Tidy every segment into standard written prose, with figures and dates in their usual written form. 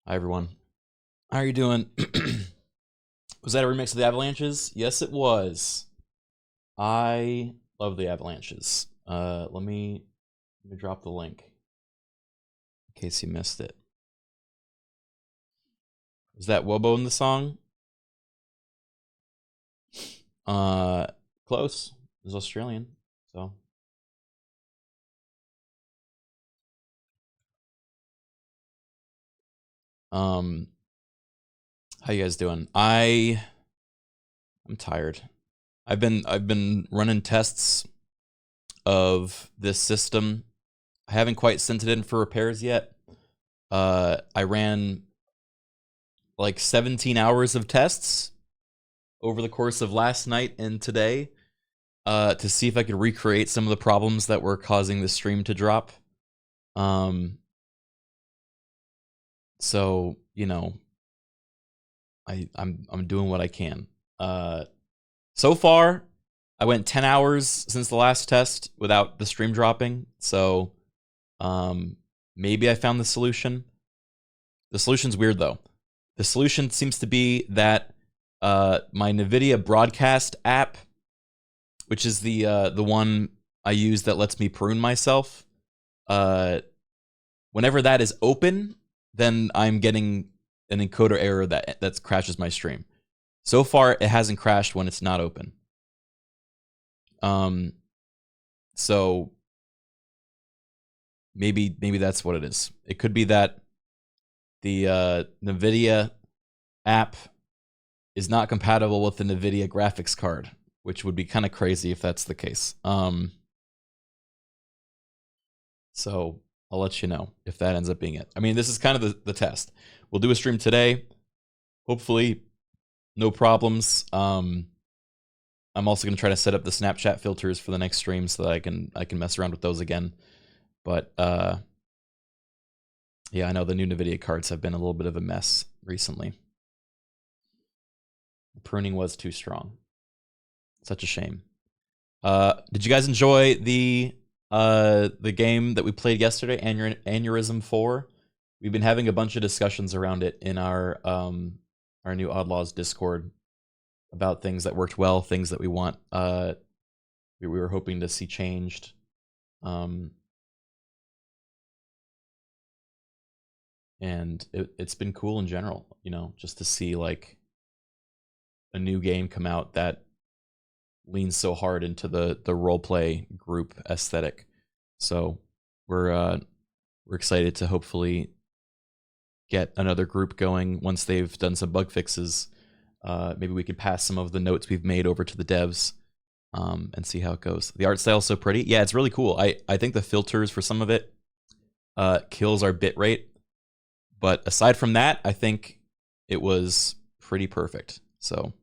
Hi, everyone. How are you doing? Was that a remix of the Avalanches? Yes, it was. I love the Avalanches. Let me drop the link in case you missed it. Is that Wobo in the song? Close. It was Australian, so. How you guys doing? I'm tired. I've been running tests of this system. I haven't quite sent it in for repairs yet. I ran like 17 hours of tests over the course of last night and today to see if I could recreate some of the problems that were causing the stream to drop. So you know, I'm doing what I can. So far, I went 10 hours since the last test without the stream dropping. So maybe I found the solution. The solution's weird though. The solution seems to be that my NVIDIA broadcast app, which is the one I use that lets me prune myself, whenever that is open, then I'm getting an encoder error that crashes my stream. So far, it hasn't crashed when it's not open. So maybe that's what it is. It could be that the NVIDIA app is not compatible with the NVIDIA graphics card, which would be kind of crazy if that's the case. So I'll let you know if that ends up being it. I mean, this is kind of the test. We'll do a stream today. Hopefully, no problems. I'm also going to try to set up the Snapchat filters for the next stream so that I can mess around with those again. But yeah, I know the new NVIDIA cards have been a little bit of a mess recently. The pruning was too strong. Such a shame. Did you guys enjoy the game that we played yesterday, Aneurysm 4? We've been having a bunch of discussions around it in our new Outlaws Discord about things that worked well, things that we want we were hoping to see changed. And it's been cool in general, you know, just to see like a new game come out that leans so hard into the roleplay group aesthetic. So we're excited to hopefully get another group going once they've done some bug fixes. Maybe we could pass some of the notes we've made over to the devs and see how it goes. The art style's so pretty. Yeah, it's really cool. I think the filters for some of it kills our bitrate. But aside from that, I think it was pretty perfect. So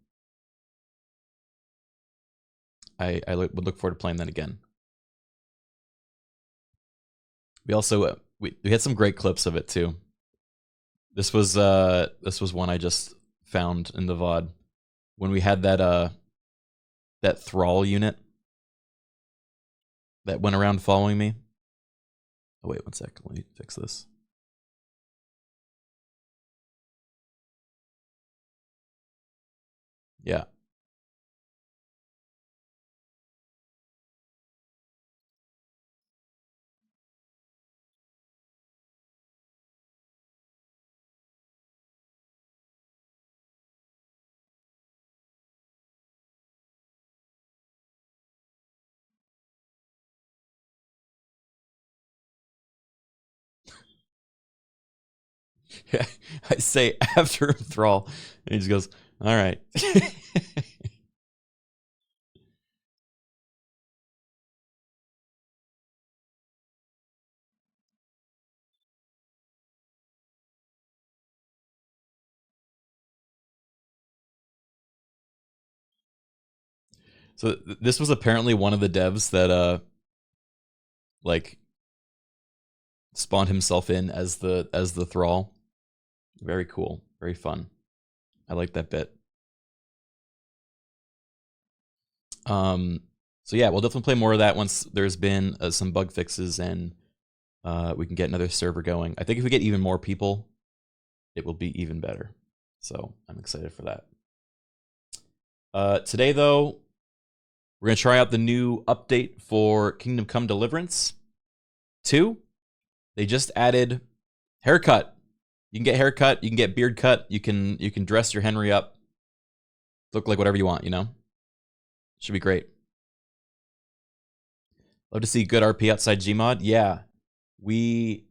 I would look forward to playing that again. We also we had some great clips of it too. This was one I just found in the VOD when we had that thrall unit that went around following me. Oh wait, one sec. Let me fix this. Yeah. Yeah, I say after a thrall, and he just goes, "All right." So this was apparently one of the devs that like spawned himself in as the thrall. Very cool, very fun. I like that bit. So yeah, we'll definitely play more of that once there's been some bug fixes and we can get another server going. I think if we get even more people it will be even better. So I'm excited for that. Today, though, we're going to try out the new update for Kingdom Come Deliverance 2. They just added haircut. You can get haircut, you can get beard cut, you can dress your Henry up. Look like whatever you want, you know? Should be great. Love to see good RP outside Gmod. Yeah. We've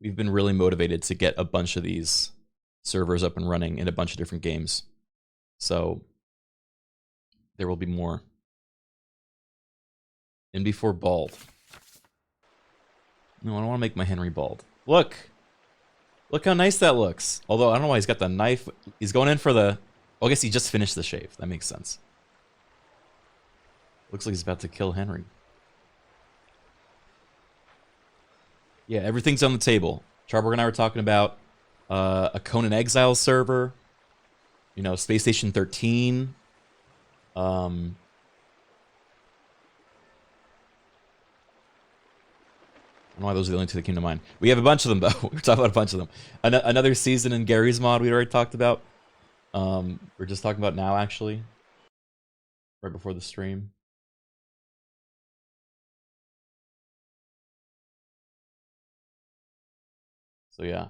been really motivated to get a bunch of these servers up and running in a bunch of different games. So there will be more. And before bald. No, I don't want to make my Henry bald. Look how nice that looks. Although I don't know why he's got the knife. He's going in for the... Oh, I guess he just finished the shave. That makes sense. Looks like he's about to kill Henry. Yeah, everything's on the table. Charborg and I were talking about a Conan Exiles server. You know, Space Station 13. I don't know why those are the only two that came to mind. We have a bunch of them, though. We're talking about a bunch of them. Another season in Gary's mod we already talked about. We're just talking about now, actually. Right before the stream. So, yeah.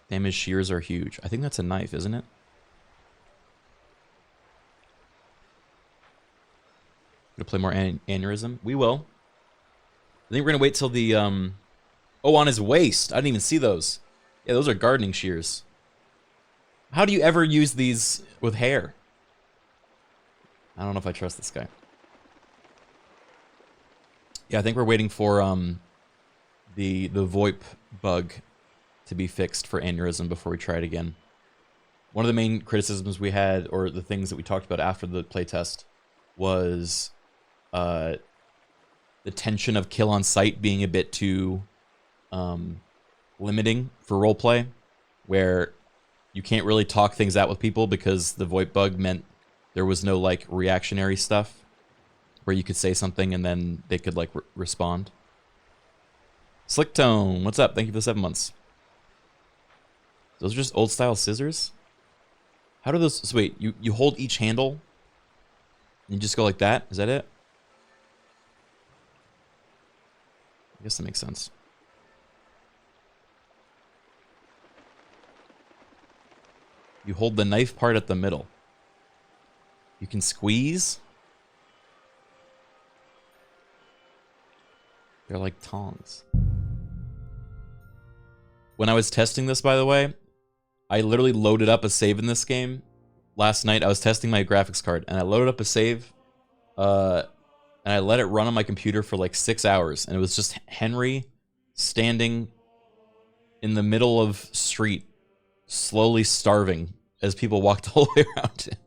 Damn, his shears are huge. I think that's a knife, isn't it? Gonna play more aneurysm. We will. I think we're gonna wait till the oh, on his waist. I didn't even see those. Yeah, those are gardening shears. How do you ever use these with hair? I don't know if I trust this guy. Yeah, I think we're waiting for the VoIP bug to be fixed for aneurysm before we try it again. One of the main criticisms we had, or the things that we talked about after the playtest, was the tension of kill on sight being a bit too limiting for roleplay, where you can't really talk things out with people because the VoIP bug meant there was no like reactionary stuff where you could say something and then they could like respond. Slick Tone, what's up? Thank you for the 7 months. Those are just old style scissors? How do those... So wait, you hold each handle and you just go like that? Is that it? I guess that makes sense. You hold the knife part at the middle. You can squeeze. They're like tongs. When I was testing this, by the way, I literally loaded up a save in this game. Last night, I was testing my graphics card, and I loaded up a save, and I let it run on my computer for like 6 hours, and it was just Henry standing in the middle of street, slowly starving as people walked all the way around him.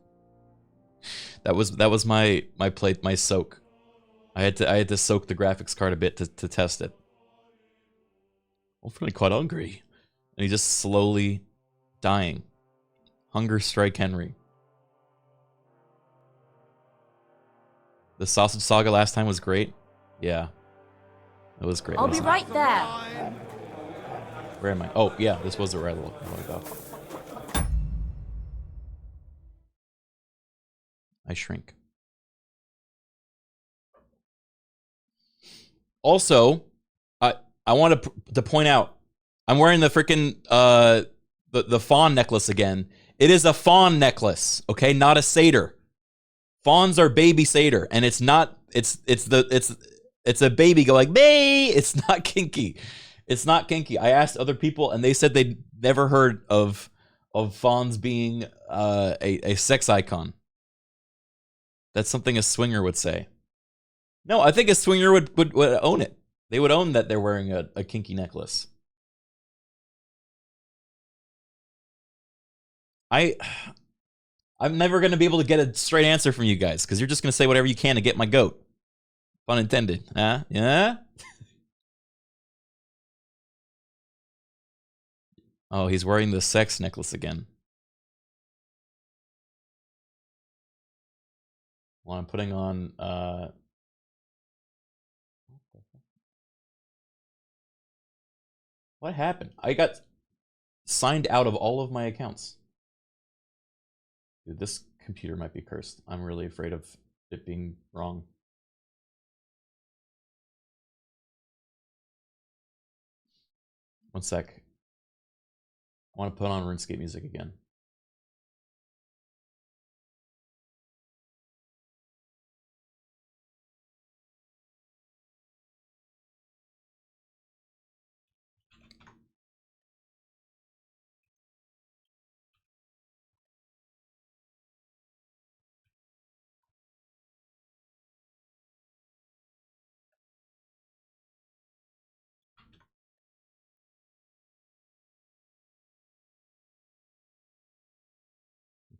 That was my soak. I had to soak the graphics card a bit to test it. I'm feeling quite hungry. And he's just slowly dying. Hunger strike Henry. The Sausage Saga last time was great. Yeah. It was great. I'll be right there. Where am I? Oh, yeah, this was the right one. I shrink. Also, I want to point out, I'm wearing the freaking the fawn necklace again. It is a fawn necklace, okay, not a satyr. Fawns are baby satyr, and it's not. It's a baby going bae. It's not kinky. It's not kinky. I asked other people, and they said they'd never heard of fawns being a sex icon. That's something a swinger would say. No, I think a swinger would own it. They would own that they're wearing a kinky necklace. I'm never going to be able to get a straight answer from you guys because you're just going to say whatever you can to get my goat. Pun intended. Huh? Yeah? Oh, he's wearing the sex necklace again. Well, I'm putting on what happened? I got signed out of all of my accounts. Dude, this computer might be cursed. I'm really afraid of it being wrong. One sec. I want to put on RuneScape music again.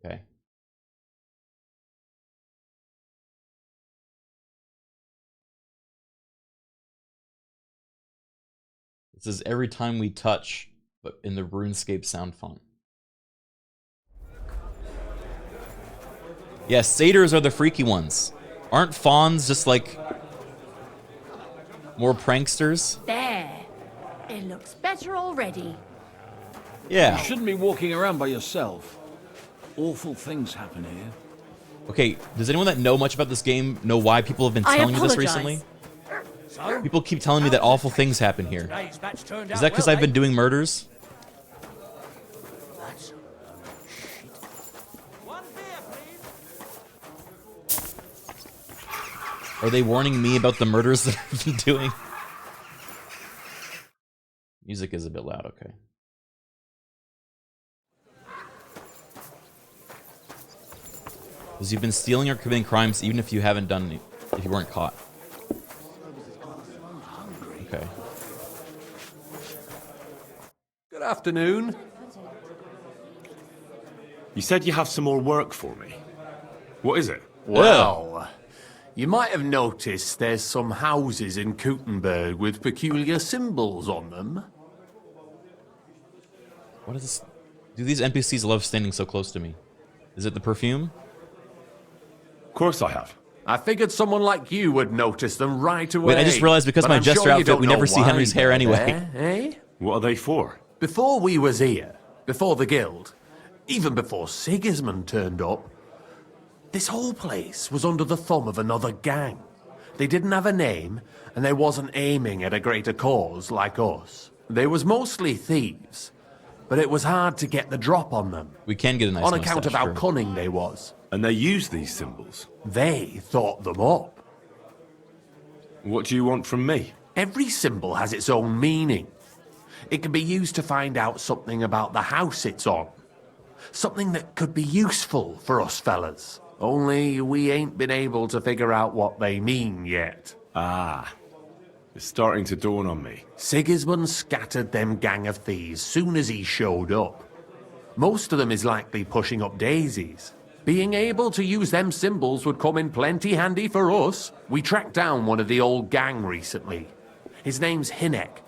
Okay. This is every time we touch, but in the RuneScape sound font. Yeah, satyrs are the freaky ones. Aren't fawns just like more pranksters? There. It looks better already. Yeah. You shouldn't be walking around by yourself. Awful things happen here. Okay, does anyone that know much about this game know why people have been telling me this recently? People keep telling me that awful things happen here. Is that because I've been doing murders? Are they warning me about the murders that I've been doing? Music is a bit loud, okay. Because you've been stealing or committing crimes even if you haven't done any, if you weren't caught. Okay. Good afternoon. You said you have some more work for me. What is it? Well, you might have noticed there's some houses in Gutenberg with peculiar symbols on them. What is this? Do these NPCs love standing so close to me? Is it the perfume? Of course I have. I figured someone like you would notice them right away. Wait, I just realized because but my I'm jester sure you outfit, don't we know never see why Henry's hair they're anyway. there, eh? What are they for? Before we was here, before the guild, even before Sigismund turned up, this whole place was under the thumb of another gang. They didn't have a name, and they wasn't aiming at a greater cause like us. They was mostly thieves, but it was hard to get the drop on them. We can get a nice on account of mustache, how sure. cunning they was. And they use these symbols. They thought them up. What do you want from me? Every symbol has its own meaning. It can be used to find out something about the house it's on. Something that could be useful for us fellas. Only we ain't been able to figure out what they mean yet. Ah, it's starting to dawn on me. Sigismund scattered them gang of thieves soon as he showed up. Most of them is likely pushing up daisies. Being able to use them symbols would come in plenty handy for us. We tracked down one of the old gang recently. His name's Hinek,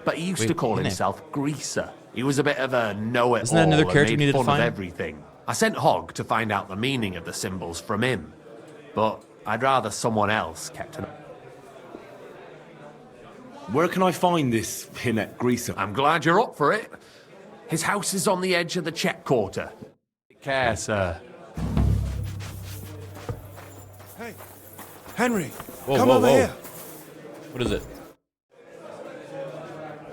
but he used to call Hinek. himself Greaser. He was a bit of a know-it-all Isn't that another character and we made need to fun of find? everything. I sent Hogg to find out the meaning of the symbols from him, but I'd rather someone else kept an eye. Where can I find this Hinek Greaser? I'm glad you're up for it. His house is on the edge of the check quarter. Take care, sir. Hey, Henry, Whoa, come whoa, over whoa. here. What is it?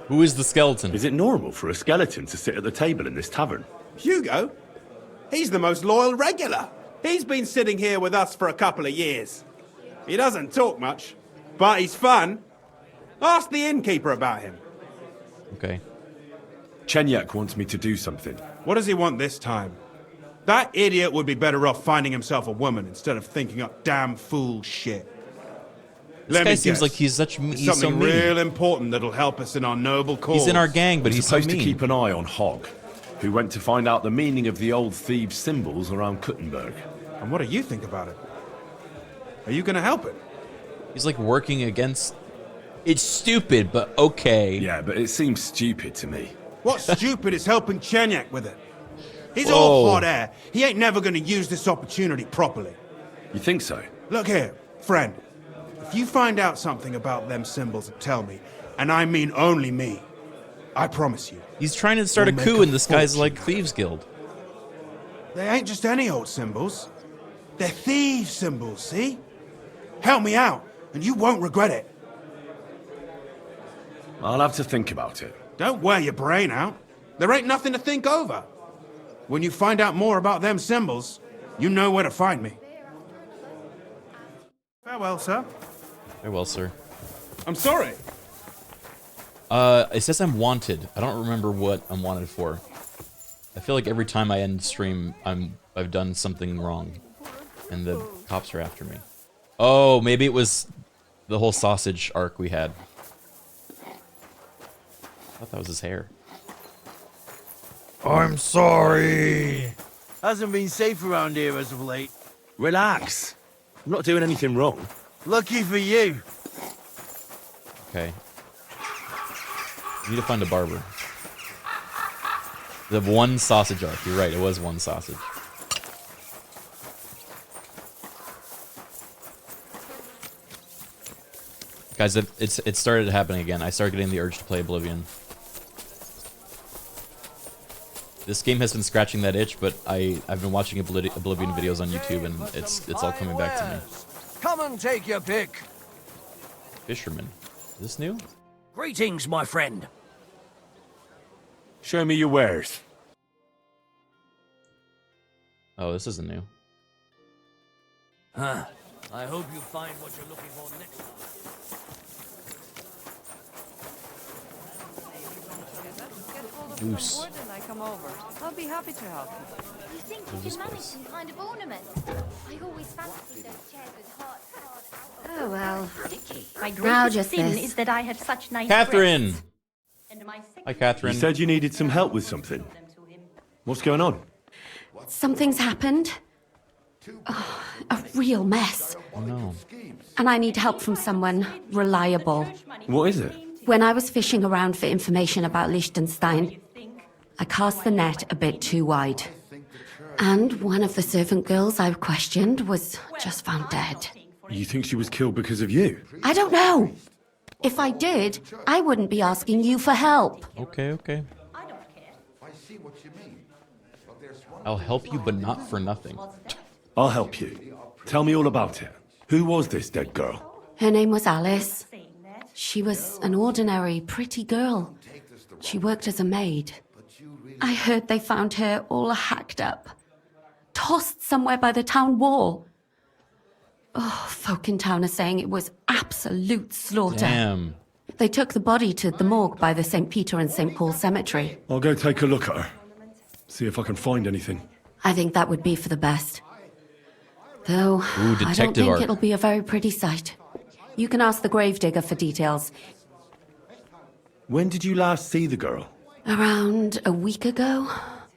Who is the skeleton? Is it normal for a skeleton to sit at the table in this tavern? Hugo? He's the most loyal regular. He's been sitting here with us for a couple of years. He doesn't talk much, but he's fun. Ask the innkeeper about him. Okay. Chenyak wants me to do something. What does he want this time? That idiot would be better off finding himself a woman instead of thinking up damn fool shit. This guy seems like he's so something mean. real important that'll help us in our noble cause. He's in our gang, but I'm he's so supposed mean. to keep an eye on Hogg, who went to find out the meaning of the old thieves' symbols around Gutenberg. And what do you think about it? Are you gonna help it? He's like working against... It's stupid, but okay. Yeah, but it seems stupid to me. What stupid is helping Chenyak with it? He's Whoa. all hot air. He ain't never gonna use this opportunity properly. You think so? Look here, friend. If you find out something about them symbols, tell me. And I mean only me. I promise you. He's trying to start a We'll coup make a in this guy's fortune. like thieves guild. They ain't just any old symbols. They're thieves symbols, see? Help me out, and you won't regret it. I'll have to think about it. Don't wear your brain out. There ain't nothing to think over. When you find out more about them symbols, you know where to find me. Farewell, sir. Very well, sir. I'm sorry. It says I'm wanted. I don't remember what I'm wanted for. I feel like every time I end stream, I've done something wrong, and the cops are after me. Oh, maybe it was the whole sausage arc we had. I thought that was his hair. I'm sorry. Hasn't been safe around here as of late. Relax. I'm not doing anything wrong. Lucky for you. Okay. Need to find a barber. The one sausage arc. You're right. It was one sausage. Guys, it started happening again. I started getting the urge to play Oblivion. This game has been scratching that itch, but I've been watching Oblivion videos on YouTube, and it's all coming back to me. Come and take your pick. Fisherman. Is this new? Greetings, my friend. Show me your wares. Oh, this isn't new. Huh. I hope you find what you're looking for next time. Goose. And I come over. I'll be happy to help you. You think Who's you this can manage place? some kind of ornament? I always fancied those chairs with hearts carved out. Oh, well. My Now greatest just sin this. is that I have such nice Catherine! breasts. And my second Hi, You Catherine. said you needed some help with something. What's going on? Something's happened. Oh, a real mess. Oh, no. And I need help from someone reliable. What is it? When I was fishing around for information about Liechtenstein, I cast the net a bit too wide. And one of the servant girls I questioned was just found dead. You think she was killed because of you? I don't know. If I did, I wouldn't be asking you for help. Okay, okay. I'll help you, but not for nothing. I'll help you. Tell me all about it. Who was this dead girl? Her name was Alice. She was an ordinary, pretty girl. She worked as a maid. I heard they found her all hacked up, tossed somewhere by the town wall. Oh, folk in town are saying it was absolute slaughter. Damn. They took the body to the morgue by the St. Peter and St. Paul cemetery. I'll go take a look at her. See if I can find anything. I think that would be for the best. Though, I don't detective think arc. it'll be a very pretty sight. You can ask the gravedigger for details. When did you last see the girl? Around a week ago?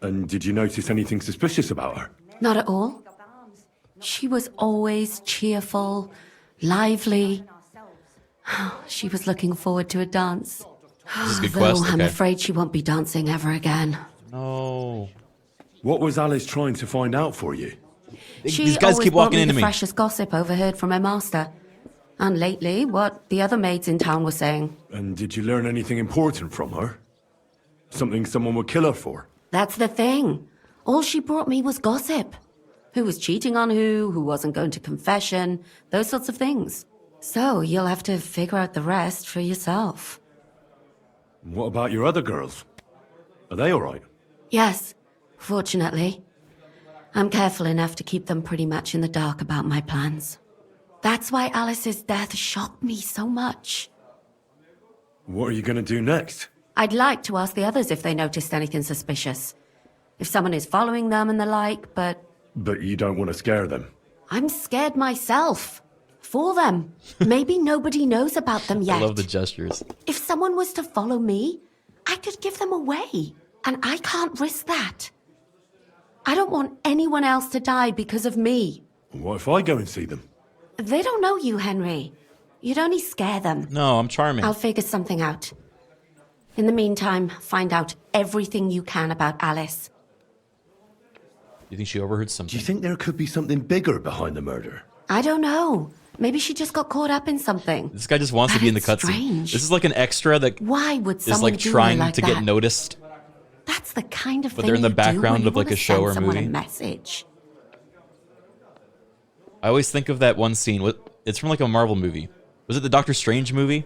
And did you notice anything suspicious about her? Not at all. She was always cheerful, lively. She was looking forward to a dance. This is a good Though quest. I'm Okay. afraid she won't be dancing ever again. No. What was Alice trying to find out for you? She These guys always keep brought walking me into the me. freshest gossip overheard from her master. And lately, what the other maids in town were saying. And did you learn anything important from her? Something someone would kill her for? That's the thing. All she brought me was gossip. Who was cheating on who wasn't going to confession, those sorts of things. So you'll have to figure out the rest for yourself. What about your other girls? Are they all right? Yes, fortunately. I'm careful enough to keep them pretty much in the dark about my plans. That's why Alice's death shocked me so much. What are you going to do next? I'd like to ask the others if they noticed anything suspicious. If someone is following them and the like, but But you don't want to scare them. I'm scared myself. For them. Maybe nobody knows about them yet. I love the gestures. If someone was to follow me, I could give them away. And I can't risk that. I don't want anyone else to die because of me. What if I go and see them? They don't know you, Henry. You'd only scare them. No, I'm charming. I'll figure something out. In the meantime, find out everything you can about Alice. You think she overheard something? Do you think there could be something bigger behind the murder? I don't know. Maybe she just got caught up in something. This guy just wants to But be in the it's cutscene. strange. This is like an extra that Why would is someone like do her trying like to that? get noticed. That's the kind of But thing they're in the you do when background you of, like, wanna a show send or someone movie. a message. I always think of that one scene. It's from like a Marvel movie. Was it the Doctor Strange movie?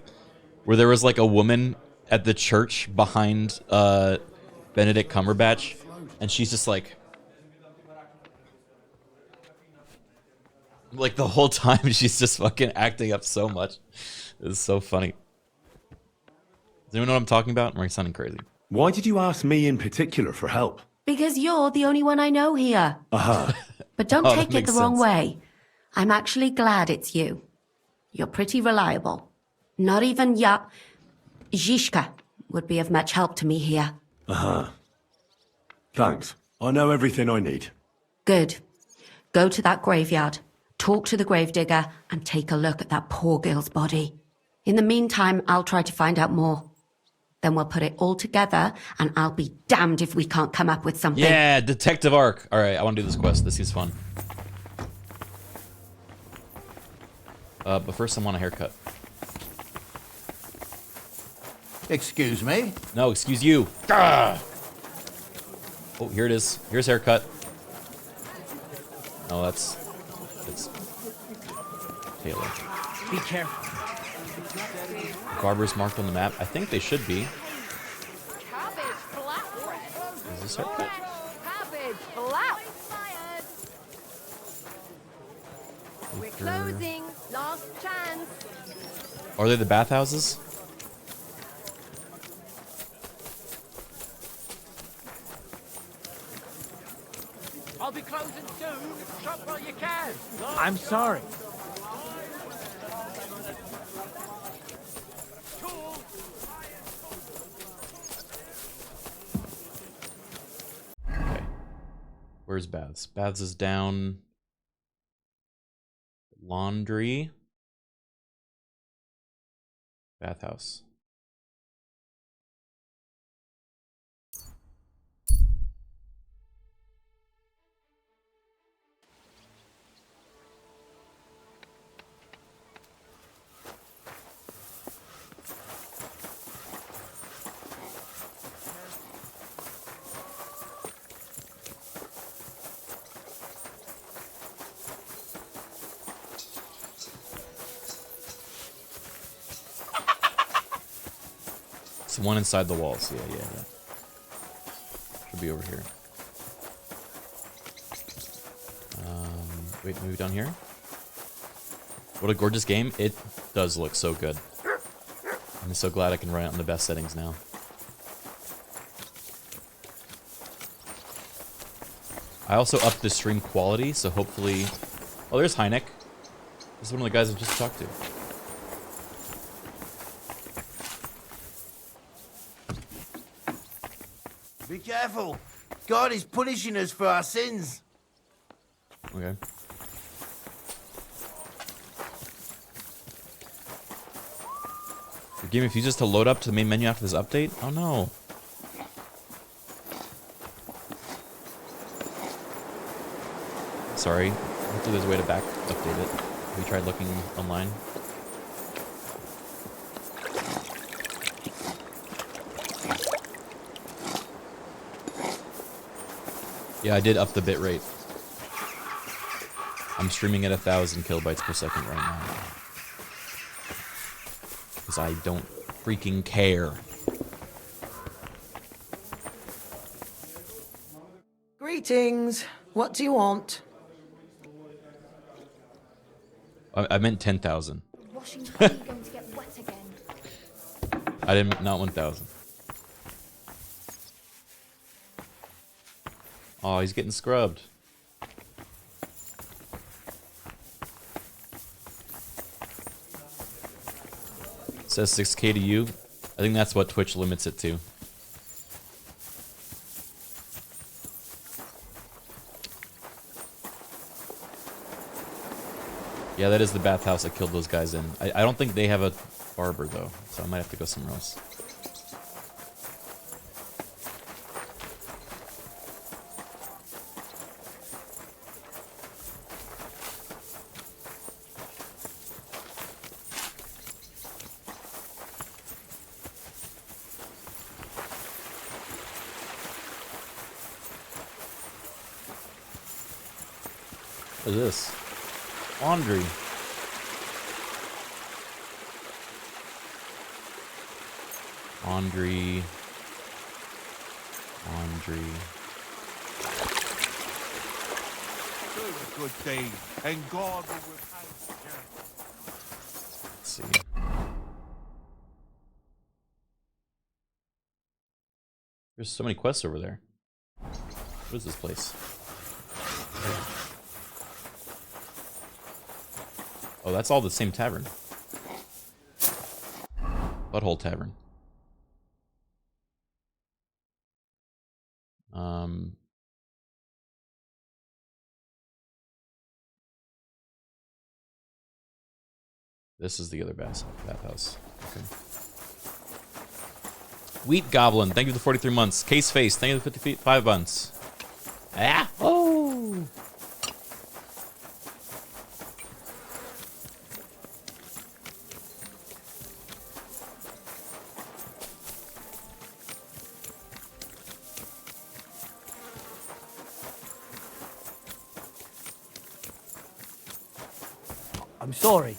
Where there was like a woman at the church behind Benedict Cumberbatch. And she's just like the whole time she's just fucking acting up so much. It's so funny. Does anyone know what I'm talking about? Am I sounding crazy? Why did you ask me in particular for help? Because you're the only one I know here. Uh-huh. But don't Oh, take that it the makes wrong sense. way. I'm actually glad it's you. You're pretty reliable. Not even Zhishka would be of much help to me here. Uh-huh. Thanks. I know everything I need. Good. Go to that graveyard, talk to the gravedigger, and take a look at that poor girl's body. In the meantime, I'll try to find out more. Then we'll put it all together, and I'll be damned if we can't come up with something. Yeah, Detective Arc. All right, I want to do this quest. This seems fun. But first, I want a haircut. Excuse me? No, excuse you. Ah! Oh, here it is. Here's haircut. Oh, it's Taylor. Be careful. Barbers marked on the map. I think they should be. Cabbage flatbread. Is this haircut? Cabbage flat. We're closing. Last chance. Are they the bathhouses? I'll be closing soon. Shop while you can. I'm sorry. Okay. Where's baths? Baths is down. Laundry. Bathhouse. It's one inside the walls. Yeah. Should be over here. Wait, maybe down here? What a gorgeous game. It does look so good. I'm so glad I can run it on the best settings now. I also upped the stream quality, so hopefully... Oh, there's Heineck. This is one of the guys I just talked to. Be careful. God is punishing us for our sins. Okay. The game refuses to load up to the main menu after this update? Oh no. Sorry. Hopefully there's a way to back update it. Have you tried looking online? Yeah, I did up the bitrate. I'm streaming at 1,000 kilobytes per second right now. Because I don't freaking care. Greetings. What do you want? I meant 10,000. Washing machine going to get wet again. I didn't, not 1,000. Oh, he's getting scrubbed. It says 6K to you. I think that's what Twitch limits it to. Yeah, that is the bathhouse that killed those guys in. I don't think they have a barber, though, so I might have to go somewhere else. What is this? Laundry. Laundry. Laundry. Do a good deed, and God will repay you. Let's see. There's so many quests over there. What is this place? Oh, that's all the same tavern. Butthole Tavern. This is the other bathhouse. Okay. Wheat Goblin, thank you for the 43 months. Case Face, thank you for the 55 months. Ah! Oh! I'm sorry.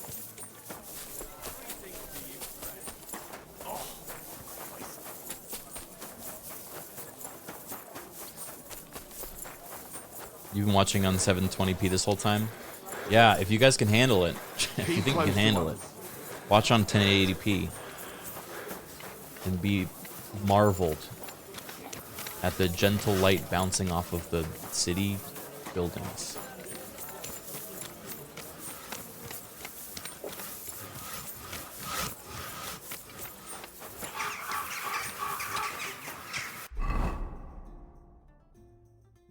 You've been watching on 720p this whole time? Yeah, if you guys can handle it. If you think you can handle it. Watch on 1080p. And be marveled at the gentle light bouncing off of the city buildings.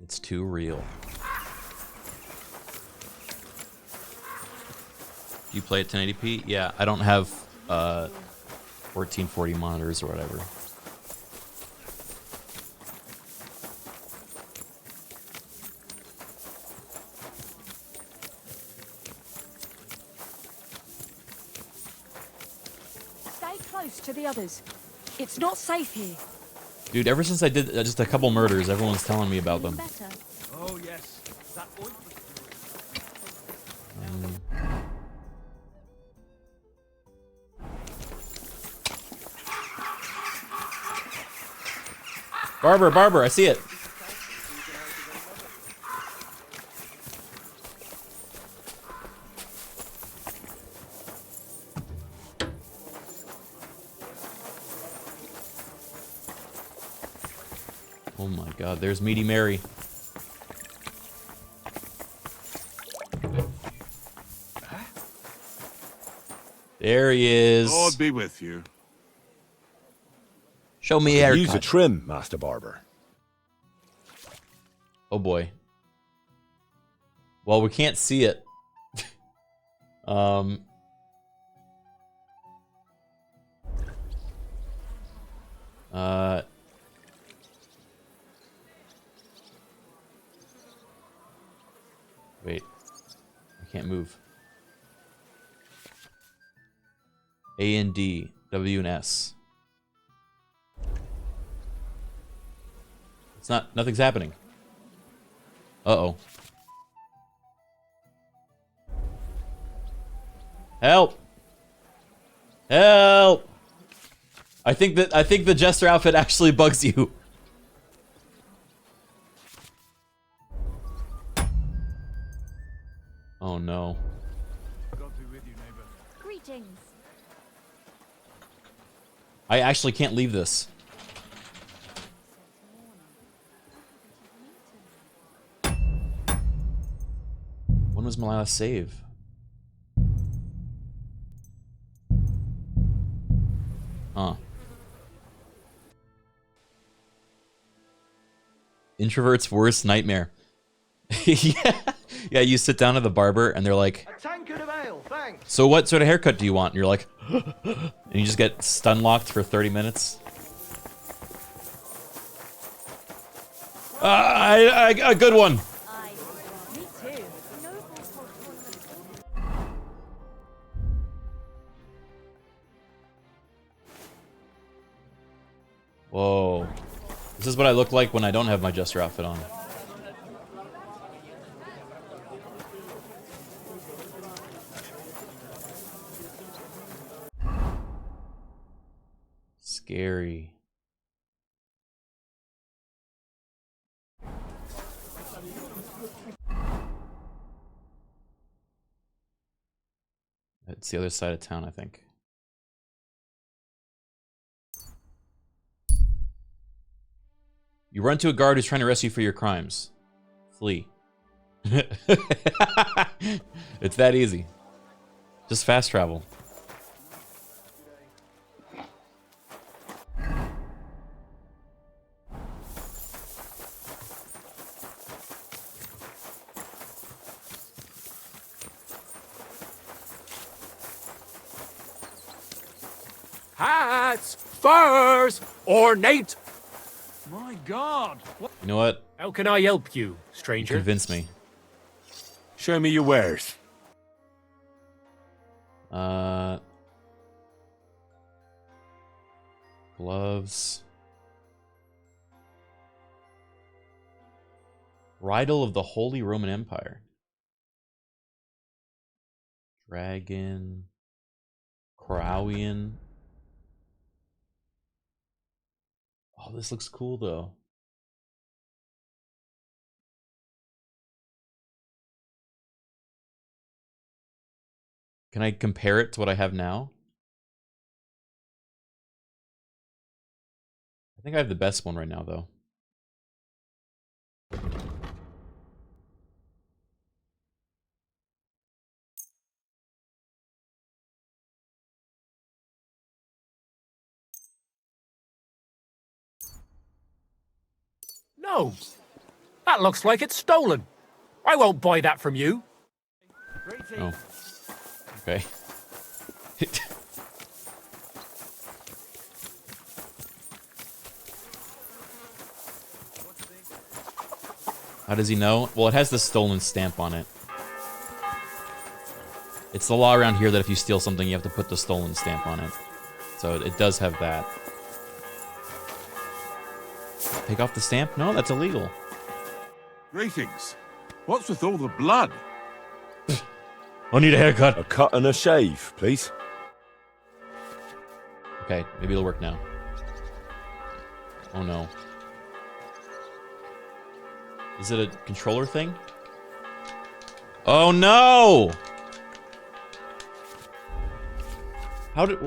It's too real. Do you play at 1080p? Yeah, I don't have 1440 monitors or whatever. Stay close to the others. It's not safe here. Dude, ever since I did just a couple murders, everyone's telling me about them. Oh yes, that ointment. Barber, I see it. Oh my god, there's Meaty Mary. There he is. Lord be with you. Show me a haircut. Use a trim, Master Barber. Oh boy. Well, we can't see it. Wait. I can't move. A and D, W and S. It's not, nothing's happening. Uh-oh. Help! Help! I think the Jester outfit actually bugs you. Oh no. God be with you, neighbor. Greetings. I actually can't leave this. When was my last save? Huh. Introvert's worst nightmare. Yeah, you sit down at the barber and they're like, A tankard of ale, thanks. so what sort of haircut do you want? And you're like, and you just get stun locked for 30 minutes. A good one. Me too. Whoa. This is what I look like when I don't have my Jester outfit on. scary. It's the other side of town, I think. You run to a guard who's trying to arrest you for your crimes. Flee. It's that easy. Just fast travel. Hats, furs, ornate. My God! You know what? How can I help you, You stranger? convince me. Show me your wares. Gloves. Bridle of the Holy Roman Empire. Dragon. Crowian. Oh, this looks cool though. Can I compare it to what I have now? I think I have the best one right now though. No. That looks like it's stolen. I won't buy that from you. Oh. Okay. How does he know? Well, it has the stolen stamp on it. It's the law around here that if you steal something, you have to put the stolen stamp on it. So it does have that. Take off the stamp? No, that's illegal. Greetings. What's with all the blood? I need a haircut. A cut and a shave, please. Okay, maybe it'll work now. Oh no. Is it a controller thing? Oh no! How did...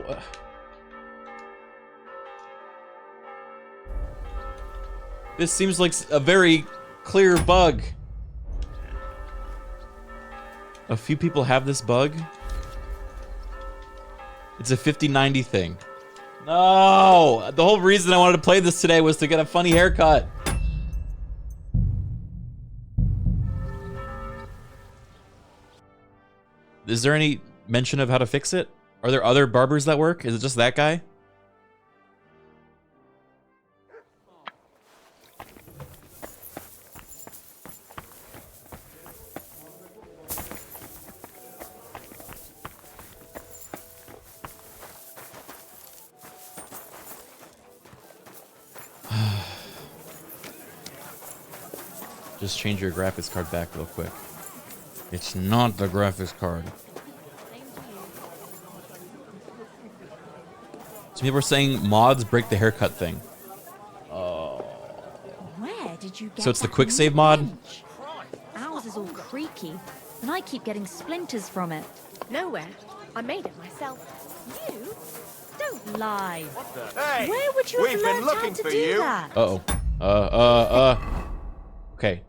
This seems like a very clear bug. A few people have this bug. It's a 50-90 thing. No! The whole reason I wanted to play this today was to get a funny haircut. Is there any mention of how to fix it? Are there other barbers that work? Is it just that guy? Just change your graphics card back real quick. It's not the graphics card. Some people are saying mods break the haircut thing. Where did you get So it's the that quick new save mod? bench? Ours is all creaky, and I keep getting splinters from it. Nowhere. I made it myself. You? Don't lie. Hey, Where would you have we've been learned how looking to for do you. that? Okay.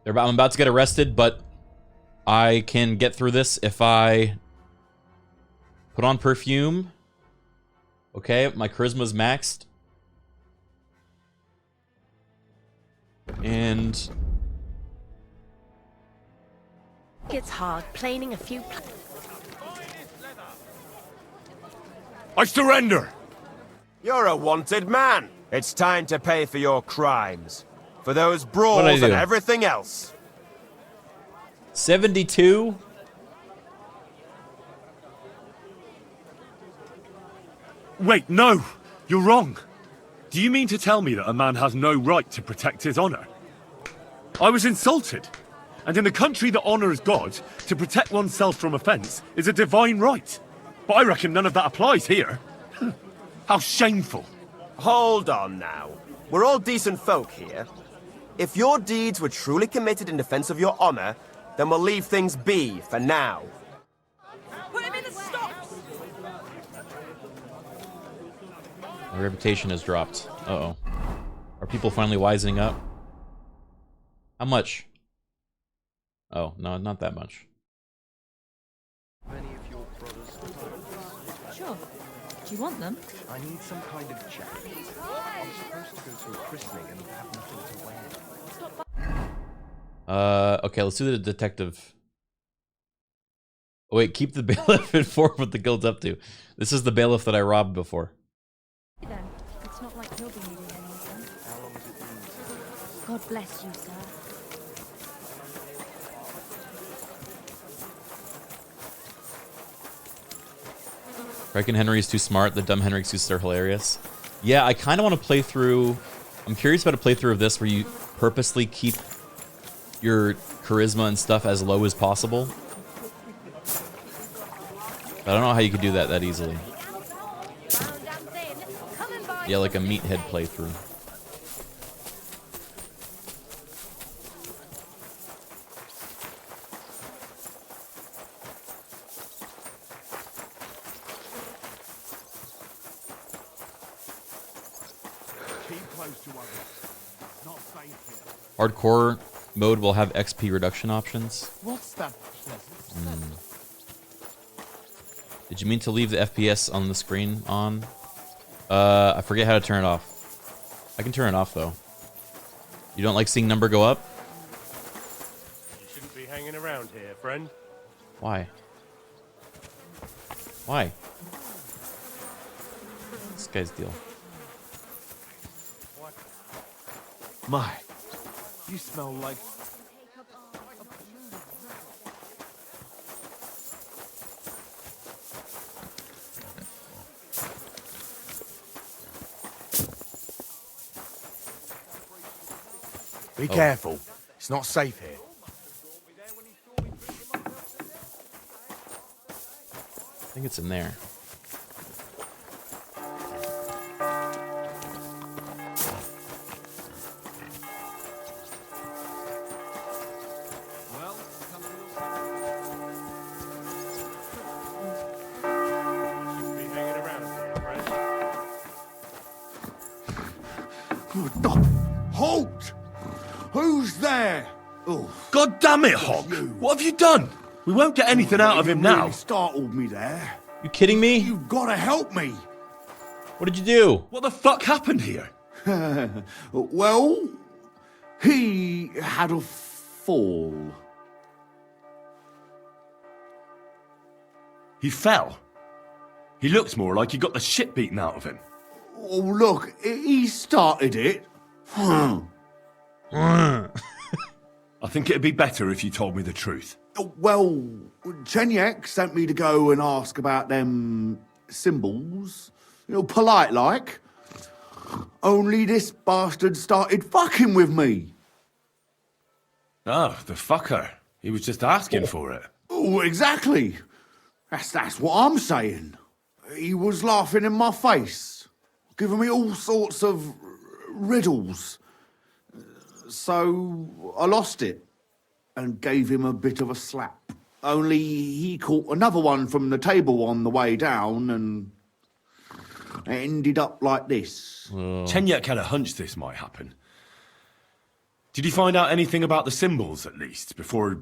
I'm about to get arrested, but I can get through this if I put on perfume. Okay, my charisma's maxed. And It's hard planing a few... I surrender! You're a wanted man. It's time to pay for your crimes. For those What'd I brawls do? and everything else. 72? Wait, no! You're wrong! Do you mean to tell me that a man has no right to protect his honor? I was insulted. And in a country that honors God, to protect oneself from offense is a divine right. But I reckon none of that applies here. How shameful. Hold on now. We're all decent folk here. If your deeds were truly committed in defense of your honor, then we'll leave things be for now. Put him in the stocks! My reputation has dropped. Uh-oh. Are people finally wisening up? How much? Oh, no, not that much. Sure. Do you want them? I need some kind of check. I'm supposed to go to a christening and have nothing to wear. Okay, let's do the detective. Oh, wait, keep the bailiff informed what the guild's up to. This is the bailiff that I robbed before. Then. It's not like he'll be needing anything. How long has it been? God bless you, sir. Criken Henry's too smart. The dumb Henry excuses are hilarious. Yeah, I kind of want to play through... I'm curious about a playthrough of this where you purposely keep your charisma and stuff as low as possible. I don't know how you could do that easily. Yeah, like a meathead playthrough. Hardcore mode will have XP reduction options. What's that? Did you mean to leave the FPS on the screen on? I forget how to turn it off. I can turn it off though. You don't like seeing number go up? You shouldn't be hanging around here, friend. Why? Why? This guy's deal. My, you smell like... Be careful. It's not safe here. I think it's in there. Halt! Who's there? Oh, God damn it, Hog! What have you done? We won't get anything out of him now. Really startled me there. You kidding me? You've got to help me. What did you do? What the fuck happened here? Well, he had a fall. He fell. He looks more like he got the shit beaten out of him. Oh, look, he started it. I think it'd be better if you told me the truth. Well, Chenyek sent me to go and ask about them symbols. You know, polite like. Only this bastard started fucking with me. Oh, the fucker. He was just asking for it. Oh, exactly. That's what I'm saying. He was laughing in my face, giving me all sorts of riddles. So I lost it and gave him a bit of a slap. Only he caught another one from the table on the way down and it ended up like this. Chenyek had a hunch this might happen. Did you find out anything about the symbols, at least, before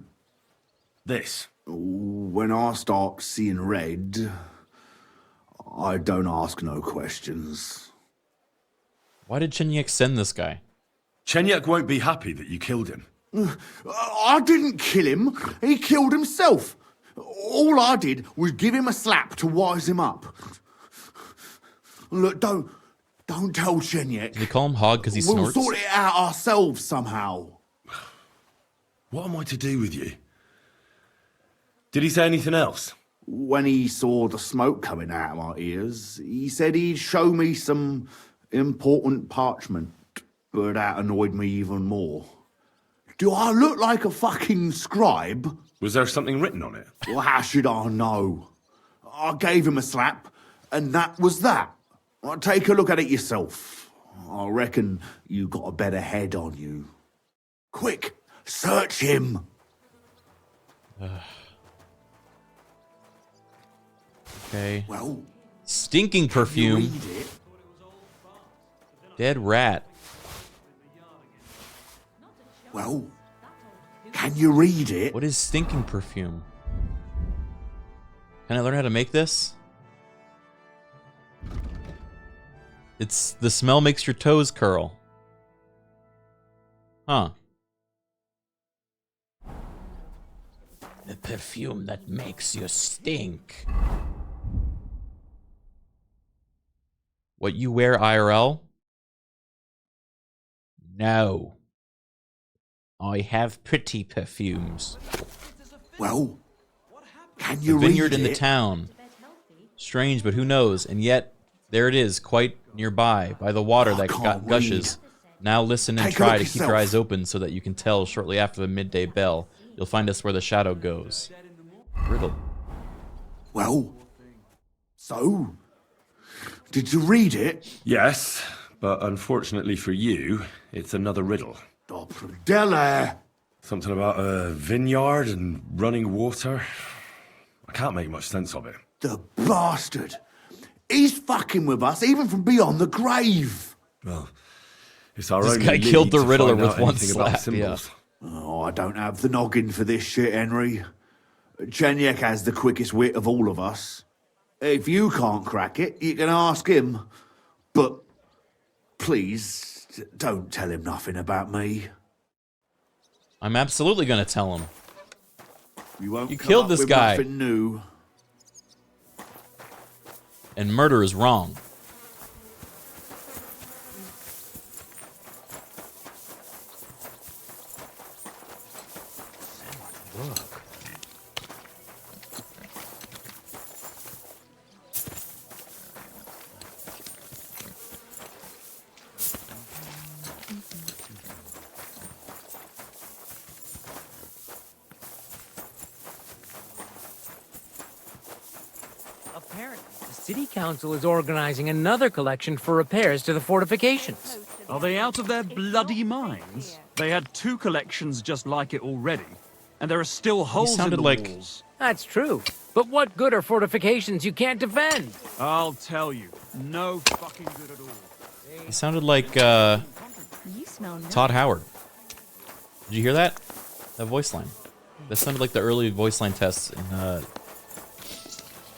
this? When I start seeing red, I don't ask no questions. Why did Chenyek send this guy? Chenyek won't be happy that you killed him. I didn't kill him. He killed himself. All I did was give him a slap to wise him up. Look, don't tell Chenyek. Did you call him Hog because he We'll snorts? sort it out ourselves somehow. What am I to do with you? Did he say anything else? When he saw the smoke coming out of my ears, he said he'd show me some important parchment, but that annoyed me even more. Do I look like a fucking scribe? Was there something written on it? Well, how should I know? I gave him a slap, and that was that. Well, take a look at it yourself. I reckon you got a better head on you. Quick, search him. Okay. Well, stinking perfume. read it? Dead rat. Well, can you read it? What is stinking perfume? Can I learn how to make this? It's the smell makes your toes curl. Huh. The perfume that makes you stink. What you wear IRL? No. I have pretty perfumes. Well, can A you read vineyard in the it? town. Strange, but who knows? And yet, there it is, quite nearby, by the water that gushes. Now listen and Take a try look to keep your yourself. eyes open so that you can tell shortly after the midday bell. You'll find us where the shadow goes. Riddle. Well, so, did you read it? Yes, but unfortunately for you, it's another riddle. Della! Something about a vineyard and running water. I can't make much sense of it. The bastard! He's fucking with us, even from beyond the grave! Well, it's our This only guy lead killed the to Riddler find with out one anything about slap, yeah. symbols. Oh, I don't have the noggin for this shit, Henry. Chenyek has the quickest wit of all of us. If you can't crack it, you can ask him. But please, don't tell him nothing about me. I'm absolutely gonna tell him. You won't You come killed up this with guy. nothing new. And murder is wrong. Apparently, the city council is organizing another collection for repairs to the fortifications. Are they out of their bloody minds? They had 2 collections just like it already, and there are still holes in sounded the like- walls. That's true. But what good are fortifications you can't defend? I'll tell you, no fucking good at all. He sounded like You smell nice. Todd Howard. Did you hear that? That voice line. That sounded like the early voice line tests Did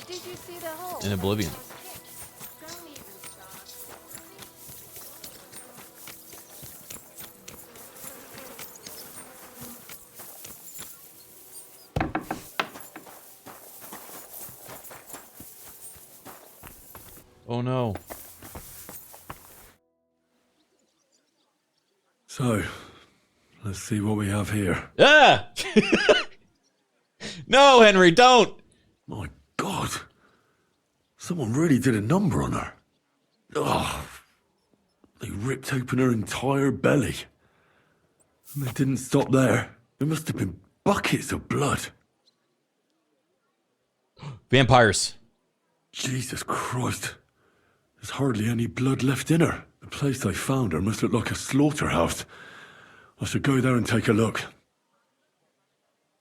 you see the hole? in Oblivion. Oh no. So, let's see what we have here. Ah! No, Henry, don't! My God. Someone really did a number on her. Oh, they ripped open her entire belly. And they didn't stop there. There must have been buckets of blood. Vampires. Jesus Christ. There's hardly any blood left in her. The place they found her must look like a slaughterhouse. I should go there and take a look.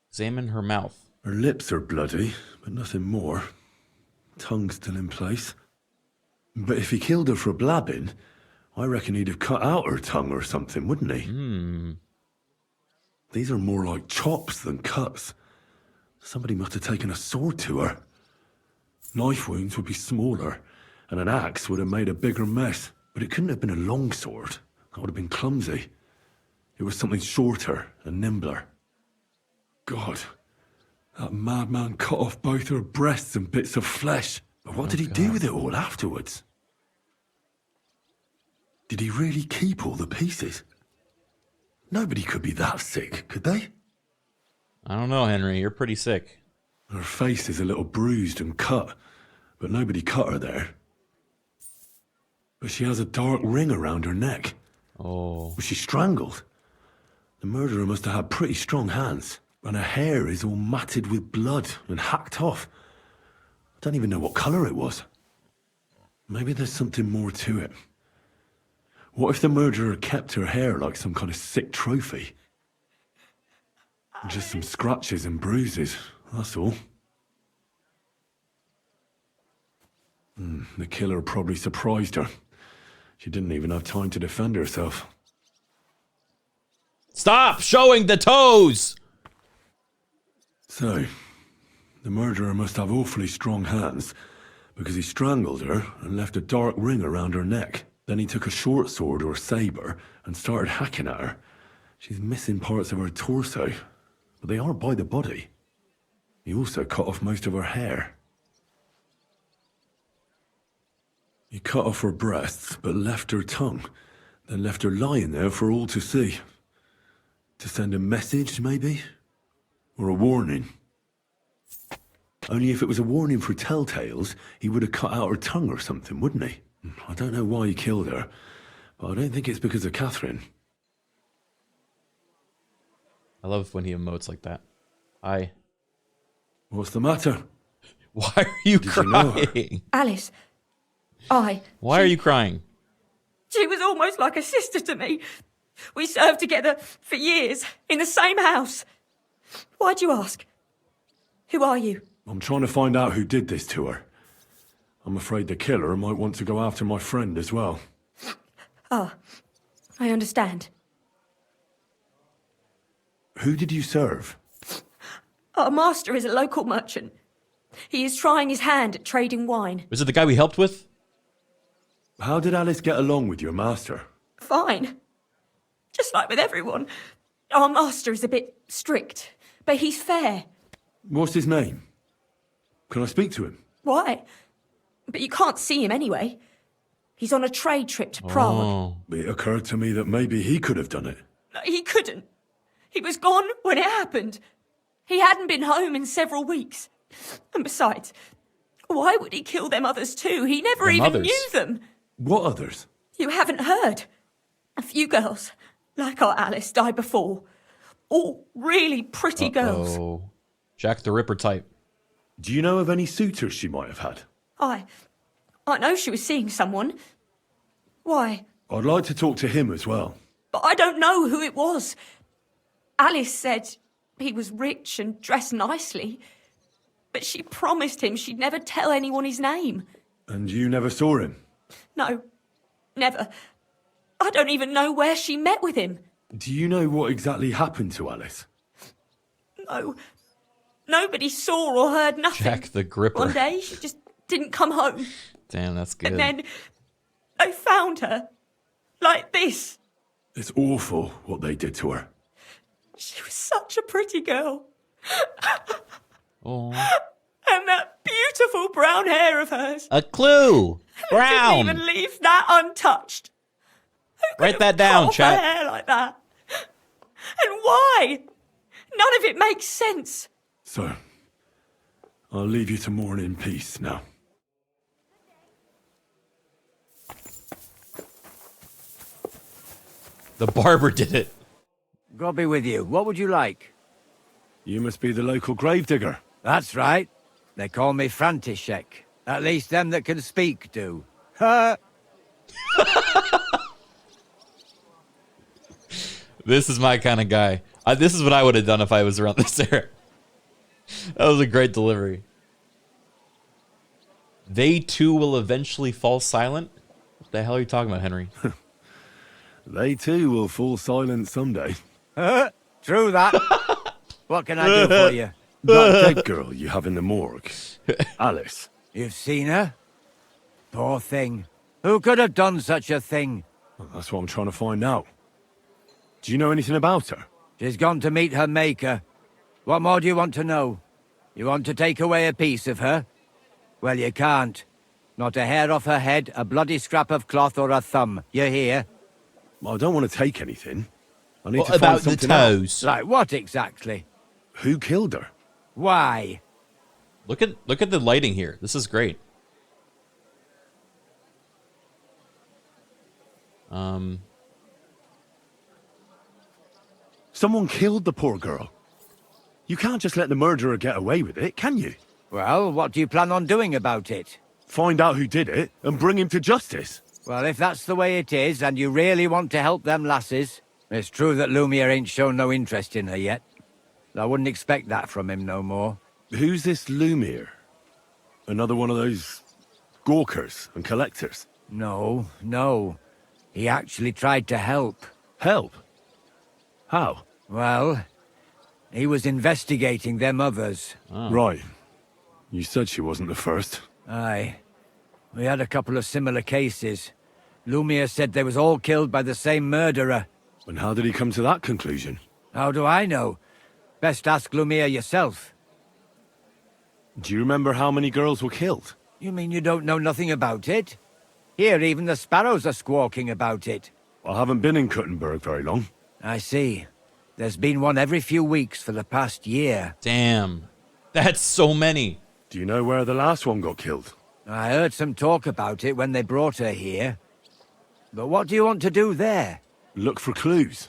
Examine her mouth. Her lips are bloody, but nothing more. Tongue still in place. But if he killed her for blabbing, I reckon he'd have cut out her tongue or something, wouldn't he? These are more like chops than cuts. Somebody must have taken a sword to her. Knife wounds would be smaller, and an axe would have made a bigger mess. But it couldn't have been a long sword. That would have been clumsy. It was something shorter and nimbler. God, that madman cut off both her breasts and bits of flesh. But what did he do with it all afterwards? Did he really keep all the pieces? Nobody could be that sick, could they? I don't know, Henry. You're pretty sick. Her face is a little bruised and cut, but nobody cut her there. But she has a dark ring around her neck. Oh. Was she strangled? The murderer must have had pretty strong hands, and her hair is all matted with blood and hacked off. I don't even know what colour it was. Maybe there's something more to it. What if the murderer kept her hair like some kind of sick trophy? Just some scratches and bruises, that's all. The killer probably surprised her. She didn't even have time to defend herself. Stop showing the toes! So, the murderer must have awfully strong hands, because he strangled her and left a dark ring around her neck. Then he took a short sword or saber and started hacking at her. She's missing parts of her torso, but they aren't by the body. He also cut off most of her hair. He cut off her breasts, but left her tongue, then left her lying there for all to see. To send a message, maybe? Or a warning? Only if it was a warning for telltales, he would have cut out her tongue or something, wouldn't he? I don't know why he killed her, but I don't think it's because of Catherine. I love when he emotes like that. What's the matter? Why are you crying? You know Alice. Why are you crying? She was almost like a sister to me. We served together for years, in the same house. Why'd you ask? Who are you? I'm trying to find out who did this to her. I'm afraid the killer might want to go after my friend as well. Ah, I understand. Who did you serve? Our master is a local merchant. He is trying his hand at trading wine. Was it the guy we helped with? How did Alice get along with your master? Fine. Just like with everyone. Our master is a bit strict, but he's fair. What's his name? Can I speak to him? Why? But you can't see him anyway. He's on a trade trip to Prague. It occurred to me that maybe he could have done it. No, he couldn't. He was gone when it happened. He hadn't been home in several weeks. And besides, why would he kill them others too? He never even knew them. What others? You haven't heard. A few girls, like our Alice, died before. All really pretty girls. Jack the Ripper type. Do you know of any suitors she might have had? I know she was seeing someone. Why? I'd like to talk to him as well. But I don't know who it was. Alice said he was rich and dressed nicely. But she promised him she'd never tell anyone his name. And you never saw him? No, never. I don't even know where she met with him. Do you know what exactly happened to Alice? No. Nobody saw or heard nothing. Jack the Gripper. One day, she just didn't come home. Damn, that's good. And then they found her. Like this. It's awful what they did to her. She was such a pretty girl. Oh. And that beautiful brown hair of hers. A clue. Brown. Didn't even leave that untouched. Write that down, Cut off her chat. hair like that. And why? None of it makes sense. So, I'll leave you to mourn in peace now. The barber did it. God be with you. What would you like? You must be the local gravedigger. That's right. They call me František. At least them that can speak do. This is my kind of guy. This is what I would have done if I was around this era. That was a great delivery. They too will eventually fall silent? What the hell are you talking about, Henry? They too will fall silent someday. True that. What can I do for you? That dead girl you have in the morgue. Alice. You've seen her? Poor thing. Who could have done such a thing? Well, that's what I'm trying to find out. Do you know anything about her? She's gone to meet her maker. What more do you want to know? You want to take away a piece of her? Well, you can't. Not a hair off her head, a bloody scrap of cloth, or a thumb. You hear? Well, I don't want to take anything. I need What to find about the something out. toes? Like what exactly? Who killed her? Why? Look at the lighting here. This is great. Someone killed the poor girl. You can't just let the murderer get away with it, can you? Well, what do you plan on doing about it? find out who did it, and bring him to justice. Well, if that's the way it is, and you really want to help them lasses, it's true that Lumiere ain't shown no interest in her yet. I wouldn't expect that from him no more. Who's this Lumiere? Another one of those gawkers and collectors? No, no. He actually tried to help. Help? How? Well, he was investigating them others. Oh. Right. You said she wasn't the first. Aye. We had a couple of similar cases. Lumiere said they was all killed by the same murderer. And how did he come to that conclusion? How do I know? Best ask Lumiere yourself. Do you remember how many girls were killed? You mean you don't know nothing about it? Here, even the sparrows are squawking about it. I haven't been in Kuttenberg very long. I see. There's been one every few weeks for the past year. Damn. That's so many. Do you know where the last one got killed? I heard some talk about it when they brought her here. But what do you want to do there? Look for clues.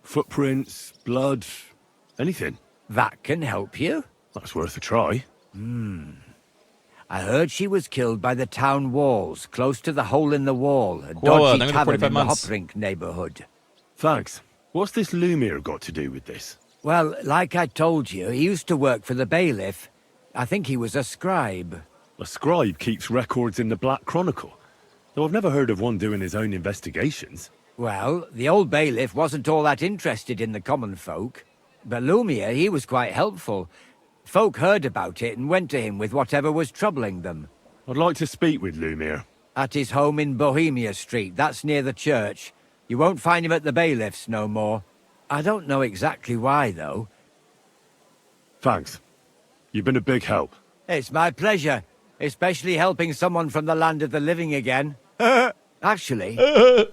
Footprints, blood, anything. That can help you? That's worth a try. I heard she was killed by the town walls, close to the hole in the wall, a Whoa, dodgy tavern in the months. Hoprink neighborhood. Thanks. What's this Lumiere got to do with this? Well, like I told you, he used to work for the bailiff. I think he was a scribe. A scribe keeps records in the Black Chronicle, though I've never heard of one doing his own investigations. Well, the old bailiff wasn't all that interested in the common folk. But Lumiere, he was quite helpful. Folk heard about it and went to him with whatever was troubling them. I'd like to speak with Lumiere. At his home in Bohemia Street, that's near the church. You won't find him at the bailiff's no more. I don't know exactly why, though. Thanks. You've been a big help. It's my pleasure, especially helping someone from the land of the living again. Actually,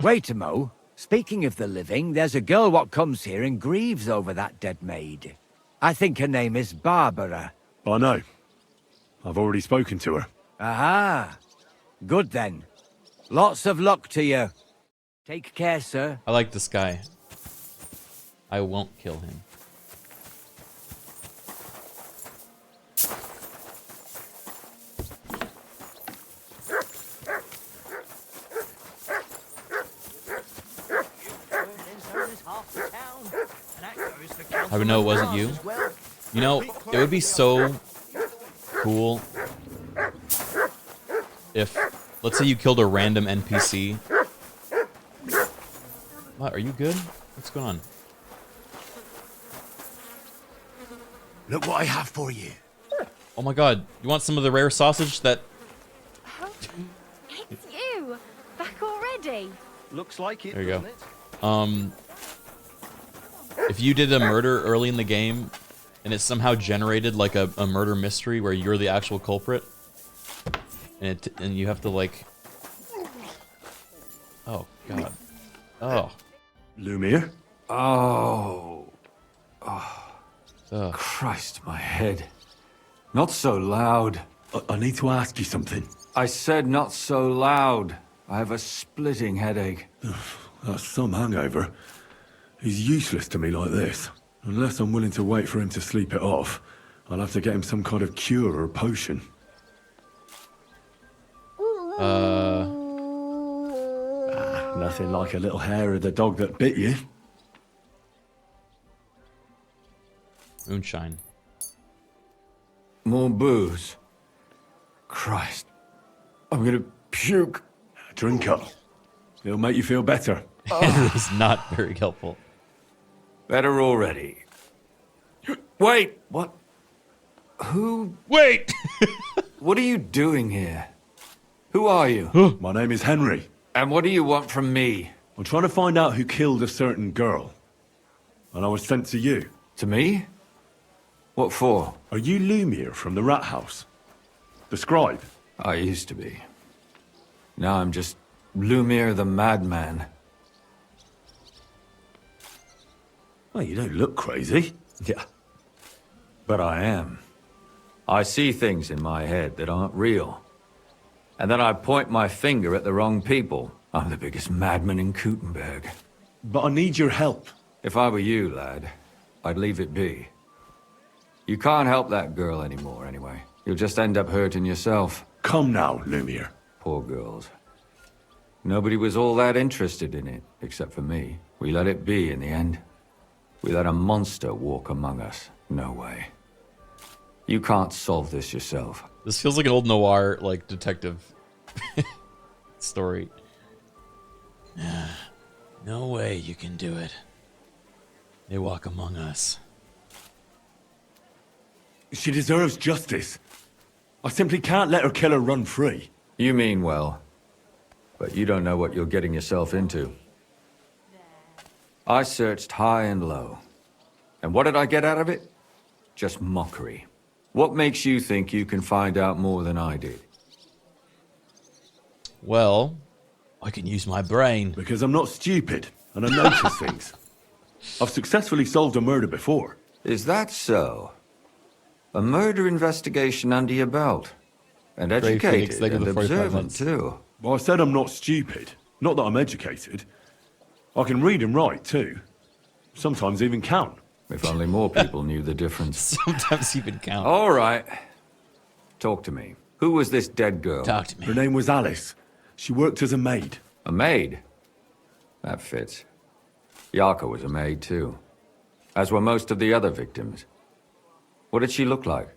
wait a mo. Speaking of the living, there's a girl what comes here and grieves over that dead maid. I think her name is Barbara. I know. I've already spoken to her. Aha. Good then. Lots of luck to you. Take care, sir. I like this guy. I won't kill him. I would know it wasn't you. You know, it would be so cool if, let's say you killed a random NPC. What, are you good? What's going on? Look what I have for you. Oh my god, you want some of the rare sausage that... Oh, it's you! Back already? Looks like it, There you doesn't go. it? If you did a murder early in the game, and it somehow generated like a murder mystery where you're the actual culprit, and you have to like... Oh, god. Oh. Lumiere? Oh. Ugh. Christ, my head. Not so loud. I need to ask you something. I said not so loud. I have a splitting headache. That's some hangover. He's useless to me like this. Unless I'm willing to wait for him to sleep it off, I'll have to get him some kind of cure or potion. Nothing like a little hair of the dog that bit you. Moonshine. More booze. Christ. I'm gonna puke. Drink up. It'll make you feel better. It is not very helpful. Better already. Wait! What? Who? Wait! What are you doing here? Who are you? My name is Henry. And what do you want from me? I'm trying to find out who killed a certain girl. And I was sent to you. To me? What for? Are you Lumiere from the Rat House? The scribe? I used to be. Now I'm just Lumiere the Madman. Well, you don't look crazy. Yeah. But I am. I see things in my head that aren't real. And then I point my finger at the wrong people. I'm the biggest madman in Kuttenberg. But I need your help. If I were you, lad, I'd leave it be. You can't help that girl anymore, anyway. You'll just end up hurting yourself. Come now, Lumiere. Poor girls. Nobody was all that interested in it, except for me. We let it be in the end. We let a monster walk among us. No way. You can't solve this yourself. This feels like an old noir, like, detective story. No way you can do it. They walk among us. She deserves justice. I simply can't let her killer run free. You mean well, but you don't know what you're getting yourself into. I searched high and low. And what did I get out of it? Just mockery. What makes you think you can find out more than I did? Well, I can use my brain. Because I'm not stupid, and I notice things. I've successfully solved a murder before. Is that so? A murder investigation under your belt. And educated and observant, too. Well, I said I'm not stupid. Not that I'm educated. I can read and write, too. Sometimes even count. If only more people knew the difference. Sometimes even count. All right. Talk to me. Who was this dead girl? Talk to me. Her name was Alice. She worked as a maid. A maid? That fits. Yarka was a maid, too. As were most of the other victims. What did she look like?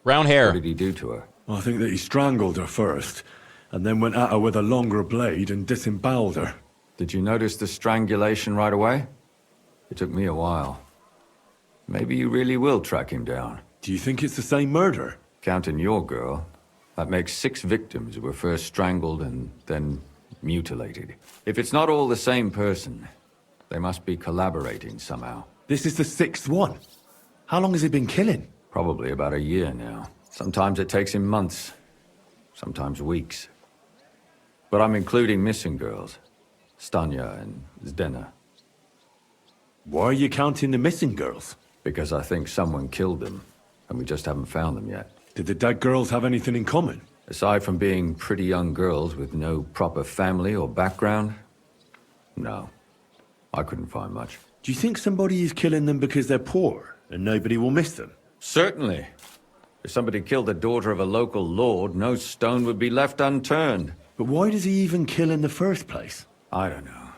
Brown hair. What did he do to her? I think that he strangled her first, and then went at her with a longer blade and disemboweled her. Did you notice the strangulation right away? It took me a while. Maybe you really will track him down. Do you think it's the same murder? Counting your girl, that makes 6 victims who were first strangled and then mutilated. If it's not all the same person, they must be collaborating somehow. This is the 6th one. How long has he been killing? Probably about a year now. Sometimes it takes him months, sometimes weeks. But I'm including missing girls, Stanya and Zdena. Why are you counting the missing girls? Because I think someone killed them, and we just haven't found them yet. Did the dead girls have anything in common? Aside from being pretty young girls with no proper family or background, no. I couldn't find much. Do you think somebody is killing them because they're poor, and nobody will miss them? Certainly. If somebody killed the daughter of a local lord, no stone would be left unturned. But why does he even kill in the first place? I don't know.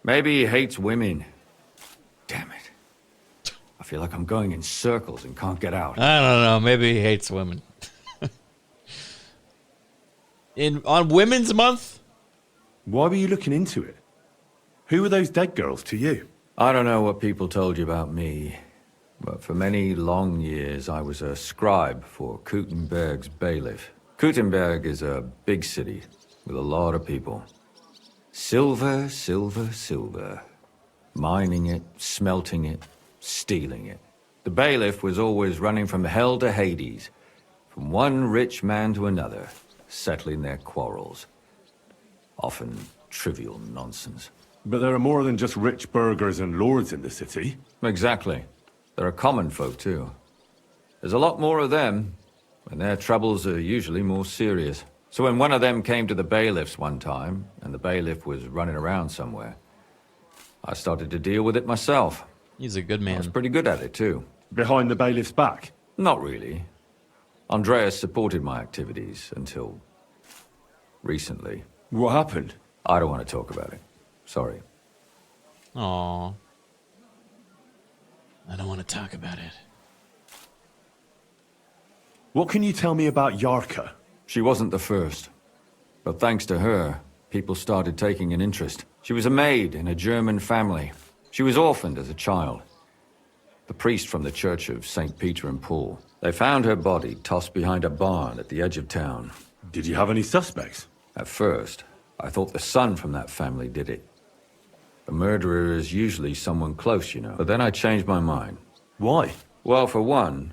Maybe he hates women. Damn it. I feel like I'm going in circles and can't get out. I don't know. Maybe he hates women. On Women's Month? Why were you looking into it? Who were those dead girls to you? I don't know what people told you about me, but for many long years I was a scribe for Kuttenberg's bailiff. Kuttenberg is a big city with a lot of people. Silver, silver, silver. Mining it, smelting it, stealing it. The bailiff was always running from hell to Hades, from one rich man to another, settling their quarrels. Often trivial nonsense. But there are more than just rich burghers and lords in the city. Exactly. There are common folk, too. There's a lot more of them, and their troubles are usually more serious. So when one of them came to the bailiff's one time, and the bailiff was running around somewhere, I started to deal with it myself. He's a good man. I was pretty good at it, too. Behind the bailiff's back? Not really. Andreas supported my activities until recently. What happened? I don't want to talk about it. Sorry. Aww. I don't want to talk about it. What can you tell me about Yarka? She wasn't the first. But thanks to her, people started taking an interest. She was a maid in a German family. She was orphaned as a child. The priest from the Church of St. Peter and Paul. They found her body tossed behind a barn at the edge of town. Did you have any suspects? At first, I thought the son from that family did it. A murderer is usually someone close, you know. But then I changed my mind. Why? Well, for one,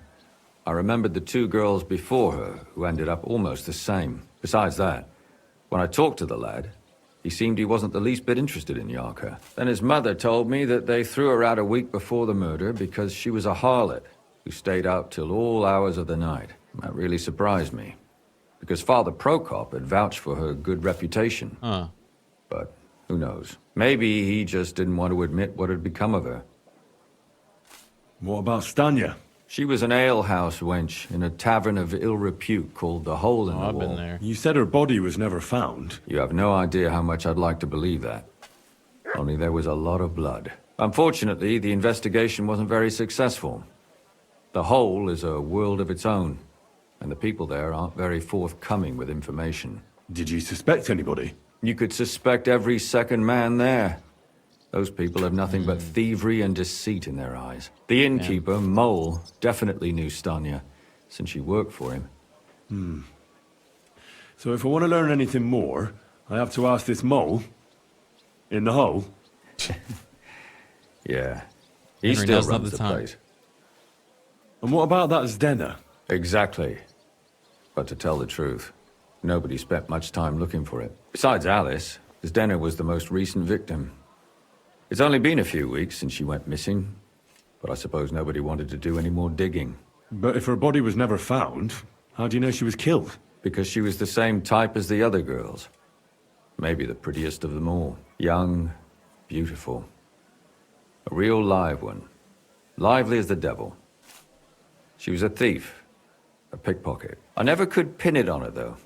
I remembered the 2 girls before her who ended up almost the same. Besides that, when I talked to the lad, he seemed he wasn't the least bit interested in Yarka. Then his mother told me that they threw her out a week before the murder because she was a harlot who stayed out till all hours of the night. That really surprised me, because Father Prokop had vouched for her good reputation. But who knows? Maybe he just didn't want to admit what had become of her. What about Stanya? She was an alehouse wench in a tavern of ill repute called the Hole in the I've Wall. been there. You said her body was never found. You have no idea how much I'd like to believe that. Only there was a lot of blood. Unfortunately, the investigation wasn't very successful. The Hole is a world of its own, and the people there aren't very forthcoming with information. Did you suspect anybody? You could suspect every second man there. Those people have nothing but thievery and deceit in their eyes. The innkeeper, Mole, definitely knew Stanya, since she worked for him. So if I want to learn anything more, I have to ask this mole in the hole. Yeah. He Henry, still now's not runs the the time. place. And what about that Zdena? Exactly. But to tell the truth, nobody spent much time looking for it. Besides Alice, Zdena was the most recent victim. It's only been a few weeks since she went missing, but I suppose nobody wanted to do any more digging. But if her body was never found, how do you know she was killed? Because she was the same type as the other girls. Maybe the prettiest of them all. Young, beautiful. A real live one. Lively as the devil. She was a thief. A pickpocket. I never could pin it on her, though.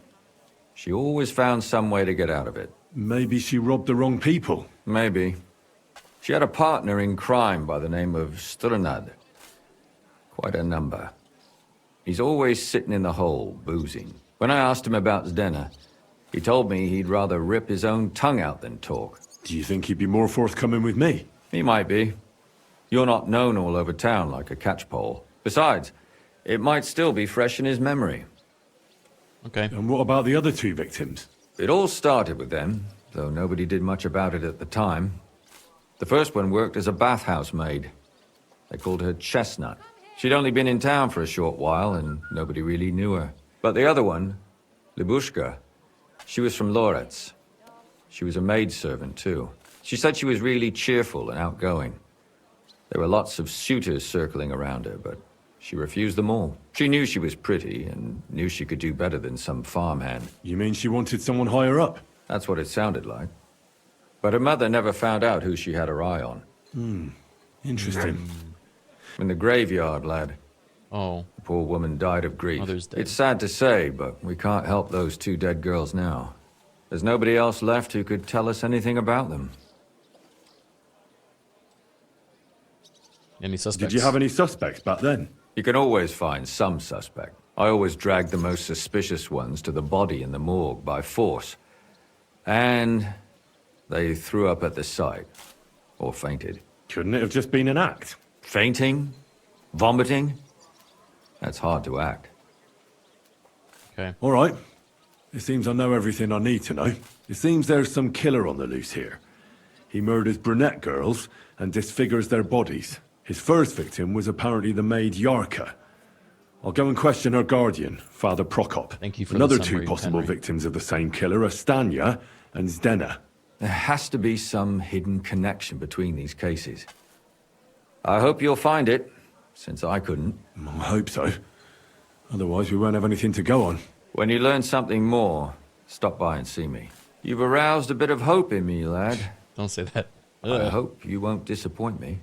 She always found some way to get out of it. Maybe she robbed the wrong people. Maybe. She had a partner in crime by the name of Strunad. Quite a number. He's always sitting in the hole, boozing. When I asked him about Zdena, he told me he'd rather rip his own tongue out than talk. Do you think he'd be more forthcoming with me? He might be. You're not known all over town like a catchpole. Besides, it might still be fresh in his memory. Okay. And what about the other two victims? It all started with them, though nobody did much about it at the time. The first one worked as a bathhouse maid. They called her Chestnut. She'd only been in town for a short while, and nobody really knew her. But the other one, Libushka, she was from Loretz. She was a maidservant, too. She said she was really cheerful and outgoing. There were lots of suitors circling around her, but she refused them all. She knew she was pretty, and knew she could do better than some farmhand. You mean she wanted someone higher up? That's what it sounded like. But her mother never found out who she had her eye on. Interesting. In the graveyard, lad. Oh. The poor woman died of grief. Mother's dead. It's sad to say, but we can't help those two dead girls now. There's nobody else left who could tell us anything about them. Any suspects? Did you have any suspects back then? You can always find some suspect. I always dragged the most suspicious ones to the body in the morgue by force. And they threw up at the sight. Or fainted. Couldn't it have just been an act? Fainting? Vomiting? That's hard to act. Okay. All right. It seems I know everything I need to know. It seems there's some killer on the loose here. He murders brunette girls and disfigures their bodies. His first victim was apparently the maid Yarka. I'll go and question her guardian, Father Prokop. Thank you for Another the two summary, possible Henry. victims of the same killer are Stanya and Zdena. There has to be some hidden connection between these cases. I hope you'll find it, since I couldn't. I hope so. Otherwise we won't have anything to go on. When you learn something more, stop by and see me. You've aroused a bit of hope in me, lad. Don't say that. I Ugh. hope you won't disappoint me.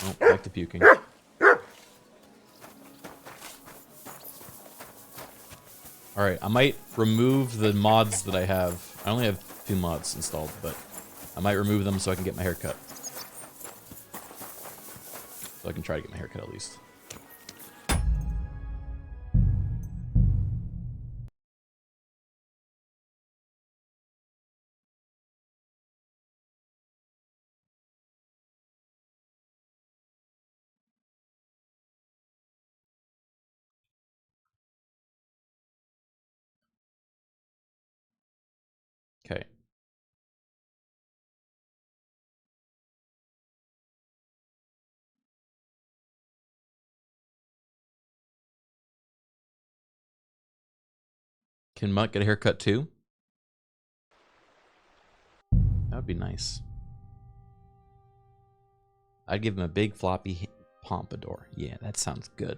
Oh, back to puking. Alright, I might remove the mods that I have. I only have 2 mods installed, but I might remove them so I can get my hair cut. So I can try to get my hair cut at least. Okay. Can Mutt get a haircut too? That would be nice. I'd give him a big floppy pompadour. Yeah, that sounds good.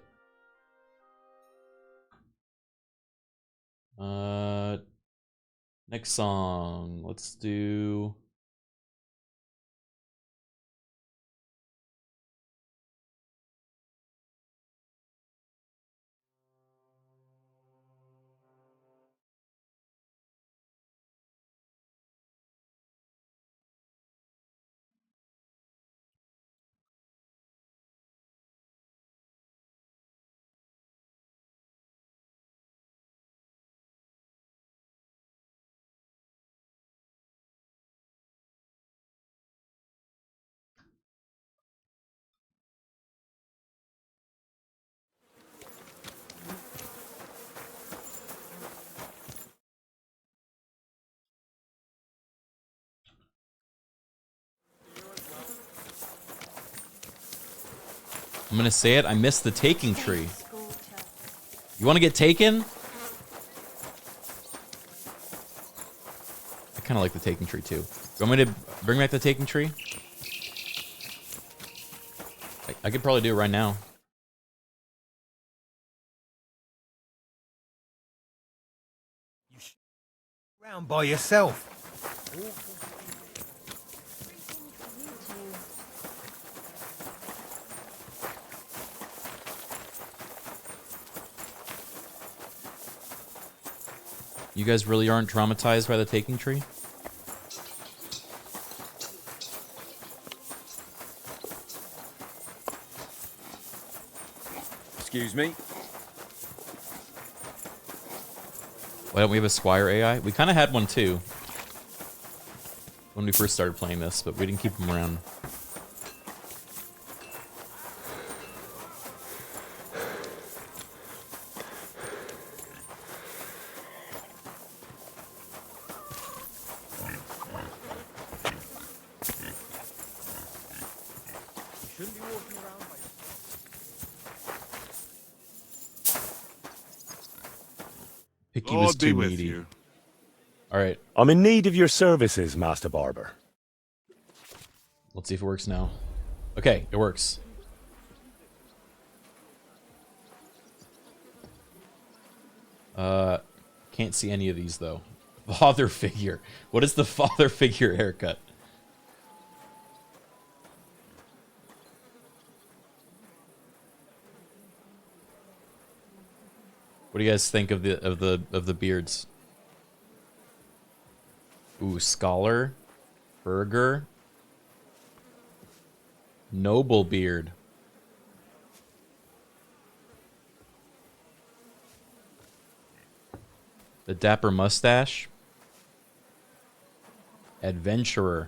Next song. Let's do I'm gonna say it. I missed the taking tree. You want to get taken? I kind of like the taking tree too. You want me to bring back the taking tree? I could probably do it right now. Around by yourself. You guys really aren't traumatized by the taking tree? Excuse me. Why don't we have a Squire AI? We kind of had one too when we first started playing this, but we didn't keep him around. Picky was too meaty. All right. I'm in need of your services, Master Barber. Let's see if it works now. Okay, it works. Can't see any of these though. Father figure. What is the father figure haircut? What do you guys think of the beards? Ooh, scholar, burger, noble beard. The dapper mustache. Adventurer.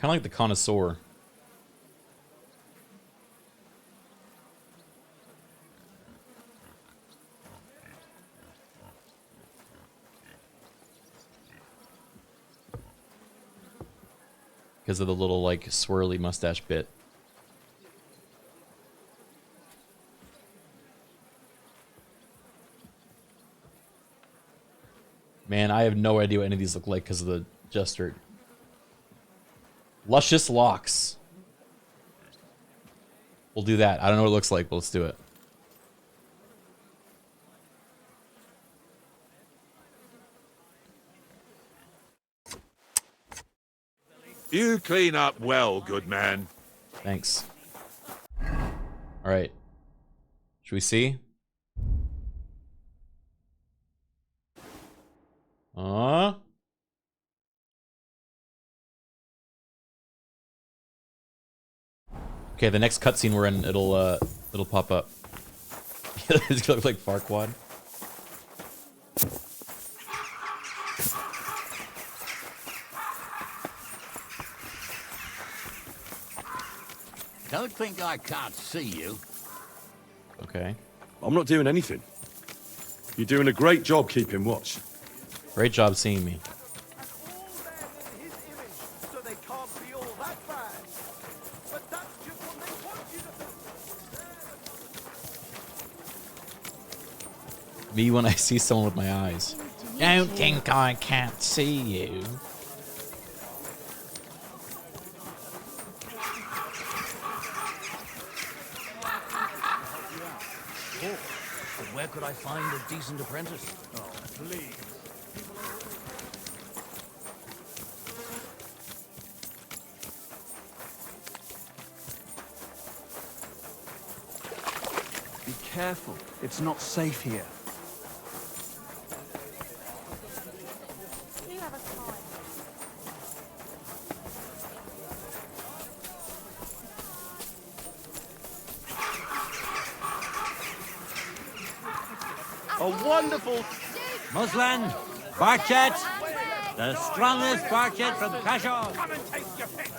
Kind of like the connoisseur. Because of the little, like, swirly mustache bit. Man, I have no idea what any of these look like because of the gesture. Luscious locks. We'll do that. I don't know what it looks like, but let's do it. You clean up well, good man. Thanks. All right. Should we see? Okay, the next cutscene we're in, it'll pop up. It's gonna look like Farquaad. Don't think I can't see you. Okay. I'm not doing anything. You're doing a great job keeping watch. Great job seeing me. Me when I see someone with my eyes. Don't think I can't see you. But where could I find a decent apprentice? Oh, please. Be careful. It's not safe here. A wonderful... Muslan! Barchet! The strongest barget from Cashon. Come and take your pick.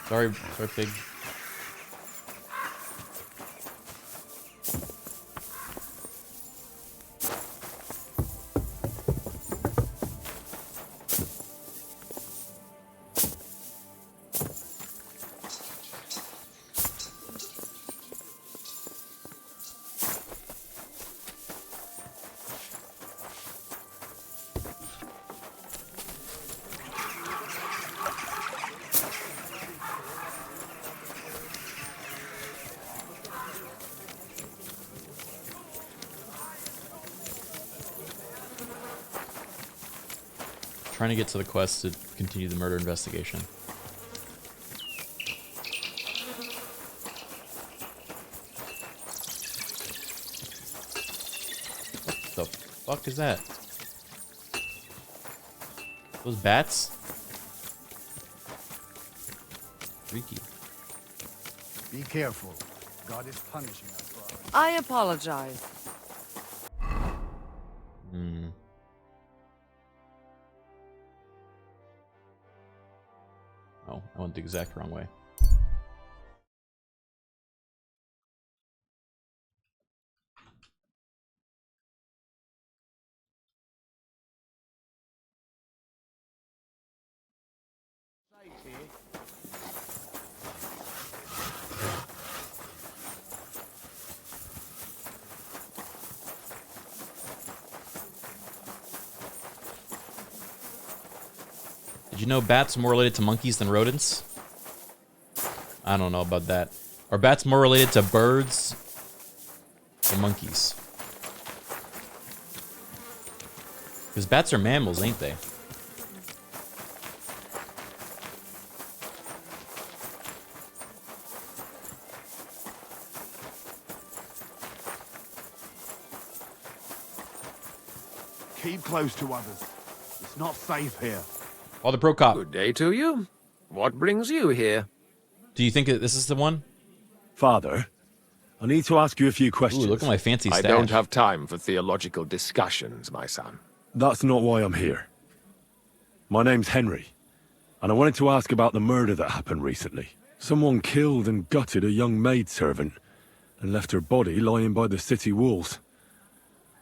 Sorry, pig. Trying to get to the quest to continue the murder investigation. What the fuck is that? Those bats? Freaky. Be careful. God is punishing us for our... I apologize. Hmm. Oh, I went the exact wrong way. Did you know bats are more related to monkeys than rodents? I don't know about that. Are bats more related to birds or monkeys? Because bats are mammals, ain't they? Keep close to others. It's not safe here. Father Prokop. Good day to you. What brings you here? Do you think that this is the one? Father, I need to ask you a few questions. Ooh, look at my fancy stash. I don't have time for theological discussions, my son. That's not why I'm here. My name's Henry, and I wanted to ask about the murder that happened recently. Someone killed and gutted a young maidservant and left her body lying by the city walls.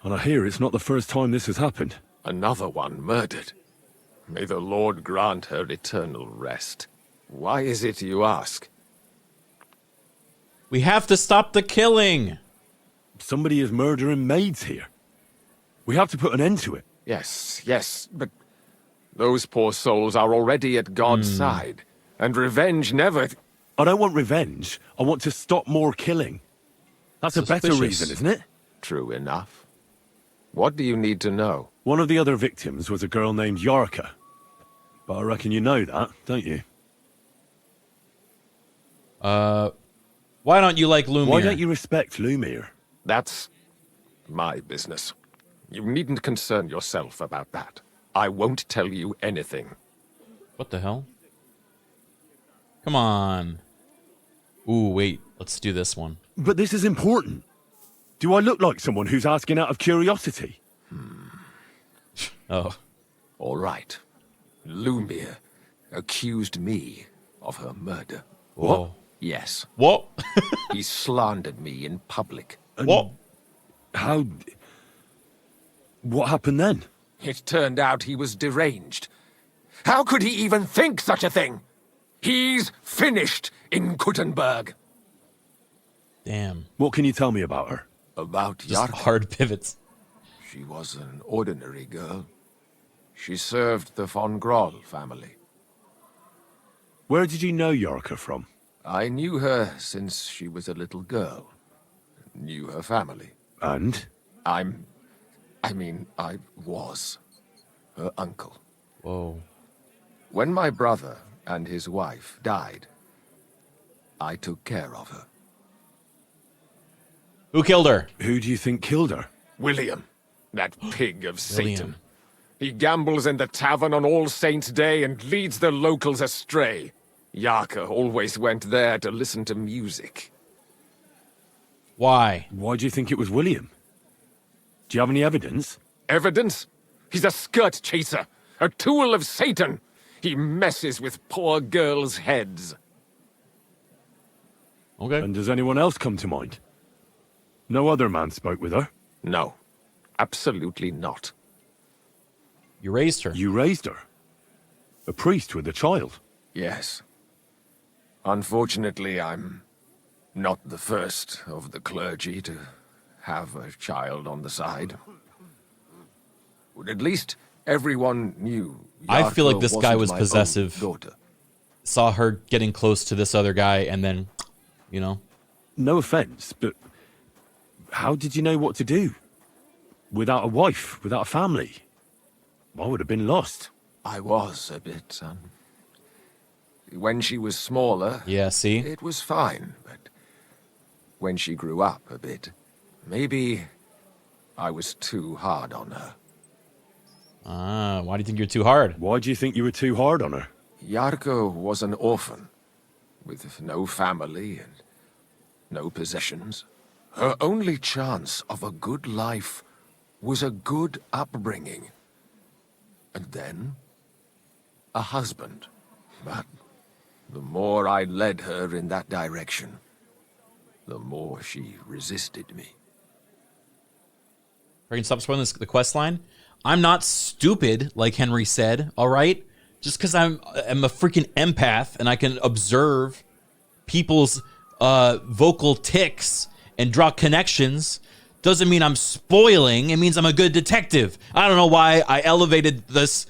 And I hear it's not the first time this has happened. Another one murdered. May the Lord grant her eternal rest. Why is it you ask? We have to stop the killing. Somebody is murdering maids here. We have to put an end to it. Yes, but those poor souls are already at God's side, and revenge never... I don't want revenge. I want to stop more killing. That's a better reason, isn't it? True enough. What do you need to know? One of the other victims was a girl named Yorka. But I reckon you know that, don't you? Why don't you like Lumiere? Why don't you respect Lumiere? That's my business. You needn't concern yourself about that. I won't tell you anything. What the hell? Come on. Ooh, wait. Let's do this one. But this is important. Do I look like someone who's asking out of curiosity? Oh. All right. Lumiere accused me of her murder. Whoa. Yes. What? He slandered me in public. What? How... What happened then? It turned out he was deranged. How could he even think such a thing? He's finished in Kuttenberg. Damn. What can you tell me about her? About Just Yarka. hard pivots. She was an ordinary girl. She served the von Groll family. Where did you know Yorka from? I knew her since she was a little girl. Knew her family. And? I was her uncle. Whoa. When my brother and his wife died, I took care of her. Who killed her? Who do you think killed her? William. That pig of William. Satan. He gambles in the tavern on All Saints' Day and leads the locals astray. Yarka always went there to listen to music. Why? Why do you think it was William? Do you have any evidence? Evidence? He's a skirt chaser, a tool of Satan. He messes with poor girls' heads. Okay. And does anyone else come to mind? No other man spoke with her? No, absolutely not. You raised her. You raised her? A priest with a child? Yes. Unfortunately, I'm not the first of the clergy to have a child on the side. But at least everyone knew. I feel like this guy wasn't was my own possessive. daughter. Saw her getting close to this other guy, and then, you know. No offense, but how did you know what to do? Without a wife, without a family? I would have been lost. I was a bit, son. When she was smaller, Yeah, see? it was fine, but when she grew up a bit, maybe I was too hard on her. Ah, why do you think you're too hard? Why do you think you were too hard on her? Yarko was an orphan, with no family and no possessions. Her only chance of a good life was a good upbringing. And then, a husband. But the more I led her in that direction, the more she resisted me. I can stop spoiling the quest line. I'm not stupid, like Henry said, all right? Just because I'm a freaking empath and I can observe people's vocal tics and draw connections doesn't mean I'm spoiling. It means I'm a good detective. I don't know why I elevated this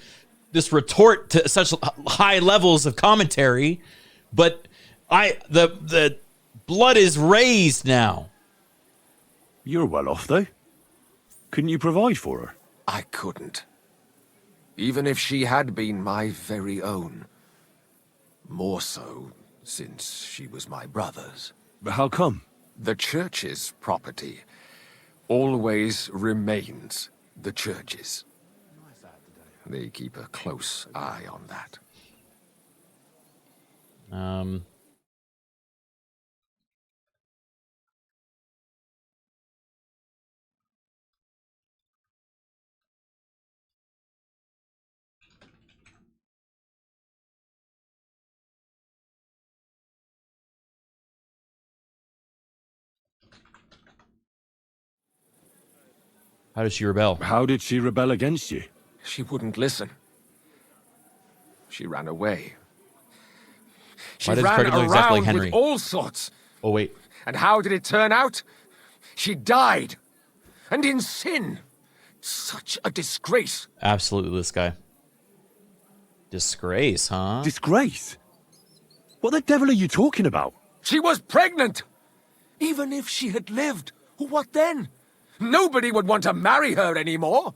retort to such high levels of commentary, but the blood is raised now. You're well off, though. Couldn't you provide for her? I couldn't. Even if she had been my very own. More so, since she was my brother's. But how come? The church's property always remains the church's. They keep a close eye on that. How did she rebel? How did she rebel against you? She wouldn't listen. She ran away. She Why does ran Criken look around exactly like Henry? with all sorts. Oh, wait. And how did it turn out? She died. And in sin. Such a disgrace. Absolutely, this guy. Disgrace, huh? Disgrace? What the devil are you talking about? She was pregnant. Even if she had lived, what then? Nobody would want to marry her anymore.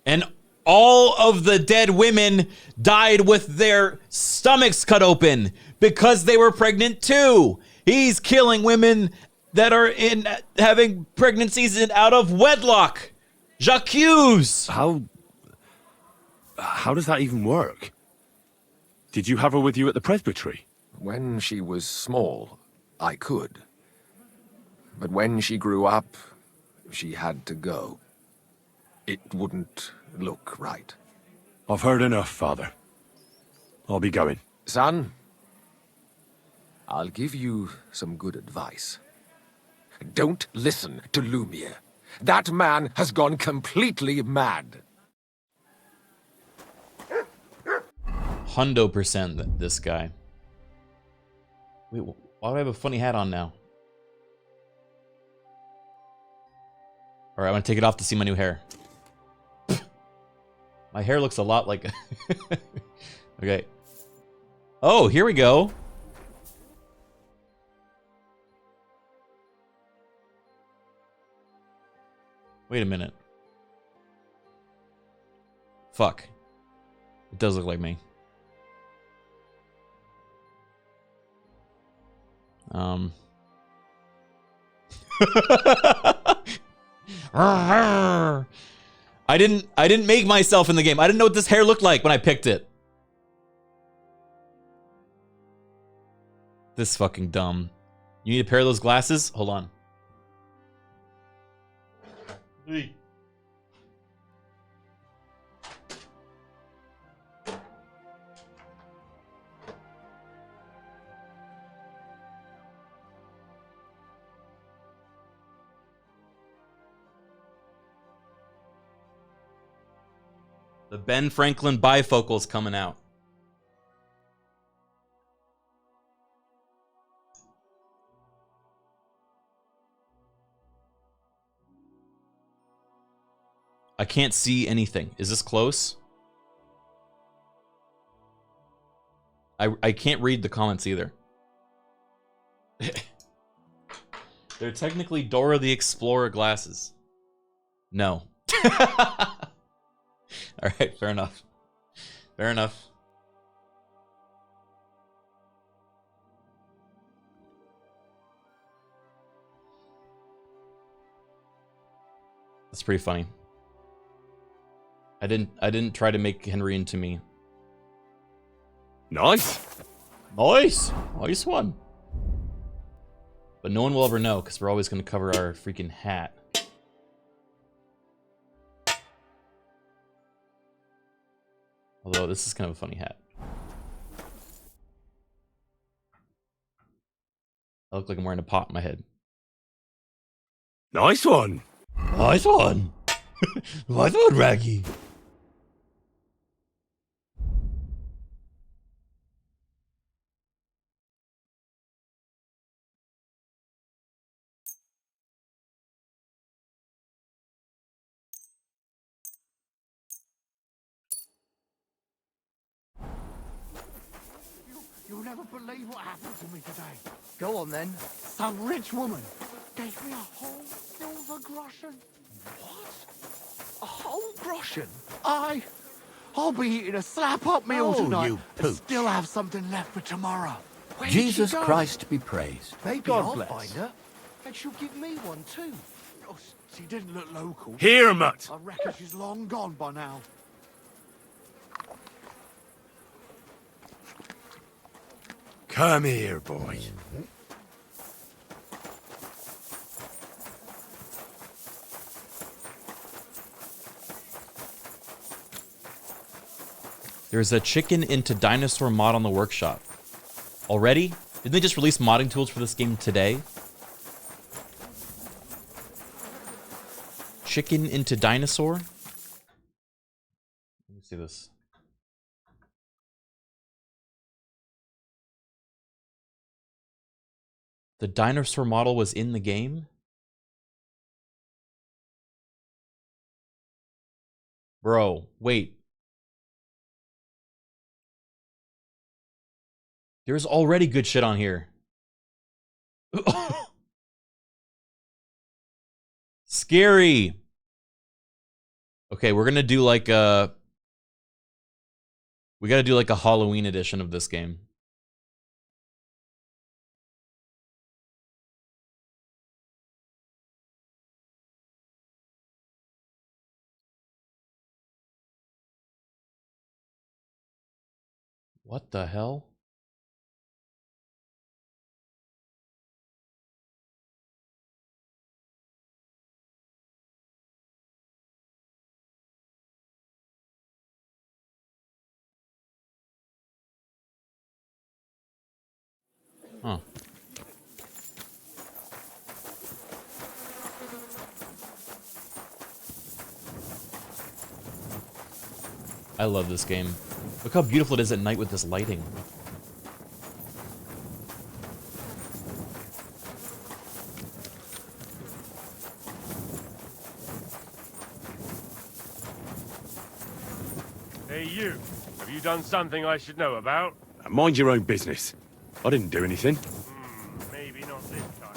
And all of the dead women died with their stomachs cut open because they were pregnant too. He's killing women that are in having pregnancies out of wedlock. J'accuse. How does that even work? Did you have her with you at the presbytery? When she was small, I could. But when she grew up, she had to go. It wouldn't look right. I've heard enough, Father. I'll be going. Son, I'll give you some good advice. Don't listen to Lumiere. That man has gone completely mad. 100% this guy. Wait, why do I have a funny hat on now? All right, I'm gonna take it off to see my new hair. My hair looks a lot like... Okay. Oh, here we go. Wait a minute. Fuck. It does look like me. I didn't make myself in the game. I didn't know what this hair looked like when I picked it. This is fucking dumb. You need a pair of those glasses? Hold on. The Ben Franklin bifocal's coming out. I can't see anything. Is this close? I can't read the comments either. They're technically Dora the Explorer glasses. No. Alright, fair enough. Fair enough. That's pretty funny. I didn't try to make Henry into me. Nice. Nice. Nice one. But no one will ever know because we're always going to cover our freaking hat. Although this is kind of a funny hat. I look like I'm wearing a pot in my head. Nice one. Nice one. Nice one, Raggy. You'll never believe what happened to me today. Go on then. Some rich woman gave me a whole silver groschen. What? A whole groschen? I'll be eating a slap-up meal tonight you and pooch. still have something left for tomorrow. Where did Jesus she go? Christ be praised. Maybe God I'll bless. find her, and she'll give me one too. Oh, she didn't look local. Here, Mutt. I reckon she's long gone by now. Come here, boy. There's a chicken into dinosaur mod on the workshop. Already? Didn't they just release modding tools for this game today? Chicken into dinosaur? Let me see this. The dinosaur model was in the game? Bro, wait. There's already good shit on here. Scary. Okay, we're gonna do like a... We gotta do like a Halloween edition of this game. What the hell? Huh. I love this game. Look how beautiful it is at night with this lighting. Hey, you. Have you done something I should know about? Mind your own business. I didn't do anything. Maybe not this time.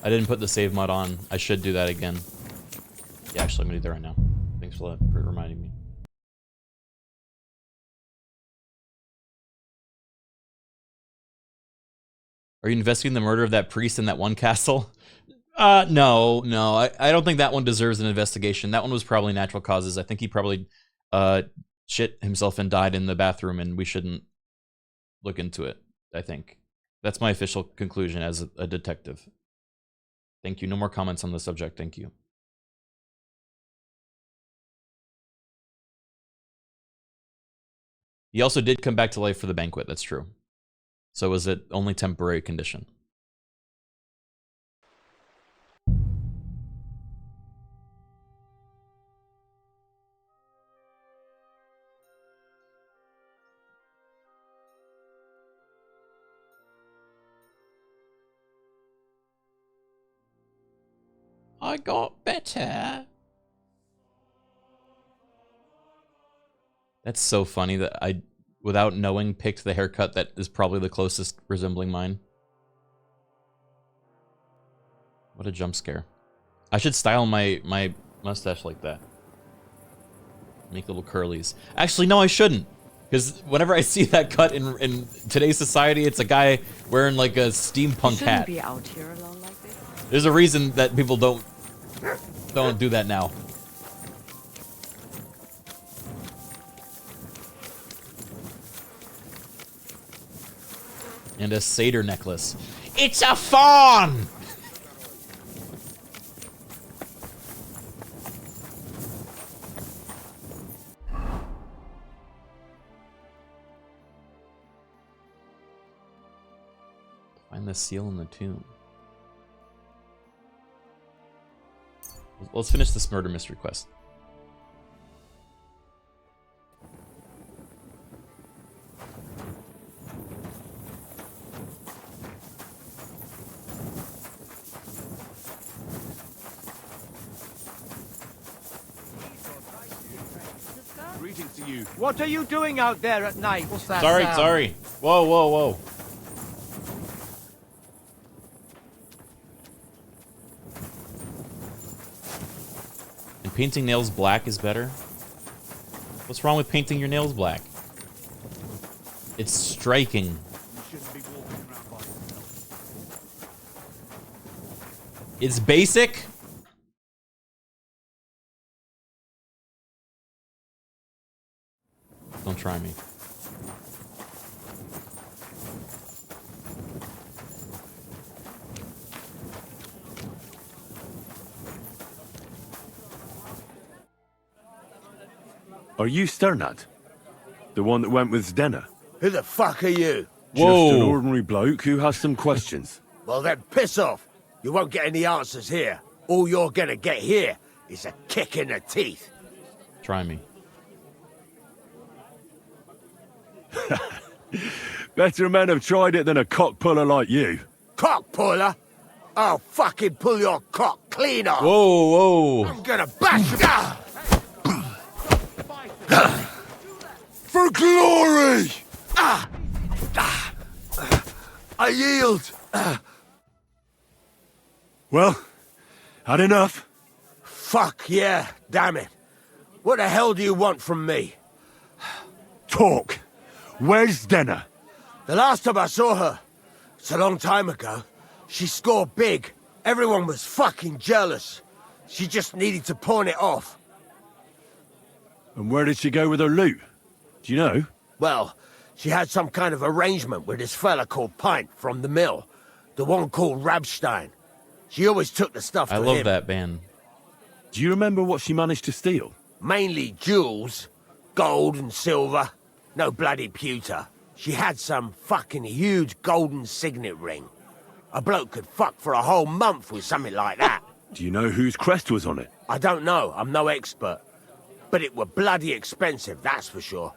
I didn't put the save mod on. I should do that again. Yeah, actually, I'm gonna do that right now. Thanks for reminding me. Are you investigating the murder of that priest in that one castle? No. I don't think that one deserves an investigation. That one was probably natural causes. I think he probably shit himself and died in the bathroom, and we shouldn't look into it, I think. That's my official conclusion as a detective. Thank you. No more comments on the subject. Thank you. He also did come back to life for the banquet. That's true. So was it only temporary condition? I got better. That's so funny that I, without knowing, picked the haircut that is probably the closest resembling mine. What a jump scare. I should style my mustache like that. Make little curlies. Actually, no, I shouldn't. Because whenever I see that cut in today's society, it's a guy wearing like a steampunk hat. Be out here alone like this. There's a reason that people don't do that now. And a satyr necklace. It's a fawn! Find the seal in the tomb. Let's finish this murder mystery quest. Greetings to you. What are you doing out there at night? What's that Sorry, sound? sorry. Whoa, whoa, whoa. And painting nails black is better? What's wrong with painting your nails black? It's striking. You shouldn't be walking around by yourself. It's basic? Don't try me. Are you Sternad? The one that went with Zdenna? Who the fuck are you? Just an ordinary bloke who has some questions. Well then, piss off. You won't get any answers here. All you're gonna get here is a kick in the teeth. Try me. Better men have tried it than a cock puller like you. Cock puller? I'll fucking pull your cock clean off. Whoa, whoa. I'm gonna bash you. For glory! I yield. Well, had enough? Fuck yeah, damn it. What the hell do you want from me? Talk. Where's Zdenna? The last time I saw her, it's a long time ago, she scored big. Everyone was fucking jealous. She just needed to pawn it off. And where did she go with her loot? Do you know? Well, she had some kind of arrangement with this fella called Pint from the mill. The one called Rabstein. She always took the stuff to I him. love that band. Do you remember what she managed to steal? Mainly jewels. Gold and silver. No bloody pewter. She had some fucking huge golden signet ring. A bloke could fuck for a whole month with something like that. Do you know whose crest was on it? I don't know. I'm no expert. But it were bloody expensive, that's for sure.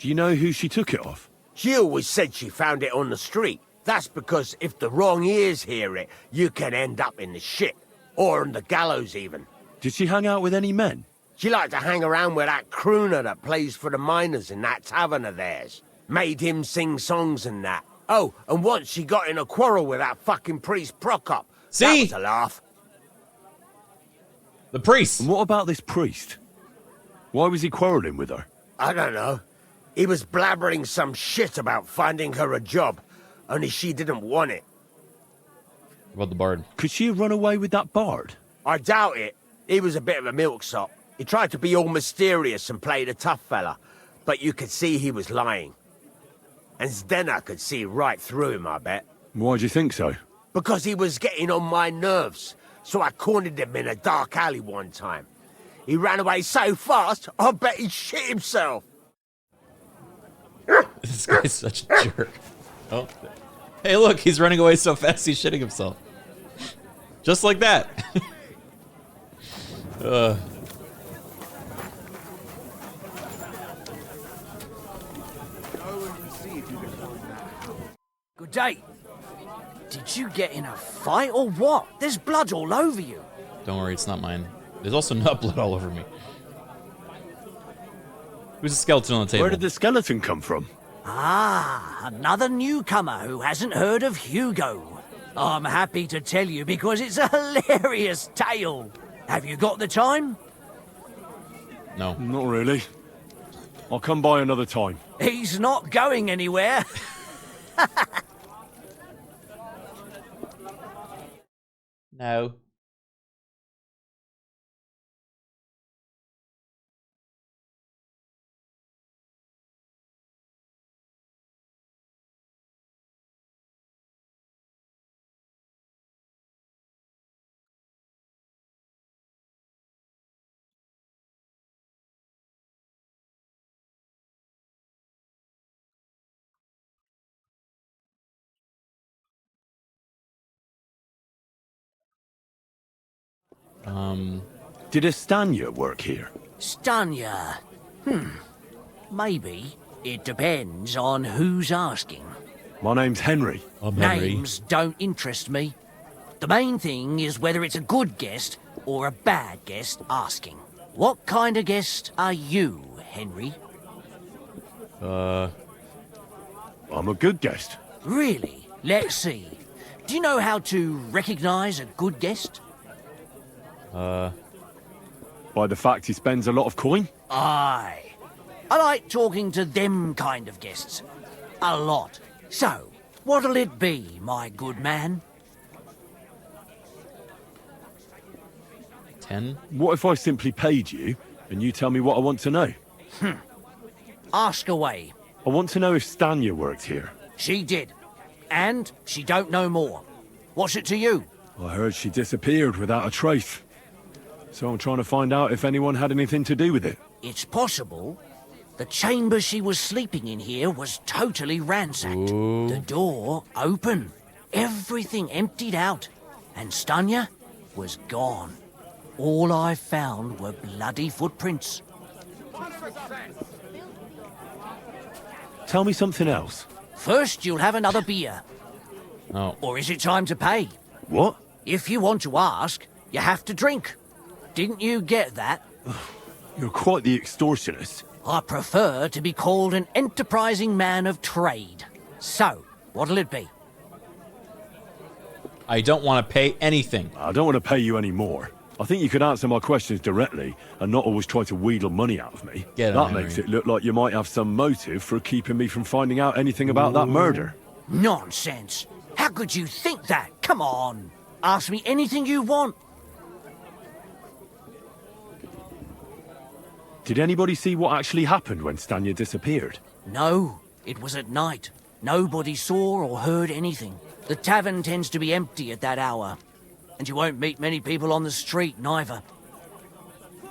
Do you know who she took it off? She always said she found it on the street. That's because if the wrong ears hear it, you can end up in the shit. Or on the gallows, even. Did she hang out with any men? She liked to hang around with that crooner that plays for the miners in that tavern of theirs. Made him sing songs and that. Oh, and once she got in a quarrel with that fucking priest Prokop. See? That was a laugh. The priest. And what about this priest? Why was he quarrelling with her? I don't know. He was blabbering some shit about finding her a job, only she didn't want it. What about the bard? Could she have run away with that bard? I doubt it. He was a bit of a milksop. He tried to be all mysterious and played a tough fella, but you could see he was lying. And Zdena could see right through him, I bet. Why do you think so? Because he was getting on my nerves, so I cornered him in a dark alley one time. He ran away so fast, I bet he shit himself. This guy's such a jerk. Oh, hey, look, he's running away so fast he's shitting himself. Just like that. Good day. Did you get in a fight or what? There's blood all over you. Don't worry, it's not mine. There's also nut blood all over me. Who's the skeleton on the table? Where did the skeleton come from? Ah, another newcomer who hasn't heard of Hugo. I'm happy to tell you because it's a hilarious tale. Have you got the time? No. Not really. I'll come by another time. He's not going anywhere. No. Did Estanya work here? Stanya. Maybe. It depends on who's asking. My name's Henry. I'm Henry. Names don't interest me. The main thing is whether it's a good guest or a bad guest asking. What kind of guest are you, Henry? I'm a good guest. Really? Let's see. Do you know how to recognize a good guest? By the fact he spends a lot of coin? Aye. I like talking to them kind of guests. A lot. So, what'll it be, my good man? 10? What if I simply paid you and you tell me what I want to know? Ask away. I want to know if Stanya worked here. She did. And she don't know more. What's it to you? I heard she disappeared without a trace. So I'm trying to find out if anyone had anything to do with it. It's possible. The chamber she was sleeping in here was totally ransacked. Ooh. The door open. Everything emptied out. And Stanya was gone. All I found were bloody footprints. Tell me something else. First, you'll have another beer. Oh. Or is it time to pay? What? If you want to ask, you have to drink. Didn't you get that? You're quite the extortionist. I prefer to be called an enterprising man of trade. So, what'll it be? I don't want to pay anything. I don't want to pay you any more. I think you could answer my questions directly and not always try to wheedle money out of me. Get that on, makes Henry. it look like you might have some motive for keeping me from finding out anything about that murder. Nonsense. How could you think that? Come on. Ask me anything you want. Did anybody see what actually happened when Stanya disappeared? No, it was at night. Nobody saw or heard anything. The tavern tends to be empty at that hour. And you won't meet many people on the street, neither.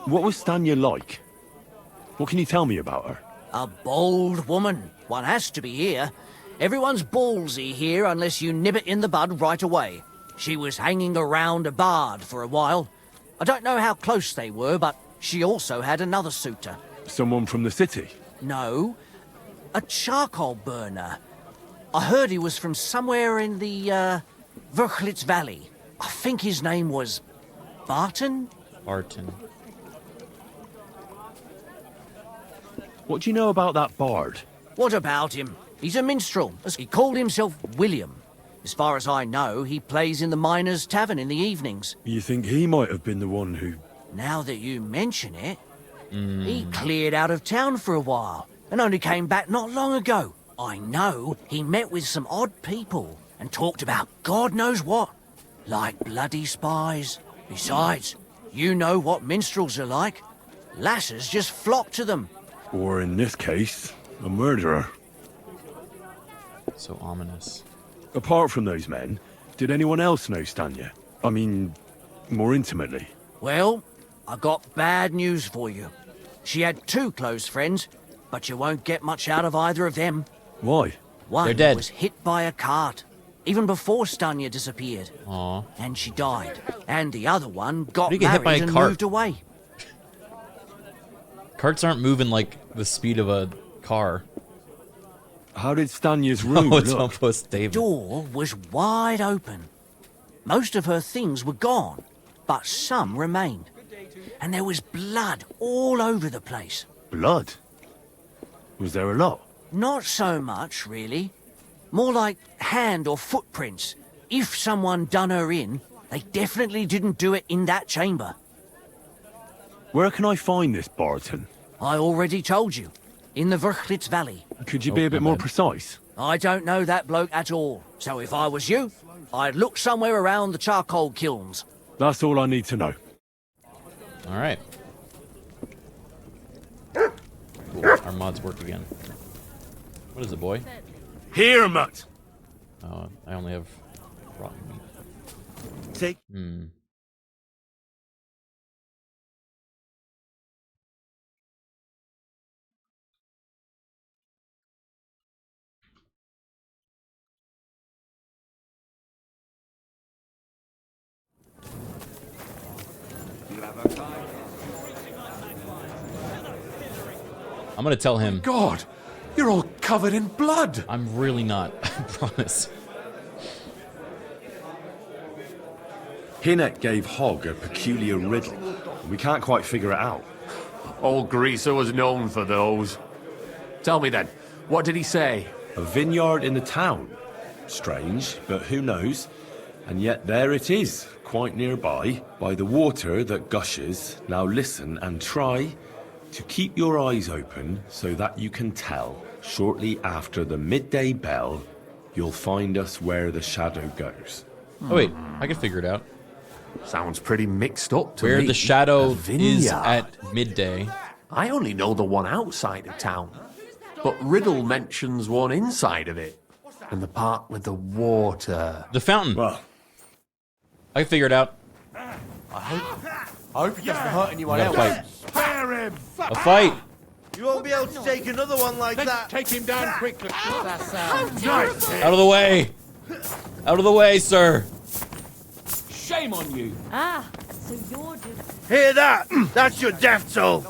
What was Stanya like? What can you tell me about her? A bold woman. One has to be here. Everyone's ballsy here unless you nib it in the bud right away. She was hanging around a bard for a while. I don't know how close they were, but she also had another suitor. Someone from the city? No, a charcoal burner. I heard he was from somewhere in the, Verchlitz Valley. I think his name was Barton? Barton. What do you know about that bard? What about him? He's a minstrel. He called himself William. As far as I know, he plays in the Miners' Tavern in the evenings. You think he might have been the one who... Now that you mention it, he cleared out of town for a while and only came back not long ago. I know he met with some odd people and talked about God knows what, like bloody spies. Besides, you know what minstrels are like. Lasses just flock to them. Or in this case, a murderer. So ominous. Apart from those men, did anyone else know Stanya? I mean, more intimately? Well, I got bad news for you. She had 2 close friends, but you won't get much out of either of them. Why? One They're dead. was hit by a cart, even before Stanya disappeared. Aww. And she died. And the other one got Did he get hit married by a and cart? moved away. Carts aren't moving like the speed of a car. How did Stanya's room Oh, it's look? almost The David. door was wide open. Most of her things were gone, but some remained. And there was blood all over the place. Blood? Was there a lot? Not so much, really. More like hand or footprints. If someone done her in, they definitely didn't do it in that chamber. Where can I find this Barton? I already told you. In the Verchlitz Valley. Could you be a bit more precise? I don't know that bloke at all. So if I was you, I'd look somewhere around the charcoal kilns. That's all I need to know. All right. Cool. Our mods work again. What is it, boy? Here, Mutt! Oh, I only have rotten meat. Take. I'm gonna tell him. God, you're all covered in blood. I'm really not. I promise. Hinnet gave Hogg a peculiar riddle. We can't quite figure it out. Old Greaser was known for those. Tell me then, what did he say? A vineyard in the town. Strange, but who knows? And yet there it is, quite nearby, by the water that gushes. Now listen and try to keep your eyes open so that you can tell. Shortly after the midday bell, you'll find us where the shadow goes. Oh wait, I can figure it out. Sounds pretty mixed up to Where me. the shadow A is vineyard. at midday. I only know the one outside of town. But Riddle mentions one inside of it. And the part with the water. The fountain. Well, I can figure it out. I hope he doesn't hurt anyone We else. gotta fight. Spare him! A fight. You won't be able to take another one like that. Take him down quickly. Out of the way. Out of the way, sir. Shame on you. Ah, so you're just... Hear that? That's your death toll.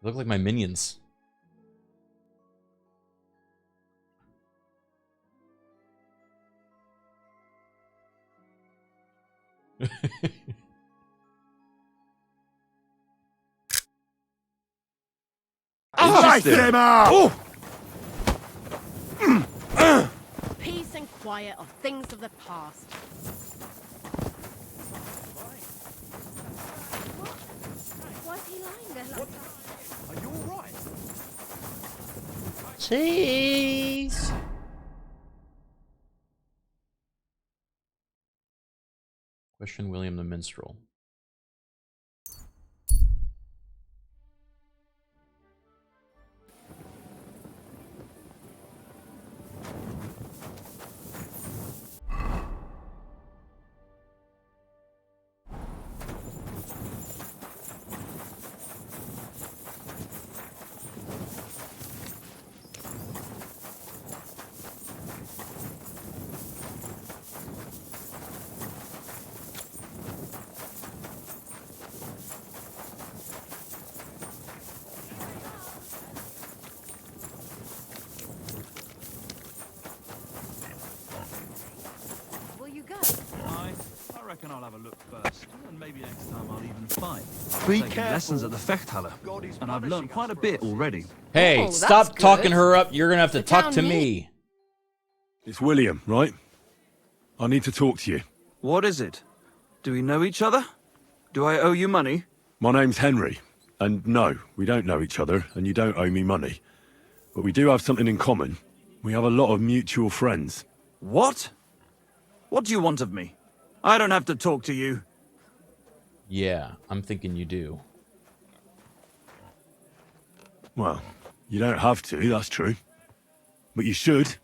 Look like my minions. Light him up! Peace and quiet are things of the past. Why is he lying there like that? Are you alright? Cheese. Question William the Minstrel. Taking lessons at the Fechthalle, and I've learned quite a bit already. Hey, stop talking her up. You're gonna have to talk to me. It's William, right? I need to talk to you. What is it? Do we know each other? Do I owe you money? My name's Henry, and no, we don't know each other, and you don't owe me money. But we do have something in common. We have a lot of mutual friends. What? What do you want of me? I don't have to talk to you. Yeah, I'm thinking you do. Well, you don't have to, that's true. But you should.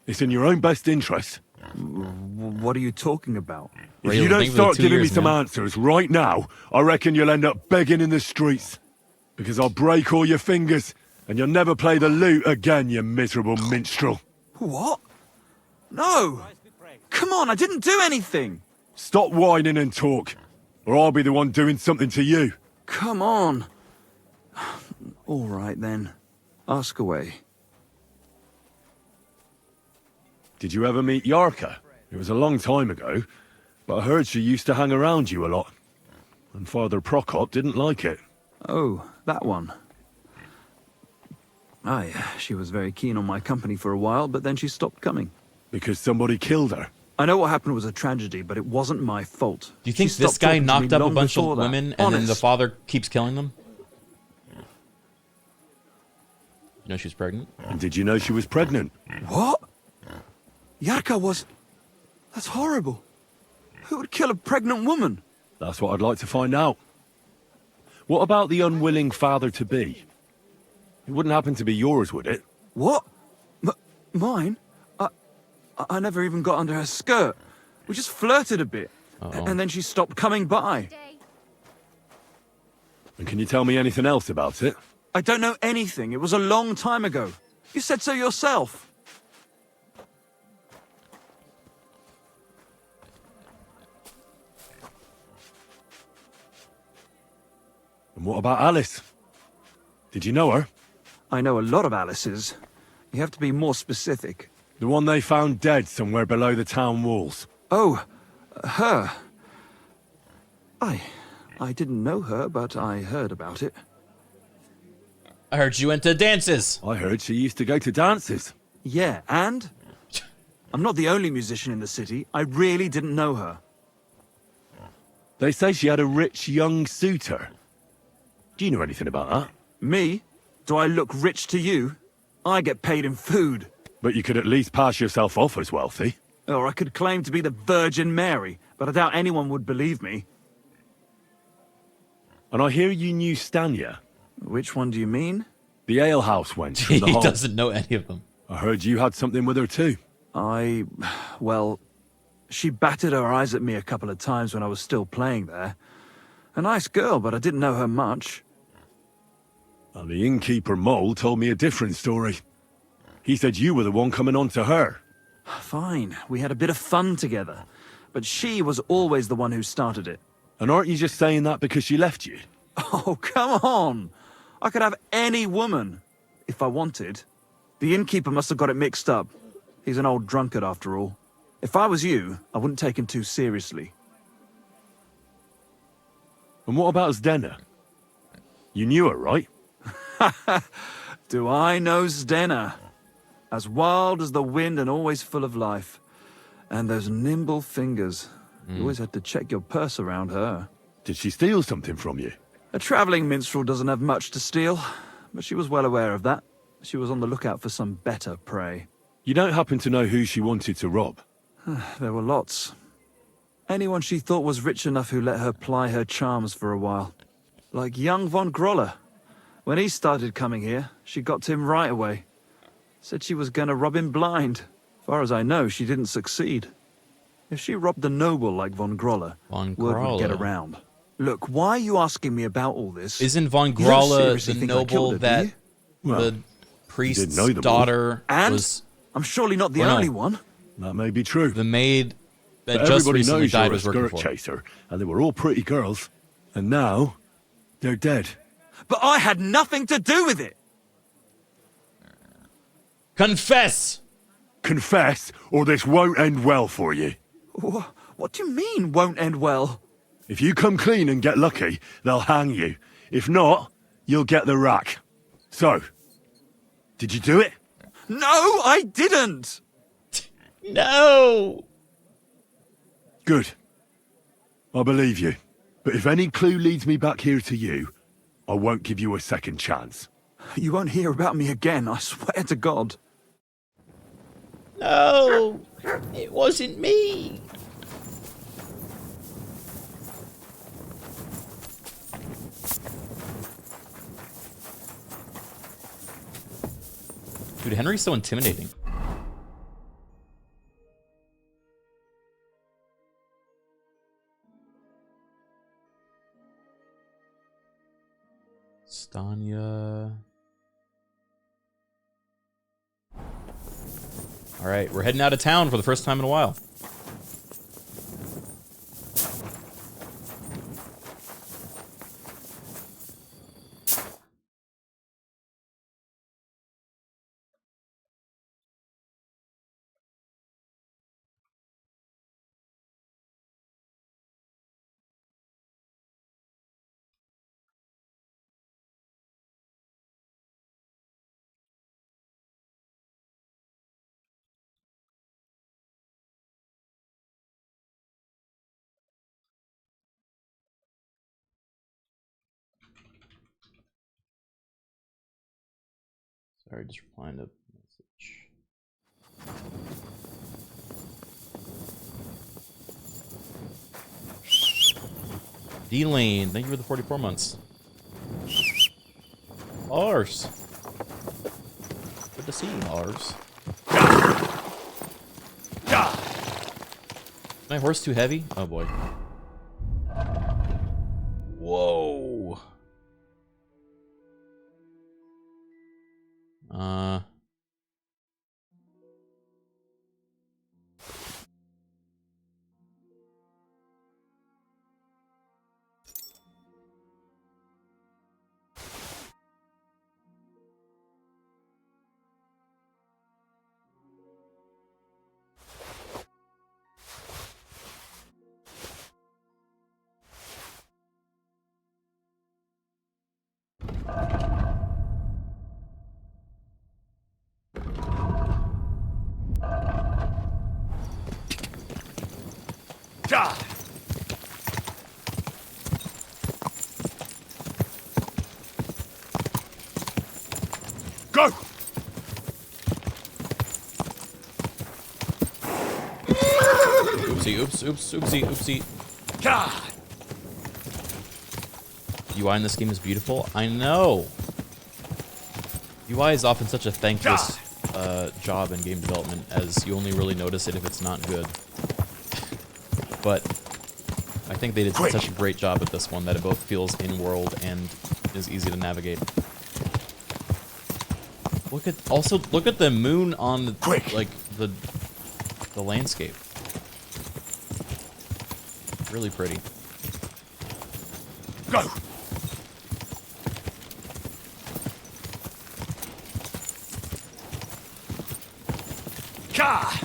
It's in your own best interest. What are you talking about? If you don't start giving me some answers right now, I reckon you'll end up begging in the streets. Because I'll break all your fingers, and you'll never play the lute again, you miserable minstrel. What? No! Come on, I didn't do anything! Stop whining and talk, or I'll be the one doing something to you. Come on. All right, then. Ask away. Did you ever meet Yarka? It was a long time ago, but I heard she used to hang around you a lot. And Father Prokop didn't like it. Oh, that one. Aye, she was very keen on my company for a while, but then she stopped coming. Because somebody killed her? I know what happened was a tragedy, but it wasn't my fault. Do you think this guy knocked up a bunch of women and then the father keeps killing them? You know she was pregnant? And did you know she was pregnant? What? Yarka was... That's horrible. Who would kill a pregnant woman? That's what I'd like to find out. What about the unwilling father-to-be? It wouldn't happen to be yours, would it? What? Mine? I never even got under her skirt. We just flirted a bit. And then she stopped coming by. And can you tell me anything else about it? I don't know anything. It was a long time ago. You said so yourself. And what about Alice? Did you know her? I know a lot of Alice's. You have to be more specific. The one they found dead somewhere below the town walls. Oh, her. I didn't know her, but I heard about it. I heard you went to dances. I heard she used to go to dances. Yeah, and? I'm not the only musician in the city. I really didn't know her. They say she had a rich young suitor. Do you know anything about that? Me? Do I look rich to you? I get paid in food. But you could at least pass yourself off as wealthy. Or I could claim to be the Virgin Mary, but I doubt anyone would believe me. And I hear you knew Stanya. Which one do you mean? The alehouse wench from the He hall. doesn't know any of them. I heard you had something with her too. Well, she batted her eyes at me a couple of times when I was still playing there. A nice girl, but I didn't know her much. And the innkeeper Mole told me a different story. He said you were the one coming on to her. Fine, we had a bit of fun together. But she was always the one who started it. And aren't you just saying that because she left you? Oh, come on! I could have any woman, if I wanted. The innkeeper must have got it mixed up. He's an old drunkard after all. If I was you, I wouldn't take him too seriously. And what about Zdena? You knew her, right? Do I know Zdena? As wild as the wind and always full of life. And those nimble fingers. You always had to check your purse around her. Did she steal something from you? A travelling minstrel doesn't have much to steal, but she was well aware of that. She was on the lookout for some better prey. You don't happen to know who she wanted to rob? There were lots. Anyone she thought was rich enough who let her ply her charms for a while. Like young von Groller. When he started coming here, she got to him right away. Said she was gonna rob him blind. Far as I know, she didn't succeed. If she robbed a noble like von Groller, word would get around. Look, why are you asking me about all this? Isn't von Groller the noble that the priest's daughter was... I'm surely not the only one. That may be true. The maid that but just everybody recently knows died you're was a working skirt for. chaser, and they were all pretty girls. And now, they're dead. But I had nothing to do with it! Confess! Confess, or this won't end well for you. What do you mean, won't end well? If you come clean and get lucky, they'll hang you. If not, you'll get the rack. So, did you do it? No, I didn't! No! Good. I believe you. But if any clue leads me back here to you, I won't give you a second chance. You won't hear about me again, I swear to God. No! It wasn't me! Dude, Henry's so intimidating. Stanya. All right, we're heading out of town for the first time in a while. Sorry, just replying to message. D-Lane, thank you for the 44 months. Lars. Good to see you, Lars. My horse too heavy? Oh boy. Whoa. Go! Oopsie, oopsie. UI in this game is beautiful. I know. UI is often such a thankless job in game development, as you only really notice it if it's not good. But I think they did such a great job at this one that it both feels in-world and is easy to navigate. Look at the moon on like the landscape. Really pretty. Go. Ka!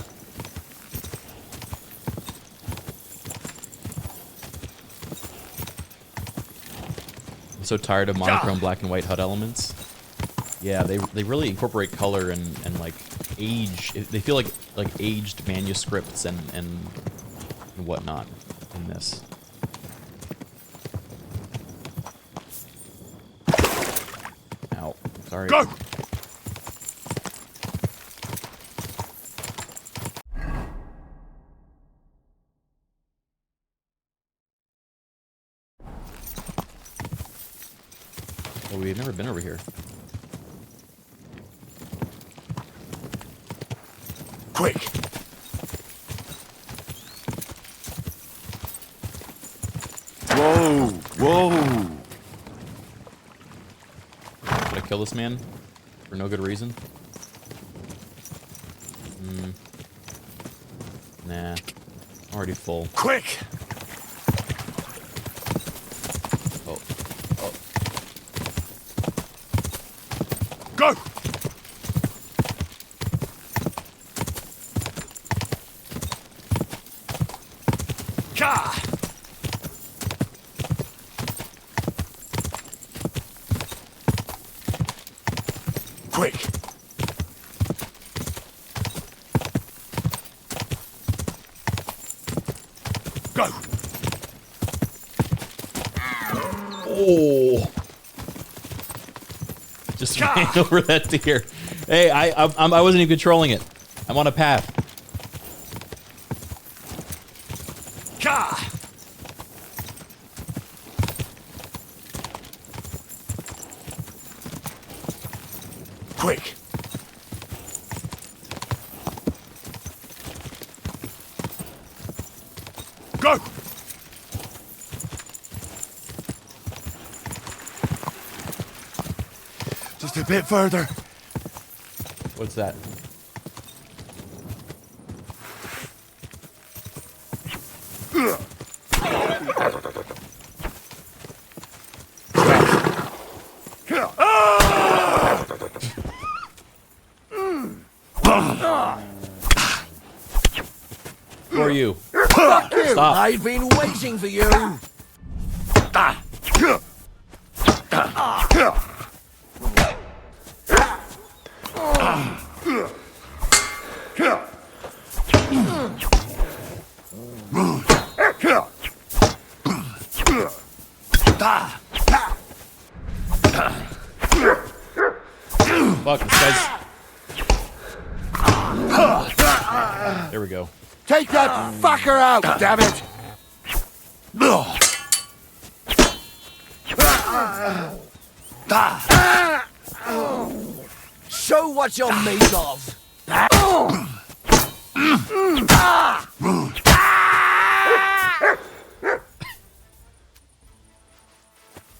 I'm so tired of monochrome black and white HUD elements. Yeah, they really incorporate color and like age. They feel like aged manuscripts and whatnot in this. Ow, sorry. Go. Oh, we've never been over here. Quick! Whoa! Whoa! Should I kill this man for no good reason? Nah. I'm already full. Quick! Oh. Oh. Go! Quick! Go! Oh! Just ran over that deer. Hey, I wasn't even controlling it. I'm on a path. Quick! Go! Just a bit further. What's that? Who are you? Fuck you! Stop. I've been waiting for you! Fuck, this guy's... There we go. Take that fucker out, damn it! Show what you're made of!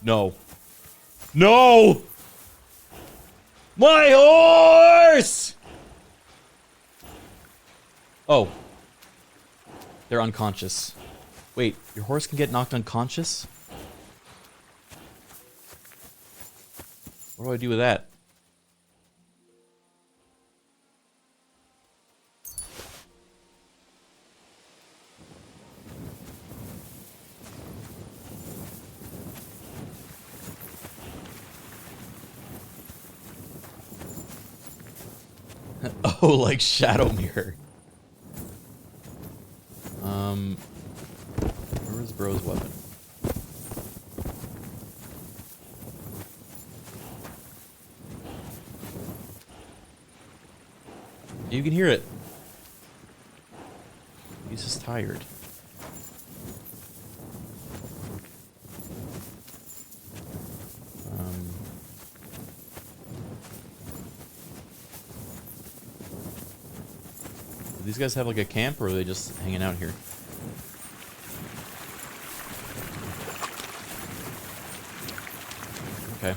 No. No! My horse! Oh. They're unconscious. Wait, your horse can get knocked unconscious? What do I do with that? Oh, like Shadow Mirror. Where is bro's weapon? You can hear it. He's just tired. Do these guys have like a camp, or are they just hanging out here? Okay.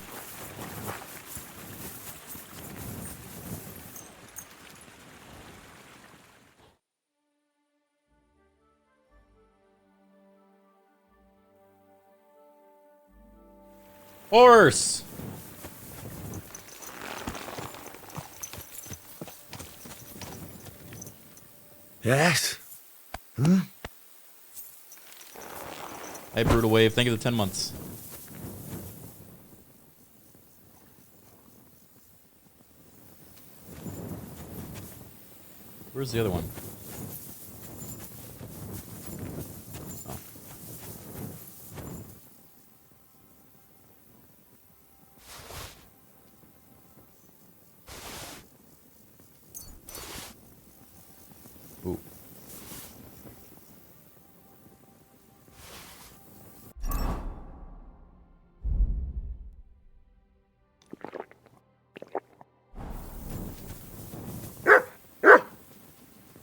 Horse! Yes? Hmm? Hey, Brutal Wave, thank you for the 10 months. Where's the other one? Oh. Ooh.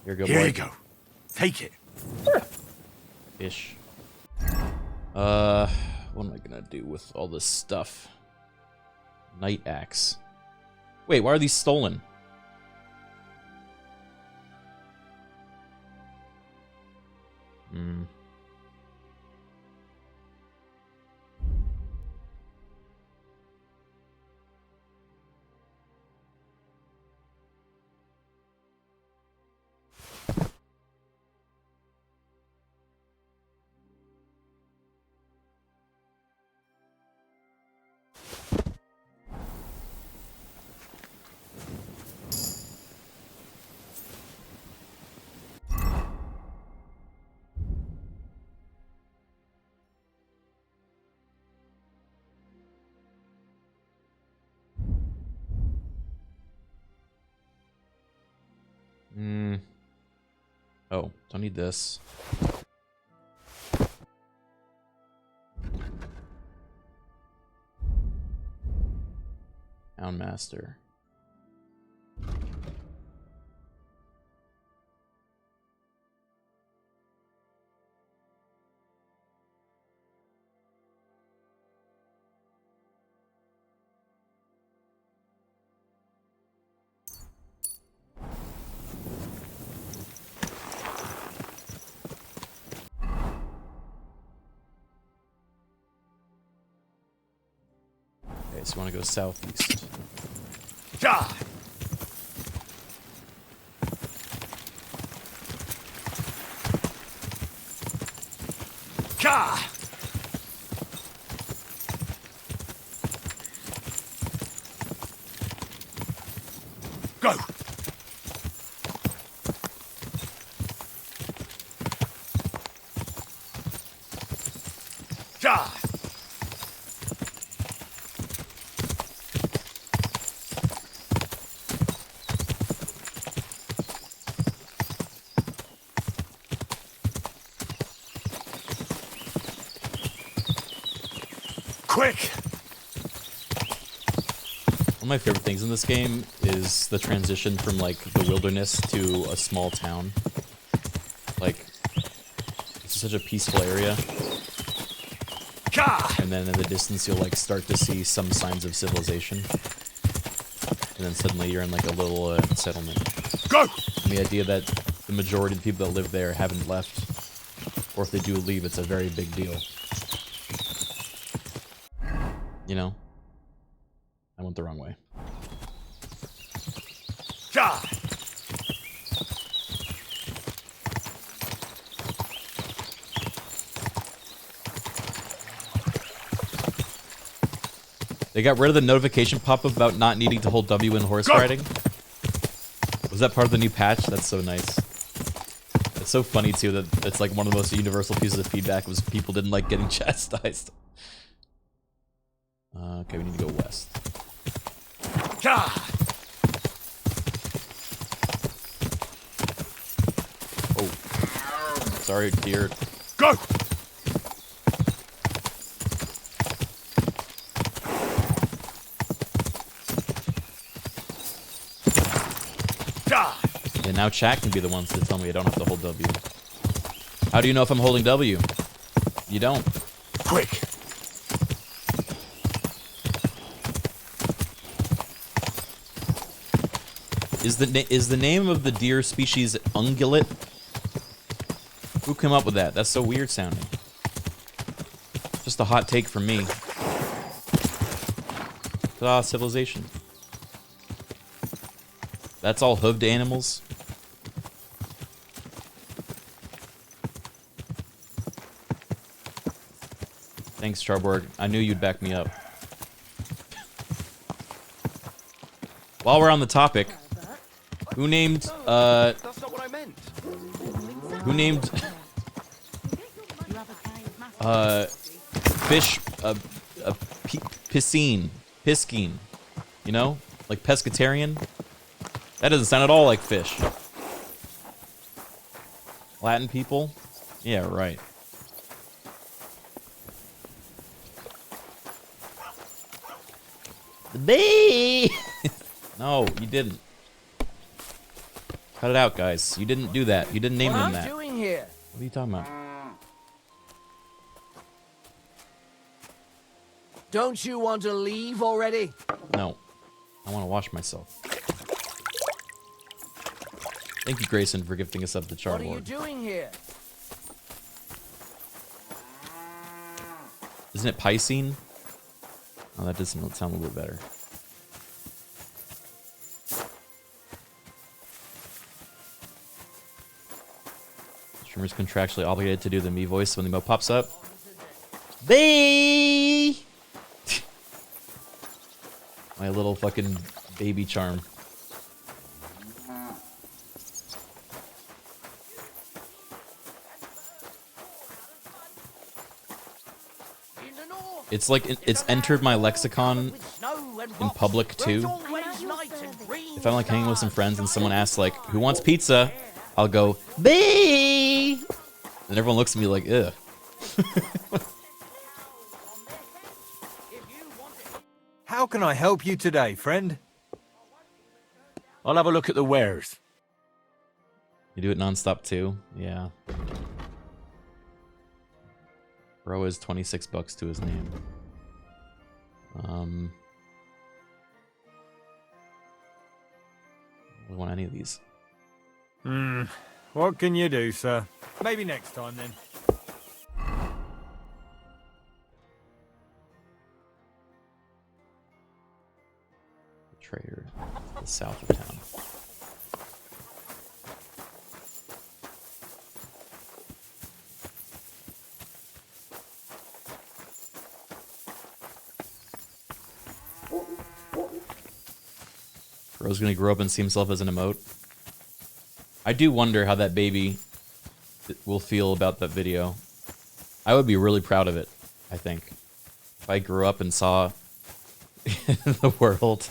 Here you go, Here boy. you go. Take it. Ish. What am I gonna do with all this stuff? Night axe. Wait, why are these stolen? Hmm. Oh, don't need this. Houndmaster. Okay, so you want to go southeast. Ja! Ja! Go! Ja! Quick! One of my favorite things in this game is the transition from like the wilderness to a small town. Like, it's such a peaceful area. And then in the distance you'll like start to see some signs of civilization. And then suddenly you're in like a little settlement. Go! And the idea that the majority of the people that live there haven't left, or if they do leave, it's a very big deal. You know? I went the wrong way. Ja! They got rid of the notification pop-up about not needing to hold W in horse riding. Was that part of the new patch? That's so nice. It's so funny too that it's like one of the most universal pieces of feedback was people didn't like getting chastised. Okay, we need to go west. Ja! Oh. Sorry, dear. Go! Yeah, now chat can be the ones to tell me I don't have to hold W. How do you know if I'm holding W? You don't. Quick! Is the name of the deer species ungulate? Who came up with that? That's so weird sounding. Just a hot take from me. Ah, civilization. That's all hooved animals. Thanks, Charborg. I knew you'd back me up. While we're on the topic, who named That's not what I meant. who named fish piscine, you know, like pescatarian? That doesn't sound at all like fish. Latin people? Yeah, right. The bee! No, you didn't. Cut it out, guys. You didn't do that. You didn't name them that. What are you doing here? What are you talking about? Don't you want to leave already? No. I want to wash myself. Thank you, Grayson, for gifting us up the What are you chartboard. doing here? Isn't it Piscine? Oh, that does sound a little bit better. Streamer's contractually obligated to do the me voice when the emote pops up. Bee! My little fucking baby charm. It's like it's entered my lexicon in public too. If I'm like hanging with some friends and someone asks like, "Who wants pizza?" I'll go, "Bee!" And everyone looks at me like, ugh. How can I help you today, friend? I'll have a look at the wares. You do it nonstop too? Yeah. Bro is 26 bucks to his name. I don't want any of these. What can you do, sir? Maybe next time, then. The trader, the south of town. Bro's gonna grow up and see himself as an emote. I do wonder how that baby will feel about that video. I would be really proud of it, I think. If I grew up and saw the world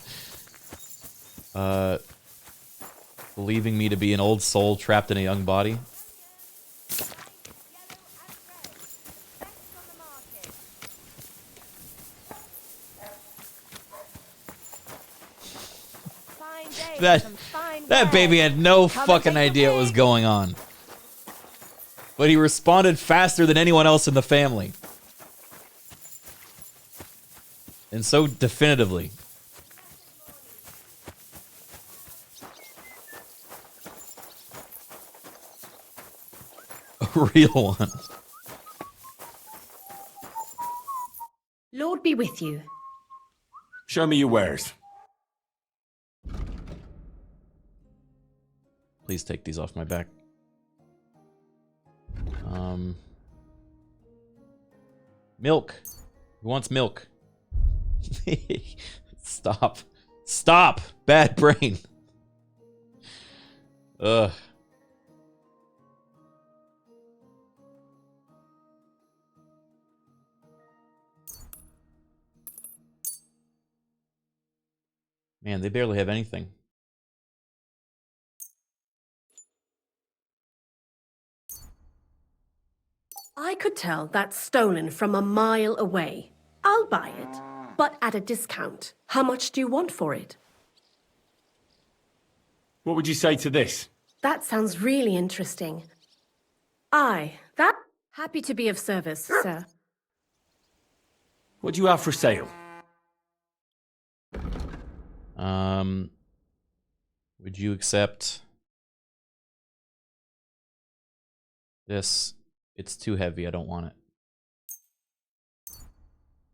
believing me to be an old soul trapped in a young body. That baby had no fucking idea what was going on. But he responded faster than anyone else in the family. And so definitively. A real one. Lord be with you. Show me your wares. Please take these off my back. Milk. Who wants milk? Stop. Stop! Bad brain. Ugh. Man, they barely have anything. I could tell that's stolen from a mile away. I'll buy it, but at a discount. How much do you want for it? What would you say to this? That sounds really interesting. Happy to be of service, sir. What do you have for sale? Would you accept this? It's too heavy, I don't want it.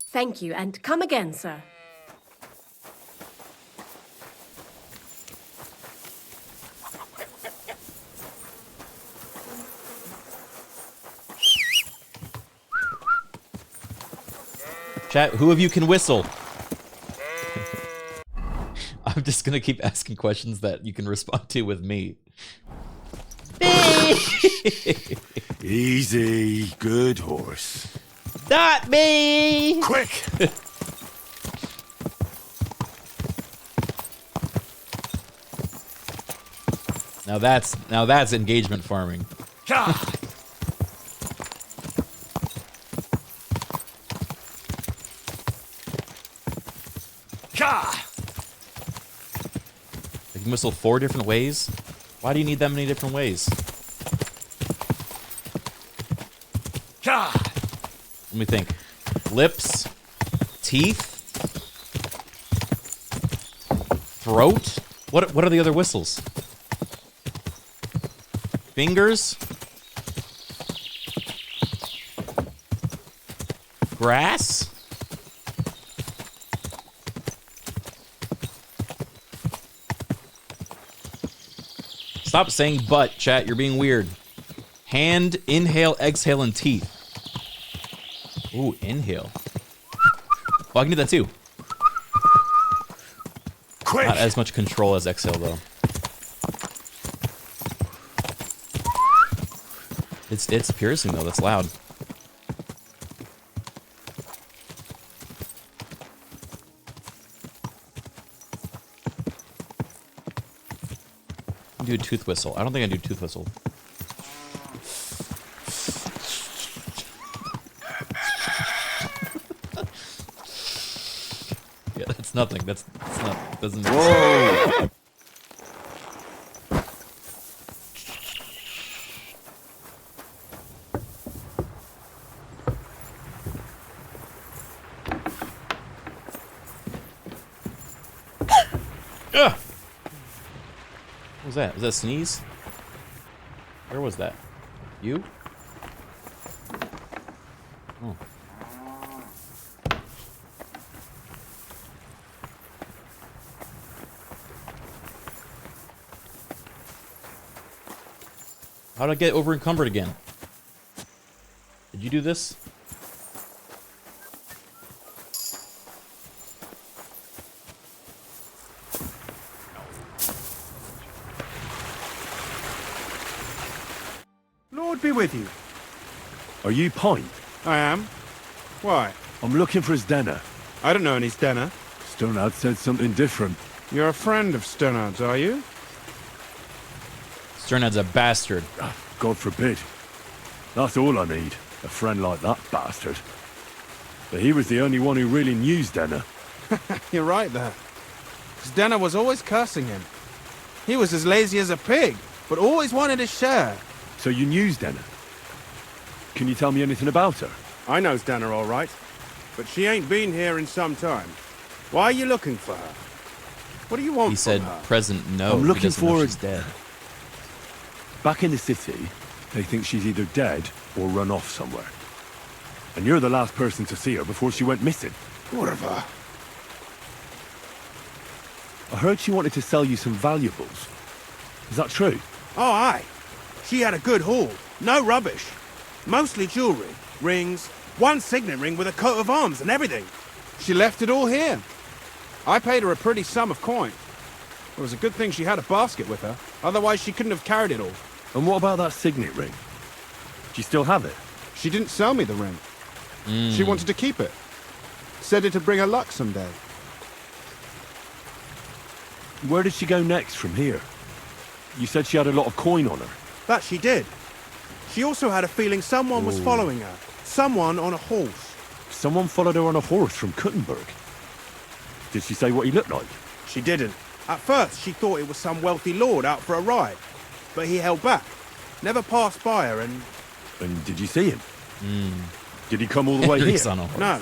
Thank you, and come again, sir. Chat, who of you can whistle? I'm just gonna keep asking questions that you can respond to with me. Easy, good horse. Not me! Quick! Now that's engagement farming. You can whistle 4 different ways? Why do you need that many different ways? Let me think. Lips, teeth, throat. What are the other whistles? Fingers, grass. Stop saying butt, chat. You're being weird. Hand, inhale, exhale, and teeth. Ooh, inhale. Oh, I can do that too. Quick! Not as much control as exhale, though. It's piercing, though. That's loud. do a tooth whistle. I don't think I do tooth whistle. Yeah, that's nothing. That's not, doesn't make sense. Ugh! What was that? Was that a sneeze? Where was that? You? Oh. How'd I get over encumbered again? Did you do this? Lord be with you. Are you Pint? I am. Why? I'm looking for his dinner. I don't know any Stenner. Stonard said something different. You're a friend of Sternard's, are you? Sternad's a bastard. God forbid. That's all I need. A friend like that bastard. But he was the only one who really knew Stenner. You're right there. Stenner was always cursing him. He was as lazy as a pig, but always wanted his share. So you knew Stenner? Can you tell me anything about her? I know Stenner all right, but she ain't been here in some time. Why are you looking for her? What do you want He said from her? present no. I'm looking for for she's dead. Back in the city, they think she's either dead or run off somewhere. And you're the last person to see her before she went missing. Whatever. I heard she wanted to sell you some valuables. Is that true? Oh, aye. She had a good haul. No rubbish. Mostly jewellery, rings, one signet ring with a coat of arms and everything. She left it all here. I paid her a pretty sum of coin. It was a good thing she had a basket with her, otherwise she couldn't have carried it all. And what about that signet ring? Do you still have it? She didn't sell me the ring. She wanted to keep it. Said it'd bring her luck someday. Where did she go next from here? You said she had a lot of coin on her. That she did. She also had a feeling someone was following her. Someone on a horse. Someone followed her on a horse from Kuttenberg. Did she say what he looked like? She didn't. At first, she thought it was some wealthy lord out for a ride. But he held back. Never passed by her and... And did you see him? Did he come all the way here? No.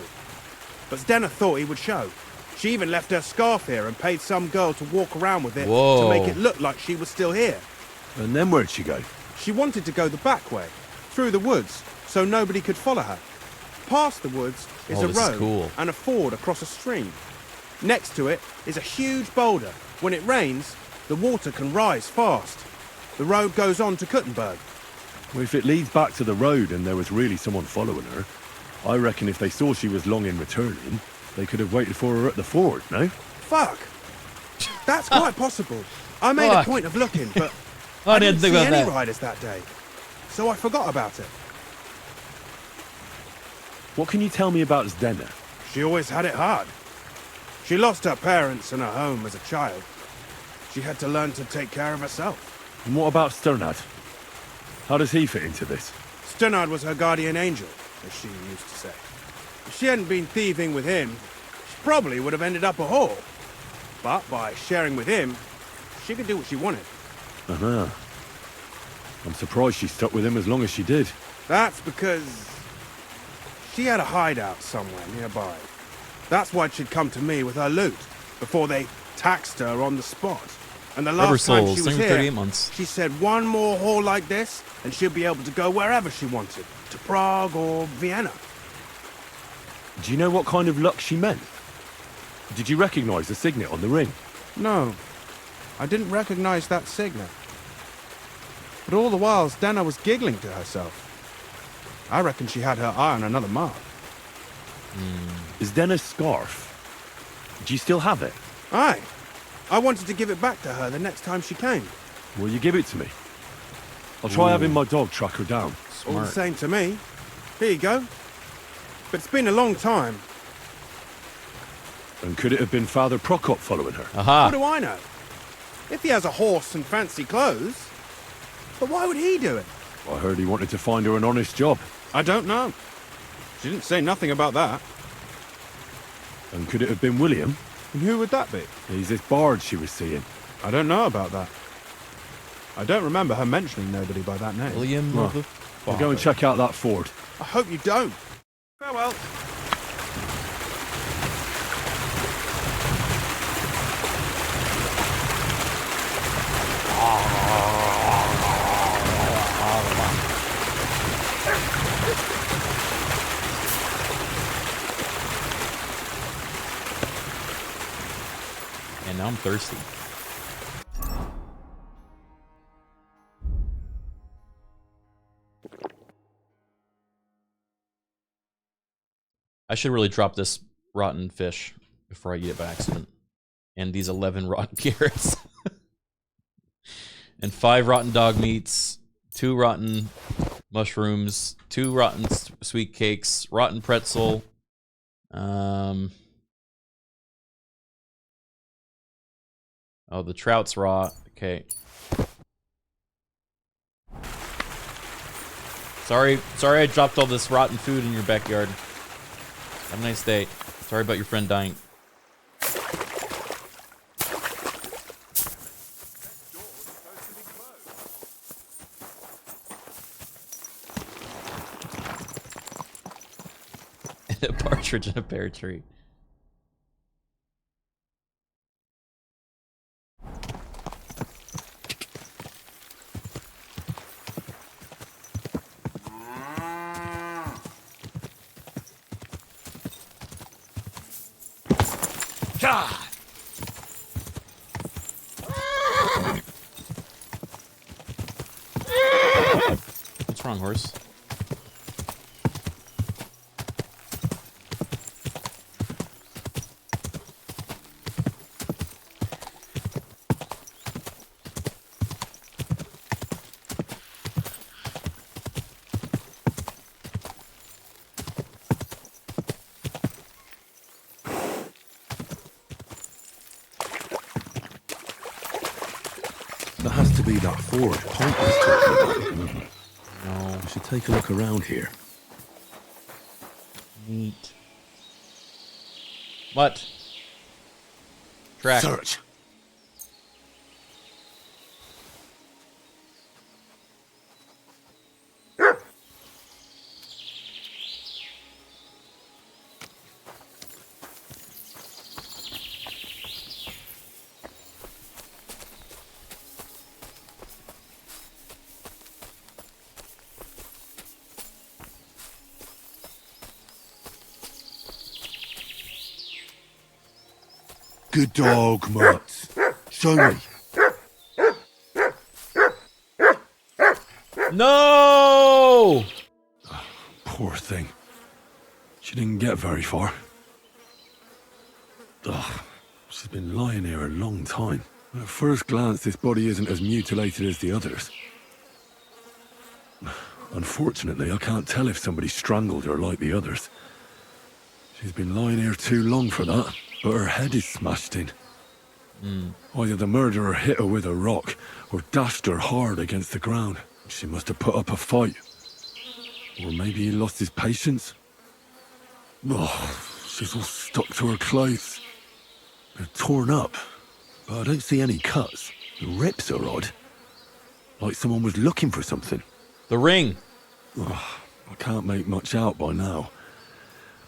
But Stenner thought he would show. She even left her scarf here and paid some girl to walk around with it to make it look like she was still here. And then where'd she go? She wanted to go the back way, through the woods, so nobody could follow her. Past the woods is a road and a ford across a stream. Next to it is a huge boulder. When it rains, the water can rise fast. The road goes on to Kuttenberg. Well, if it leads back to the road and there was really someone following her, I reckon if they saw she was long in returning, they could have waited for her at the ford, no? Fuck! That's quite possible. I made a point of looking, but I didn't see any riders that day. So I forgot about it. What can you tell me about Stenner? She always had it hard. She lost her parents and her home as a child. She had to learn to take care of herself. And what about Sternad? How does he fit into this? Sternard was her guardian angel, as she used to say. If she hadn't been thieving with him, she probably would have ended up a whore. But by sharing with him, she could do what she wanted. Uh-huh. I'm surprised she stuck with him as long as she did. That's because she had a hideout somewhere nearby. That's why she'd come to me with her loot, before they taxed her on the spot. And the last time she was here, she said one more haul like this, and she'll be able to go wherever she wanted, to Prague or Vienna. Do you know what kind of luck she meant? Did you recognize the signet on the ring? No, I didn't recognize that signet. But all the while, Stenner was giggling to herself. I reckon she had her eye on another mark. Is Stenner's scarf? Do you still have it? Aye. I wanted to give it back to her the next time she came. Will you give it to me? I'll try having my dog track her down. All the same to me. Here you go. But it's been a long time. And could it have been Father Prokop following her? What do I know? If he has a horse and fancy clothes. But why would he do it? I heard he wanted to find her an honest job. I don't know. She didn't say nothing about that. And could it have been William? And who would that be? He's this bard she was seeing. I don't know about that. I don't remember her mentioning nobody by that name. William Well, we'll go and check out that ford. I hope you don't. Farewell. And now I'm thirsty. I should really drop this rotten fish before I eat it by accident. And these 11 rotten carrots. And 5 rotten dog meats, 2 rotten mushrooms, 2 rotten sweet cakes, rotten pretzel. Oh, the trout's raw. Okay. Sorry I dropped all this rotten food in your backyard. Have a nice day. Sorry about your friend dying. And a partridge in a pear tree. What's wrong, horse? That has to be that ford Pike was talking about. No. We should take a look around here. Neat. What? Track. Search. Good dog, Mutt. Show me. No! Poor thing. She didn't get very far. Ugh, she's been lying here a long time. At first glance, this body isn't as mutilated as the others. Unfortunately, I can't tell if somebody strangled her like the others. She's been lying here too long for that, but her head is smashed in. Either the murderer hit her with a rock, or dashed her hard against the ground. She must have put up a fight. Or maybe he lost his patience. Oh, she's all stuck to her clothes. They're torn up, but I don't see any cuts. The rips are odd. Like someone was looking for something. The ring! Oh, I can't make much out by now.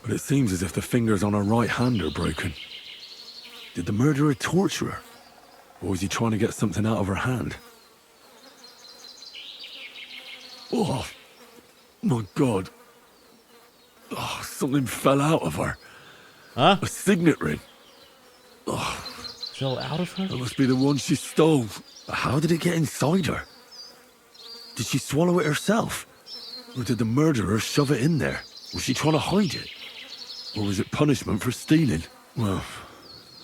But it seems as if the fingers on her right hand are broken. Did the murderer torture her? Or was he trying to get something out of her hand? Oh, my God. Oh, something fell out of her. Huh? A signet ring. Oh, fell out of her? That must be the one she stole. How did it get inside her? Did she swallow it herself? Or did the murderer shove it in there? Was she trying to hide it? Or was it punishment for stealing? Well,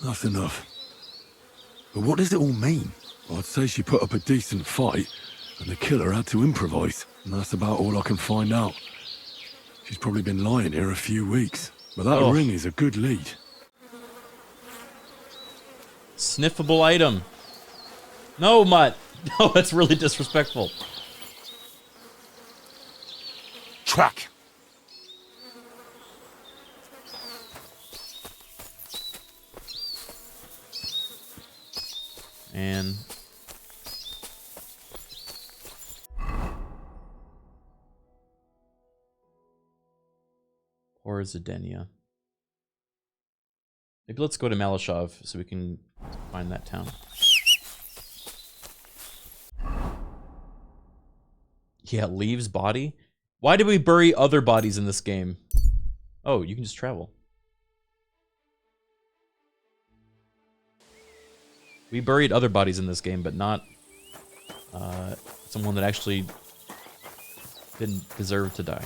that's enough. But what does it all mean? I'd say she put up a decent fight, and the killer had to improvise, and that's about all I can find out. She's probably been lying here a few weeks, but that ring is a good lead. Sniffable item. No, Mutt. No, that's really disrespectful. Track. And or Zedenia. Maybe let's go to Malashov so we can find that town. Yeah, Leaves body. Why did we bury other bodies in this game? Oh, you can just travel. We buried other bodies in this game, but not someone that actually didn't deserve to die.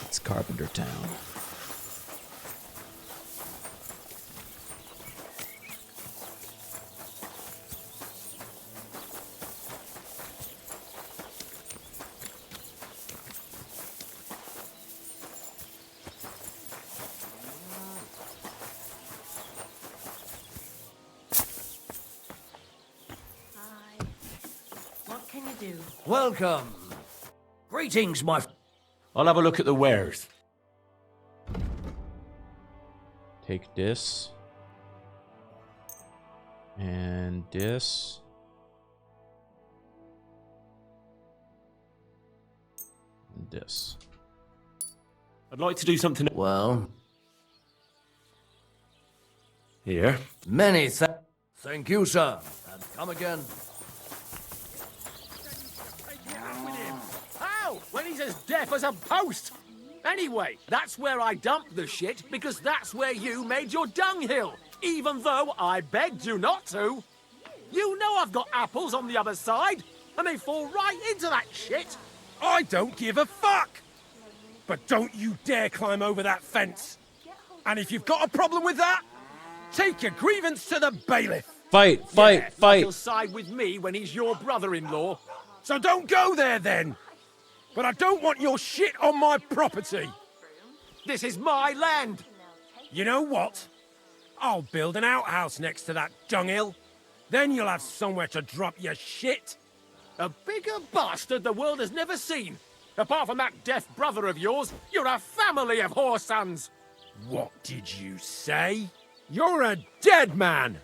It's Carpenter Town. What can you do? Welcome. Greetings, my... I'll have a look at the wares. Take this. And this. And this. I'd like to do something... Well... Here. Many thank you, sir. And come again. How? When he's as deaf as a post! Anyway, that's where I dumped the shit, because that's where you made your dunghill, even though I begged you not to. You know I've got apples on the other side, and they fall right into that shit. I don't give a fuck! But don't you dare climb over that fence. And if you've got a problem with that, take your grievance to the bailiff. Fight, fight, fight. He'll side with me when he's your brother-in-law. So don't go there then. But I don't want your shit on my property. This is my land. You know what? I'll build an outhouse next to that dunghill. Then you'll have somewhere to drop your shit. A bigger bastard the world has never seen. Apart from that deaf brother of yours, you're a family of whore sons. What did you say? You're a dead man.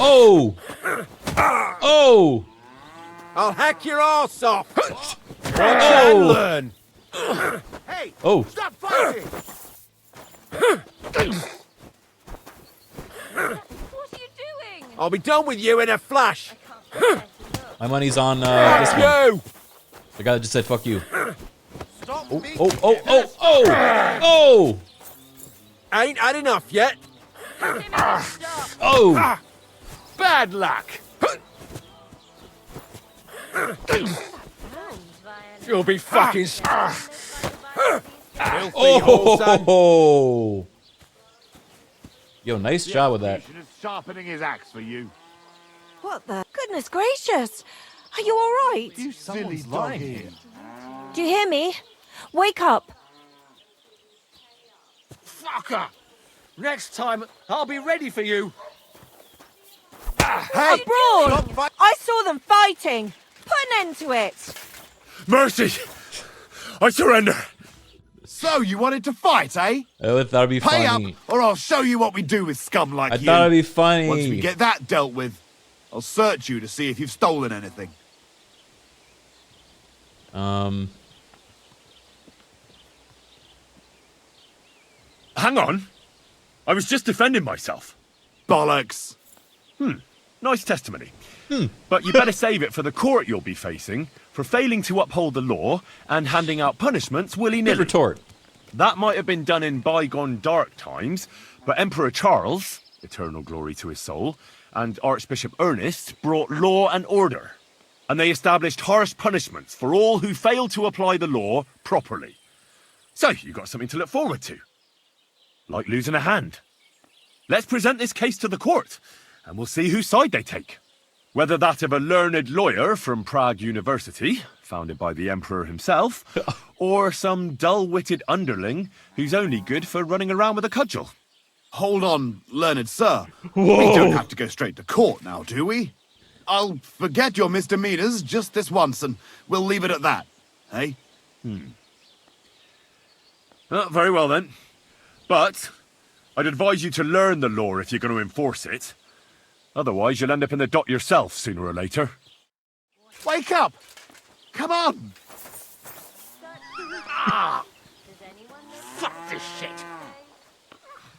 Oh! Oh! I'll hack your ass off. Watch Oh! and learn. Hey! Oh! Stop fighting! What are you doing? I'll be done with you in a flash. My money's on this one. You! The guy that just said "fuck you." Stop Oh! Oh! Oh! Oh! Oh! Oh! Ain't had enough yet. Oh! Bad luck. You'll be fucking. Oh! Yo, nice job with that. Sharpening his axe for you. What the? Goodness gracious! Are you all right? You silly doggy. Do you hear me? Wake up! Fucker! Next time, I'll be ready for you. Hey! Abroad! I saw them fighting! Put an end to it! Mercy! I surrender! So, you wanted to fight, eh? I thought it'd be Pay funny. up, or I'll show you what we do with scum like you. I thought it'd be funny. Once we get that dealt with, I'll search you to see if you've stolen anything. Hang on. I was just defending myself. Bollocks. Nice testimony. But you better save it for the court you'll be facing for failing to uphold the law and handing out punishments willy-nilly. Good retort. That might have been done in bygone dark times, but Emperor Charles, eternal glory to his soul, and Archbishop Ernest brought law and order. And they established harsh punishments for all who failed to apply the law properly. So you got something to look forward to. Like losing a hand. Let's present this case to the court, and we'll see whose side they take. Whether that of a learned lawyer from Prague University, founded by the Emperor himself, or some dull-witted underling who's only good for running around with a cudgel. Hold on, learned sir. Whoa. We don't have to go straight to court now, do we? I'll forget your misdemeanors just this once, and we'll leave it at that. Hey? Very well, then. But I'd advise you to learn the law if you're going to enforce it. Otherwise, you'll end up in the dock yourself sooner or later. Wake up! Come on! Ah! Fuck this shit!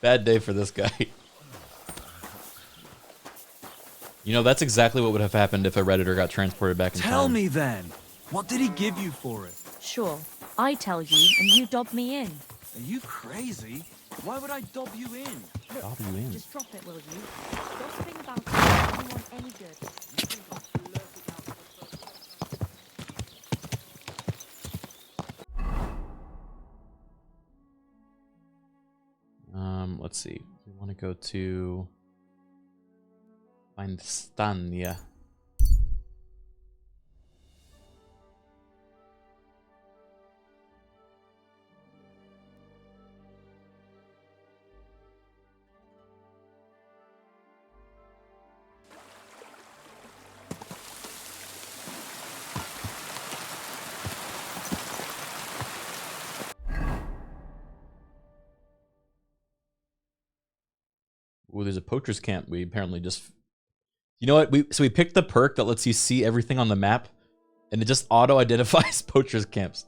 Bad day for this guy. You know, that's exactly what would have happened if a Redditor got transported back in time. Tell me then, what did he give you for it? Sure, I tell you and you dob me in. Are you crazy? Why would I dob you in? Look, Dob you in? just drop it, will you? Gossiping about it doesn't anyone any good. Let's see. We want to go to find Stania. Ooh, there's a poacher's camp. We apparently just... You know what? So we picked the perk that lets you see everything on the map, and it just auto-identifies poacher's camps.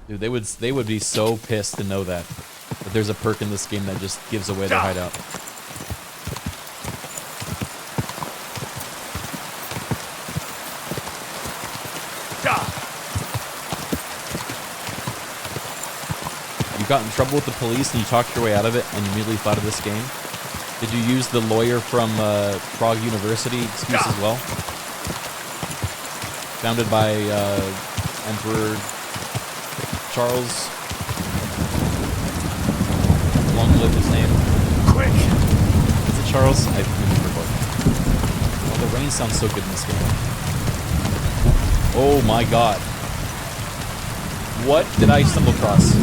Dude, they would be so pissed to know that there's a perk in this game that just gives away their hideout. You got in trouble with the police and you talked your way out of it and you immediately thought of this game? Did you use the lawyer from Prague University excuse as well? Founded by Emperor Charles. Long live his name. Quick! Is it Charles? I remember both. Oh, the rain sounds so good in this game. Oh my god. What did I stumble across?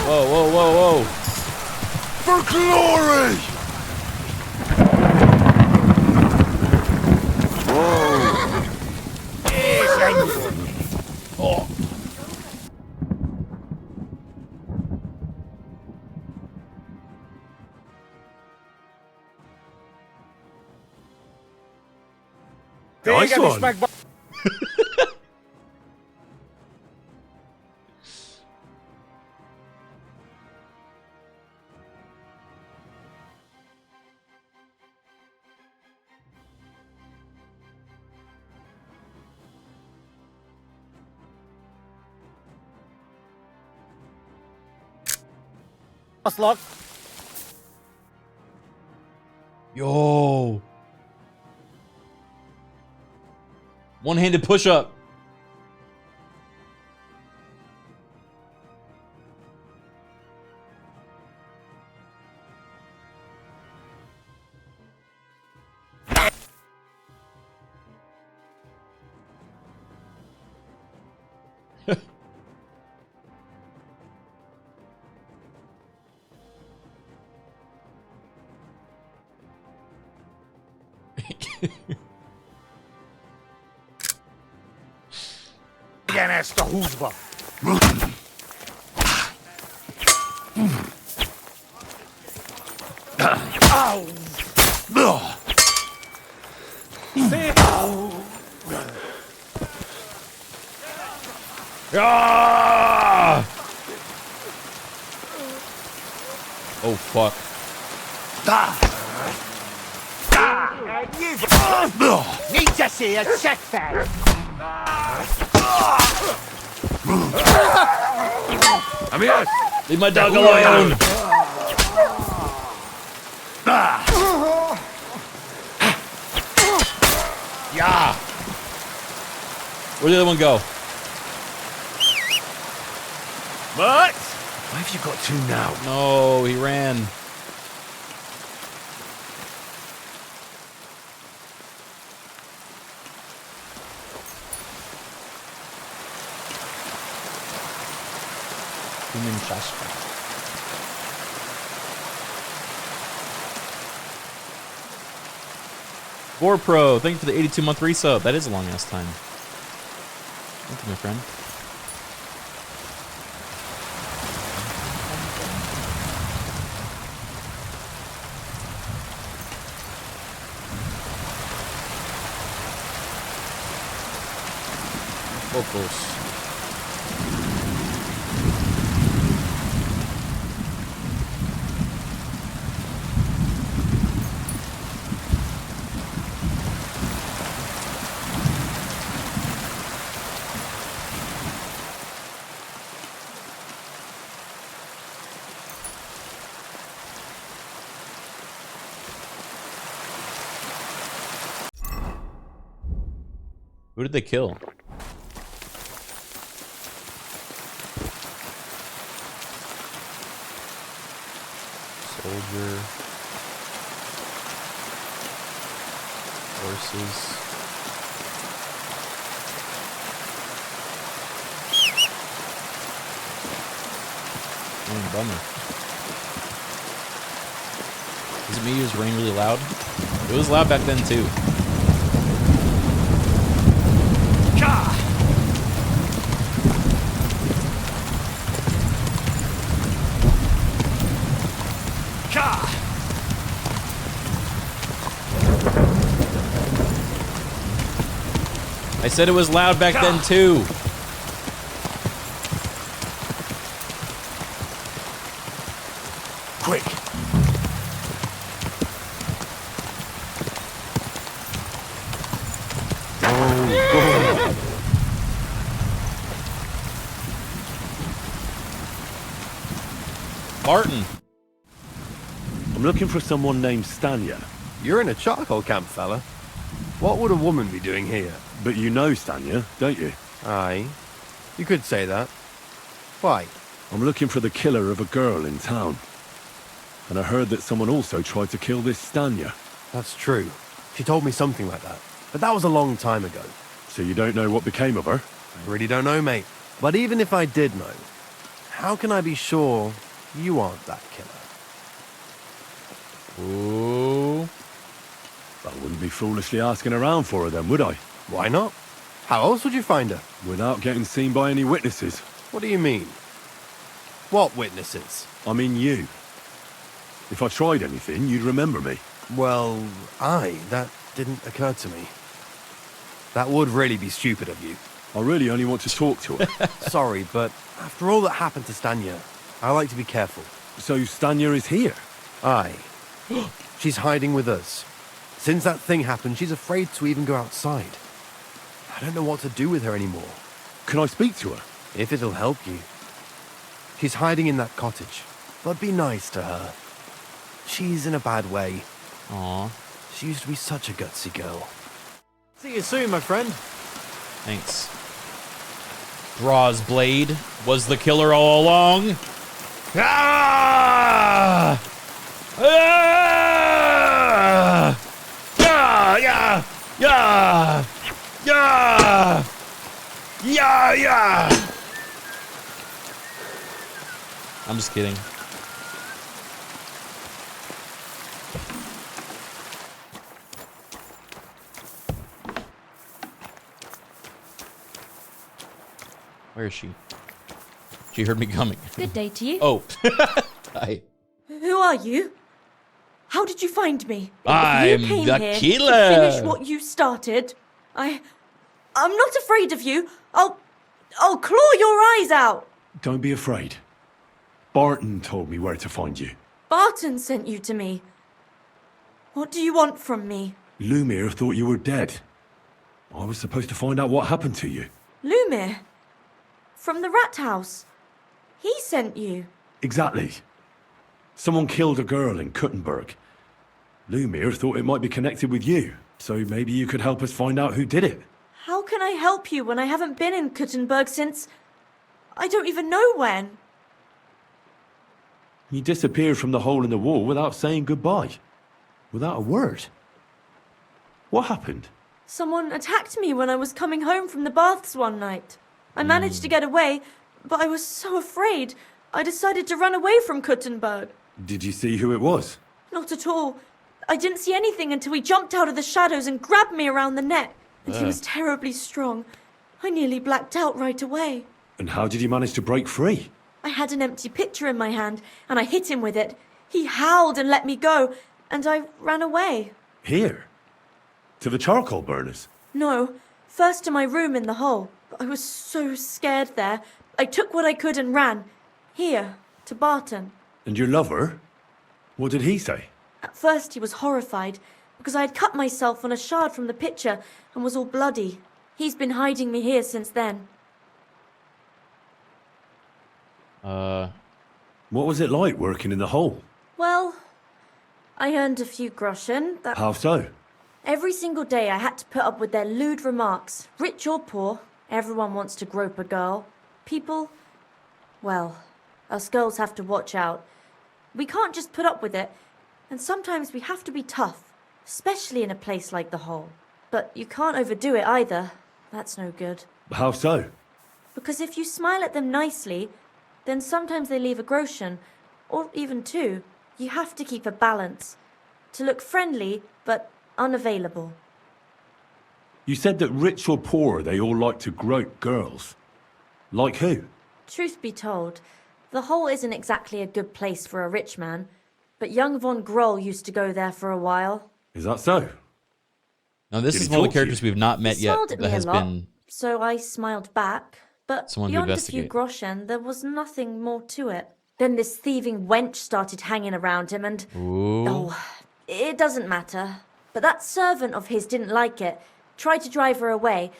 Whoa, whoa, whoa, whoa. For glory! Whoa. Oh. Nice one. Lock. Yo. One-handed push-up. Igen, ezt a húzba! Au! Szép! Ah! Oh fuck. Need to see a check that! I'm here. Leave my dog alone. Yeah. Where'd the other one go? What? Where have you got to now? No, he ran. Human Shastra. Pro, thank you for the 82-month resub. That is a long ass time. Thank you, my friend. Focus. Who did they kill? Soldier. Horses. Bummer. Is it me who's rain really loud? It was loud back then too. I said it was loud back then too. Quick. Barton. I'm looking for someone named Stanya. You're in a charcoal camp, fella. What would a woman be doing here? But you know Stanya, don't you? Aye. You could say that. Why? I'm looking for the killer of a girl in town. And I heard that someone also tried to kill this Stanya. That's true. She told me something like that. But that was a long time ago. So you don't know what became of her? I really don't know, mate. But even if I did know, how can I be sure you aren't that killer? Ooh. I wouldn't be foolishly asking around for her then, would I? Why not? How else would you find her? Without getting seen by any witnesses. What do you mean? What witnesses? I mean you. If I tried anything, you'd remember me. Well, that didn't occur to me. That would really be stupid of you. I really only want to talk to her. Sorry, but after all that happened to Stanya, I like to be careful. So Stanya is here? Aye. She's hiding with us. Since that thing happened, she's afraid to even go outside. I don't know what to do with her anymore. Can I speak to her? If it'll help you. She's hiding in that cottage, but be nice to her. She's in a bad way. Aww. She used to be such a gutsy girl. See you soon, my friend. Thanks. Draw's blade was the killer all along. Ah! Ah! Yeah! Yeah! Yeah! Yeah! Yeah! Yeah! I'm just kidding. Where is she? She heard me coming. Good day to you. Oh. Hi. Who are you? How did you find me? I'm you came the here killer. To finish what you started. I'm not afraid of you. I'll claw your eyes out. Don't be afraid. Barton told me where to find you. Barton sent you to me. What do you want from me? Lumir thought you were dead. I was supposed to find out what happened to you. Lumir? From the rat house. He sent you. Exactly. Someone killed a girl in Kuttenberg. Lumir thought it might be connected with you, so maybe you could help us find out who did it. How can I help you when I haven't been in Kuttenberg since... I don't even know when. You disappeared from the hole in the wall without saying goodbye. Without a word. What happened? Someone attacked me when I was coming home from the baths one night. I managed to get away, but I was so afraid. I decided to run away from Kuttenberg. Did you see who it was? Not at all. I didn't see anything until he jumped out of the shadows and grabbed me around the neck. And he was terribly strong. I nearly blacked out right away. And how did you manage to break free? I had an empty pitcher in my hand, and I hit him with it. He howled and let me go, and I ran away. Here? To the charcoal burners? No, first to my room in the hole. I was so scared there. I took what I could and ran. Here, to Barton. And your lover? What did he say? At first he was horrified, because I had cut myself on a shard from the pitcher and was all bloody. He's been hiding me here since then. What was it like working in the hole? Well, I earned a few groschen. How so? Every single day I had to put up with their lewd remarks. Rich or poor, everyone wants to grope a girl. People, well, us girls have to watch out. We can't just put up with it, and sometimes we have to be tough, especially in a place like the hole. But you can't overdo it either. That's no good. How so? Because if you smile at them nicely, then sometimes they leave a groschen, or even two. You have to keep a balance. To look friendly, but unavailable. You said that rich or poor, they all like to grope girls. Like who? Truth be told, the hole isn't exactly a good place for a rich man, but young von Groll used to go there for a while. Is that so? Now, this is one of the characters we've not met He yet smiled at that me has a lot, been... so I smiled back. But Someone to beyond a few investigate. groschen, there was nothing more to it. Then this thieving wench started hanging around him and... Ooh. Oh, it doesn't matter. But that servant of his didn't like it, tried to drive her away,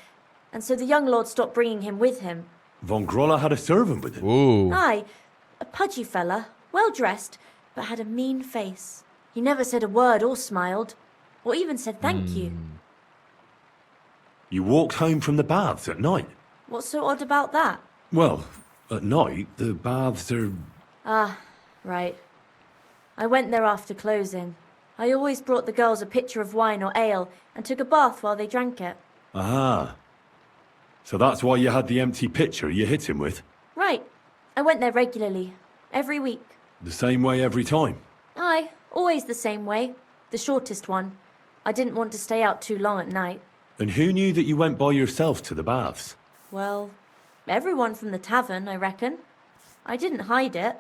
and so the young lord stopped bringing him with him. Von Groller had a servant with him? Ooh. Aye, a pudgy fella, well-dressed, but had a mean face. He never said a word or smiled, or even said thank you. You walked home from the baths at night? What's so odd about that? Well, at night, the baths are... Ah, right. I went there after closing. I always brought the girls a pitcher of wine or ale and took a bath while they drank it. Ah. So that's why you had the empty pitcher you hit him with? Right. I went there regularly. Every week. The same way every time? Aye, always the same way. The shortest one. I didn't want to stay out too long at night. And who knew that you went by yourself to the baths? Well, everyone from the tavern, I reckon. I didn't hide it.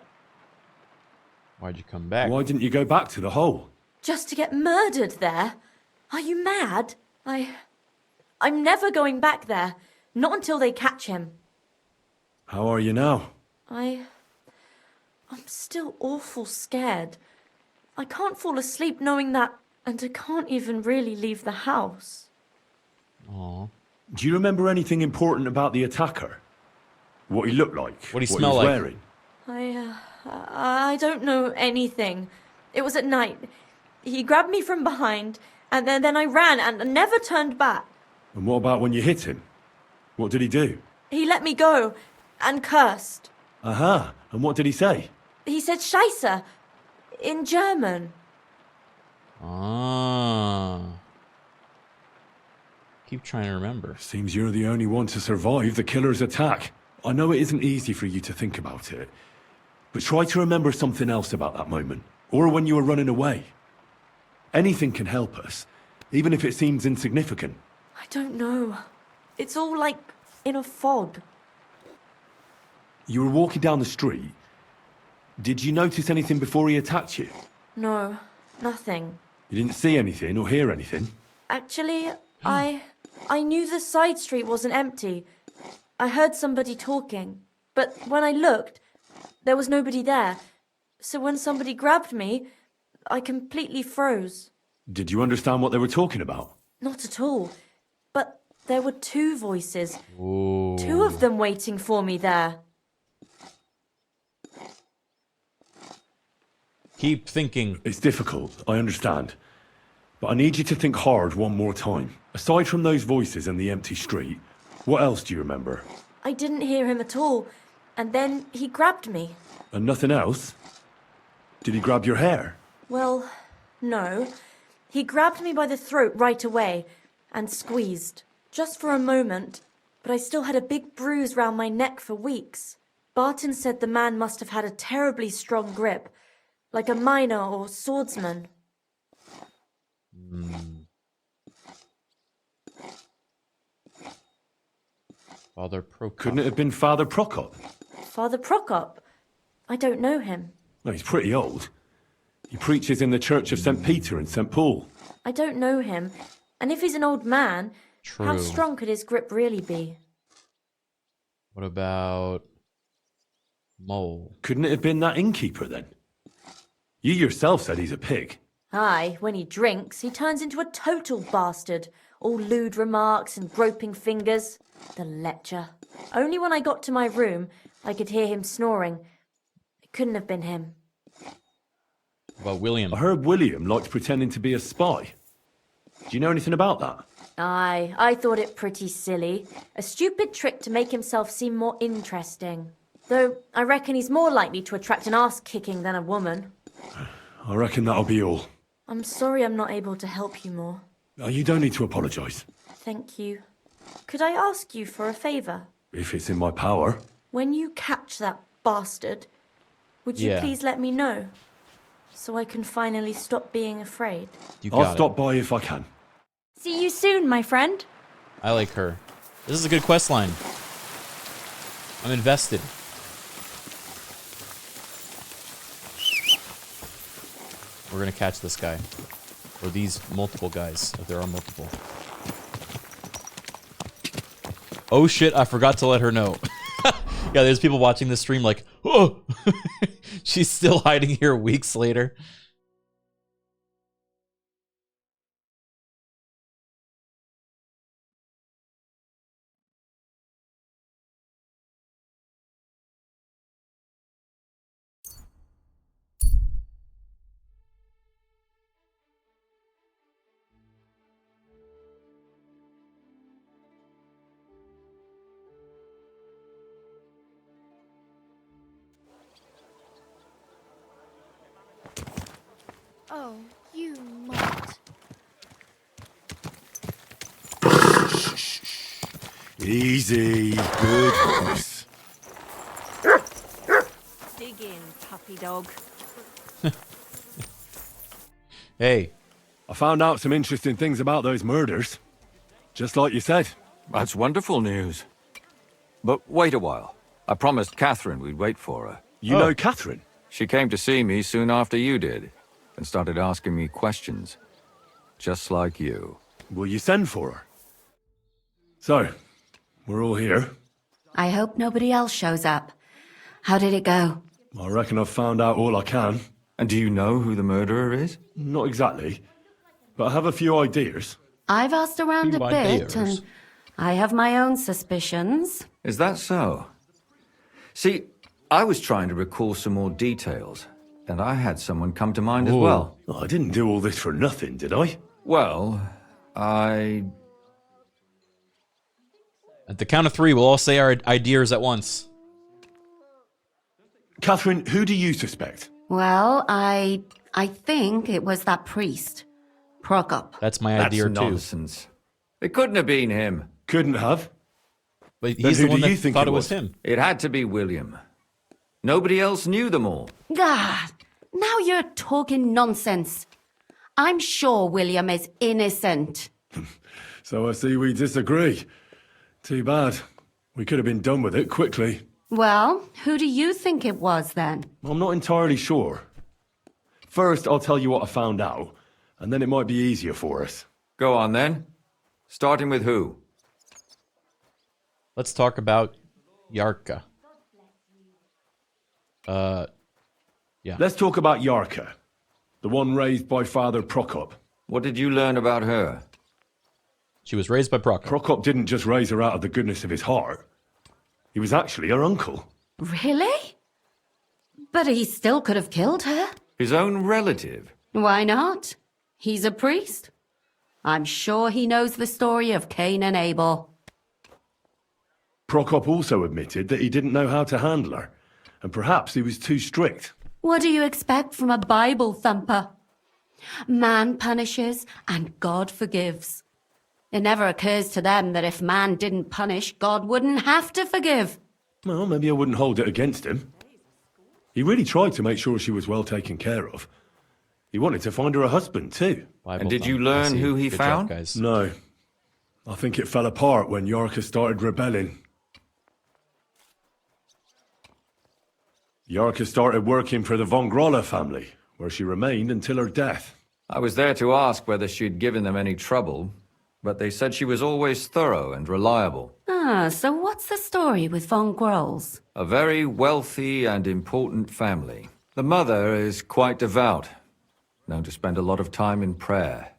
Why'd you come back? Why didn't you go back to the hole? Just to get murdered there? Are you mad? I'm never going back there. Not until they catch him. How are you now? I'm still awful scared. I can't fall asleep knowing that, and I can't even really leave the house. Aww. Do you remember anything important about the attacker? What he looked like? What he he smelled was like? wearing? I don't know anything. It was at night. He grabbed me from behind, and then I ran and never turned back. And what about when you hit him? What did he do? He let me go, and cursed. Aha. And what did he say? He said Scheisse, in German. Ah. Keep trying to remember. Seems you're the only one to survive the killer's attack. I know it isn't easy for you to think about it, but try to remember something else about that moment, or when you were running away. Anything can help us, even if it seems insignificant. I don't know. It's all like in a fog. You were walking down the street. Did you notice anything before he attacked you? No, nothing. You didn't see anything or hear anything? Actually, I knew the side street wasn't empty. I heard somebody talking, but when I looked, there was nobody there. So when somebody grabbed me, I completely froze. Did you understand what they were talking about? Not at all. But there were two voices. Ooh. Two of them waiting for me there. Keep thinking. It's difficult, I understand. But I need you to think hard one more time. Aside from those voices and the empty street, what else do you remember? I didn't hear him at all. And then he grabbed me. And nothing else? Did he grab your hair? Well, no. He grabbed me by the throat right away and squeezed, just for a moment, but I still had a big bruise round my neck for weeks. Barton said the man must have had a terribly strong grip, like a miner or swordsman. Father Prokop. Couldn't it have been Father Prokop? Father Prokop? I don't know him. Well, he's pretty old. He preaches in the Church of St. Peter and St. Paul. I don't know him. And if he's an old man, how True. strong could his grip really be? What about Mole? Couldn't it have been that innkeeper then? You yourself said he's a pig. Aye, when he drinks, he turns into a total bastard. All lewd remarks and groping fingers. The lecher. Only when I got to my room, I could hear him snoring. It couldn't have been him. What about William? I heard William liked pretending to be a spy. Do you know anything about that? Aye, I thought it pretty silly. A stupid trick to make himself seem more interesting. Though, I reckon he's more likely to attract an ass-kicking than a woman. I reckon that'll be all. I'm sorry I'm not able to help you more. You don't need to apologise. Thank you. Could I ask you for a favour? If it's in my power. When you catch that bastard, would you Yeah. please let me know? So I can finally stop being afraid. I'll stop by if I can. See you soon, my friend. I like her. This is a good quest line. I'm invested. We're gonna catch this guy. Or these multiple guys, if there are multiple. Oh shit, I forgot to let her know. Yeah, there's people watching this stream like, oh! She's still hiding here weeks later. Oh, you mutt. Easy. Good horse. Dig in, puppy dog. Hey. I found out some interesting things about those murders. Just like you said. That's wonderful news. But wait a while. I promised Catherine we'd wait for her. You know Catherine? She came to see me soon after you did, and started asking me questions. Just like you. Will you send for her? So, we're all here. I hope nobody else shows up. How did it go? I reckon I've found out all I can. And do you know who the murderer is? Not exactly, but I have a few ideas. I've asked around a Few bit, ideas. and I have my own suspicions. Is that so? See, I was trying to recall some more details, and I had someone come to mind as Ooh. well. I didn't do all this for nothing, did I? Well, I... At the count of 3, we'll all say our ideas at once. Catherine, who do you suspect? Well, I think it was that priest, Prokop. That's my idea too. Nonsense. It couldn't have been him. Couldn't have. But Then he's who the one do you that think thought it it was was? him. It had to be William. Nobody else knew them all. Ah, now you're talking nonsense. I'm sure William is innocent. So I see we disagree. Too bad. We could have been done with it quickly. Well, who do you think it was then? I'm not entirely sure. First, I'll tell you what I found out, and then it might be easier for us. Go on then. Starting with who? Let's talk about Yarka. Yeah. Let's talk about Yarka, the one raised by Father Prokop. What did you learn about her? She was raised by Prokop. Prokop didn't just raise her out of the goodness of his heart. He was actually her uncle. Really? But he still could have killed her. His own relative? Why not? He's a priest. I'm sure he knows the story of Cain and Abel. Prokop also admitted that he didn't know how to handle her, and perhaps he was too strict. What do you expect from a Bible thumper? Man punishes and God forgives. It never occurs to them that if man didn't punish, God wouldn't have to forgive. Well, maybe I wouldn't hold it against him. He really tried to make sure she was well taken care of. He wanted to find her a husband, too. And did you learn who he found? No. I think it fell apart when Yarka started rebelling. Yarka started working for the von Groller family, where she remained until her death. I was there to ask whether she'd given them any trouble, but they said she was always thorough and reliable. Ah, so what's the story with von Grolls? A very wealthy and important family. The mother is quite devout, known to spend a lot of time in prayer.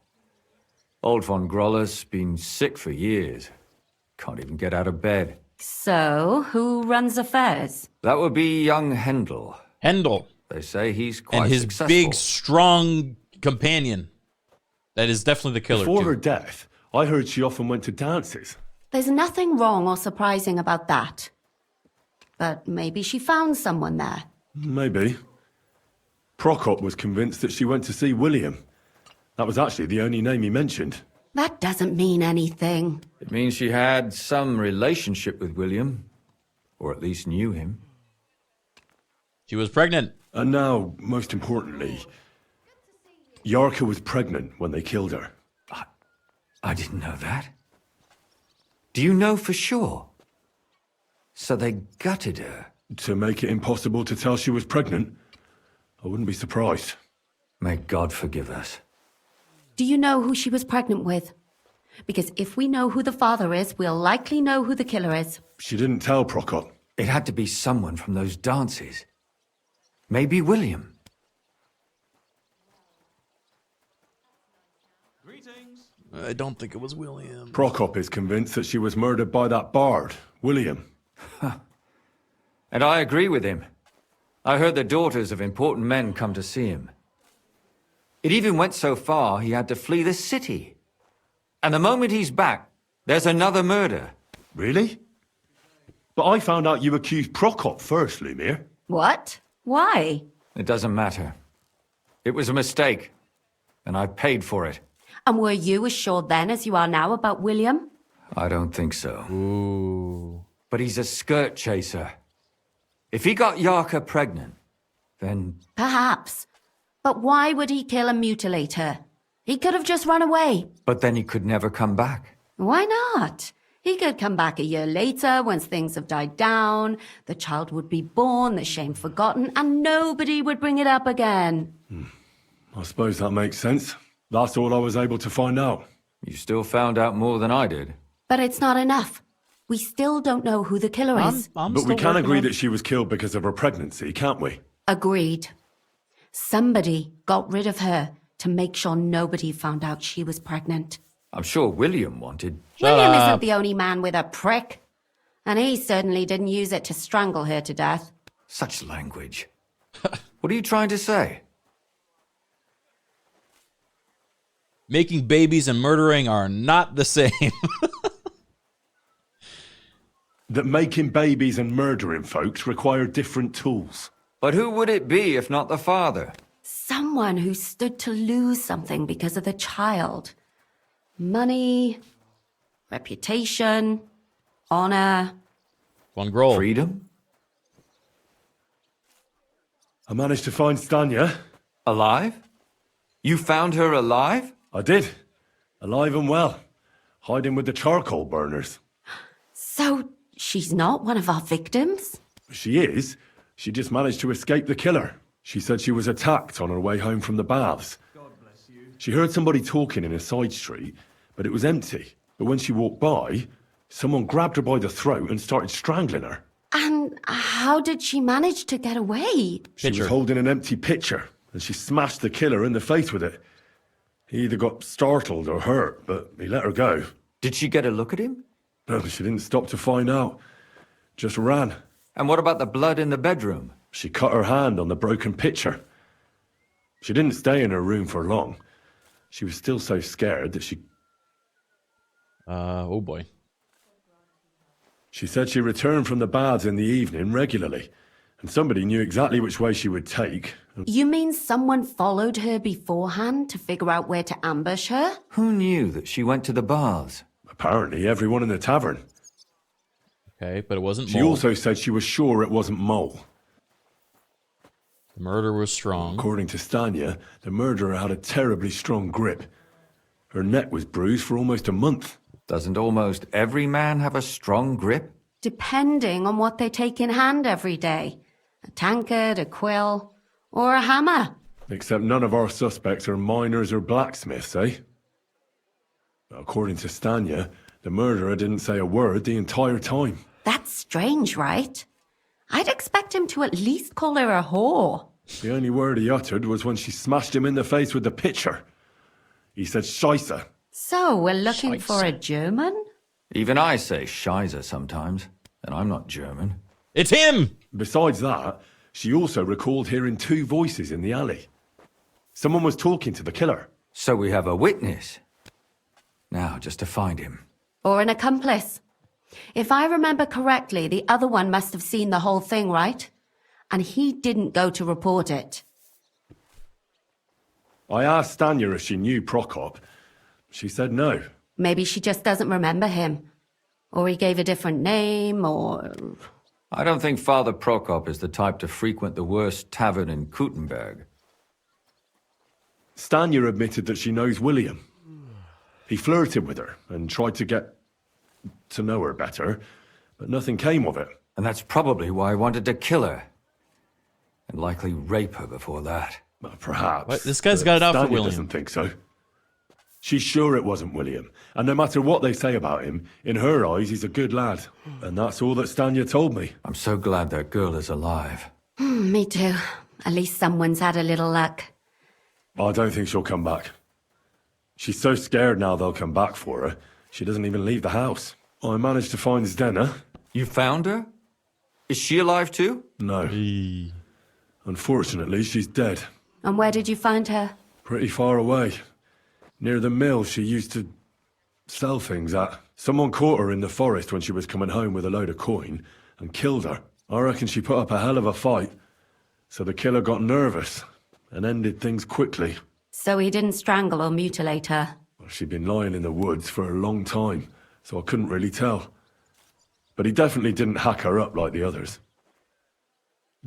Old von Groller's been sick for years. Can't even get out of bed. So, who runs affairs? That would be young Hendel. Hendel. They say he's quite and his successful. big, strong companion. That is definitely the killer. Before too. her death, I heard she often went to dances. There's nothing wrong or surprising about that. But maybe she found someone there. Maybe. Prokop was convinced that she went to see William. That was actually the only name he mentioned. That doesn't mean anything. It means she had some relationship with William, or at least knew him. She was pregnant. And now, most importantly, Yarka was pregnant when they killed her. I didn't know that. Do you know for sure? So they gutted her? To make it impossible to tell she was pregnant? I wouldn't be surprised. May God forgive us. Do you know who she was pregnant with? Because if we know who the father is, we'll likely know who the killer is. She didn't tell Prokop. It had to be someone from those dances. Maybe William. I don't think it was William. Prokop is convinced that she was murdered by that bard, William. And I agree with him. I heard the daughters of important men come to see him. It even went so far he had to flee the city. And the moment he's back, there's another murder. Really? But I found out you accused Prokop first, Lumir. What? Why? It doesn't matter. It was a mistake, and I paid for it. And were you as sure then as you are now about William? I don't think so. Ooh. But he's a skirt chaser. If he got Yarka pregnant, then... Perhaps. But why would he kill and mutilate her? He could have just run away. But then he could never come back. Why not? He could come back a year later, once things have died down, the child would be born, the shame forgotten, and nobody would bring it up again. I suppose that makes sense. That's all I was able to find out. You still found out more than I did. But it's not enough. We still don't know who the killer is. But we can agree that she was killed because of her pregnancy, can't we? Agreed. Somebody got rid of her to make sure nobody found out she was pregnant. I'm sure William wanted... William isn't the only man with a prick. And he certainly didn't use it to strangle her to death. Such language. What are you trying to say? Making babies and murdering are not the same. That making babies and murdering folks require different tools. But who would it be if not the father? Someone who stood to lose something because of the child. Money, reputation, honor. Von Groll. Freedom? I managed to find Stanya. Alive? You found her alive? I did. Alive and well. Hiding with the charcoal burners. So, she's not one of our victims? She is. She just managed to escape the killer. She said she was attacked on her way home from the baths. She heard somebody talking in a side street, but it was empty. But when she walked by, someone grabbed her by the throat and started strangling her. And how did she manage to get away? She was holding an empty pitcher, and she smashed the killer in the face with it. He either got startled or hurt, but he let her go. Did she get a look at him? No, she didn't stop to find out. Just ran. And what about the blood in the bedroom? She cut her hand on the broken pitcher. She didn't stay in her room for long. She was still so scared that she... Oh boy. She said she returned from the baths in the evening regularly, And somebody knew exactly which way she would take. You mean someone followed her beforehand to figure out where to ambush her? Who knew that she went to the baths? Apparently, everyone in the tavern. Okay, but it wasn't She Mole. also said she was sure it wasn't Mole. The murder was strong. According to Stanya, the murderer had a terribly strong grip. Her neck was bruised for almost a month. Doesn't almost every man have a strong grip? Depending on what they take in hand every day. A tankard, a quill, or a hammer. Except none of our suspects are miners or blacksmiths, eh? According to Stanya, the murderer didn't say a word the entire time. That's strange, right? I'd expect him to at least call her a whore. The only word he uttered was when she smashed him in the face with the pitcher. He said Scheisse. So, we're looking for a German? Even I say Scheiße sometimes, and I'm not German. It's him! Besides that, she also recalled hearing two voices in the alley. Someone was talking to the killer. So we have a witness. Now, just to find him. Or an accomplice. If I remember correctly, the other one must have seen the whole thing, right? And he didn't go to report it. I asked Stanya if she knew Prokop. She said no. Maybe she just doesn't remember him. Or he gave a different name, or... I don't think Father Prokop is the type to frequent the worst tavern in Kuttenberg. Stanya admitted that she knows William. He flirted with her and tried to get to know her better, but nothing came of it. And that's probably why I wanted to kill her. And likely rape her before that. Well, perhaps. What? This guy's got it out for Stanya William. Doesn't think so. She's sure it wasn't William, and no matter what they say about him, in her eyes he's a good lad. And that's all that Stanya told me. I'm so glad that girl is alive. Me too. At least someone's had a little luck. I don't think she'll come back. She's so scared now they'll come back for her, she doesn't even leave the house. I managed to find Zdena. You found her? Is she alive too? No. Unfortunately, she's dead. And where did you find her? Pretty far away. Near the mill she used to sell things at. Someone caught her in the forest when she was coming home with a load of coin and killed her. I reckon she put up a hell of a fight. So the killer got nervous and ended things quickly. So he didn't strangle or mutilate her? She'd been lying in the woods for a long time, so I couldn't really tell. But he definitely didn't hack her up like the others.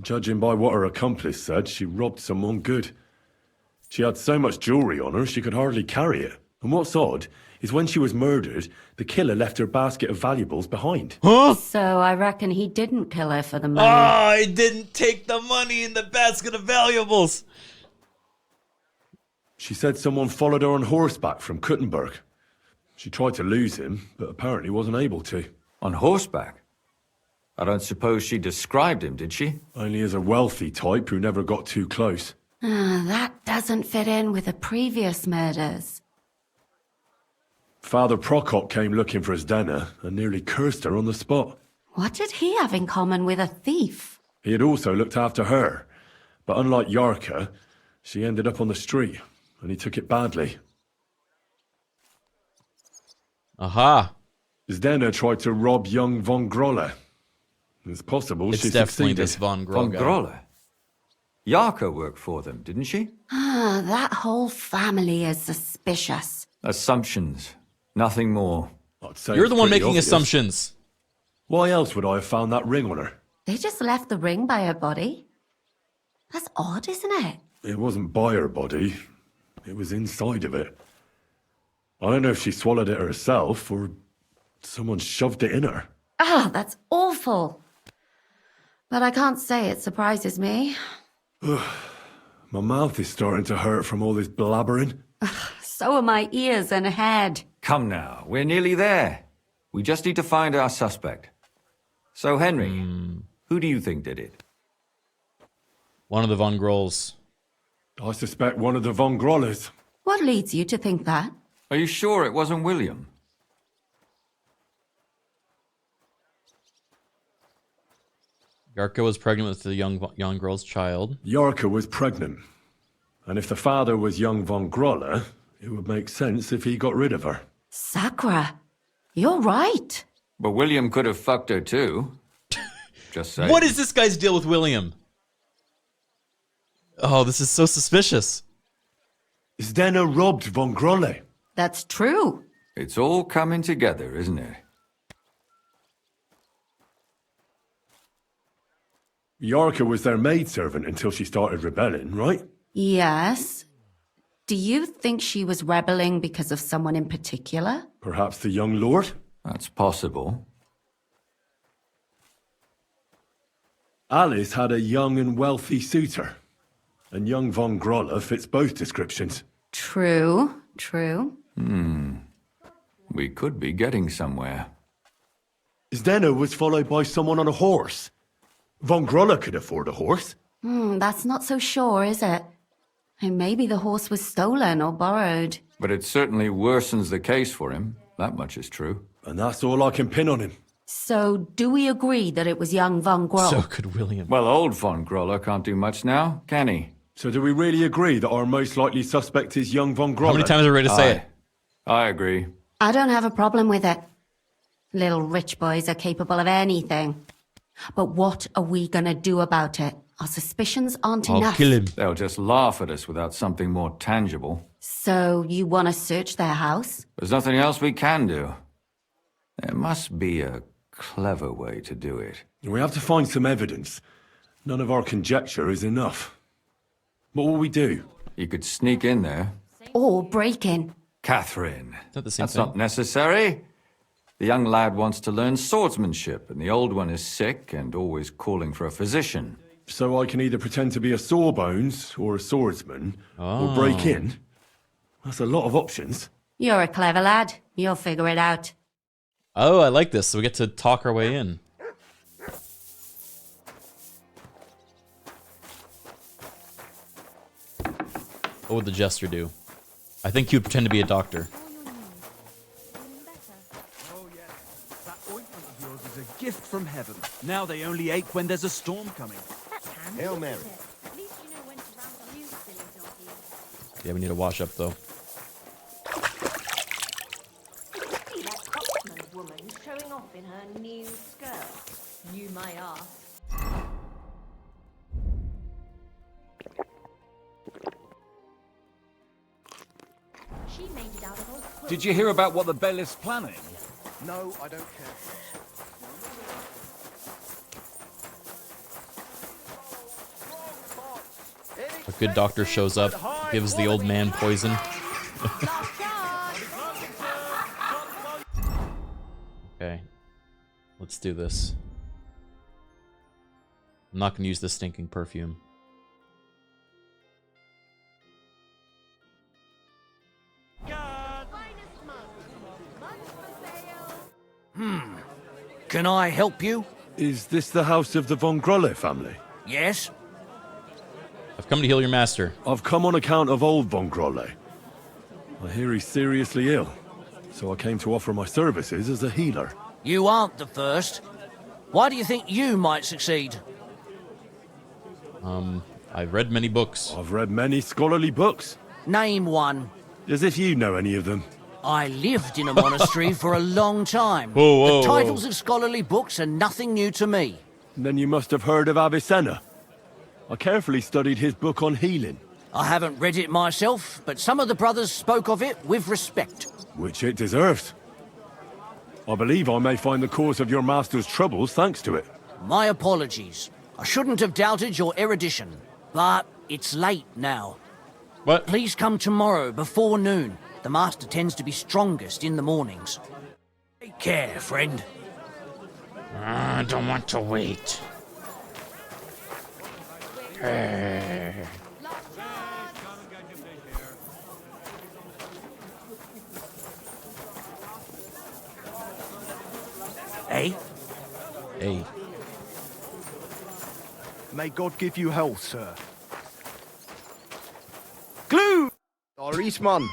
Judging by what her accomplice said, she robbed someone good. She had so much jewellery on her, she could hardly carry it. And what's odd is when she was murdered, the killer left her basket of valuables behind. Huh? So I reckon he didn't kill her for the money. Oh, he didn't take the money in the basket of valuables. She said someone followed her on horseback from Kuttenberg. She tried to lose him, but apparently wasn't able to. On horseback? I don't suppose she described him, did she? Only as a wealthy type who never got too close. That doesn't fit in with the previous murders. Father Prokop came looking for Zdena and nearly cursed her on the spot. What did he have in common with a thief? He had also looked after her, but unlike Yarka, she ended up on the street, and he took it badly. Aha. Zdena tried to rob young von Grolle. It's possible It's she definitely succeeded. this von Von Grolle. Grolle? Yarka worked for them, didn't she? That whole family is suspicious. Assumptions. Nothing more. I'd say You're it's the one pretty making obvious. assumptions. Why else would I have found that ring on her? They just left the ring by her body. That's odd, isn't it? It wasn't by her body. It was inside of it. I don't know if she swallowed it herself or someone shoved it in her. That's awful. But I can't say it surprises me. My mouth is starting to hurt from all this blabbering. So are my ears and head. Come now, we're nearly there. We just need to find our suspect. So, Henry, who do you think did it? One of the Von Grolls. I suspect one of the Von Grolles. What leads you to think that? Are you sure it wasn't William? Yarka was pregnant with the young girl's child. Yarka was pregnant. And if the father was young Von Grolle, it would make sense if he got rid of her. Sakura, you're right. But William could have fucked her too. Just saying. What is this guy's deal with William? Oh, this is so suspicious. Zdenna robbed von Grolle. That's true. It's all coming together, isn't it? Yarka was their maidservant until she started rebelling, right? Yes. Do you think she was rebelling because of someone in particular? Perhaps the young lord? That's possible. Alice had a young and wealthy suitor, and young von Grolle fits both descriptions. True, true. We could be getting somewhere. Zdenna was followed by someone on a horse. Von Grolle could afford a horse. That's not so sure, is it? And maybe the horse was stolen or borrowed. But it certainly worsens the case for him. That much is true. And that's all I can pin on him. So, do we agree that it was young von Grolle? So could William. Well, old von Grolle can't do much now, can he? So do we really agree that our most likely suspect is young von Grolle? How many times are we ready to say it? I agree. I don't have a problem with it. Little rich boys are capable of anything. But what are we gonna do about it? Our suspicions aren't I'll enough. kill him. They'll just laugh at us without something more tangible. So, you want to search their house? There's nothing else we can do. There must be a clever way to do it. We have to find some evidence. None of our conjecture is enough. What will we do? You could sneak in there. Or break in? Catherine. Not the same That's thing. not necessary. The young lad wants to learn swordsmanship, and the old one is sick and always calling for a physician. So I can either pretend to be a sawbones or a swordsman, or break in? That's a lot of options. You're a clever lad. You'll figure it out. Oh, I like this. So we get to talk our way in. What would the jester do? I think he would pretend to be a doctor. Oh, yeah. That ointment of yours is a gift from heaven. Now they only ache when there's a storm coming. That's handy. Hail isn't Mary. it? At least you know when to round up you silly doggies. Yeah, we need to wash up though. See that Coxman woman showing off in her new skirt? Knew my ass. She made it out of old quilt. Did you hear about what the bailiff's planning? No, I don't care. A good doctor shows up, gives the old man poison. Okay, let's do this. I'm not going to use this stinking perfume. Can I help you? Is this the house of the von Grolle family? Yes? I've come to heal your master. I've come on account of old von Grolle. I hear he's seriously ill, so I came to offer my services as a healer. You aren't the first. Why do you think you might succeed? I've read many books. I've read many scholarly books. Name one. As if you know any of them. I lived in a monastery for a long time. Whoa, whoa, the titles whoa. of scholarly books are nothing new to me. Then you must have heard of Avicenna. I carefully studied his book on healing. I haven't read it myself, but some of the brothers spoke of it with respect. Which it deserves. I believe I may find the cause of your master's troubles thanks to it. My apologies. I shouldn't have doubted your erudition. But it's late now. What? Please come tomorrow before noon. The master tends to be strongest in the mornings. Take care, friend. I don't want to wait. Hey? Hey. May God give you health, sir. Glue! Or Eastman.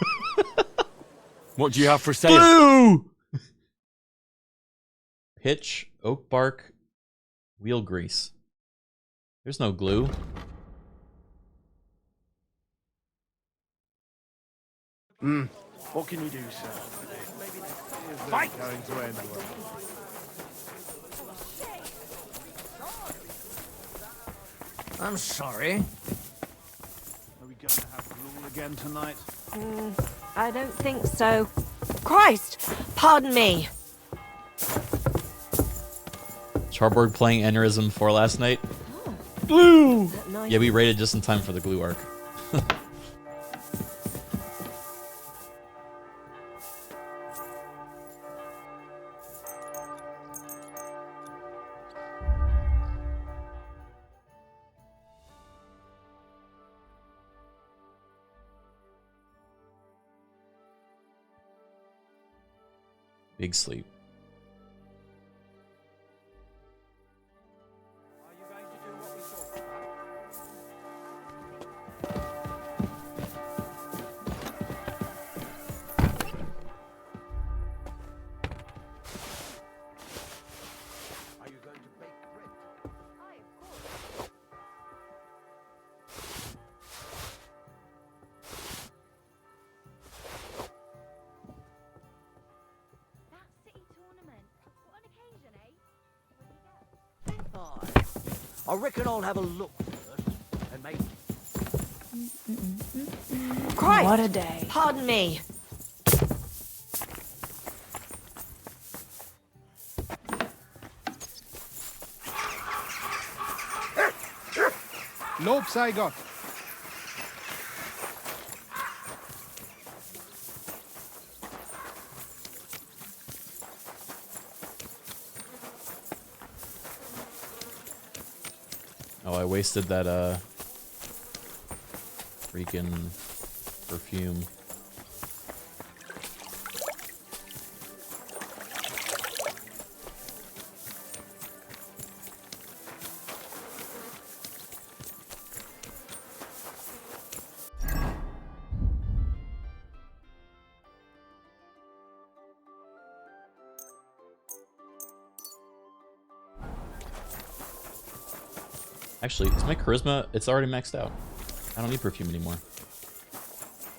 What do you have for sale? Glue! Pitch, oak bark, wheel grease. There's no glue. What can you do, sir? Fight! Going to end well. I'm sorry. Are we going to have gruel again tonight? I don't think so. Christ! Pardon me. Charborg playing Aneurysm 4 last night. Glue! Yeah, we raided just in time for the glue arc. Big sleep. I reckon I'll have a look first, and maybe... Christ! What a day. Pardon me. Lopes I got. Oh, I wasted that freaking perfume. Actually, is my charisma? It's already maxed out. I don't need perfume anymore.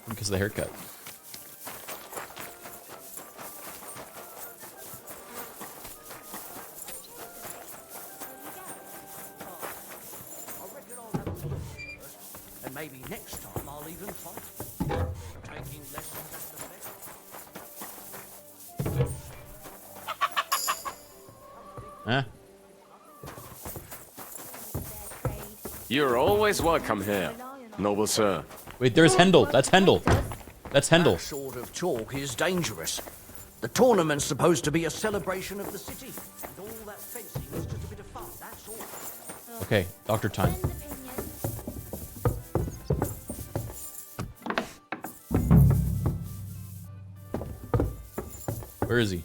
Because of the haircut. And maybe next time I'll even fight. Taking lessons at the Eh? You're always welcome here, noble sir. Wait, there's Hendel. That's Hendel. That's Hendel. That sort of talk is dangerous. The tournament's supposed to be a celebration of the city. And all that fencing is just a bit of fun, that's all. Okay, doctor time. Where is he?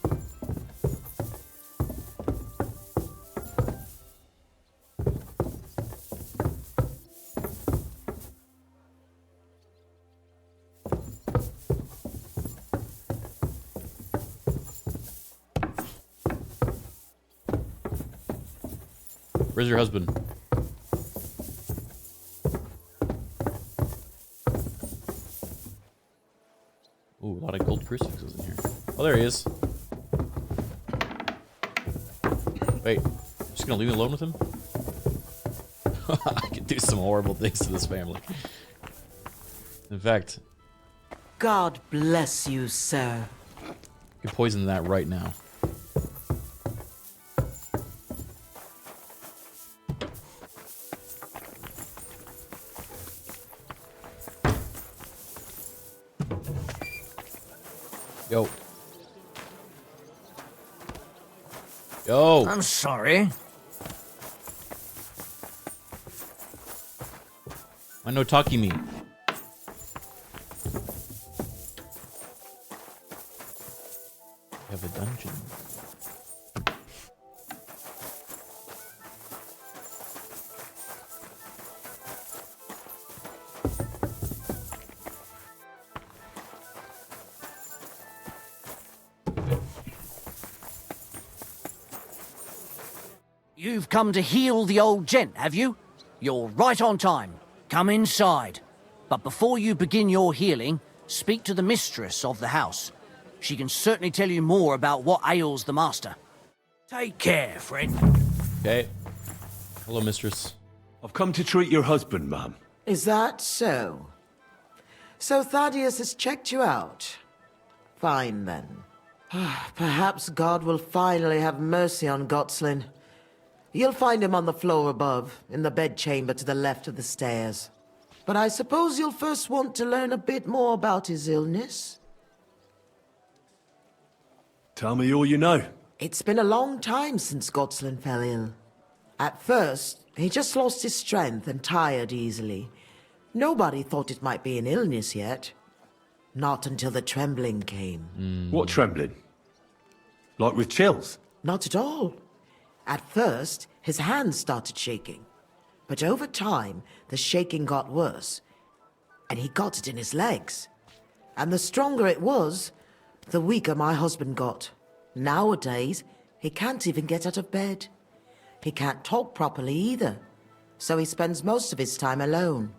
Where's your husband? Ooh, a lot of gold crucifixes in here. Oh, there he is. Wait, just gonna leave me alone with him? I could do some horrible things to this family. In fact, God bless you, sir. I could poison that right now. Yo. Yo. I'm sorry. Why no talkie me? We have a dungeon. You've come to heal the old gent, have you? You're right on time. Come inside. But before you begin your healing, speak to the mistress of the house. She can certainly tell you more about what ails the master. Take care, friend. Okay. Hello, mistress. I've come to treat your husband, ma'am. Is that so? So Thaddeus has checked you out? Fine, then. Perhaps God will finally have mercy on Gotslin. You'll find him on the floor above, in the bedchamber to the left of the stairs. But I suppose you'll first want to learn a bit more about his illness? Tell me all you know. It's been a long time since Gotslin fell ill. At first, he just lost his strength and tired easily. Nobody thought it might be an illness yet. Not until the trembling came. What trembling? Like with chills? Not at all. At first, his hands started shaking. But over time, the shaking got worse. And he got it in his legs. And the stronger it was, the weaker my husband got. Nowadays, he can't even get out of bed. He can't talk properly either. So he spends most of his time alone.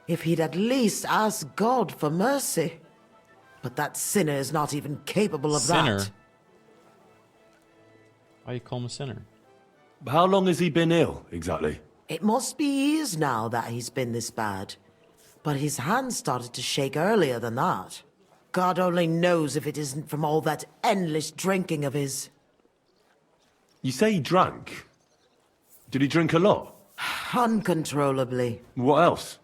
If he'd at least ask God for mercy. But that sinner is not even capable of that. Why do you call him a sinner? How long has he been ill, exactly? It must be years now that he's been this bad. But his hands started to shake earlier than that. God only knows if it isn't from all that endless drinking of his. You say he drank? Did he drink a lot? Uncontrollably. What else?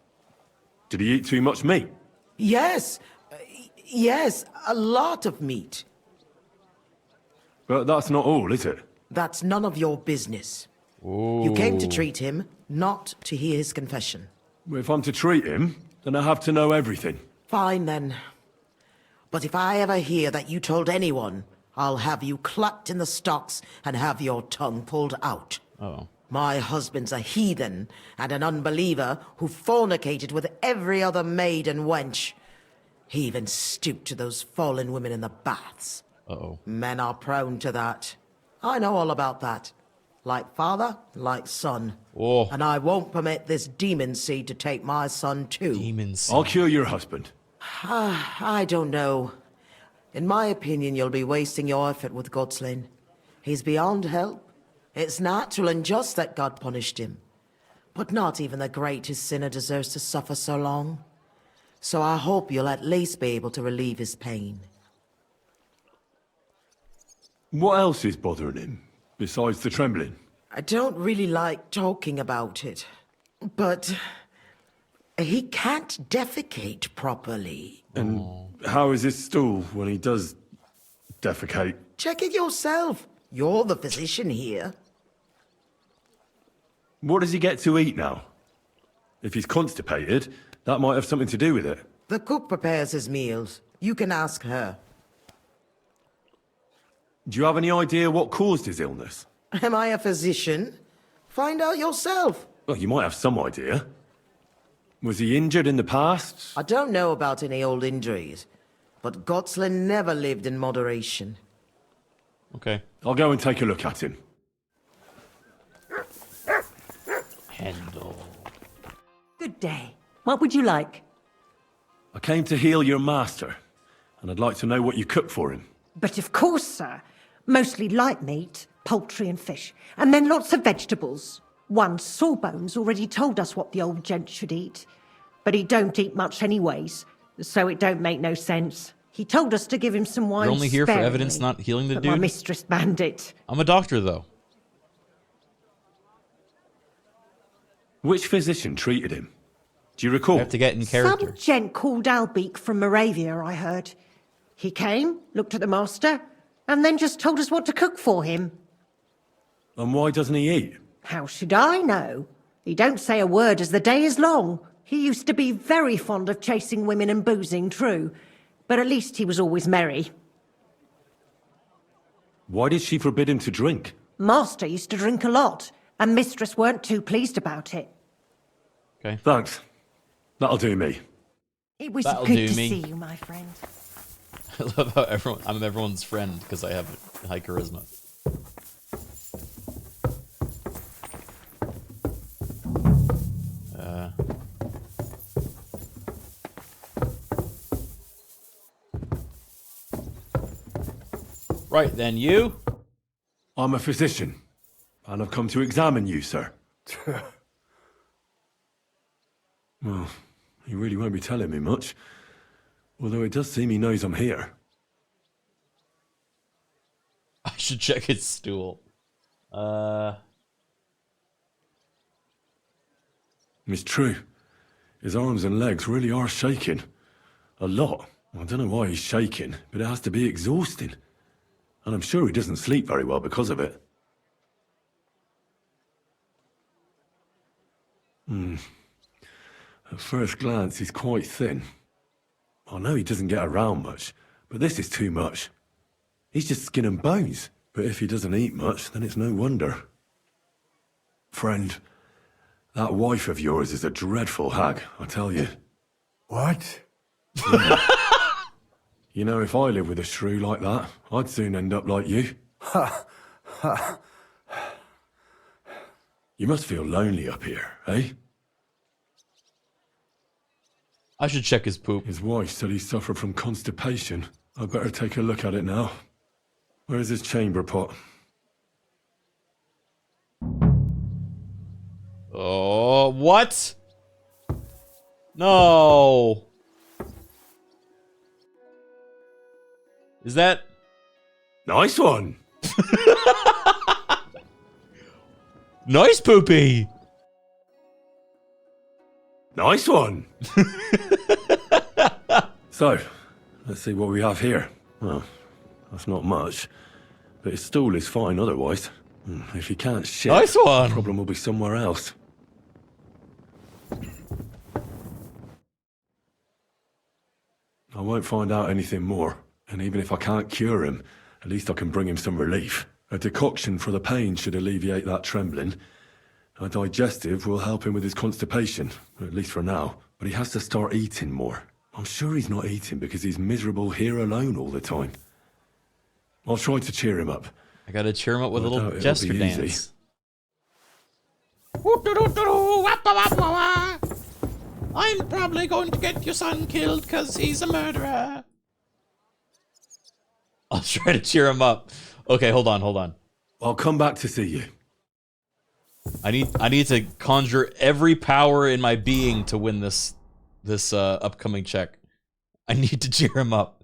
Did he eat too much meat? Yes. Yes, a lot of meat. But that's not all, is it? That's none of your business. You came to treat him, not to hear his confession. If I'm to treat him, then I have to know everything. Fine, then. But if I ever hear that you told anyone, I'll have you clapped in the stocks and have your tongue pulled out. Oh. My husband's a heathen and an unbeliever who fornicated with every other maid and wench. He even stooped to those fallen women in the baths. Uh-oh. Men are prone to that. I know all about that. Like father, like son. Oh. And I won't permit this demon seed to take my son too. Demon seed. I'll cure your husband. I don't know. In my opinion, you'll be wasting your effort with Gotslin. He's beyond help. It's natural and just that God punished him. But not even the greatest sinner deserves to suffer so long. So I hope you'll at least be able to relieve his pain. What else is bothering him, besides the trembling? I don't really like talking about it, but he can't defecate properly. And how is his stool when he does defecate? Check it yourself. You're the physician here. What does he get to eat now? If he's constipated, that might have something to do with it. The cook prepares his meals. You can ask her. Do you have any idea what caused his illness? Am I a physician? Find out yourself. Well, you might have some idea. Was he injured in the past? I don't know about any old injuries, but Gotslin never lived in moderation. Okay. I'll go and take a look at him. Handle. Good day. What would you like? I came to heal your master, and I'd like to know what you cook for him. But of course, sir. Mostly light meat, poultry and fish, and then lots of vegetables. One Sawbones already told us what the old gent should eat, but he don't eat much anyways, so it don't make no sense. He told us to give him some wine. You're only here for sparingly, evidence, not healing the but dude? my mistress banned it. I'm a doctor, though. Which physician treated him? Do you recall? You have to get in character. Some gent called Albeek from Moravia, I heard. He came, looked at the master, and then just told us what to cook for him. And why doesn't he eat? How should I know? He don't say a word as the day is long. He used to be very fond of chasing women and boozing, true. But at least he was always merry. Why did she forbid him to drink? Master used to drink a lot, and mistress weren't too pleased about it. Okay. Thanks. That'll do me. It was That'll good do to me. see you, my friend. I love how I'm everyone's friend because I have high charisma. Right then, you? I'm a physician, and I've come to examine you, sir. Well, he really won't be telling me much. Although it does seem he knows I'm here. I should check his stool. It's true. His arms and legs really are shaking. A lot. I don't know why he's shaking, but it has to be exhausting. And I'm sure he doesn't sleep very well because of it. At first glance, he's quite thin. I know he doesn't get around much, but this is too much. He's just skin and bones. But if he doesn't eat much, then it's no wonder. Friend, that wife of yours is a dreadful hag, I tell you. What? Yeah. You know, if I lived with a shrew like that, I'd soon end up like you. Ha! Ha! You must feel lonely up here, eh? I should check his poop. His wife said he suffered from constipation. I'd better take a look at it now. Where's his chamber pot? Oh, what? No. Is that... Nice one. Nice poopy. Nice one. So, let's see what we have here. Well, that's not much, but his stool is fine otherwise. If he can't shit, nice one. The problem will be somewhere else. I won't find out anything more, and even if I can't cure him, at least I can bring him some relief. A decoction for the pain should alleviate that trembling. A digestive will help him with his constipation, at least for now. But he has to start eating more. I'm sure he's not eating because he's miserable here alone all the time. I'll try to cheer him up. I gotta cheer him up with a little gesture dance. I'm probably going to get your son killed because he's a murderer. I'll try to cheer him up. Okay, hold on. I'll come back to see you. I need to conjure every power in my being to win this upcoming check. I need to cheer him up.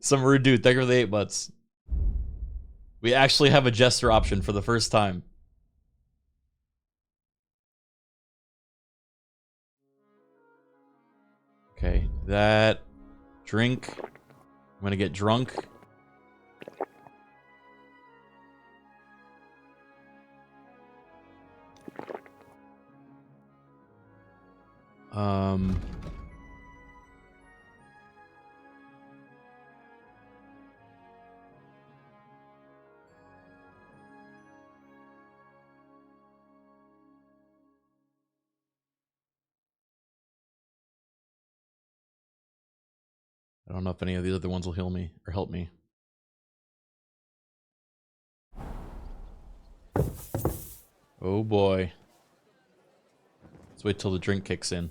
Some rude dude, thank you for the 8 butts. We actually have a jester option for the first time. Okay, that drink. I'm gonna get drunk. I don't know if any of the other ones will heal me or help me. Oh boy. Let's wait till the drink kicks in.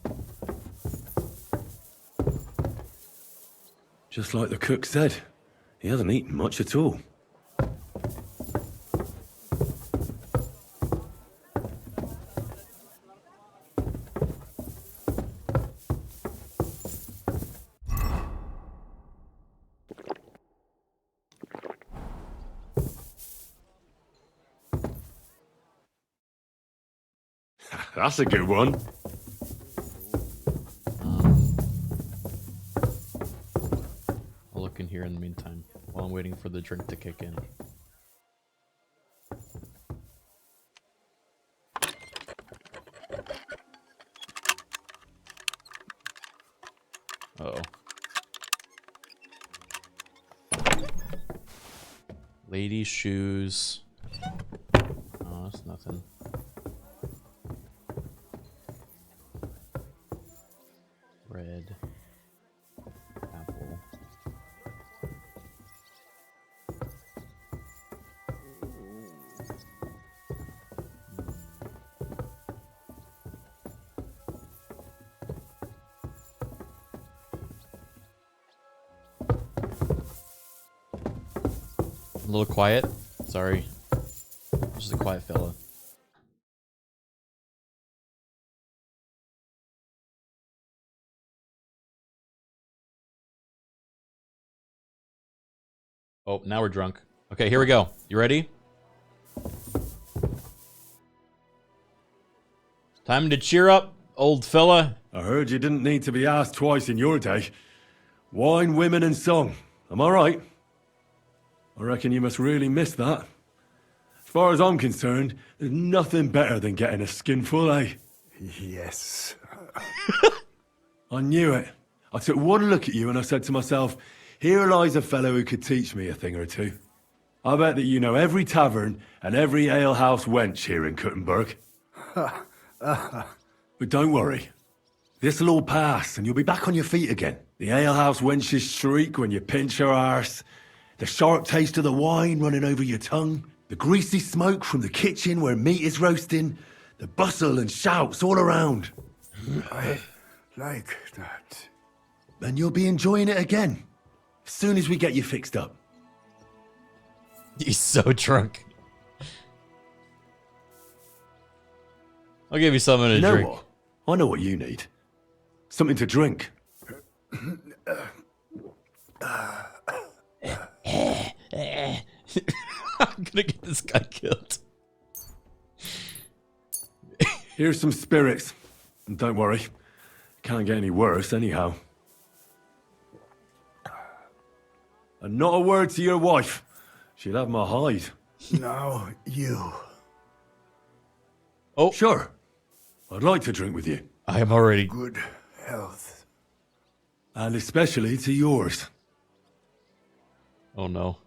Just like the cook said, he hasn't eaten much at all. That's a good one. I'll look in here in the meantime while I'm waiting for the drink to kick in. Uh-oh. Ladies' shoes. Oh, that's nothing. Red. Apple. A little quiet. Sorry. Just a quiet fella. Oh, now we're drunk. Okay, here we go. You ready? Time to cheer up, old fella. I heard you didn't need to be asked twice in your day. Wine, women, and song. Am I right? I reckon you must really miss that. As far as I'm concerned, there's nothing better than getting a skinful, eh? Yes. I knew it. I took one look at you and I said to myself, here lies a fellow who could teach me a thing or two. I bet that you know every tavern and every alehouse wench here in Kuttenberg. But don't worry. This'll all pass and you'll be back on your feet again. The alehouse wenches shriek when you pinch her arse. The sharp taste of the wine running over your tongue. The greasy smoke from the kitchen where meat is roasting. The bustle and shouts all around. I like that. And you'll be enjoying it again. As soon as we get you fixed up. He's so drunk. I'll give you something to drink. What? I know what you need. Something to drink. I'm gonna get this guy killed. Here's some spirits. And don't worry. Can't get any worse anyhow. And not a word to your wife. She'll have my hide. Now you. Oh. Sure. I'd like to drink with you. I am already... Good health. And especially to yours. Oh no.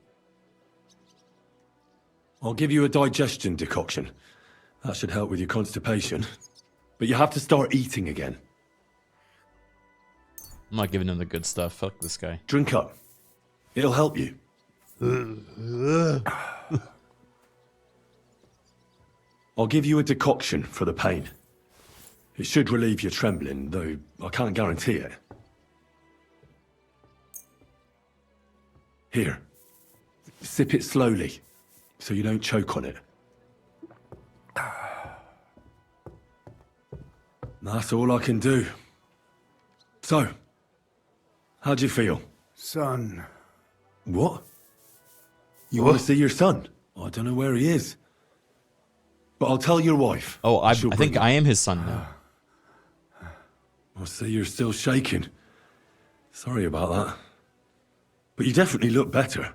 I'll give you a digestion decoction. That should help with your constipation. But you have to start eating again. I'm not giving him the good stuff. Fuck this guy. Drink up. It'll help you. I'll give you a decoction for the pain. It should relieve your trembling, though I can't guarantee it. Here. Sip it slowly, so you don't choke on it. That's all I can do. So, how'd you feel? Son. What? You want to see your son? I don't know where he is. But I'll tell your wife. Oh, I think I am his son now. I see you're still shaking. Sorry about that. But you definitely look better.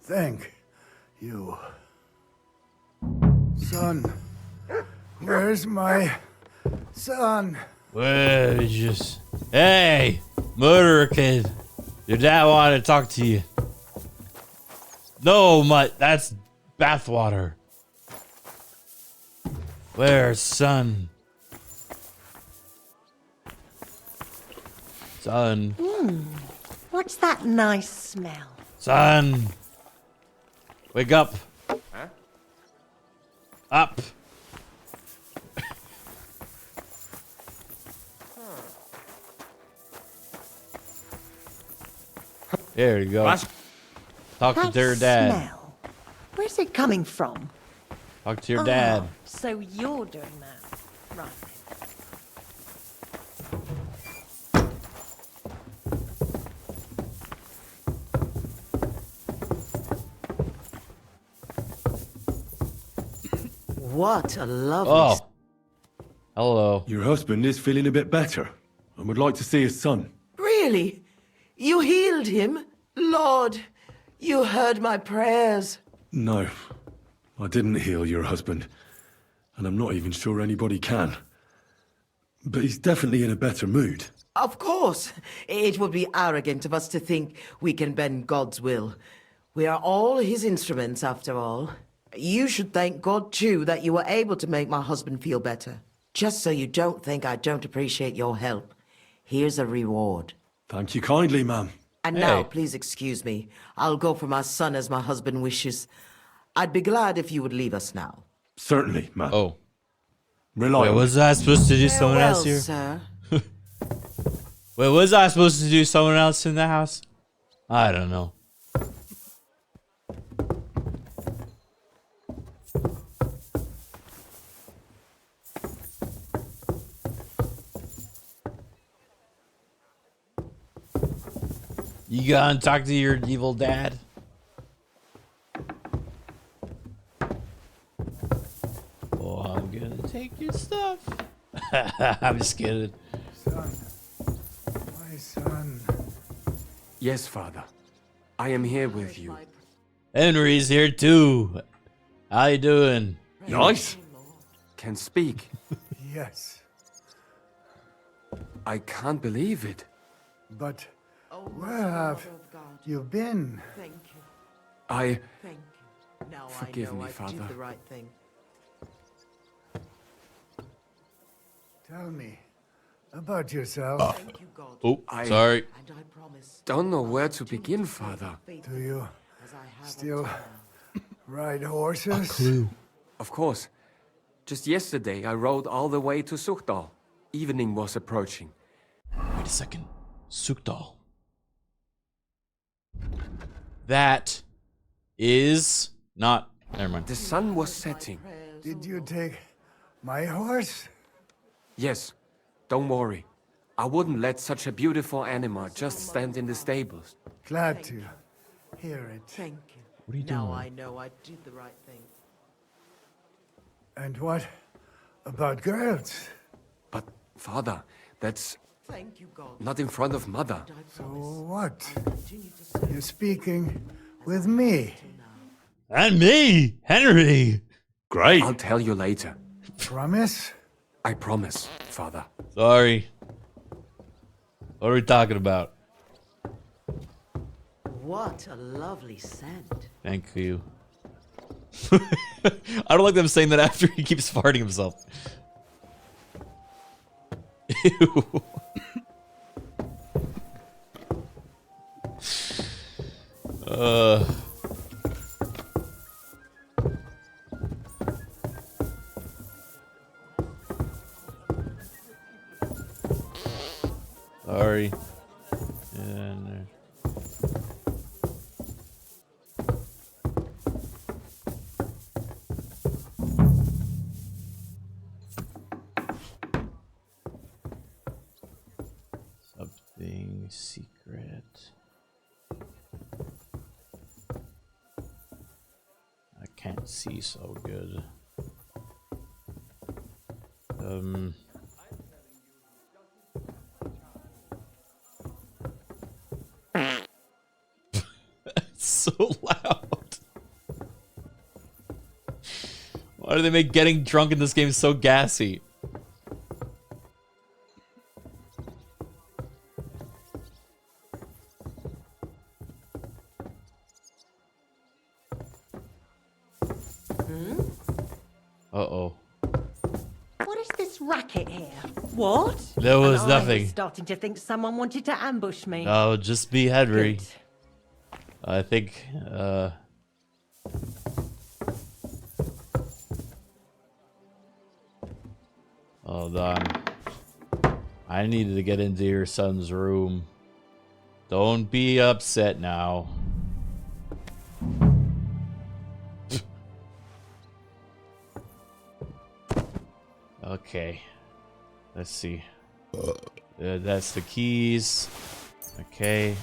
Thank you. Son. Where's my son? Well, just... Hey! Murderer kid! Your dad wanted to talk to you. No, that's bathwater. Where's son? Son. What's that nice smell? Son. Wake up. Huh? Up. There you go. Talk That to your dad. smell. Where's it coming from? Talk to your dad. Oh, so you're doing that. Right. What a lovely... Oh. Hello. Your husband is feeling a bit better and would like to see his son. Really? You healed him? Lord, you heard my prayers. No, I didn't heal your husband. And I'm not even sure anybody can. But he's definitely in a better mood. Of course. It would be arrogant of us to think we can bend God's will. We are all his instruments, after all. You should thank God, too, that you were able to make my husband feel better. Just so you don't think I don't appreciate your help. Here's a reward. Thank you kindly, ma'am. And now, please excuse me. I'll go for my son as my husband wishes. I'd be glad if you would leave us now. Certainly, ma'am. Oh. Rely Wait, on was I supposed to do someone else here? Sir. Wait, was I supposed to do someone else in the house? I don't know. You gonna talk to your evil dad? I'm just kidding. Son. My son. Yes, Father. I am here with you. Henry's here too. How you doing? Nice. Can speak. Yes. I can't believe it. But where have you been? Thank you. I... Thank you. Now Forgive I know me, I Father. did the right thing. Tell me about yourself. Thank you, God. Oh, I sorry. And I promise. don't know where to begin, Father. Do you As I have still ride horses? Of course. Just yesterday, I rode all the way to Suchdal. Evening was approaching. Wait a second. Sukdal. That is not. Never mind. The sun was setting. Did you take my horse? Yes. Don't worry. I wouldn't let such a beautiful animal just stand in the stables. Glad to hear it. Thank you. What are you Now doing? I know I did the right thing. And what about girls? But, Father, that's Thank you, God. not in front of Mother. So what? Continue to serve You're speaking with me. And me, Henry. Great. I'll tell you later. Promise? I promise, Father. Sorry. What are we talking about? What a lovely scent. Thank you. I don't like them saying that after he keeps farting himself. Ew. Sorry. And something secret. I can't see so good. It's so loud. Why do they make getting drunk in this game so gassy? Uh-oh. What is this racket here? What? There was And I nothing. was starting to think someone wanted to ambush me. No, just be Henry. Good. I think, hold on. I needed to get into your son's room. Don't be upset now. Okay. Let's see. That's the keys. Okay.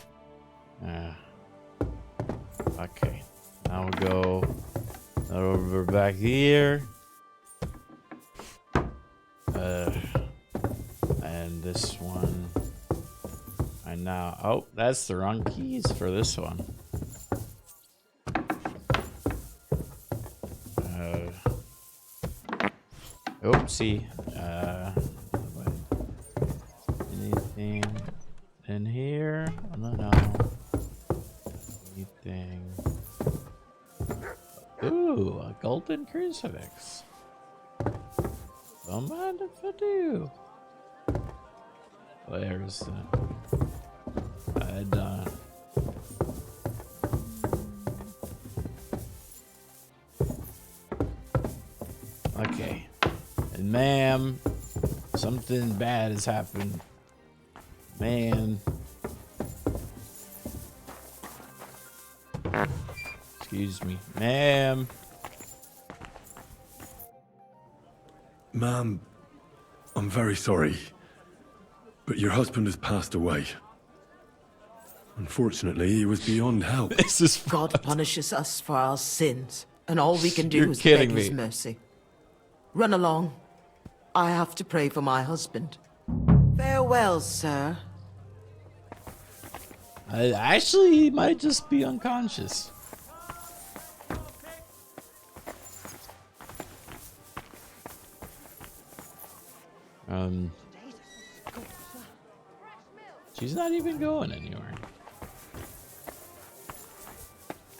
Okay. Now we'll go over back here. And this one. And now, oh, that's the wrong keys for this one. Oopsie. Anything in here? Oh, no. Anything? Ooh, a golden crucifix. Don't mind if I do. Where's the... Okay. And ma'am, something bad has happened. Man. Excuse me. Ma'am. Ma'am, I'm very sorry, but your husband has passed away. Unfortunately, he was beyond help. This is God punishes us for our sins, and all we can do You're is kidding beg His me. mercy. Run along. I have to pray for my husband. Farewell, sir. Actually, he might just be unconscious. She's not even going anywhere.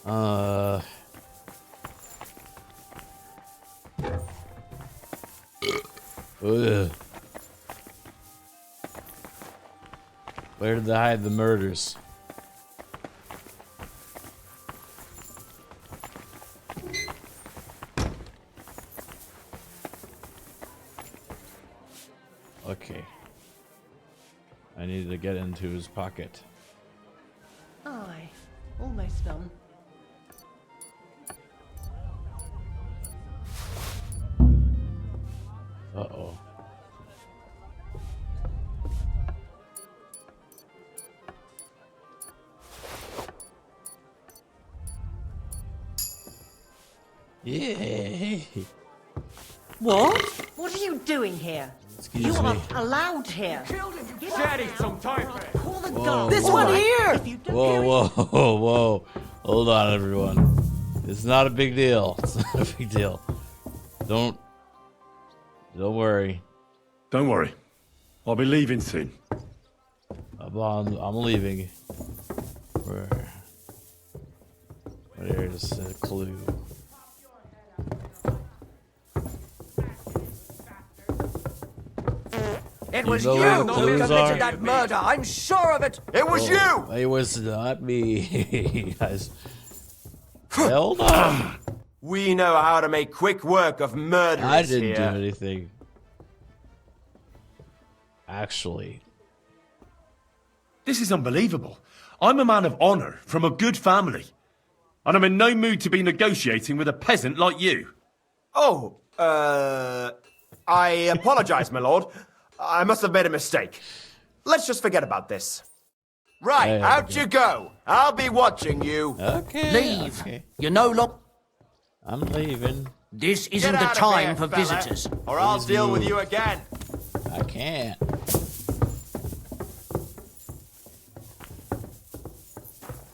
Ugh. Where did they hide the murders? Okay. I need to get into his pocket. Aye, almost done. Uh-oh. Yeah. What? What are you doing here? Excuse you me. aren't allowed here. Daddy, some time. Call the Whoa, guards. This whoa. one here! If you don't Whoa, whoa, whoa. Hold on, everyone. It's not a big deal. It's not a big deal. Don't worry. Don't worry. I'll be leaving soon. I'm leaving. There's a clue. It was You you know where the who clues committed are? that murder. I'm sure of it. It was Oh, it was not me, guys. Hold on. We know how to make quick work of murderers I didn't here. do anything. Actually. This is unbelievable. I'm a man of honor from a good family. And I'm in no mood to be negotiating with a peasant like you. Oh, I apologize, my lord. I must have made a mistake. Let's just forget about this. Right, There out we you go. I'll be watching you. Okay. Leave. Okay. You know, look, I'm leaving. this Get isn't the out of time here, for fella, visitors. Or I'll Please deal with move. you again. I can't.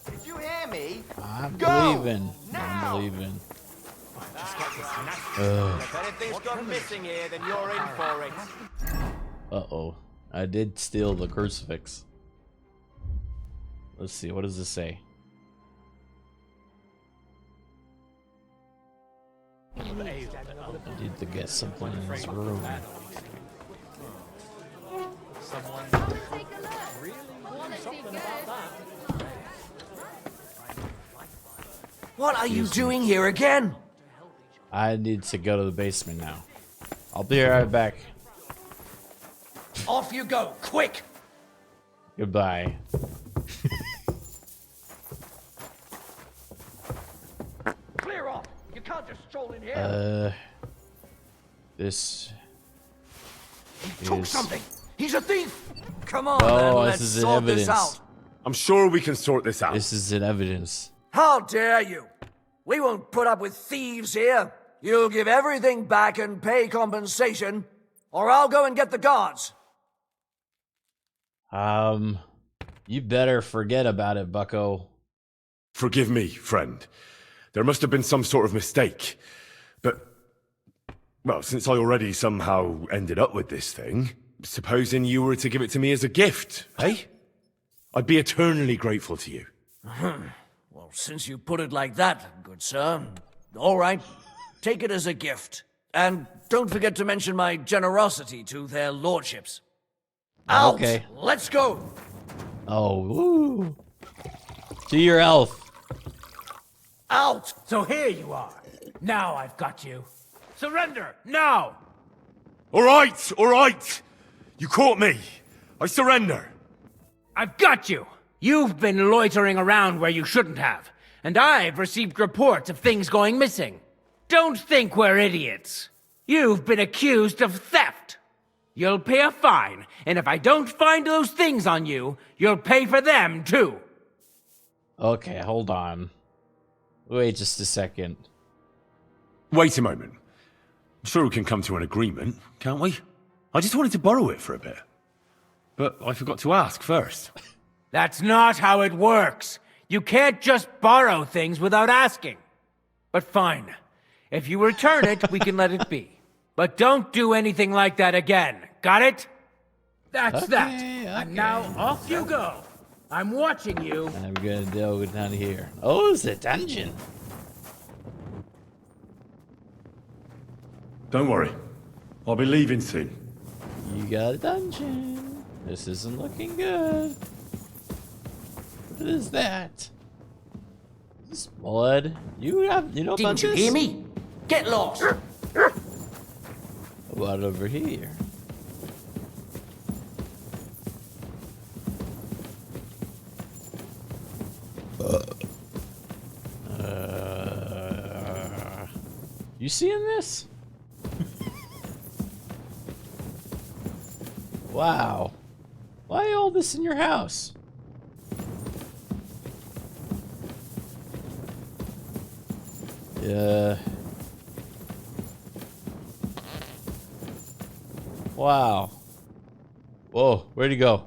Did you hear me? I'm Go! leaving. Now! I'm leaving. If anything's gone missing here, then you're in for it. Uh-oh. I did steal the crucifix. Let's see. What does this say? I need to get something in this room. What are you doing here again? I need to go to the basement now. I'll be right back. Off you go, quick! Goodbye. Clear off! You can't just stroll in here. This Took is... something! He's a thief! Come on, No, then, this let's is sort this evidence. out. I'm sure we can sort this out. This is in evidence. How dare you! We won't put up with thieves here. You'll give everything back and pay compensation, or I'll go and get the guards. You better forget about it, bucko. Forgive me, friend. There must have been some sort of mistake. But, well, since I already somehow ended up with this thing, supposing you were to give it to me as a gift, eh? I'd be eternally grateful to you. Well, since you put it like that, good sir, all right, take it as a gift. And don't forget to mention my generosity to their lordships. Out! Okay. Let's go! Oh, woo. To your elf. Out! So here you are. Now I've got you. Surrender, now! All right! You caught me. I surrender. I've got you! You've been loitering around where you shouldn't have, and I've received reports of things going missing. Don't think we're idiots. You've been accused of theft. You'll pay a fine, and if I don't find those things on you, you'll pay for them too. Okay, hold on. Wait just a second. Wait a moment. I'm sure we can come to an agreement, can't we? I just wanted to borrow it for a bit. But I forgot to ask first. That's not how it works. You can't just borrow things without asking. But fine. If you return it, we can let it be. But don't do anything like that again. Got it? That's that. And now off you go. I'm watching you. I'm gonna go down here. Oh, it's a dungeon. Don't worry. I'll be leaving soon. You got a dungeon. This isn't looking good. What is that? Is this blood? You know about this? Didn't you hear me? Get lost. What over here? You seeing this? Wow. Why all this in your house? Yeah. Wow. Whoa, where'd he go?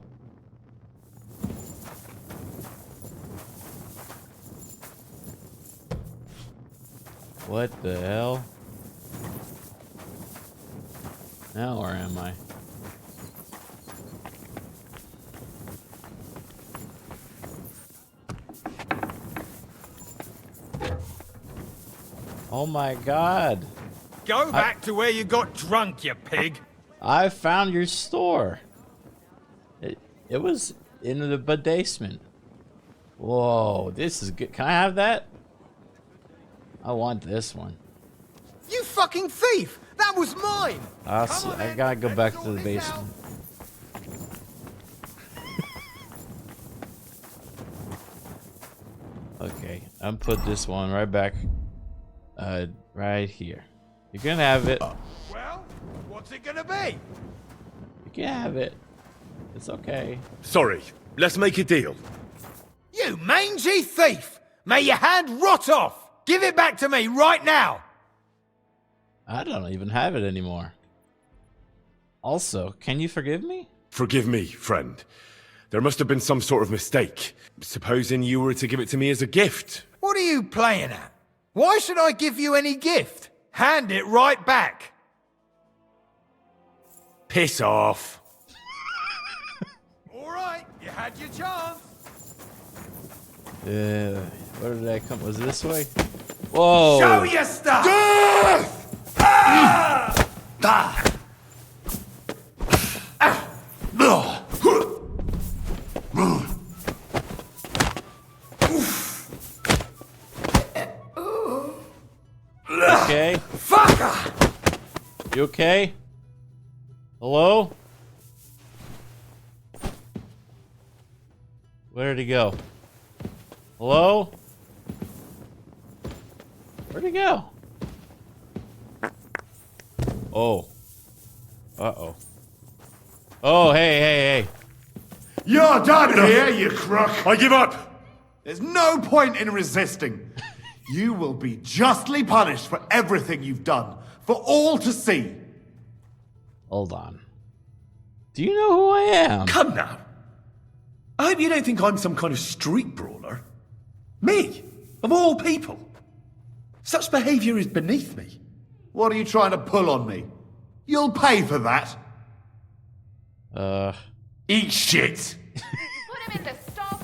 What the hell? Now where am I? Oh my god. Go back to where you got drunk, you pig. I found your store. It was in the basement. Whoa, this is good. Can I have that? I want this one. You fucking thief! That was mine! I gotta go back to the basement. Okay, I'm put this one right back. Right here. You can have it. Well, what's it gonna be? You can have it. It's okay. Sorry, let's make a deal. You mangy thief! May your hand rot off! Give it back to me right now! I don't even have it anymore. Also, can you forgive me? Forgive me, friend. There must have been some sort of mistake. Supposing you were to give it to me as a gift. What are you playing at? Why should I give you any gift? Hand it right back. Piss off. All right, you had your chance. Yeah. Where did I come? Was it this way? Whoa! Show your stuff. Death! Ah! Ah! Okay. Fucker! You okay? Hello? Where did he go? Hello? Where'd he go? Oh. Uh-oh. Oh, hey. You're done here, you crook! I give up! There's no point in resisting. You will be justly punished for everything you've done, for all to see. Hold on. Do you know who I am? Come now. I hope you don't think I'm some kind of street brawler. Me, of all people. Such behavior is beneath me. What are you trying to pull on me? You'll pay for that. Eat shit. Put him in the stove.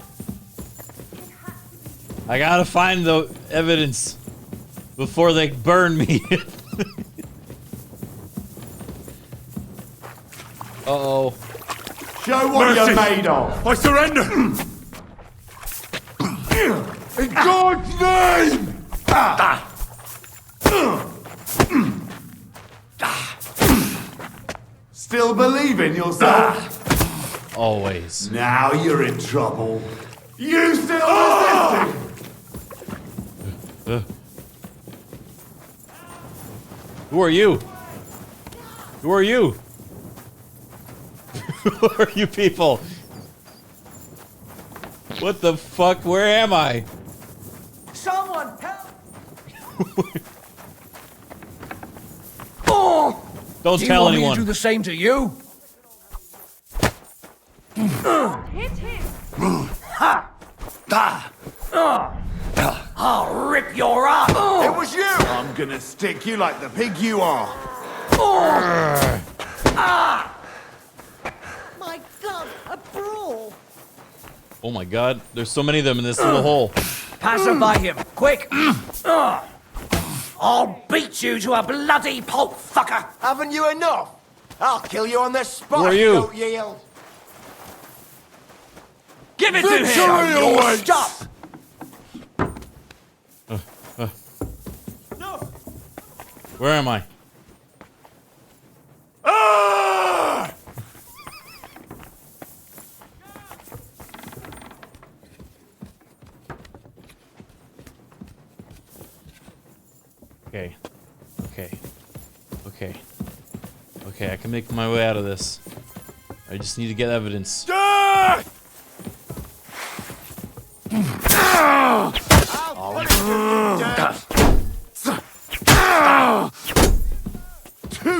I gotta find the evidence before they burn me. Uh-oh. Show what Mercy. you're made of. I surrender. In God's name! Still believe in yourself? Always. Now you're in trouble. You still resisting? Who are you? Who are you? Who are you people? What the fuck? Where am I? Someone help! Oh! Don't Do you tell want me anyone. to do the same to you? Hit him! I'll rip your arm! It was you! I'm gonna stick you like the pig you are. My God, a brawl! Oh my god, there's so many of them in this little hole. Pass her by him, quick! I'll beat you to a bloody pulp, fucker! Haven't you enough? I'll kill you on the spot. Who are if you? Don't yield. Give it to him! Victory awaits! Stop! Where am I? Ah! Okay. Okay, I can make my way out of this. I just need to get evidence. Too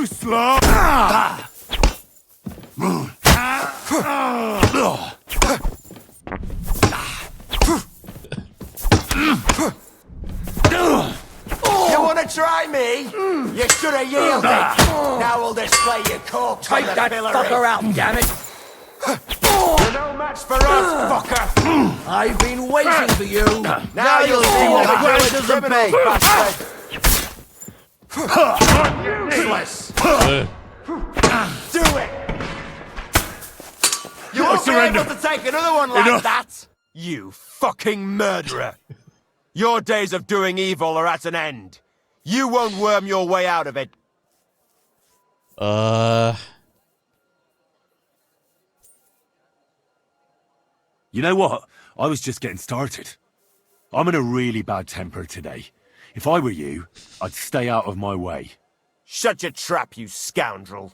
slow! You want to try me? You should have yielded. Now we'll display your corpse on Take the that pillory. fucker out, damn it! You're no match for us, fucker. I've been waiting for you. Now you'll see what we do with criminals, bastard. Useless. Do it. You won't be able to take another one like that. You fucking murderer. Your days of doing evil are at an end. You won't worm your way out of it. You know what? I was just getting started. I'm in a really bad temper today. If I were you, I'd stay out of my way. Shut your trap, you scoundrel.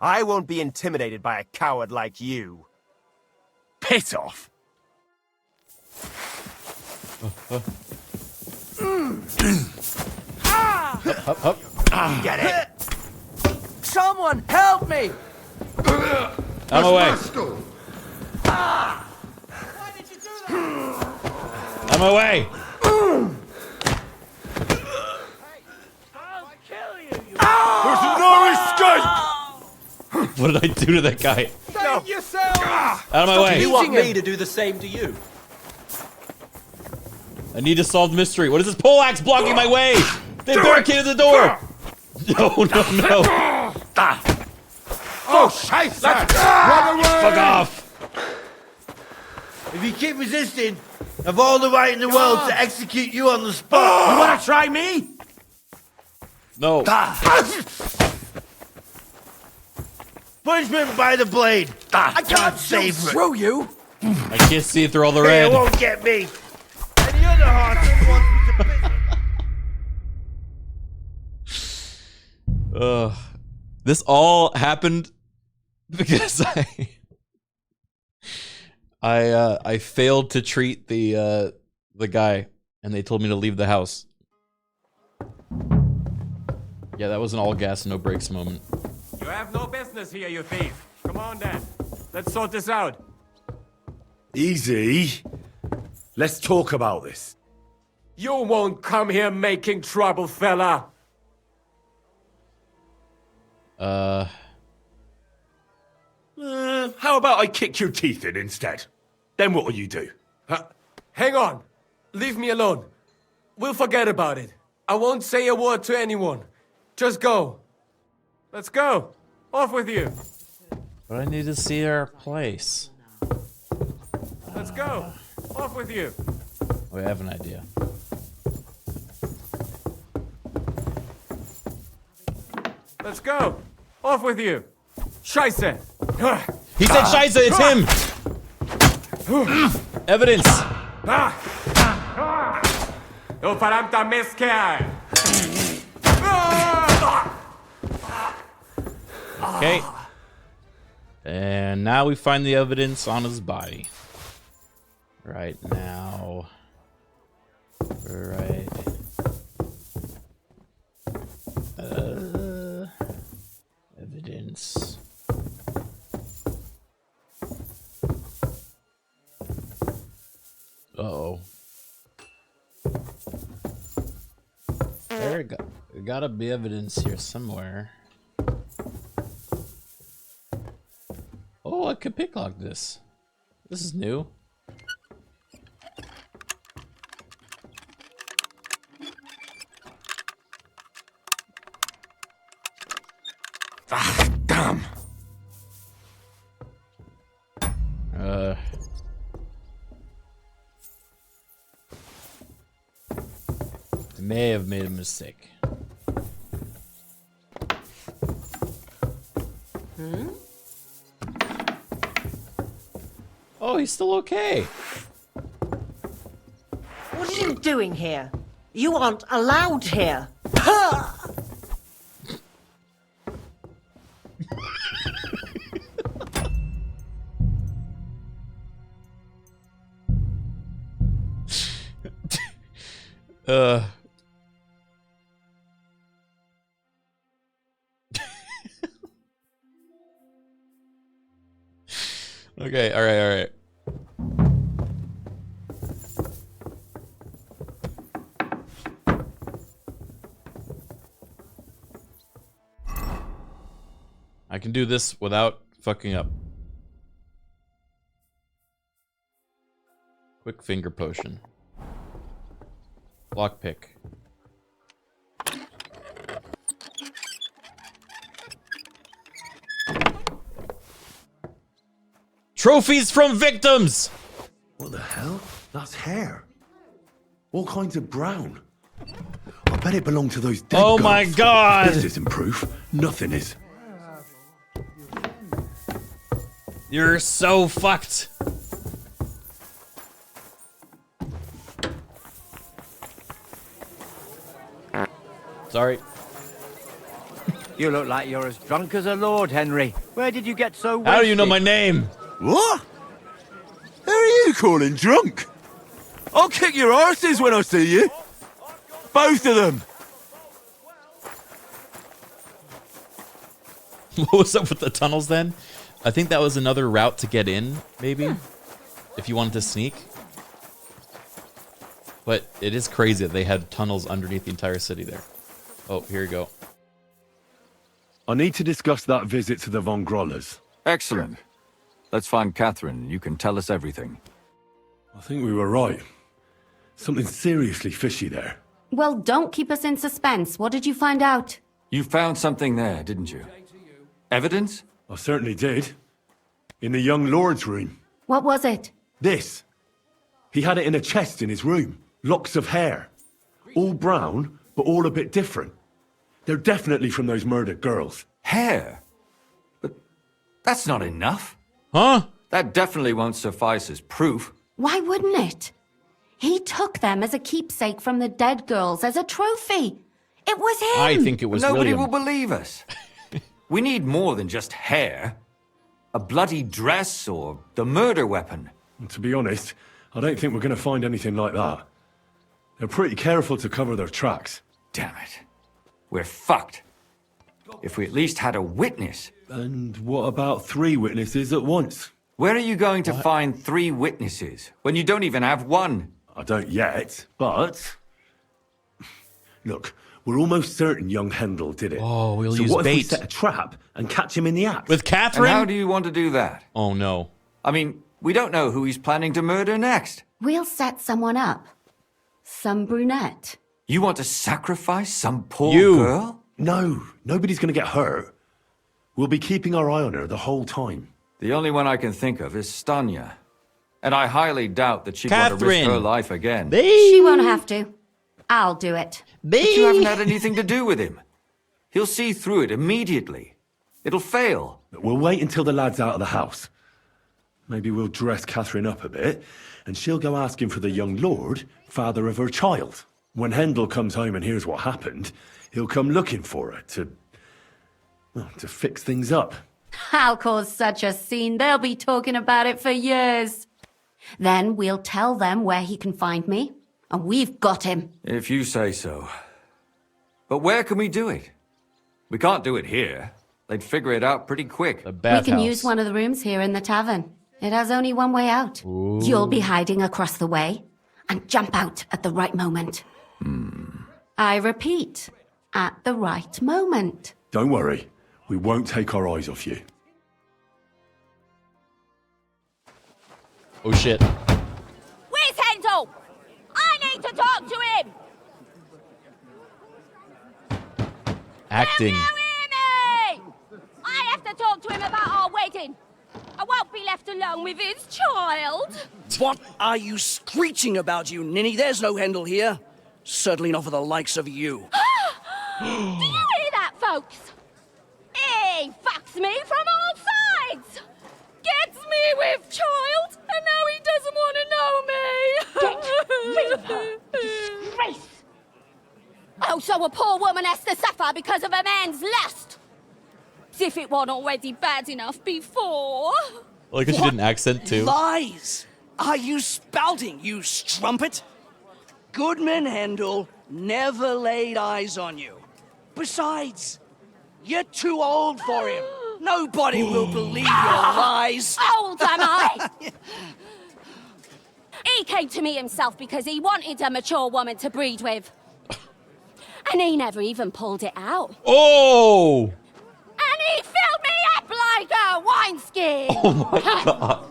I won't be intimidated by a coward like you. Piss off! Get it? Someone help me! Out of my way. Out of my way. There's no escape! What did I do to that guy? Save yourself! Out of my way. You want me to do the same to you? I need to solve the mystery. What is this poleaxe blocking my way? They barricaded the door. No. Oh, scheiße! Run away! Fuck off. If you keep resisting, I've all the right in the world to execute you on the spot. You want to try me? No. Punishment by the blade. I can't save shoot it. through you. I can't see through all the Hey, it red. won't get me. And the other horse wants me to This all happened because I failed to treat the guy, and they told me to leave the house. Yeah, that was an all gas, no brakes moment. You have no business here, you thief. Come on then. Let's sort this out. Easy. Let's talk about this. You won't come here making trouble, fella. How about I kick your teeth in instead? Then what'll you do? Hang on. Leave me alone. We'll forget about it. I won't say a word to anyone. Just go. Let's go. Off with you. But I need to see our place. Let's go. Off with you. Oh, I have an idea. Let's go. Off with you. Scheiße. He said Scheiße, it's him! Evidence! Du verdammter Mistkerl! Okay. And now we find the evidence on his body. Right now. Right. Uh-oh. There gotta be evidence here somewhere. Oh, I could picklock this. This is new. Ah, damn. I may have made a mistake. Hmm? Oh, he's still okay. What are you doing here? You aren't allowed here. Okay, alright. I can do this without fucking up. Quick finger potion. Lockpick. Trophies from victims! What the hell? That's hair. All kinds of brown. I bet it belonged to those dead Oh my girls. god! This isn't proof. Nothing is. You're so fucked. Sorry. You look like you're as drunk as a lord, Henry. Where did you get so wasted? How do you know my name? What? Who are you calling drunk? I'll kick your arses when I see you. Both of them. What was up with the tunnels then? I think that was another route to get in, maybe? If you wanted to sneak. But it is crazy that they had tunnels underneath the entire city there. Oh, here you go. I need to discuss that visit to the Von Grollers. Excellent. Let's find Catherine. You can tell us everything. I think we were right. Something seriously fishy there. Well, don't keep us in suspense. What did you find out? You found something there, didn't you? Evidence? I certainly did. In the young lord's room. What was it? This. He had it in a chest in his room. Locks of hair. All brown, but all a bit different. They're definitely from those murdered girls. Hair? But that's not enough. Huh? That definitely won't suffice as proof. Why wouldn't it? He took them as a keepsake from the dead girls, as a trophy. It was him. I think it was Nobody William. will believe us. We need more than just hair. A bloody dress or the murder weapon. And to be honest, I don't think we're going to find anything like that. They're pretty careful to cover their tracks. Damn it. We're fucked. If we at least had a witness. And what about 3 witnesses at once? Where are you going to find 3 witnesses when you don't even have one? I don't yet, but... Look, we're almost certain young Hendel did it. Oh, we'll so use what if we bait. set a trap and catch him in the act? With Catherine? And how do you want to do that? Oh no. I mean, we don't know who he's planning to murder next. We'll set someone up. Some brunette. You want to sacrifice some poor You. girl? No, nobody's going to get hurt. We'll be keeping our eye on her the whole time. The only one I can think of is Stanya. And I highly doubt that she'd want to risk her life again. She won't have to. I'll do it. But you haven't had anything to do with him. He'll see through it immediately. It'll fail. We'll wait until the lad's out of the house. Maybe we'll dress Catherine up a bit, and she'll go asking for the young lord, father of her child. When Hendel comes home and hears what happened, he'll come looking for her to fix things up. I'll cause such a scene, they'll be talking about it for years. Then we'll tell them where he can find me, and we've got him. If you say so. But where can we do it? We can't do it here. They'd figure it out pretty quick. We can use one of the rooms here in the tavern. It has only one way out. You'll be hiding across the way. and jump out at the right moment. I repeat, at the right moment. Don't worry. We won't take our eyes off you. Oh shit. Where's Handel? I need to talk to him! Acting. Hey! I have to talk to him about our wedding. I won't be left alone with his child. What are you screeching about, you ninny? There's no Handel here. Certainly not for the likes of you. Do you hear that, folks? He fucks me from all sides. Gets me with child, and now he doesn't want to know me. Get rid of her. Disgrace. Oh, so a poor woman has to suffer because of a man's lust. As if it wasn't already bad enough before. Like she did an accent too. Lies are you spouting, you strumpet? Goodman Handel never laid eyes on you. Besides, you're too old for him. Nobody will believe your lies. Old am I? He came to me himself because he wanted a mature woman to breed with. And he never even pulled it out. Oh! And he filled me up like a wineskin. Oh my god.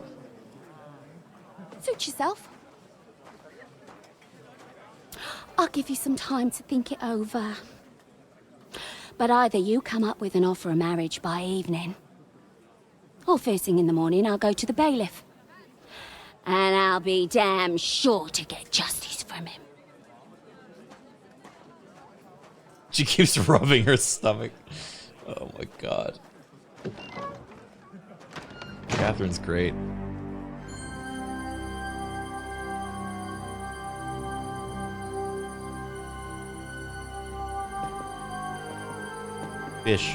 Suit yourself. I'll give you some time to think it over. But either you come up with an offer of marriage by evening, or first thing in the morning I'll go to the bailiff. And I'll be damn sure to get justice from him. She keeps rubbing her stomach. Oh my god. Catherine's great. Fish.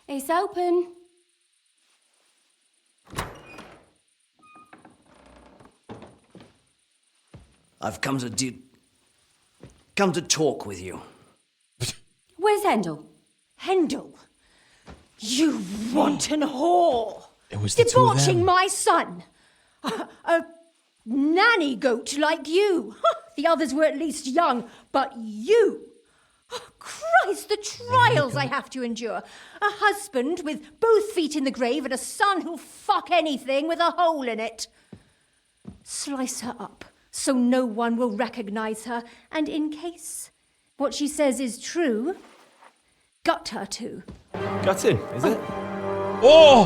It's open. I've come to talk with you. Where's Handel? Handel, you wanton whore! It was the two of Debauching them. my son! A nanny goat like you! The others were at least young, but you! Christ, the trials I have to endure! A husband with both feet in the grave and a son who'll fuck anything with a hole in it. Slice her up so no one will recognize her, and in case what she says is true, gut her too. Gutting, is it? Oh!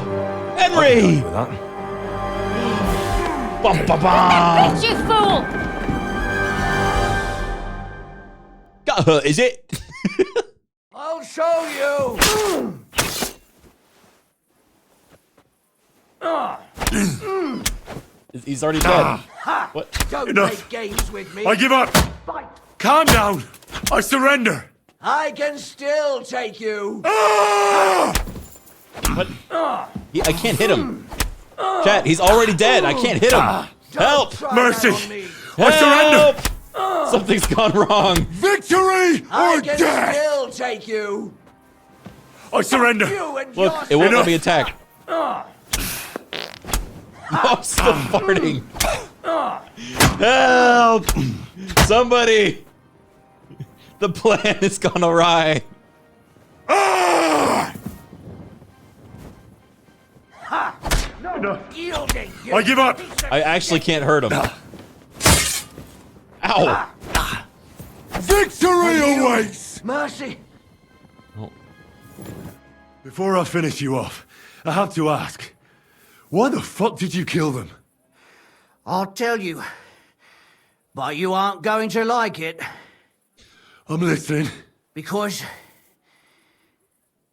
Henry! With that. Bum, ba, bum. Bitch, you fool! Got her, is it? I'll show you! He's already dead. What? Don't Enough. make games with me. I give up! Fight. Calm down! I surrender! I can still take you. What? I can't hit him. Chat, he's already dead. I can't hit him. Help! Mercy! I Help! surrender! Something's gone wrong. Victory I or can death! still take you. I surrender! You and Look, your it won't let Enough. me attack. Oh, I'm still farting. Help! Somebody! The plan has gone awry. Yielding. I give up! I actually can't hurt him. Ow! Victory awaits! Mercy. Before I finish you off, I have to ask, why the fuck did you kill them? I'll tell you. But you aren't going to like it. I'm listening. Because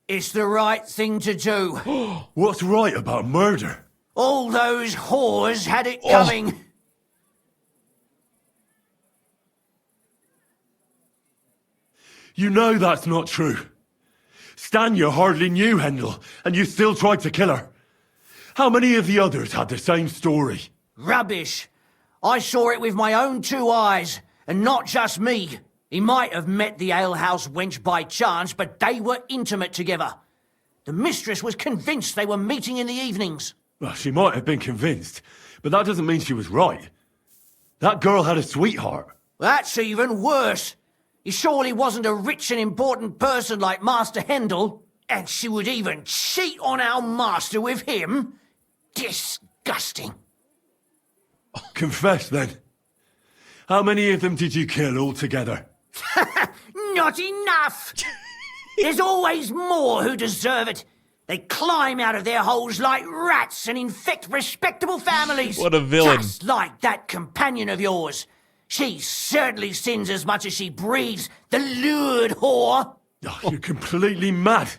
it's the right thing to do. What's right about murder? All those whores had it coming. You know that's not true. Stan you hardly knew Hendel, and you still tried to kill her. How many of the others had the same story? Rubbish. I saw it with my own 2 eyes, and not just me. He might have met the alehouse wench by chance, but they were intimate together. The mistress was convinced they were meeting in the evenings. Well, she might have been convinced, but that doesn't mean she was right. That girl had a sweetheart. That's even worse. He surely wasn't a rich and important person like Master Hendel, and she would even cheat on our master with him. Disgusting. Confess, then. How many of them did you kill altogether? Not enough! There's always more who deserve it. They climb out of their holes like rats and infect respectable families. What a villain. Just like that companion of yours. She certainly sins as much as she breathes, the lured whore. Oh, you're completely mad.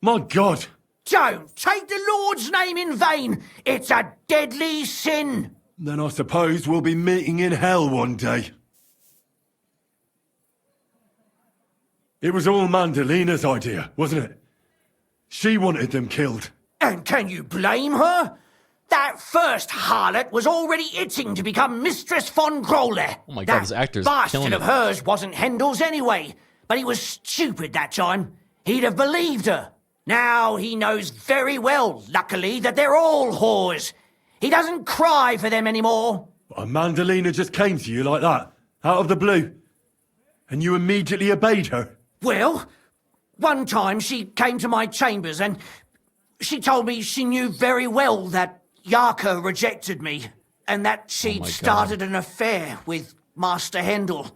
My God. Don't take the Lord's name in vain. It's a deadly sin. Then I suppose we'll be meeting in hell one day. It was all Mandalina's idea, wasn't it? She wanted them killed. And can you blame her? That first harlot was already itching to become Mistress von Grole. Oh my God, this actor's bastard killing of it. hers wasn't Hendel's anyway, but he was stupid that time. He'd have believed her. Now he knows very well, luckily, that they're all whores. He doesn't cry for them anymore. And Mandalina just came to you like that, out of the blue. And you immediately obeyed her. Well, one time she came to my chambers and she told me she knew very well that Yarka rejected me and that she'd started an affair with Master Hendel,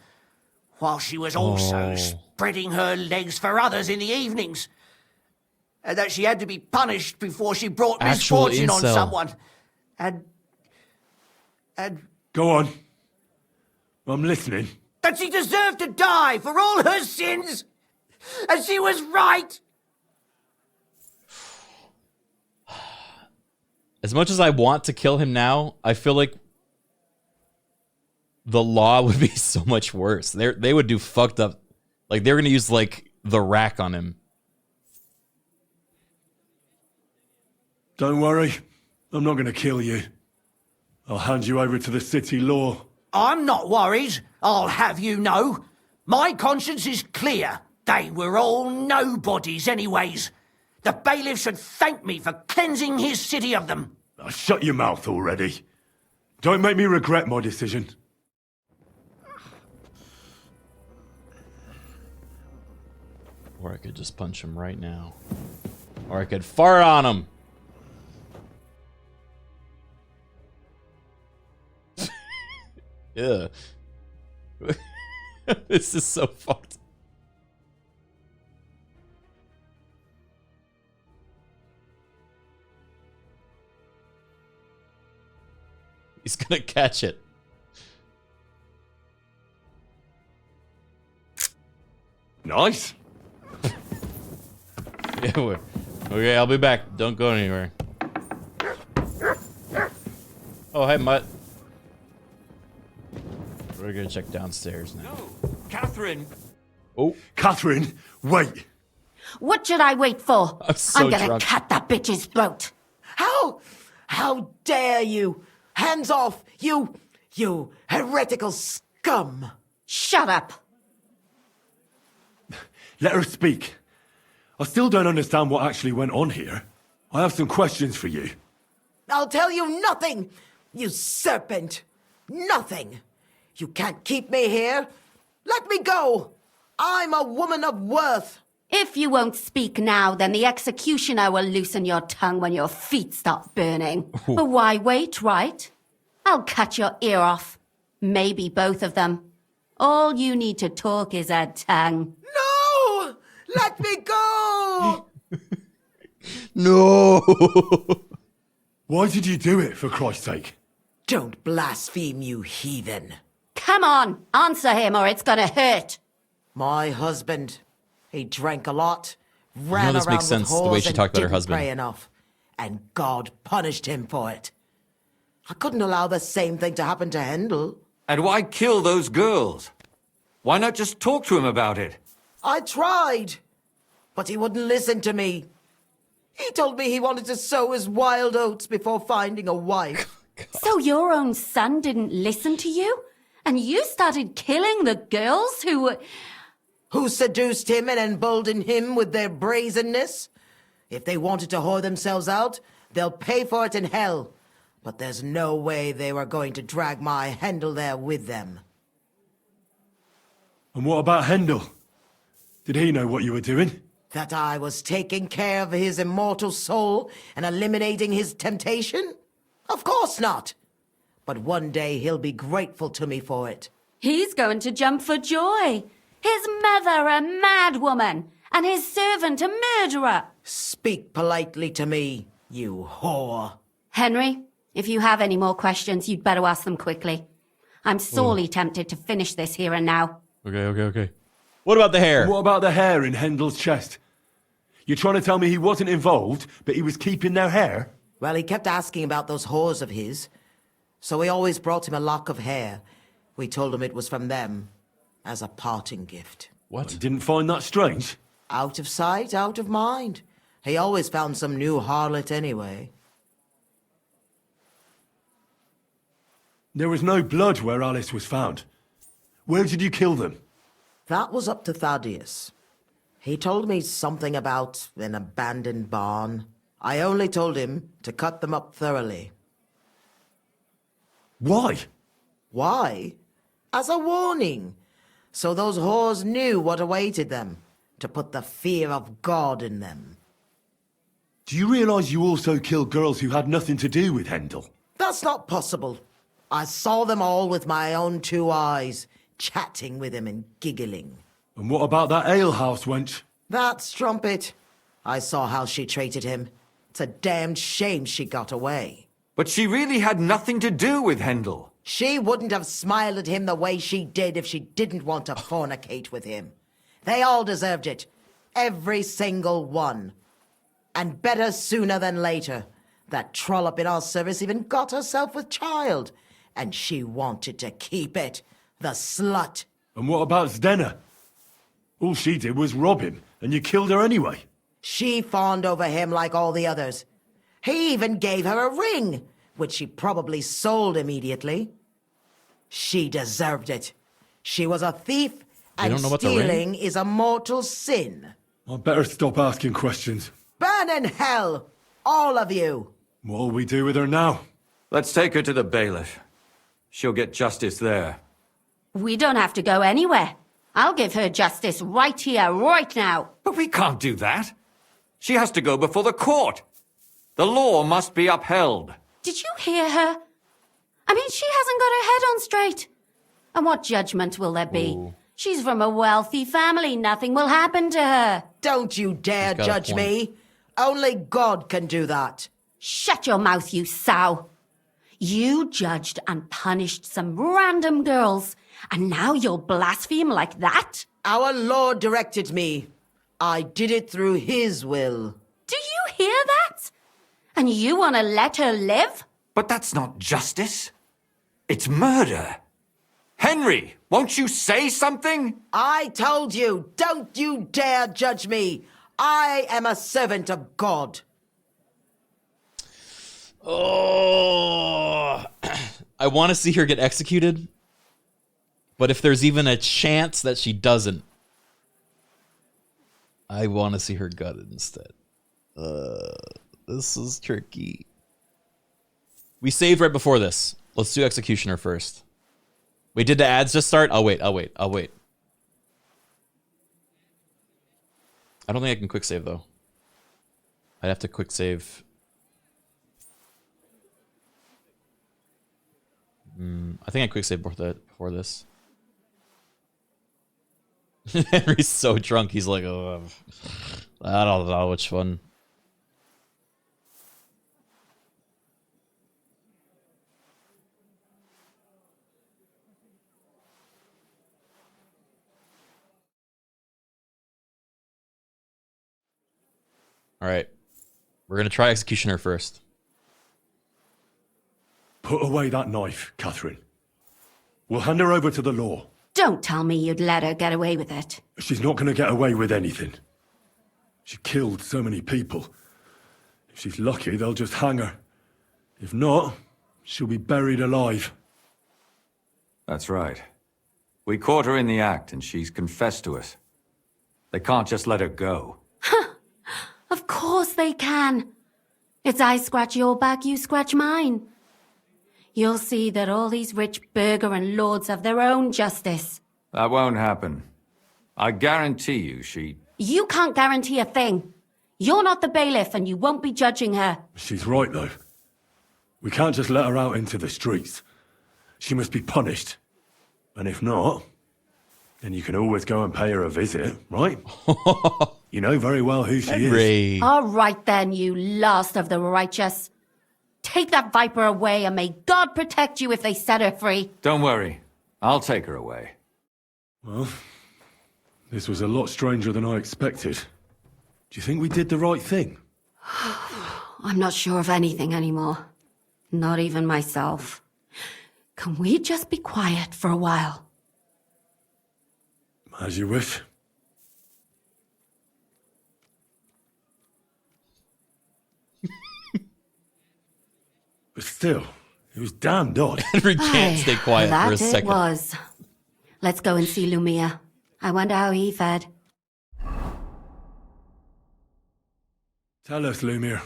while she was also spreading her legs for others in the evenings. And that she had to be punished before she brought misfortune on someone. And... Go on. I'm listening. That she deserved to die for all her sins. And she was right. As much as I want to kill him now, I feel like the law would be so much worse. They would do fucked up. Like, they're going to use, like, the rack on him. Don't worry. I'm not going to kill you. I'll hand you over to the city law. I'm not worried, I'll have you know. My conscience is clear. They were all nobodies anyways. The bailiff should thank me for cleansing his city of them. Shut your mouth already. Don't make me regret my decision. Or I could just punch him right now. Or I could fart on him. Yeah. This is so fucked. He's gonna catch it. Nice. Yeah, okay, I'll be back. Don't go anywhere. Oh, hey, Mutt. We're gonna check downstairs now. Catherine. Oh, Catherine, wait. What should I wait for? I'm gonna drunk. cut that bitch's throat. How dare you? Hands off, you heretical scum. Shut up. Let her speak. I still don't understand what actually went on here. I have some questions for you. I'll tell you nothing, you serpent. Nothing. You can't keep me here. Let me go. I'm a woman of worth. If you won't speak now, then the executioner will loosen your tongue when your feet start burning. But why wait, right? I'll cut your ear off. Maybe both of them. All you need to talk is a tongue. No! Let me go! No! Why did you do it, for Christ's sake? Don't blaspheme, you heathen. Come on, answer him or it's gonna hurt. My husband, he drank a lot, ran this around makes sense, with the way whores she and talked about her didn't husband. pray enough, and God punished him for it. I couldn't allow the same thing to happen to Hendel. And why kill those girls? Why not just talk to him about it? I tried, but he wouldn't listen to me. He told me he wanted to sow his wild oats before finding a wife. So your own son didn't listen to you? And you started killing the girls who seduced him and emboldened him with their brazenness? If they wanted to whore themselves out, they'll pay for it in hell. But there's no way they were going to drag my Hendel there with them. And what about Hendel? Did he know what you were doing? That I was taking care of his immortal soul and eliminating his temptation? Of course not. But one day he'll be grateful to me for it. He's going to jump for joy. His mother a mad woman, and his servant a murderer. Speak politely to me, you whore. Henry, if you have any more questions, you'd better ask them quickly. I'm sorely tempted to finish this here and now. Okay. What about the hair? And what about the hair in Hendel's chest? You're trying to tell me he wasn't involved, but he was keeping their hair? Well, he kept asking about those whores of his. So we always brought him a lock of hair. We told him it was from them, as a parting gift. What? You didn't find that strange? Out of sight, out of mind. He always found some new harlot anyway. There was no blood where Alice was found. Where did you kill them? That was up to Thaddeus. He told me something about an abandoned barn. I only told him to cut them up thoroughly. Why? Why? As a warning. So those whores knew what awaited them. To put the fear of God in them. Do you realise you also killed girls who had nothing to do with Hendel? That's not possible. I saw them all with my own 2 eyes, chatting with him and giggling. And what about that alehouse wench? That strumpet. I saw how she treated him. It's a damned shame she got away. But she really had nothing to do with Hendel. She wouldn't have smiled at him the way she did if she didn't want to fornicate with him. They all deserved it. Every single one. And better sooner than later. That trollop in our service even got herself with child. And she wanted to keep it. The slut. And what about Zdenna? All she did was rob him, and you killed her anyway. She fawned over him like all the others. He even gave her a ring, which she probably sold immediately. She deserved it. She was a thief, and stealing is a mortal sin. I'd better stop asking questions. Burn in hell, all of you. What'll we do with her now? Let's take her to the bailiff. She'll get justice there. We don't have to go anywhere. I'll give her justice right here, right now. But we can't do that. She has to go before the court. The law must be upheld. Did you hear her? I mean, she hasn't got her head on straight. And what judgment will there be? Ooh. She's from a wealthy family. Nothing will happen to her. Don't you dare judge me. Only God can do that. Shut your mouth, you sow. You judged and punished some random girls, and now you'll blaspheme like that? Our Lord directed me. I did it through His will. Do you hear that? And you want to let her live? But that's not justice. It's murder. Henry, won't you say something? I told you, don't you dare judge me. I am a servant of God. Oh, I want to see her get executed, but if there's even a chance that she doesn't, I want to see her gutted instead. This is tricky. We saved right before this. Let's do Executioner first. Wait, did the ads just start? I'll wait. I don't think I can quick save though. I'd have to quick save. I think I quick saved before this. Henry's so drunk. He's like, oh, I don't know which one. All right. We're going to try Executioner first. Put away that knife, Catherine. We'll hand her over to the law. Don't tell me you'd let her get away with it. She's not going to get away with anything. She killed so many people. If she's lucky, they'll just hang her. If not, She'll be buried alive. That's right. We caught her in the act, and she's confessed to us. They can't just let her go. Of course they can. It's I scratch your back, you scratch mine. You'll see that all these rich burgher and lords have their own justice. That won't happen. I guarantee you she... You can't guarantee a thing. You're not the bailiff and you won't be judging her. She's right, though. We can't just let her out into the streets. She must be punished. And if not, then you can always go and pay her a visit, right? You know very well who she is. All right then, you last of the righteous. Take that viper away and may God protect you if they set her free. Don't worry. I'll take her away. Well, this was a lot stranger than I expected. Do you think we did the right thing? I'm not sure of anything anymore. Not even myself. Can we just be quiet for a while? As you wish. But still, it was damned odd. Henry can't stay quiet for a second. That it was. Let's go and see Lumia. I wonder how he fared. Tell us, Lumir.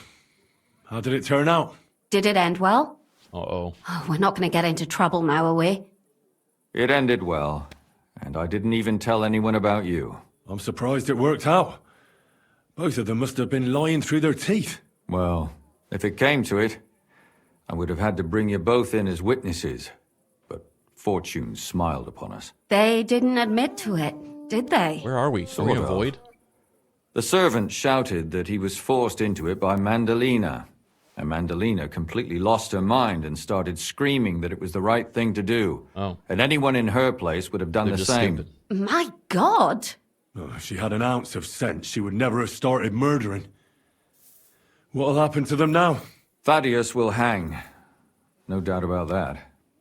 How did it turn out? Did it end well? Uh-oh. Oh, we're not going to get into trouble now, are we? It ended well, and I didn't even tell anyone about you. I'm surprised it worked out. Both of them must have been lying through their teeth. Well, if it came to it, I would have had to bring you both in as witnesses. But fortune smiled upon us. They didn't admit to it, did they? Where are we? Are we in a void? The servant shouted that he was forced into it by Mandalina. And Mandalina completely lost her mind and started screaming that it was the right thing to do. Oh. And anyone in her place would have done the same. My God! Oh, if she had an ounce of sense, she would never have started murdering. What'll happen to them now? Thaddeus will hang. No doubt about that.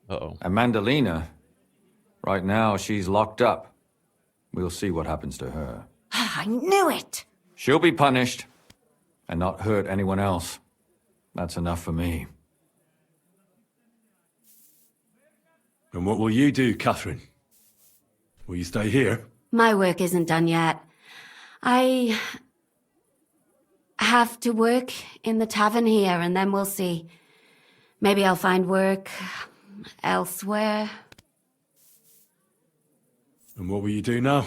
Uh-oh. And Mandalina, right now she's locked up. We'll see what happens to her. I knew it! She'll be punished, and not hurt anyone else. That's enough for me. And what will you do, Catherine? Will you stay here? My work isn't done yet. I have to work in the tavern here, and then we'll see. Maybe I'll find work elsewhere. And what will you do now?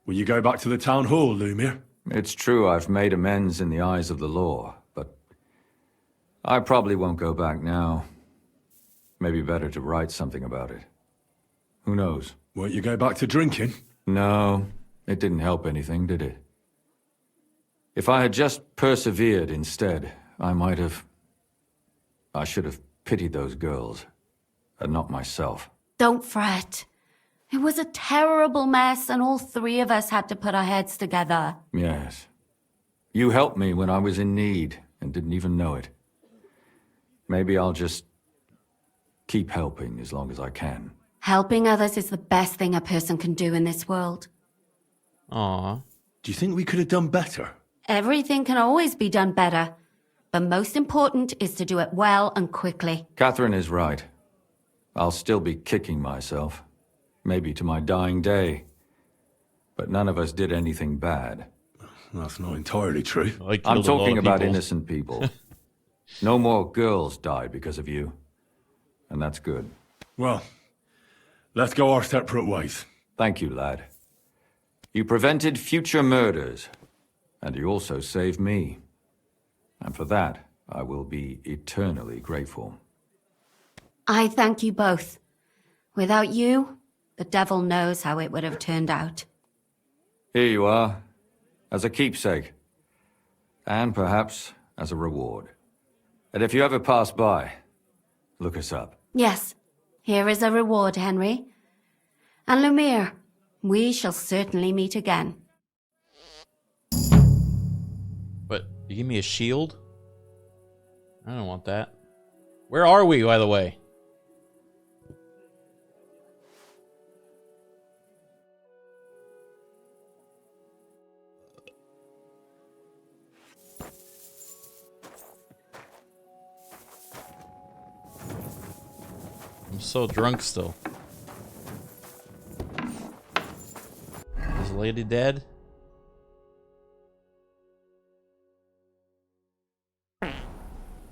Will you go back to the town hall, Lumir? It's true I've made amends in the eyes of the law, but I probably won't go back now. Maybe better to write something about it. Who knows? Won't you go back to drinking? No, it didn't help anything, did it? If I had just persevered instead, I should have pitied those girls, and not myself. Don't fret. It was a terrible mess, and all three of us had to put our heads together. Yes. You helped me when I was in need, and didn't even know it. Maybe I'll just keep helping as long as I can. Helping others is the best thing a person can do in this world. Aww. Do you think we could have done better? Everything can always be done better, but most important is to do it well and quickly. Catherine is right. I'll still be kicking myself. Maybe to my dying day. But none of us did anything bad. That's not entirely true. I'm talking about innocent people. No more girls died because of you. And that's good. Well, let's go our separate ways. Thank you, lad. You prevented future murders. And you also saved me. And for that, I will be eternally grateful. I thank you both. Without you, the devil knows how it would have turned out. Here you are, as a keepsake. And perhaps as a reward. And if you ever pass by, look us up. Yes, here is a reward, Henry. And Lumir, we shall certainly meet again. But you give me a shield? I don't want that. Where are we, by the way? I'm so drunk still. Is the lady dead?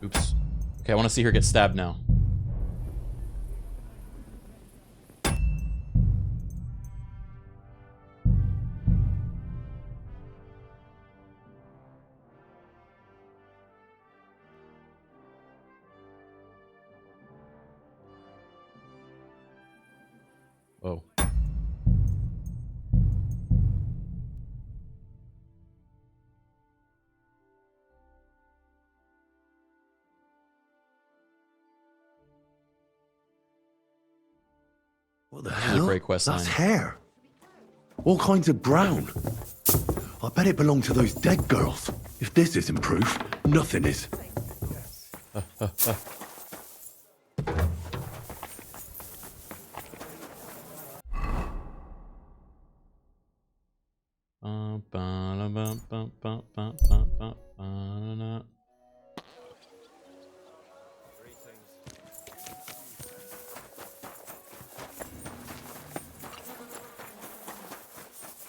Oops. Okay, I want to see her get stabbed now. Whoa. What the This is a hell? great quest That's line. hair. All kinds of brown. I bet it belonged to those dead girls. If this isn't proof, nothing is.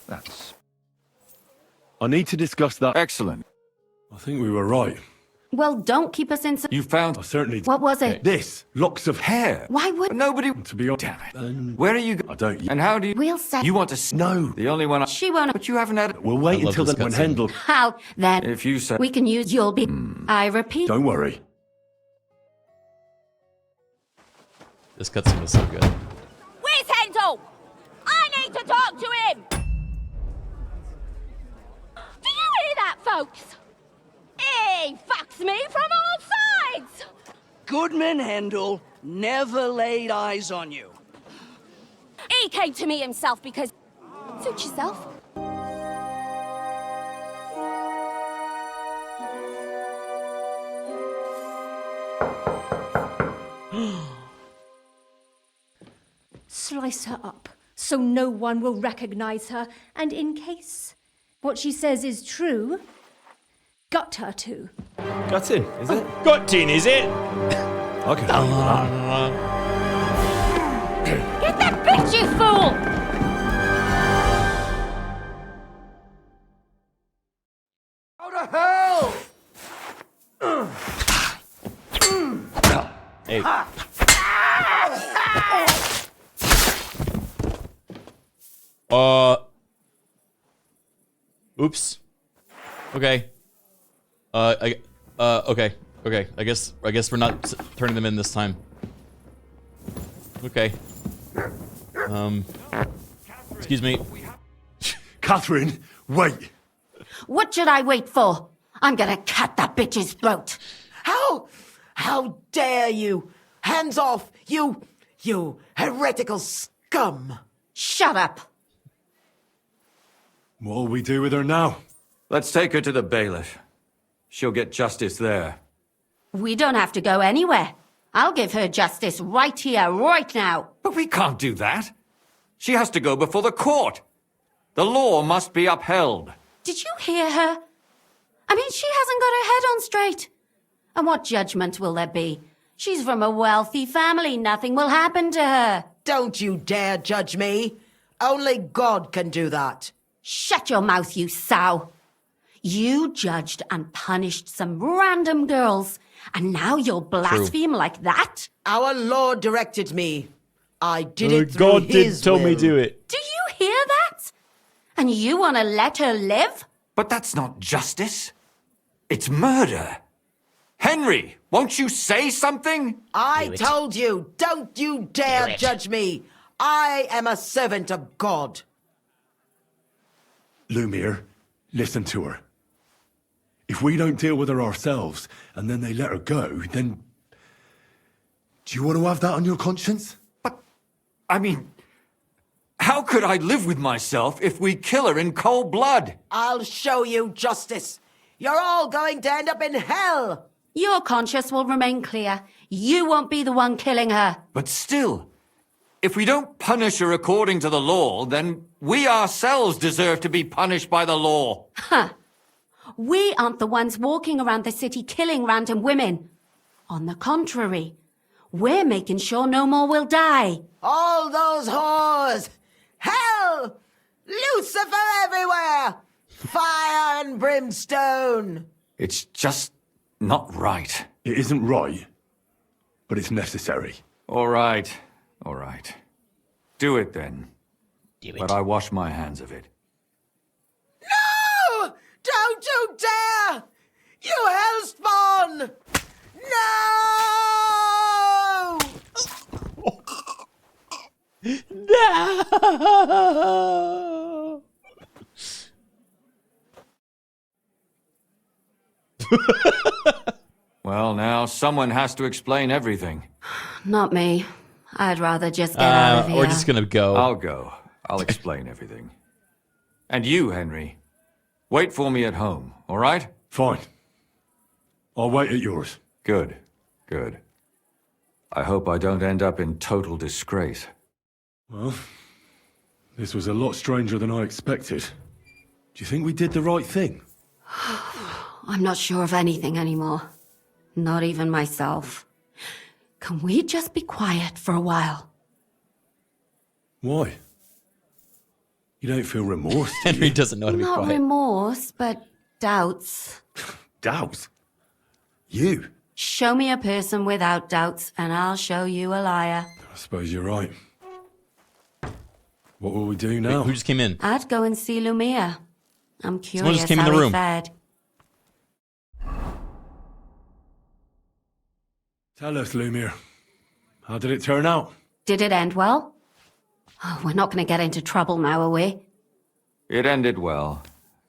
That's... I need to discuss that. Excellent. I think we were right. Well, don't keep us in... You found... I certainly... What was it? This. Locks of Hair. Why would... Nobody... To be honest... Damn it. Where are you... I don't... And how do you... We'll say... You want to... No. The only one... She won't... But you haven't had... We'll wait I love until this then when cutscene. Hendel... How, then? If you say... We can use you'll be... I repeat... Don't worry. This cutscene was so good. Where's Hendel? I need to talk to him! Do you hear that, folks? He fucks me from all sides! Goodman Hendel never laid eyes on you. He came to me himself because... Suit yourself. Slice her up so no one will recognize her, and in case what she says is true, gut her too. Gutting, is it? Gutting, is it? Okay. Get that bitch, you fool! How the hell? Hey. Oops. Okay. Okay. Okay. I guess we're not turning them in this time. Okay. Excuse me. Catherine, wait. What should I wait for? I'm gonna cut that bitch's throat. How dare you? Hands off, you heretical scum. Shut up. What'll we do with her now? Let's take her to the bailiff. She'll get justice there. We don't have to go anywhere. I'll give her justice right here, right now. But we can't do that. She has to go before the court. The law must be upheld. Did you hear her? I mean, she hasn't got her head on straight. And what judgment will there be? She's from a wealthy family. Nothing will happen to her. Don't you dare judge me. Only God can do that. Shut your mouth, you sow. You judged and punished some random girls, and now you'll blaspheme like that? Our Lord directed me. I did it through God His did tell me will. do it. Do you hear that? And you want to let her live? But that's not justice. It's murder. Henry, won't you say something? I told you, don't you dare judge me. I am a servant of God. Lumiere, listen to her. If we don't deal with her ourselves, and then they let her go, then... Do you want to have that on your conscience? I mean, how could I live with myself if we kill her in cold blood? I'll show you justice. You're all going to end up in hell. Your conscience will remain clear. You won't be the one killing her. But still, if we don't punish her according to the law, then we ourselves deserve to be punished by the law. Huh. We aren't the ones walking around the city killing random women. On the contrary, We're making sure no more will die. All those whores! Hell! Lucifer everywhere! Fire and brimstone! It's just not right. It isn't right, but it's necessary. All right, all right. Do it then. Do it. But I wash my hands of it. No! Don't you dare! You hellspawn! No! No! Well, now someone has to explain everything. Not me. I'd rather just get out of here. We're just gonna go. I'll go. I'll explain everything. And you, Henry, wait for me at home, all right? Fine. I'll wait at yours. Good, good. I hope I don't end up in total disgrace. Well, this was a lot stranger than I expected. Do you think we did the right thing? I'm not sure of anything anymore. Not even myself. Can we just be quiet for a while? Why? You don't feel remorse, do Henry you? doesn't know how to be Not quiet. remorse, but doubts. Doubts? You? Show me a person without doubts, and I'll show you a liar. I suppose you're right. What will we do now? Wait, who just came in? I'd go and see Lumia. I'm Someone curious just came in how the he room. fared. Tell us, Lumiere. How did it turn out? Did it end well? Oh, we're not going to get into trouble now, are we? It ended well,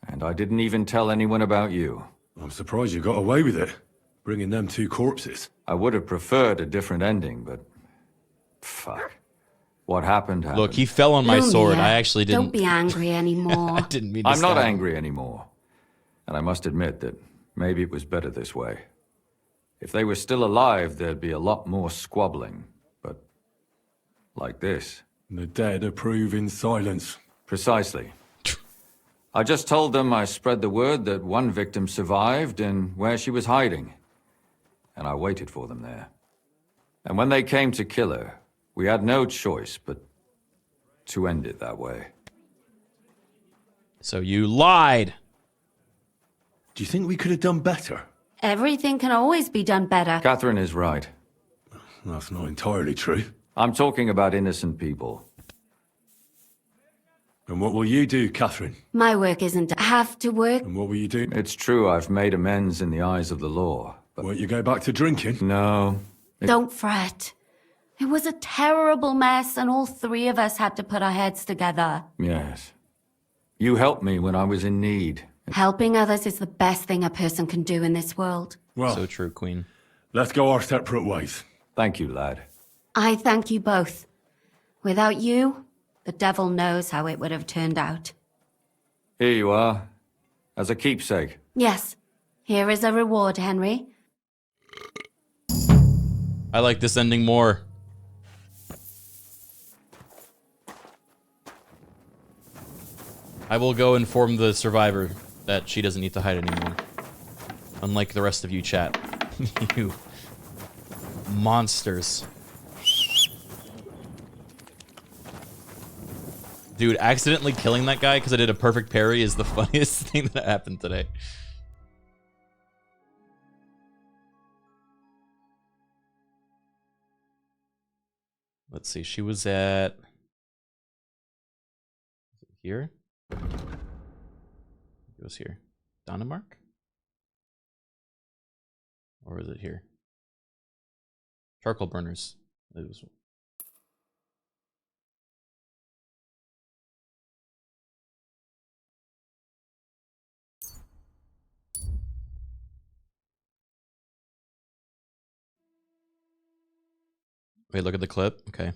and I didn't even tell anyone about you. I'm surprised you got away with it, bringing them two corpses. I would have preferred a different ending, but... Fuck. What happened happened. Look, he fell on my sword. Lumia, I actually didn't. Don't be angry anymore. I didn't mean to I'm not stab him. angry anymore. And I must admit that maybe it was better this way. If they were still alive, there'd be a lot more squabbling. But... like this. The dead approve in silence. Precisely. I just told them I spread the word that one victim survived and where she was hiding. And I waited for them there. And when they came to kill her, we had no choice but to end it that way. So you lied. Do you think we could have done better? Everything can always be done better. Catherine is right. That's not entirely true. I'm talking about innocent people. And what will you do, Catherine? My work isn't to have to work. And what will you do? It's true I've made amends in the eyes of the law, but... Won't you go back to drinking? No. Don't fret. It was a terrible mess, and all three of us had to put our heads together. Yes. You helped me when I was in need. Helping others is the best thing a person can do in this world. Well, So true, Queen. let's go our separate ways. Thank you, lad. I thank you both. Without you, the devil knows how it would have turned out. Here you are. As a keepsake. Yes, here is a reward, Henry. I like this ending more. I will go inform the survivor that she doesn't need to hide anymore. Unlike the rest of you, chat. You monsters. Dude, accidentally killing that guy because I did a perfect parry is the funniest thing that happened today. Let's see, she was at... here? It was here. Denmark? Or is it here? Charcoal burners. It was... Wait, look at the clip. Okay.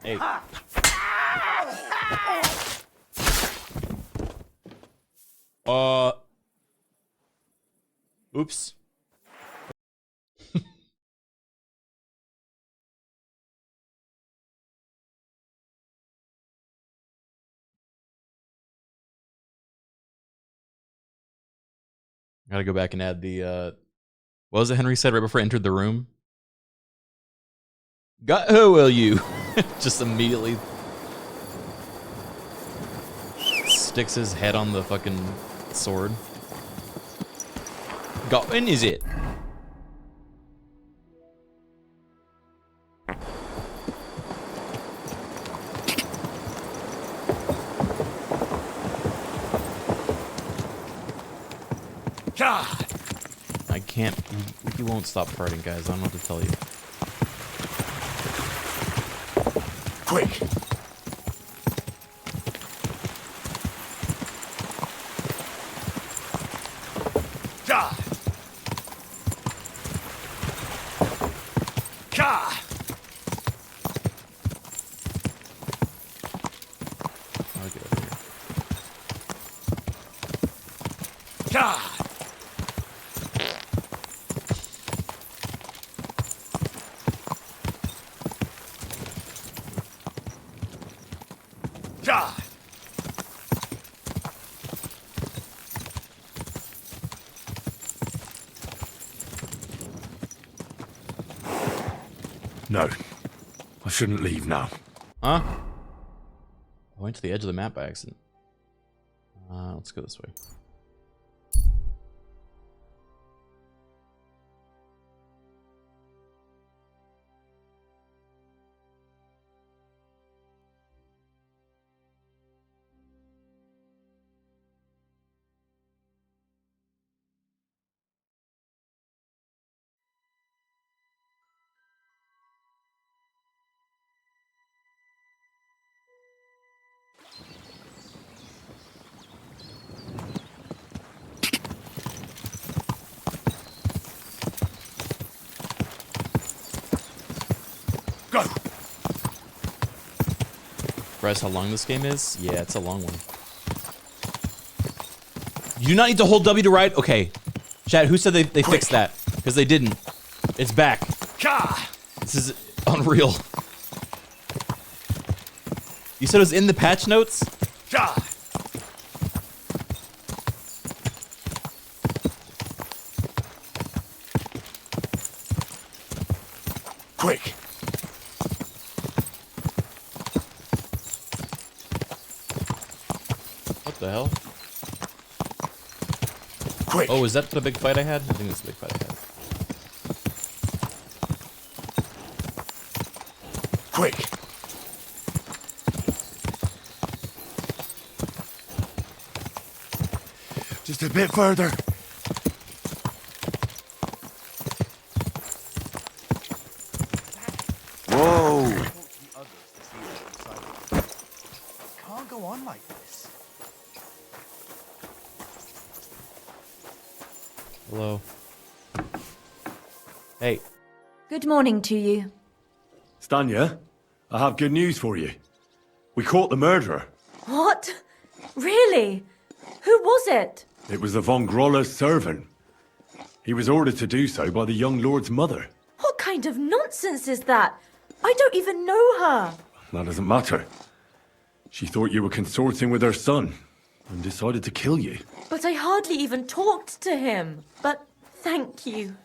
Hey. Oops. Gotta go back and add the what was it Henry said right before I entered the room? Got who will you? Just immediately sticks his head on the fucking sword. Got when is it? God! I can't. You won't stop farting, guys. I don't know what to tell you. Quick! God! God! I'll get over here. God! God! No. I shouldn't leave now. Huh? I went to the edge of the map by accident. Let's go this way. Go! Realize how long this game is? Yeah, it's a long one. You do not need to hold W to ride? Okay. Chat, who said they fixed that? Because they didn't. It's back. This is unreal. You said it was in the patch notes? Quick! What the hell? Quick! Oh, is that the big fight I had? I think that's the big fight I had. Quick! Just a bit further. Whoa! Can't go on like this. Hello. Hey. Good morning to you. Stanya, I have good news for you. We caught the murderer. What? Really? Who was it? It was the von Groller's servant. He was ordered to do so by the young lord's mother. What kind of nonsense is that? I don't even know her. That doesn't matter. She thought you were consorting with her son and decided to kill you. But I hardly even talked to him. But thank you.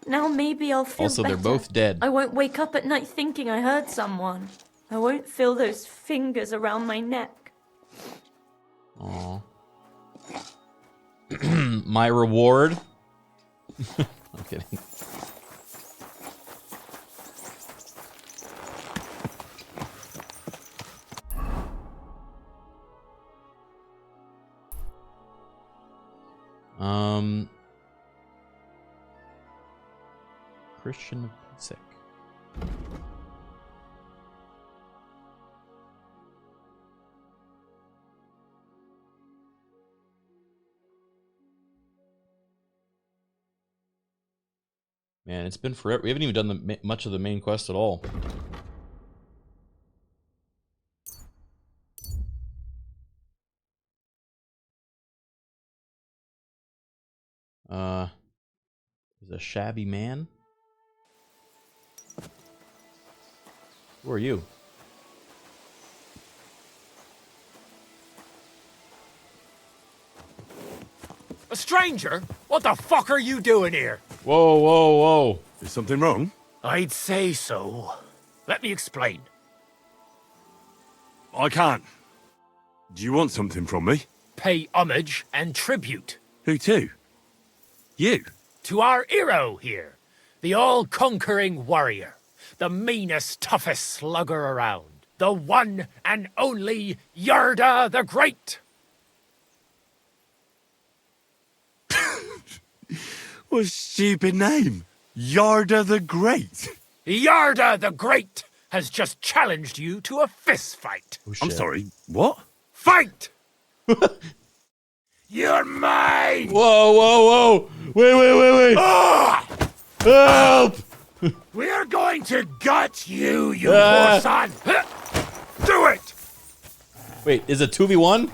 Now maybe I'll feel Also, better. they're both dead. I won't wake up at night thinking I hurt someone. I won't feel those fingers around my neck. Aw. My reward? I'm kidding. Christian Sick. Man, it's been forever. We haven't even done much of the main quest at all. There's a shabby man. Who are you? A stranger? What the fuck are you doing here? Whoa, whoa, whoa. Is something wrong? I'd say so. Let me explain. I can't. Do you want something from me? Pay homage and tribute. Who to? You? To our hero here. The all-conquering warrior. The meanest, toughest slugger around. The one and only Yarda the Great. What a stupid name. Yarda the Great. Yarda the Great has just challenged you to a fist fight. Oh, I'm sorry, what? Fight! You're mine! Whoa, whoa, whoa! Wait! Ah! Help! We're going to gut you, you poor son! Do it! Wait, is it 2v1?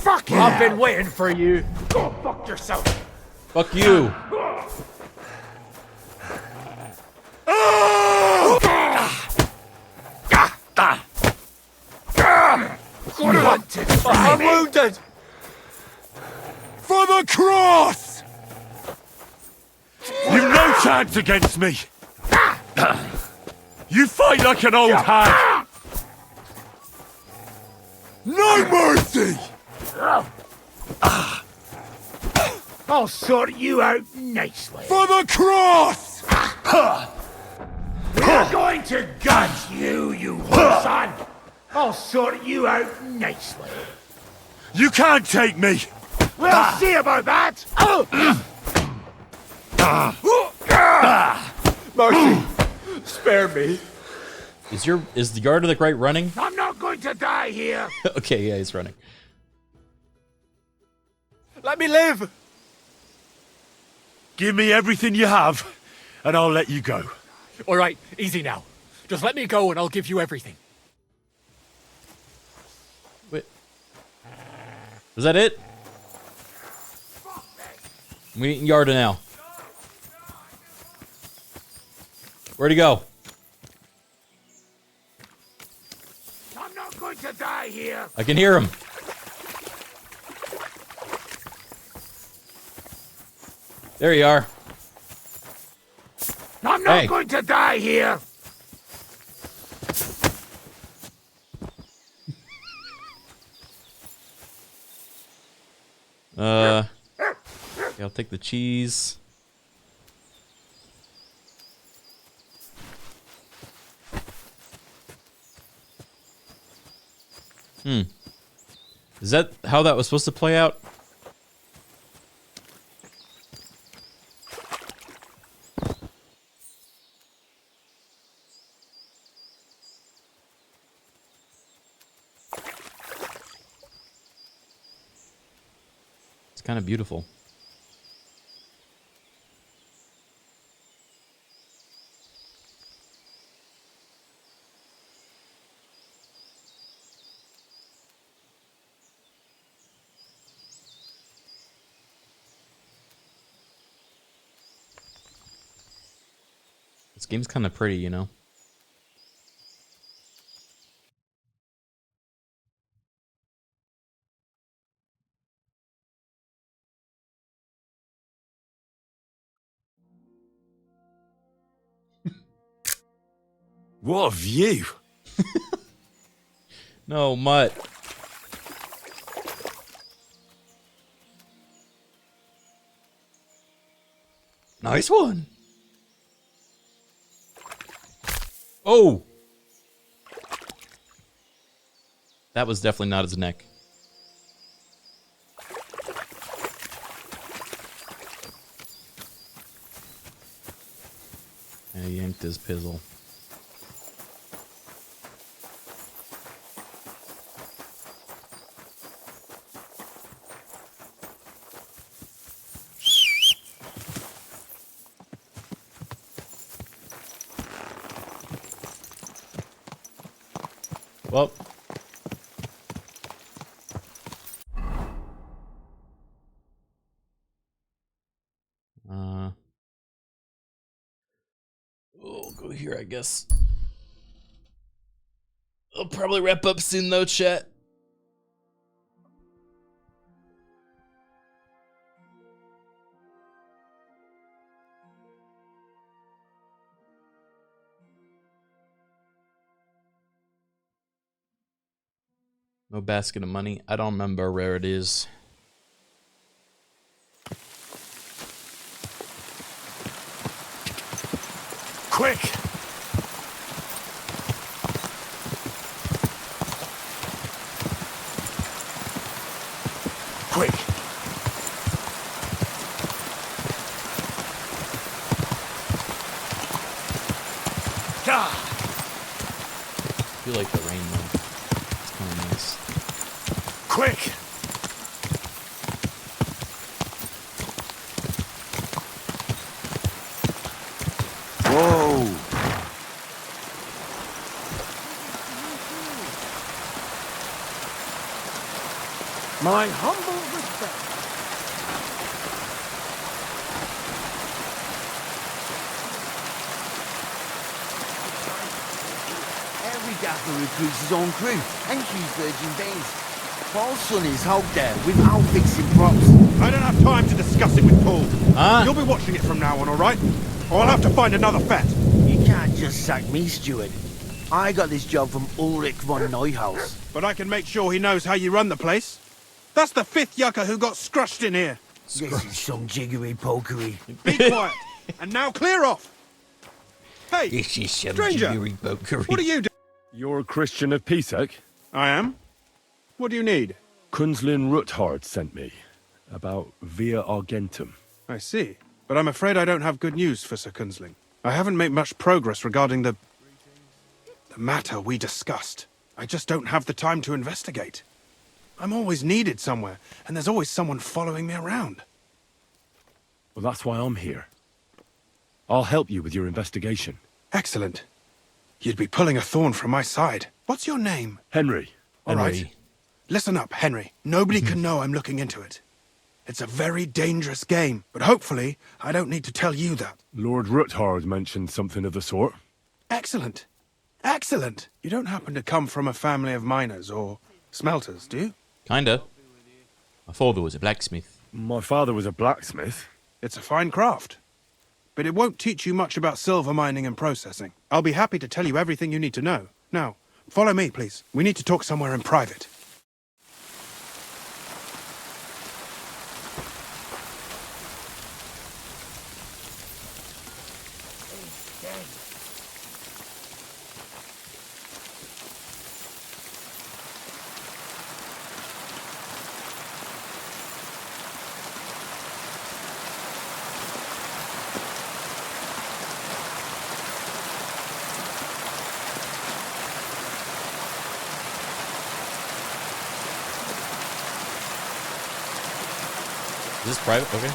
Fuck you! I've been waiting for you. Go fuck yourself. Fuck you. I'm wounded. For the cross! You've no chance against me. You fight like an old hag. No mercy! I'll sort you out nicely. For the cross! We're going to gut you, you poor son. I'll sort you out nicely. You can't take me! We'll see about that! Mercy! Spare me. Is the Guard of the Great running? I'm not going to die here! Okay, yeah, he's running. Let me live! Give me everything you have, and I'll let you go. All right, easy now. Just let me go and I'll give you everything. Wait. Was that it? We need Yarda now. Where'd he go? I'm not going to die here! I can hear him. There you are. I'm not Hey. going to die here! Yeah, I'll take the cheese. Is that how that was supposed to play out? It's kind of beautiful. This game's kind of pretty, you know? What a view! No, Mutt. Nice one. Oh! That was definitely not his neck. I yanked his pizzle. Well. here, I guess. I'll probably wrap up soon, though, chat. No basket of money. I don't remember where it is. Quick! Quick! I feel like the rain, though. It's kind of nice. Quick! Whoa! My humble respect. Every gaffer recruits his own crew and keeps virgin veins. Paul's son is out there without fixing props. I don't have time to discuss it with Paul. You'll be watching it from now on, all right? Or I'll have to find another vet. You can't just sack me, Steward. I got this job from Ulrich von Neuhaus. But I can make sure he knows how you run the place. That's the 5th yucca who got scrushed in here. This is some jiggery-pokery. Be quiet. And now clear off. Hey, This is some stranger, jiggery-pokery. what are you doing? You're a Christian of Pisek? I am. What do you need? Kunzlin Ruthard sent me. About Via Argentum. I see. But I'm afraid I don't have good news for Sir Kunzling. I haven't made much progress regarding the matter we discussed. I just don't have the time to investigate. I'm always needed somewhere, and there's always someone following me around. Well, that's why I'm here. I'll help you with your investigation. Excellent. You'd be pulling a thorn from my side. What's your name? Henry. All right. Listen up, Henry. Nobody can know I'm looking into it. It's a very dangerous game, but hopefully I don't need to tell you that. Lord Ruthard mentioned something of the sort. Excellent. Excellent. You don't happen to come from a family of miners or smelters, do you? Kinda. My father was a blacksmith. My father was a blacksmith. It's a fine craft. But it won't teach you much about silver mining and processing. I'll be happy to tell you everything you need to know. Now, follow me, please. We need to talk somewhere in private. Is this private? Okay.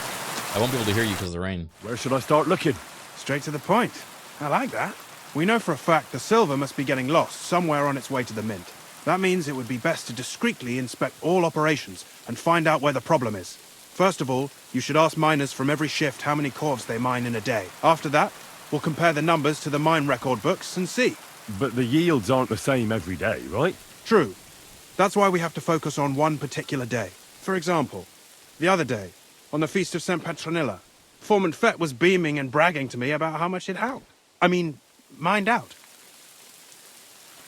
I won't be able to hear you because of the rain. Where should I start looking? Straight to the point. I like that. We know for a fact the silver must be getting lost somewhere on its way to the mint. That means it would be best to discreetly inspect all operations and find out where the problem is. First of all, you should ask miners from every shift how many corves they mine in a day. After that, we'll compare the numbers to the mine record books and see. But the yields aren't the same every day, right? True. That's why we have to focus on one particular day. For example, the other day, on the Feast of St. Petronilla, Foreman Fett was beaming and bragging to me about how much he'd mined out.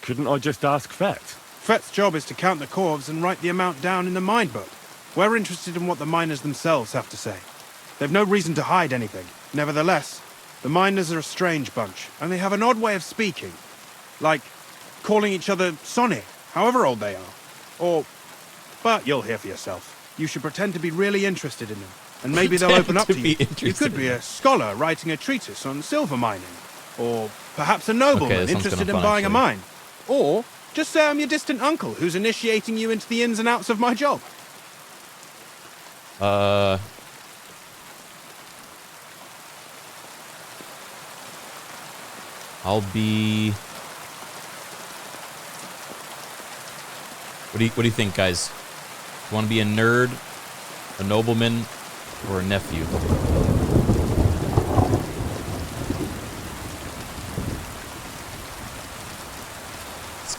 Couldn't I just ask Fett? Fett's job is to count the corves and write the amount down in the mine book. We're interested in what the miners themselves have to say. They've no reason to hide anything. Nevertheless, the miners are a strange bunch, and they have an odd way of speaking. Like calling each other Sonny, however old they are. But you'll hear for yourself. You should pretend to be really interested in them, and maybe they'll open up to you. You could be a scholar writing a treatise on silver mining, or perhaps a nobleman interested in buying a mine. Or just say I'm your distant uncle who's initiating you into the ins and outs of my job. I'll be... What do you think, guys? You want to be a nerd, a nobleman, or a nephew?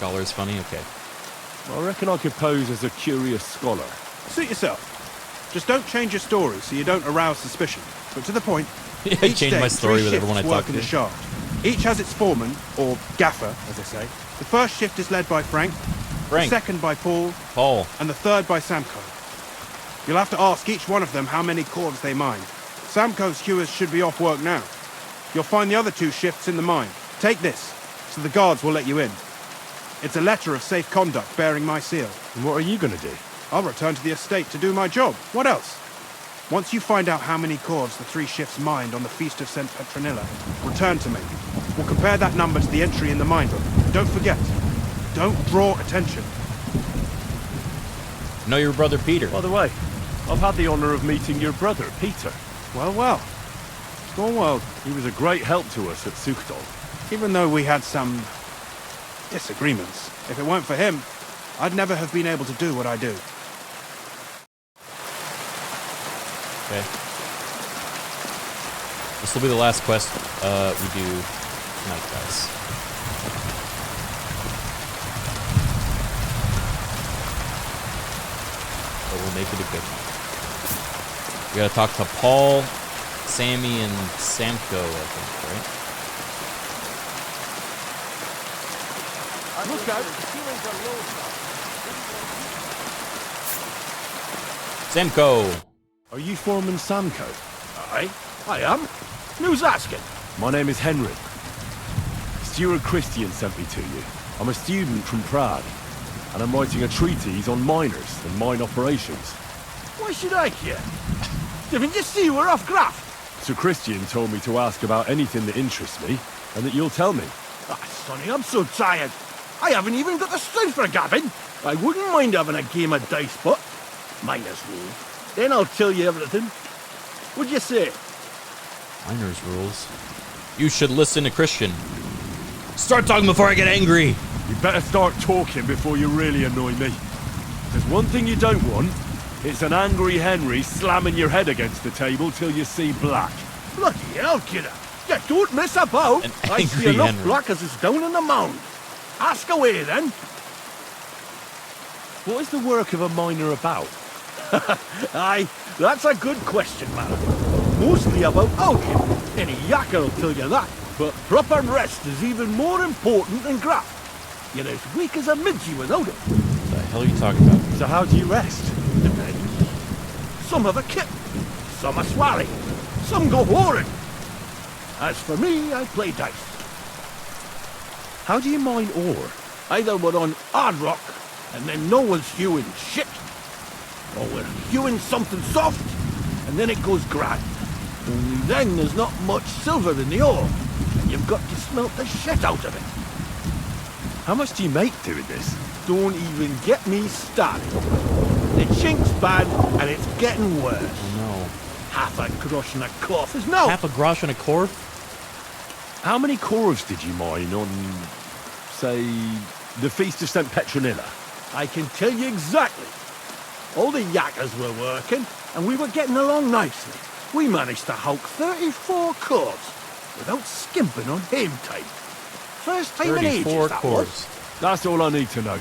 Scholar is funny? Okay. I reckon I could pose as a curious scholar. Suit yourself. Just don't change your story so you don't arouse suspicion. But to the point. Yeah, I each change day, my story 3 with everyone I shifts talk work in to. the shaft. Each has its foreman, or gaffer, as they say. The first shift is led by Frank. The second by Paul. And the third by Samko. You'll have to ask each one of them how many cords they mine. Samko's hewers should be off work now. You'll find the other 2 shifts in the mine. Take this, so the guards will let you in. It's a letter of safe conduct bearing my seal. And what are you going to do? I'll return to the estate to do my job. What else? Once you find out how many cords the 3 shifts mined on the Feast of St. Petronilla, return to me. We'll compare that number to the entry in the mine book. Don't forget, don't draw attention. Know your brother Peter. By the way, I've had the honour of meeting your brother, Peter. Well, well. It's gone well. He was a great help to us at Sukhdol. Even though we had some disagreements, if it weren't for him, I'd never have been able to do what I do. Okay. This will be the last quest we do tonight, guys. But we'll make it a good one. We gotta talk to Paul, Sammy, and Samko, I think, right? Look out! Samko! Are you Foreman Samko? Aye, I am. Who's asking? My name is Henry. Steward Christian sent me to you. I'm a student from Prague, and I'm writing a treatise on miners and mine operations. Why should I care? Didn't you see we're off graft? Sir Christian told me to ask about anything that interests me, and that you'll tell me. Ah, Sonny, I'm so tired. I haven't even got the strength for gabbing. I wouldn't mind having a game of dice, but miners rule. Then I'll tell you everything. What'd you say? Miners rules. You should listen to Christian. Start talking before I get angry. You better start talking before you really annoy me. There's one thing you don't want. It's an angry Henry slamming your head against the table till you see black. Bloody hell, kidder. You don't miss about. I see enough Henry. black as is down in the mound. Ask away, then. What is the work of a miner about? Aye, that's a good question, man. Mostly about alchemy. Any yakker will tell you that. But proper rest is even more important than graft. You're as weak as a midgie without it. What the hell are you talking about? So how do you rest? Depends. Some have a kit. Some a swally. Some go whoring. As for me, I play dice. How do you mine ore? Either we're on hard rock, and then no one's hewing shit. Or we're hewing something soft, and then it goes grand. Only then there's not much silver in the ore, and you've got to smelt the shit out of it. How much do you make doing this? Don't even get me started. The chink's bad, and it's getting worse. Oh no. Half a grosh and a corf is no. Half a grosh and a corf? How many corves did you mine on, say, the Feast of St. Petronilla? I can tell you exactly. All the yakkers were working, and we were getting along nicely. We managed to hulk 34 cords without skimping on hame time. First time in ages, 34 that cords. was. That's all I need to know.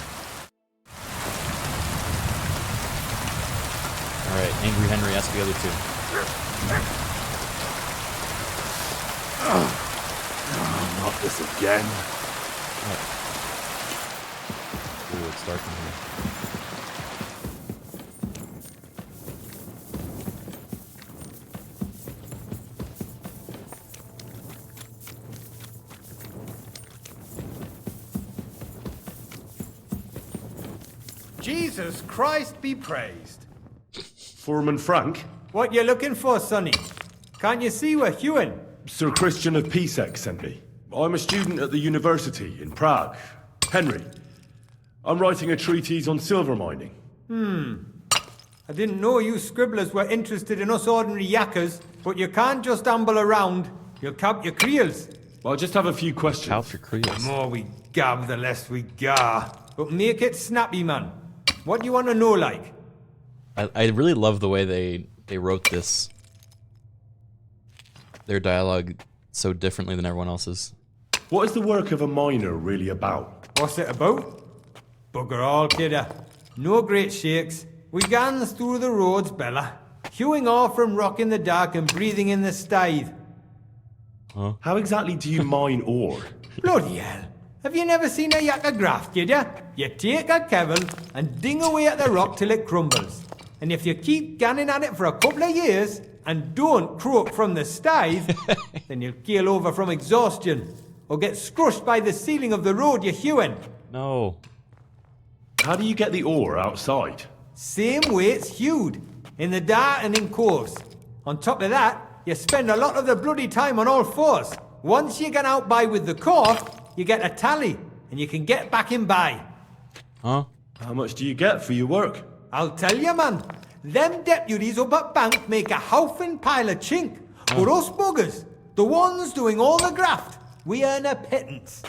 Alright, Angry Henry, ask the other two. Not this again. Ooh, it's dark in here. Jesus Christ be praised. Foreman Frank? What you looking for, sonny? Can't you see we're hewing? Sir Christian of Pisek sent me. I'm a student at the university in Prague. Henry, I'm writing a treatise on silver mining. I didn't know you scribblers were interested in us ordinary yakkers, but you can't just amble around. You'll count your creels. I'll just have a few questions. Count your creels. The more we gab, the less we gar. But make it snappy, man. What do you want to know, like? I really love the way they wrote this. Their dialogue so differently than everyone else's. What is the work of a miner really about? What's it about? Bugger all, kidder. No great shakes. We gans through the roads, Bella. Hewing off from rock in the dark and breathing in the stithe. Huh? How exactly do you mine ore? Bloody hell. Have you never seen a yakka graft, kidder? You take a kevel and ding away at the rock till it crumbles. And if you keep ganning at it for a couple of years and don't croak from the stithe, then you'll keel over from exhaustion or get scrushed by the ceiling of the road you're hewing. No. How do you get the ore outside? Same way it's hewed, in the dark and in coves. On top of that, you spend a lot of the bloody time on all fours. Once you get out by with the corf, you get a tally, and you can get back in by. Huh? How much do you get for your work? I'll tell you, man. Them deputies up at bank make a howfing pile of chink. But us buggers, the ones doing all the graft, we earn a pittance.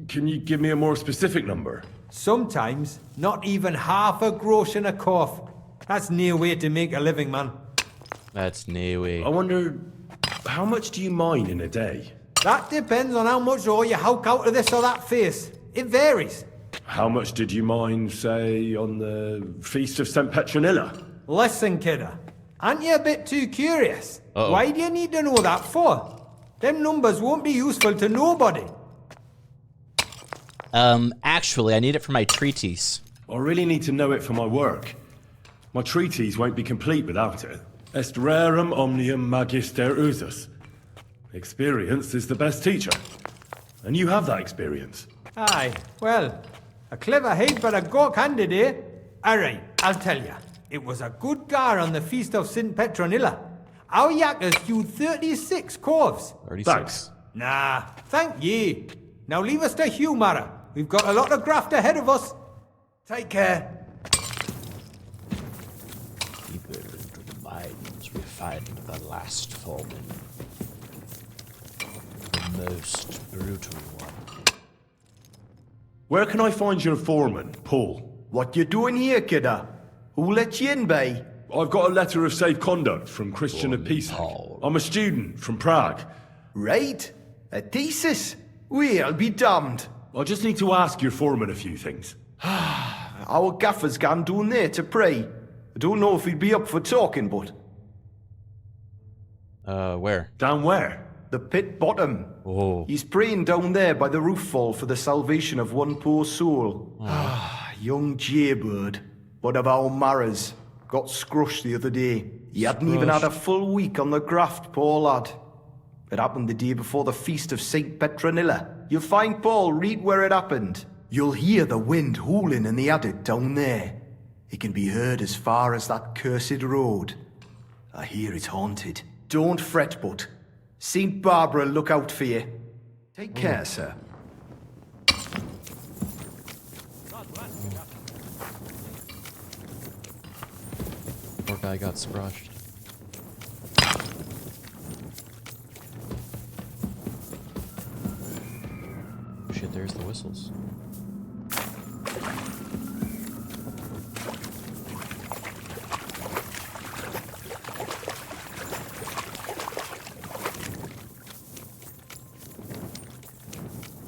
Can you give me a more specific number? Sometimes, not even half a grosh in a corf. That's near way to make a living, man. That's no way. I wonder, how much do you mine in a day? That depends on how much ore you howk out of this or that face. It varies. How much did you mine, say, on the Feast of St. Petronilla? Listen, kidder. Aren't you a bit too curious? Uh-oh. Why do you need to know that for? Them numbers won't be useful to nobody. Actually, I need it for my treatise. I really need to know it for my work. My treatise won't be complete without it. Est rerum omnium magister usus. Experience is the best teacher. And you have that experience. Aye, well, a clever head but a gawk-handed, eh? Alright, I'll tell ya. It was a good gar on the Feast of St. Petronilla. Our yakkers hewed 36 corves. 36. Thanks. Nah, thank ye. Now leave us to hew, Mara. We've got a lot of graft ahead of us. Take care. Deeper into the mines we find the last fallen. The most brutal one. Where can I find your foreman, Paul? What you doing here, kidder? Who let you in, bay? I've got a letter of safe conduct from Christian of Peace. I'm a student from Prague. Right. A thesis? Well, be damned. I just need to ask your foreman a few things. Our gaffer's gone down there to pray. I don't know if he'd be up for talking, but... Where? Down where? The pit bottom. Oh. He's praying down there by the roof fall for the salvation of one poor soul. Young jaybird, one of our marras, got scrushed the other day. He hadn't even had a full week on the graft, poor lad. It happened the day before the Feast of St. Petronilla. You'll find Paul read where it happened. You'll hear the wind howling in the adit down there. It can be heard as far as that cursed road. I hear it's haunted. Don't fret, but St. Barbara look out for you. Take care, sir. Poor guy got scrushed. Shit, there's the whistles.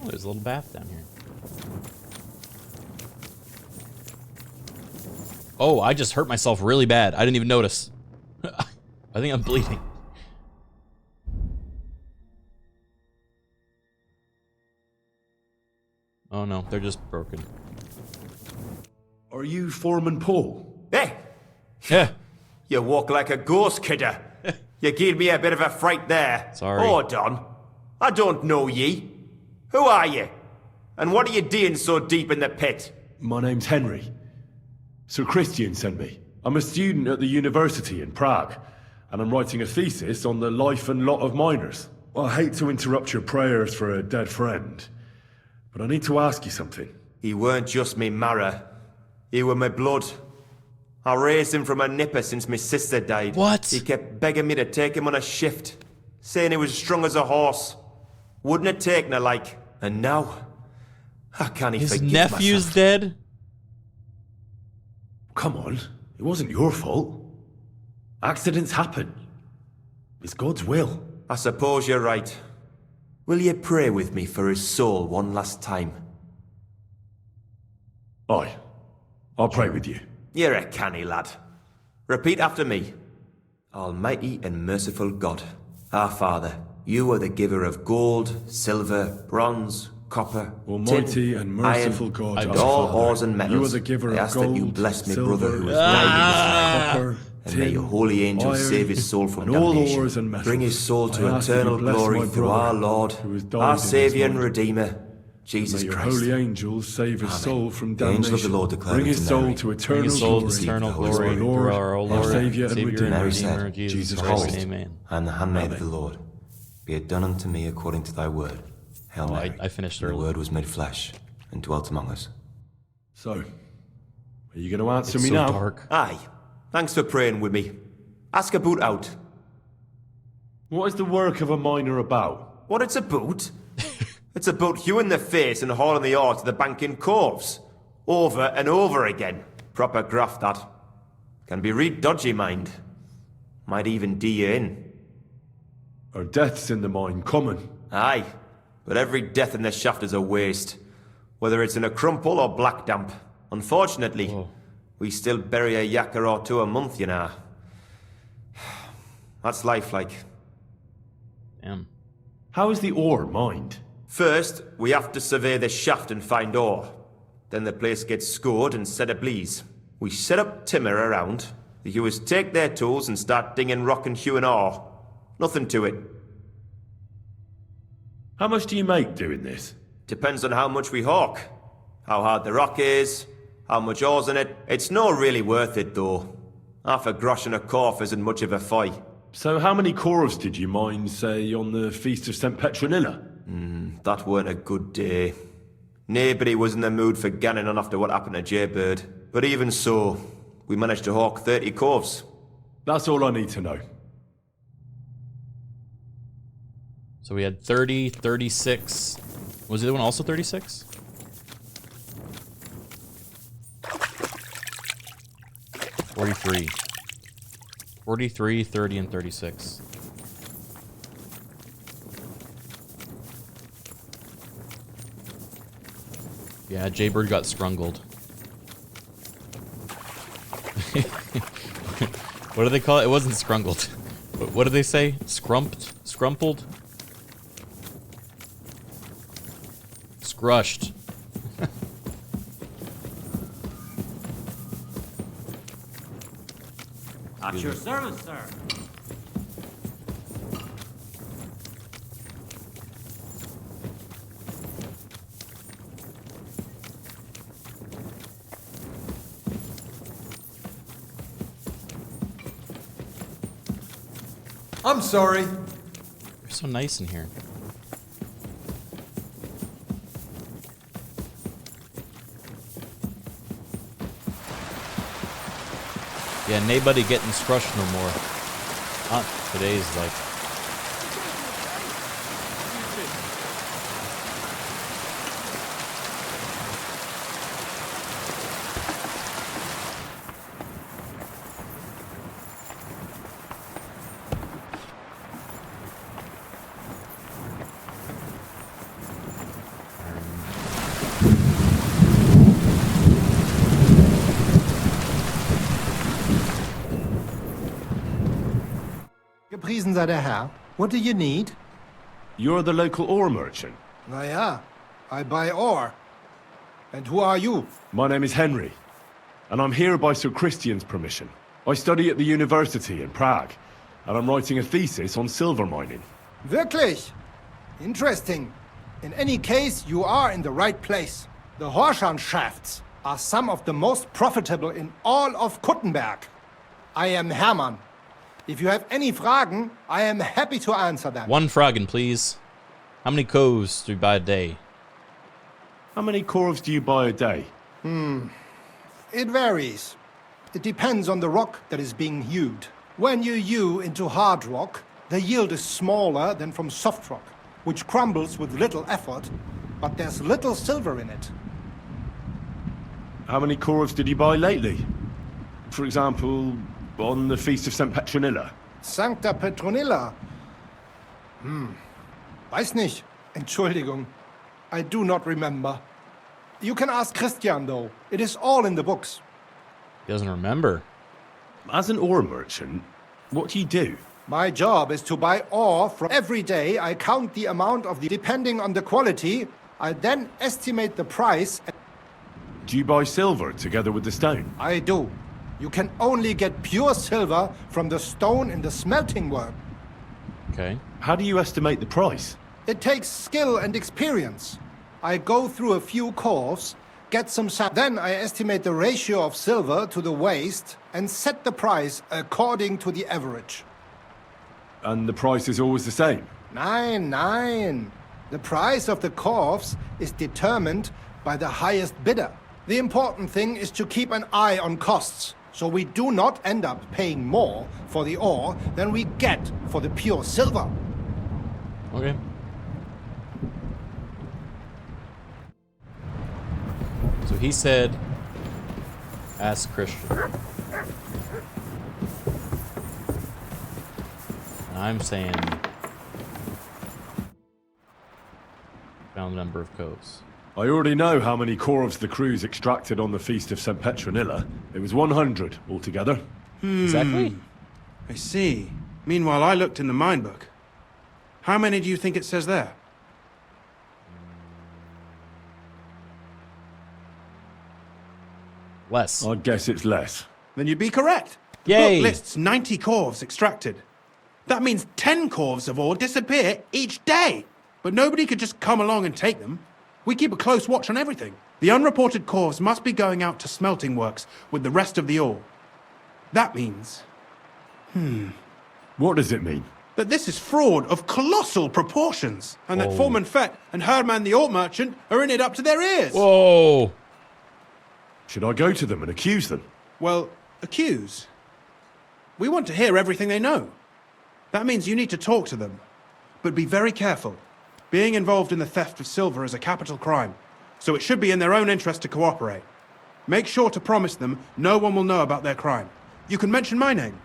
Oh, there's a little bath down here. Oh, I just hurt myself really bad. I didn't even notice. I think I'm bleeding. Oh no, they're just broken. Are you Foreman Paul? Hey! Yeah. You walk like a ghost, kidder. You gave me a bit of a fright there. Sorry. Hold on. I don't know ye. Who are you? And what are you doing so deep in the pit? My name's Henry. Sir Christian sent me. I'm a student at the university in Prague, and I'm writing a thesis on the life and lot of miners. I hate to interrupt your prayers for a dead friend, but I need to ask you something. He weren't just me marrow. He were my blood. I raised him from a nipper since my sister died. What? He kept begging me to take him on a shift, saying he was strong as a horse. Wouldn't have taken her like. And now, I can't even His forgive nephew's myself. dead? Come on, it wasn't your fault. Accidents happen. It's God's will. I suppose you're right. Will ye pray with me for his soul one last time? Aye. I'll pray with you. You're a canny lad. Repeat after me. Almighty and merciful God, our Father, you are the giver of gold, silver, bronze, copper, Almighty tin, and merciful iron, God, and our all Father, ores and metals. you are the giver I of ask that you gold, bless my silver, brother who has died copper, and may your holy angels iron, save his soul from and all damnation. ores and metals. Bring his soul to I ask that you eternal bless glory my through our brother Lord, who has died our in his Saviour and mind. Redeemer, Jesus May your Christ. holy angels save his soul from The angel of the damnation. Lord declared Bring his unto soul Mary, to Bring eternal his soul to glory. eternal Through glory our through Lord, our our Lord, Saviour and Savior Redeemer. Mary Redeemer, said, Jesus Behold, Christ. Amen. I am the handmaid of the Lord. Be it done unto me according to thy word. Hail Mary. I finished The early. word was made flesh and dwelt among us. So, are you going to answer It's me so now? dark. Aye. Thanks for praying with me. Ask a boot out. What is the work of a miner about? What, it's a boot? It's about you in the face and hauling the ore to the bank in coves. Over and over again. Proper graft, that. Can be real dodgy, mind. Might even do you in. Are deaths in the mine common? Aye. But every death in the shaft is a waste. Whether it's in a crumple or black damp. Unfortunately, we still bury a yakka or two a month, you know. That's life, like. Damn. How is the ore mined? First, we have to survey the shaft and find ore. Then the place gets scored and set ablaze. We set up timber around. The hewers take their tools and start dinging rock and hewing ore. Nothing to it. How much do you make doing this? Depends on how much we hawk. How hard the rock is, how much ore's in it. It's not really worth it, though. Half a grosh and a corf isn't much of a fight. So how many corves did you mine, say, on the Feast of St. Petronilla? That weren't a good day. Nobody was in the mood for ganning on after what happened to Jaybird. But even so, we managed to hawk 30 corves. That's all I need to know. So we had 30, 36. Was the other one also 36? $43. 43, 30, and 36. Yeah, Jaybird got scrungled. What do they call it? It wasn't scrungled. What do they say? Scrumped? Scrumpled? Scrushed. At your service, sir. I'm sorry. You're so nice in here. Yeah, nobody getting scrushed no more. Today's like. Gepriesen sei der Herr. What do you need? You're the local ore merchant? Na ja, I buy ore. And who are you? My name is Henry, and I'm here by Sir Christian's permission. I study at the university in Prague, and I'm writing a thesis on silver mining. Wirklich? Interesting. In any case, you are in the right place. The Horschan shafts are some of the most profitable in all of Kuttenberg. I am Hermann. If you have any Fragen, I am happy to answer them. One Fragen, please. How many coves do you buy a day? How many corves do you buy a day? It varies. It depends on the rock that is being hewed. When you hew into hard rock, the yield is smaller than from soft rock, which crumbles with little effort, but there's little silver in it. How many corves did you buy lately? For example, on the Feast of St. Petronilla? Sancta Petronilla? Weiß nicht. Entschuldigung. I do not remember. You can ask Christian, though. It is all in the books. He doesn't remember. As an ore merchant, what do you do? My job is to buy ore from every day. I count the amount of the depending on the quality. I then estimate the price. Do you buy silver together with the stone? I do. You can only get pure silver from the stone in the smelting work. Okay. How do you estimate the price? It takes skill and experience. I go through a few curves, get some then I estimate the ratio of silver to the waste and set the price according to the average. And the price is always the same? Nein. The price of the curves is determined by the highest bidder. The important thing is to keep an eye on costs, so we do not end up paying more for the ore than we get for the pure silver. Okay. So he said, ask Christian. And I'm saying, found a number of coves. I already know how many corves the crews extracted on the Feast of St. Petronilla. It was 100 altogether. Exactly. I see. Meanwhile, I looked in the mine book. How many do you think it says there? Less. I guess it's less. Then you'd be correct. The Yay. book lists 90 corves extracted. That means 10 corves of ore disappear each day. But nobody could just come along and take them. We keep a close watch on everything. The unreported corves must be going out to smelting works with the rest of the ore. That means... What does it mean? that this is fraud of colossal proportions, and that Foreman Fett and Herman the ore merchant are in it up to their ears. Whoa! Should I go to them and accuse them? Well, accuse? We want to hear everything they know. That means you need to talk to them. But be very careful. Being involved in the theft of silver is a capital crime, so it should be in their own interest to cooperate. Make sure to promise them no one will know about their crime. You can mention my name.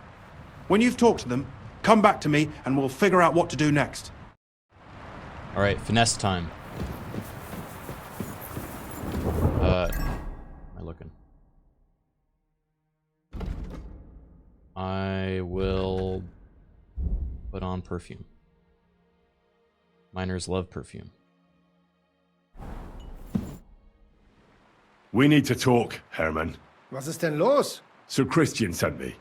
When you've talked to them, come back to me and we'll figure out what to do next. All right, finesse time. Am I looking? I will put on perfume. Miners love perfume. We need to talk, Herman. Was ist denn los? Sir Christian sent me.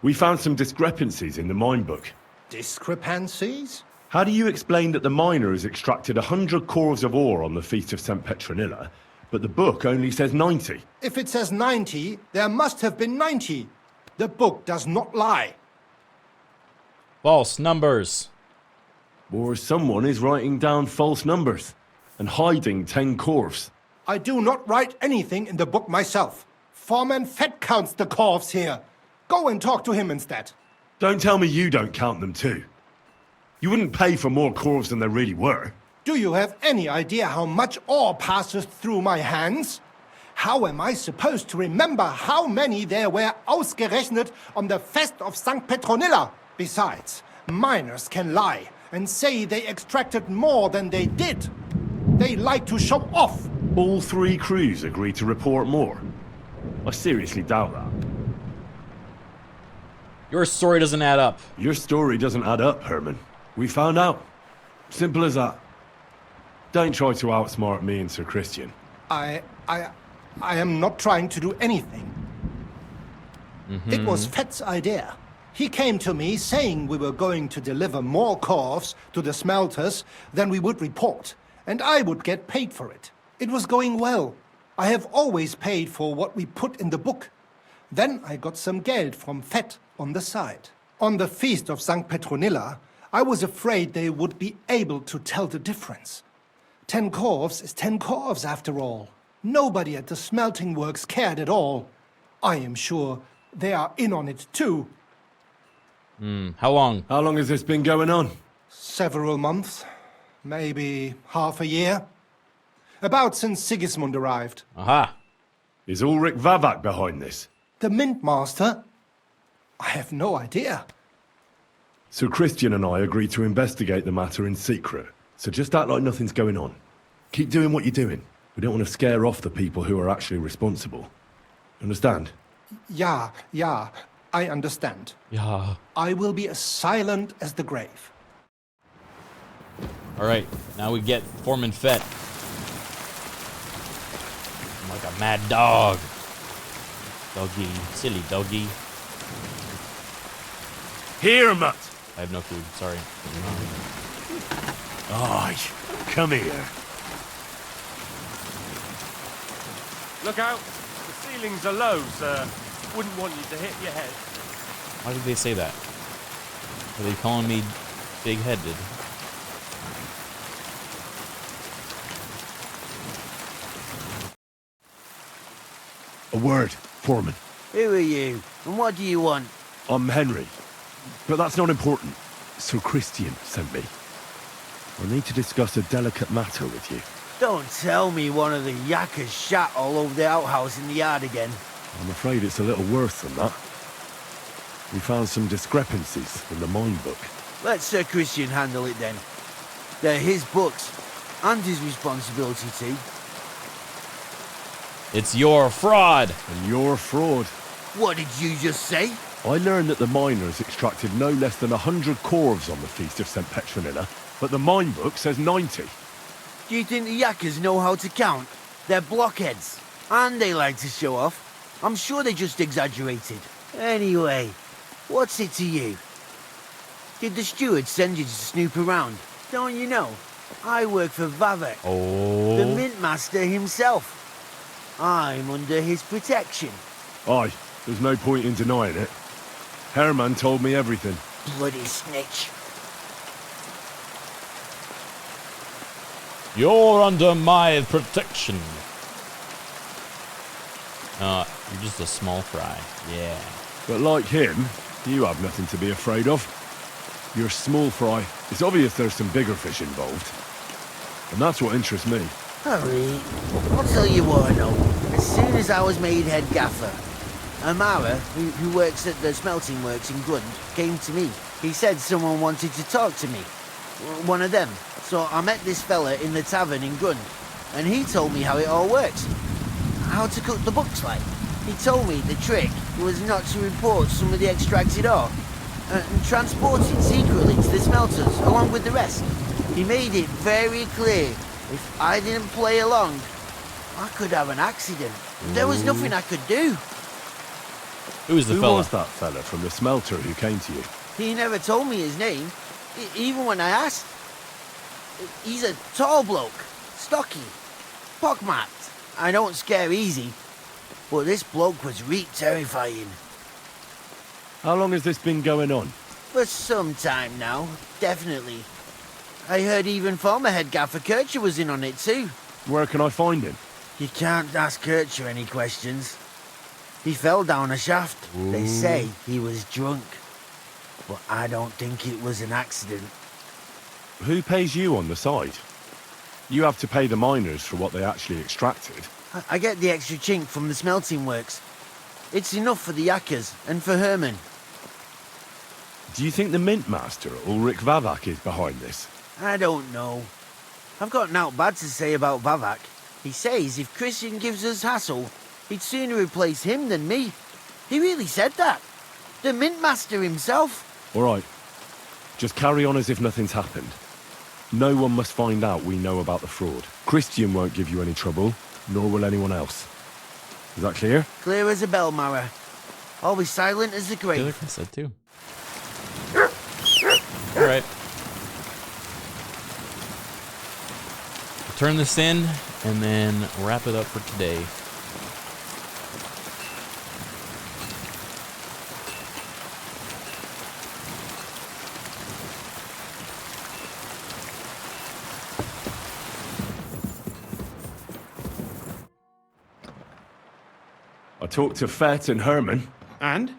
We found some discrepancies in the mine book. Discrepancies? How do you explain that the miners extracted 100 cores of ore on the Feast of St. Petronilla, but the book only says 90? If it says 90, there must have been 90. The book does not lie. False numbers. Or someone is writing down false numbers and hiding 10 cores. I do not write anything in the book myself. Foreman Fett counts the corves here. Go and talk to him instead. Don't tell me you don't count them too. You wouldn't pay for more corves than there really were. Do you have any idea how much ore passes through my hands? How am I supposed to remember how many there were ausgerechnet on the Fest of St. Petronilla? Besides, miners can lie and say they extracted more than they did. They like to show off. All 3 crews agreed to report more. I seriously doubt that. Your story doesn't add up. Your story doesn't add up, Herman. We found out. Simple as that. Don't try to outsmart me and Sir Christian. I am not trying to do anything. It was Fett's idea. He came to me saying we were going to deliver more corves to the smelters than we would report, and I would get paid for it. It was going well. I have always paid for what we put in the book. Then I got some geld from Fett on the side. On the Feast of St. Petronilla, I was afraid they would be able to tell the difference. 10 corves is 10 corves after all. Nobody at the smelting works cared at all. I am sure they are in on it too. How long? How long has this been going on? Several months. Maybe half a year. About since Sigismund arrived. Aha. Is Ulrich Vavak behind this? The Mint Master? I have no idea. Sir Christian and I agreed to investigate the matter in secret, So just act like nothing's going on. Keep doing what you're doing. We don't want to scare off the people who are actually responsible. Understand? Yeah, I understand. Yeah. I will be as silent as the grave. Alright, now we get Foreman Fett. I'm like a mad dog. Doggy, silly doggy. Here, Mutt! I have no food, sorry. Aye, come here. Look out. The ceilings are low, sir. Wouldn't want you to hit your head. Why did they say that? Are they calling me big-headed? A word, Foreman. Who are you? And what do you want? I'm Henry. But that's not important. So Christian sent me. I need to discuss a delicate matter with you. Don't tell me one of the yakkers shat all over the outhouse in the yard again. I'm afraid it's a little worse than that. We found some discrepancies in the mine book. Let Sir Christian handle it then. They're his books, and his responsibility too. It's your fraud! And your fraud. What did you just say? I learned that the miners extracted no less than 100 corves on the Feast of St. Petronilla, but the mine book says 90. Do you think the yakkers know how to count? They're blockheads, and they like to show off. I'm sure they just exaggerated. Anyway, what's it to you? Did the steward send you to snoop around? Don't you know? I work for Vavek, the mint master himself. I'm under his protection. Aye, there's no point in denying it. Herman told me everything. Bloody snitch. You're under my protection. You're just a small fry. Yeah. But like him, you have nothing to be afraid of. You're small fry. It's obvious there's some bigger fish involved. And that's what interests me. Hurry. I'll tell you what I know. As soon as I was made head gaffer, Amara, who works at the smelting works in Grund, came to me. He said someone wanted to talk to me. One of them. So I met this fella in the tavern in Grund, and he told me how it all works. How to cook the books like. He told me the trick was not to report some of the extracted ore, and transport it secretly to the smelters along with the rest. He made it very clear if I didn't play along, I could have an accident. There was nothing I could do. Who was the fella? Who was that fella from the smelter who came to you? He never told me his name, even when I asked. He's a tall bloke, stocky, pockmarked. I don't scare easy, but this bloke was terrifying. How long has this been going on? For some time now, definitely. I heard even former head gaffer Kircher was in on it too. Where can I find him? You can't ask Kircher any questions. He fell down a shaft. They say he was drunk. But I don't think it was an accident. Who pays you on the side? You have to pay the miners for what they actually extracted. I get the extra chink from the smelting works. It's enough for the yakkers and for Herman. Do you think the mint master, Ulrich Vavak, is behind this? I don't know. I've got naught bad to say about Vavak. He says if Christian gives us hassle, he'd sooner replace him than me. He really said that. The mint master himself. All right. Just carry on as if nothing's happened. No one must find out we know about the fraud. Christian won't give you any trouble, nor will anyone else. Is that clear? Clear as a bell, Mara. I'll be silent as the grave. I feel like I said too. All right. Turn this in and then wrap it up for today. I talked to Fett and Herman. And?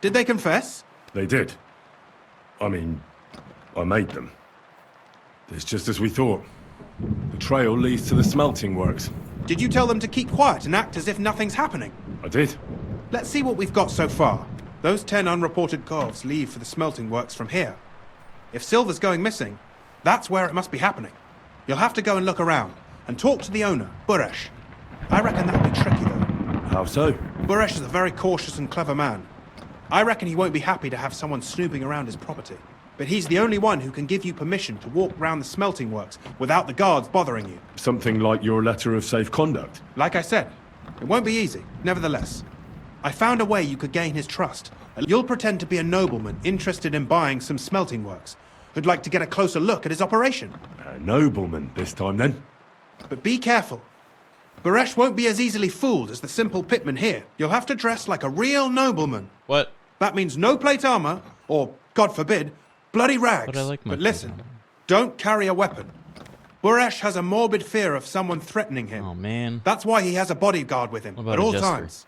Did they confess? They did. I mean, I made them. It's just as we thought. The trail leads to the smelting works. Did you tell them to keep quiet and act as if nothing's happening? I did. Let's see what we've got so far. Those 10 unreported corves leave for the smelting works from here. If Silver's going missing, That's where it must be happening. You'll have to go and look around, and talk to the owner, Buresh. I reckon that'll be tricky, though. How so? Buresh is a very cautious and clever man. I reckon he won't be happy to have someone snooping around his property. But he's the only one who can give you permission to walk round the smelting works without the guards bothering you. Something like your letter of safe conduct? Like I said, it won't be easy, nevertheless. I found a way you could gain his trust. You'll pretend to be a nobleman interested in buying some smelting works, who'd like to get a closer look at his operation. A nobleman this time, then? But be careful. Buresh won't be as easily fooled as the simple pitman here. You'll have to dress like a real nobleman. What? That means no plate armor, or, God forbid, bloody rags. But I like my But listen, don't carry a weapon. Buresh has a morbid fear of someone threatening him. Oh, man. That's why he has a bodyguard with him What about at a all jester? times.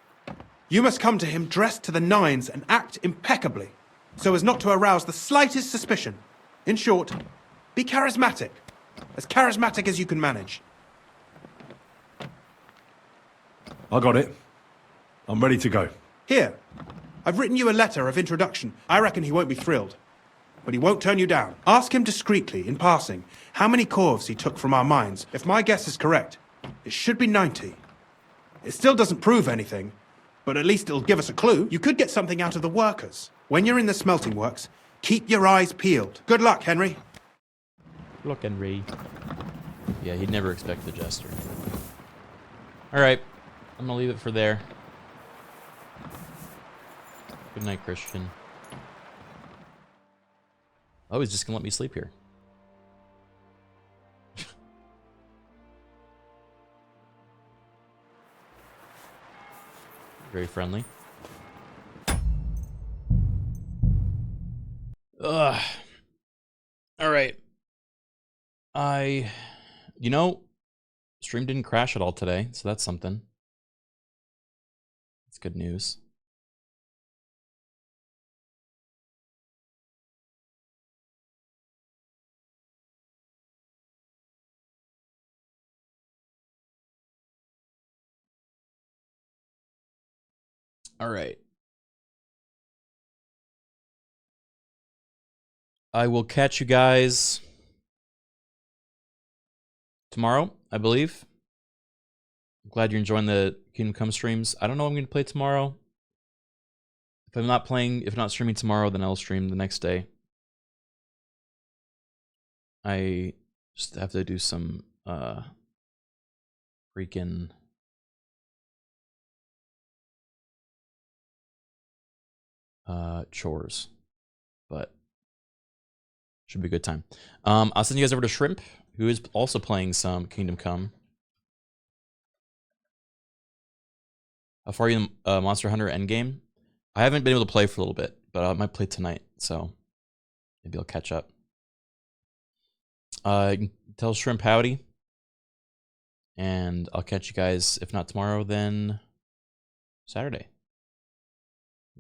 You must come to him dressed to the nines and act impeccably, so as not to arouse the slightest suspicion. In short, be charismatic. As charismatic as you can manage. I got it. I'm ready to go. Here, I've written you a letter of introduction. I reckon he won't be thrilled. But he won't turn you down. Ask him discreetly, in passing, how many corves he took from our mines. If my guess is correct, it should be 90. It still doesn't prove anything, but at least it'll give us a clue. You could get something out of the workers. When you're in the smelting works, keep your eyes peeled. Good luck, Henry. Look, Henry. Yeah, he'd never expect the jester. Alright, I'm gonna leave it for there. Good night, Christian. Oh, he's just gonna let me sleep here. Very friendly. Ugh. Alright. Stream didn't crash at all today, so that's something. That's good news. All right. I will catch you guys tomorrow, I believe. I'm glad you're enjoying the Kingdom Come streams. I don't know what I'm going to play tomorrow. If I'm not streaming tomorrow, then I'll stream the next day. I just have to do some freaking chores, but should be a good time. I'll send you guys over to Shrimp, who is also playing some Kingdom Come. How far are you in Monster Hunter Endgame? I haven't been able to play for a little bit, but I might play tonight, so maybe I'll catch up. You can tell Shrimp howdy, and I'll catch you guys, if not tomorrow, then Saturday.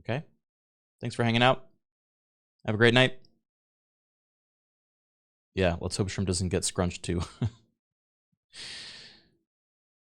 Okay? Thanks for hanging out. Have a great night. Yeah, let's hope Shrimp doesn't get scrunched too.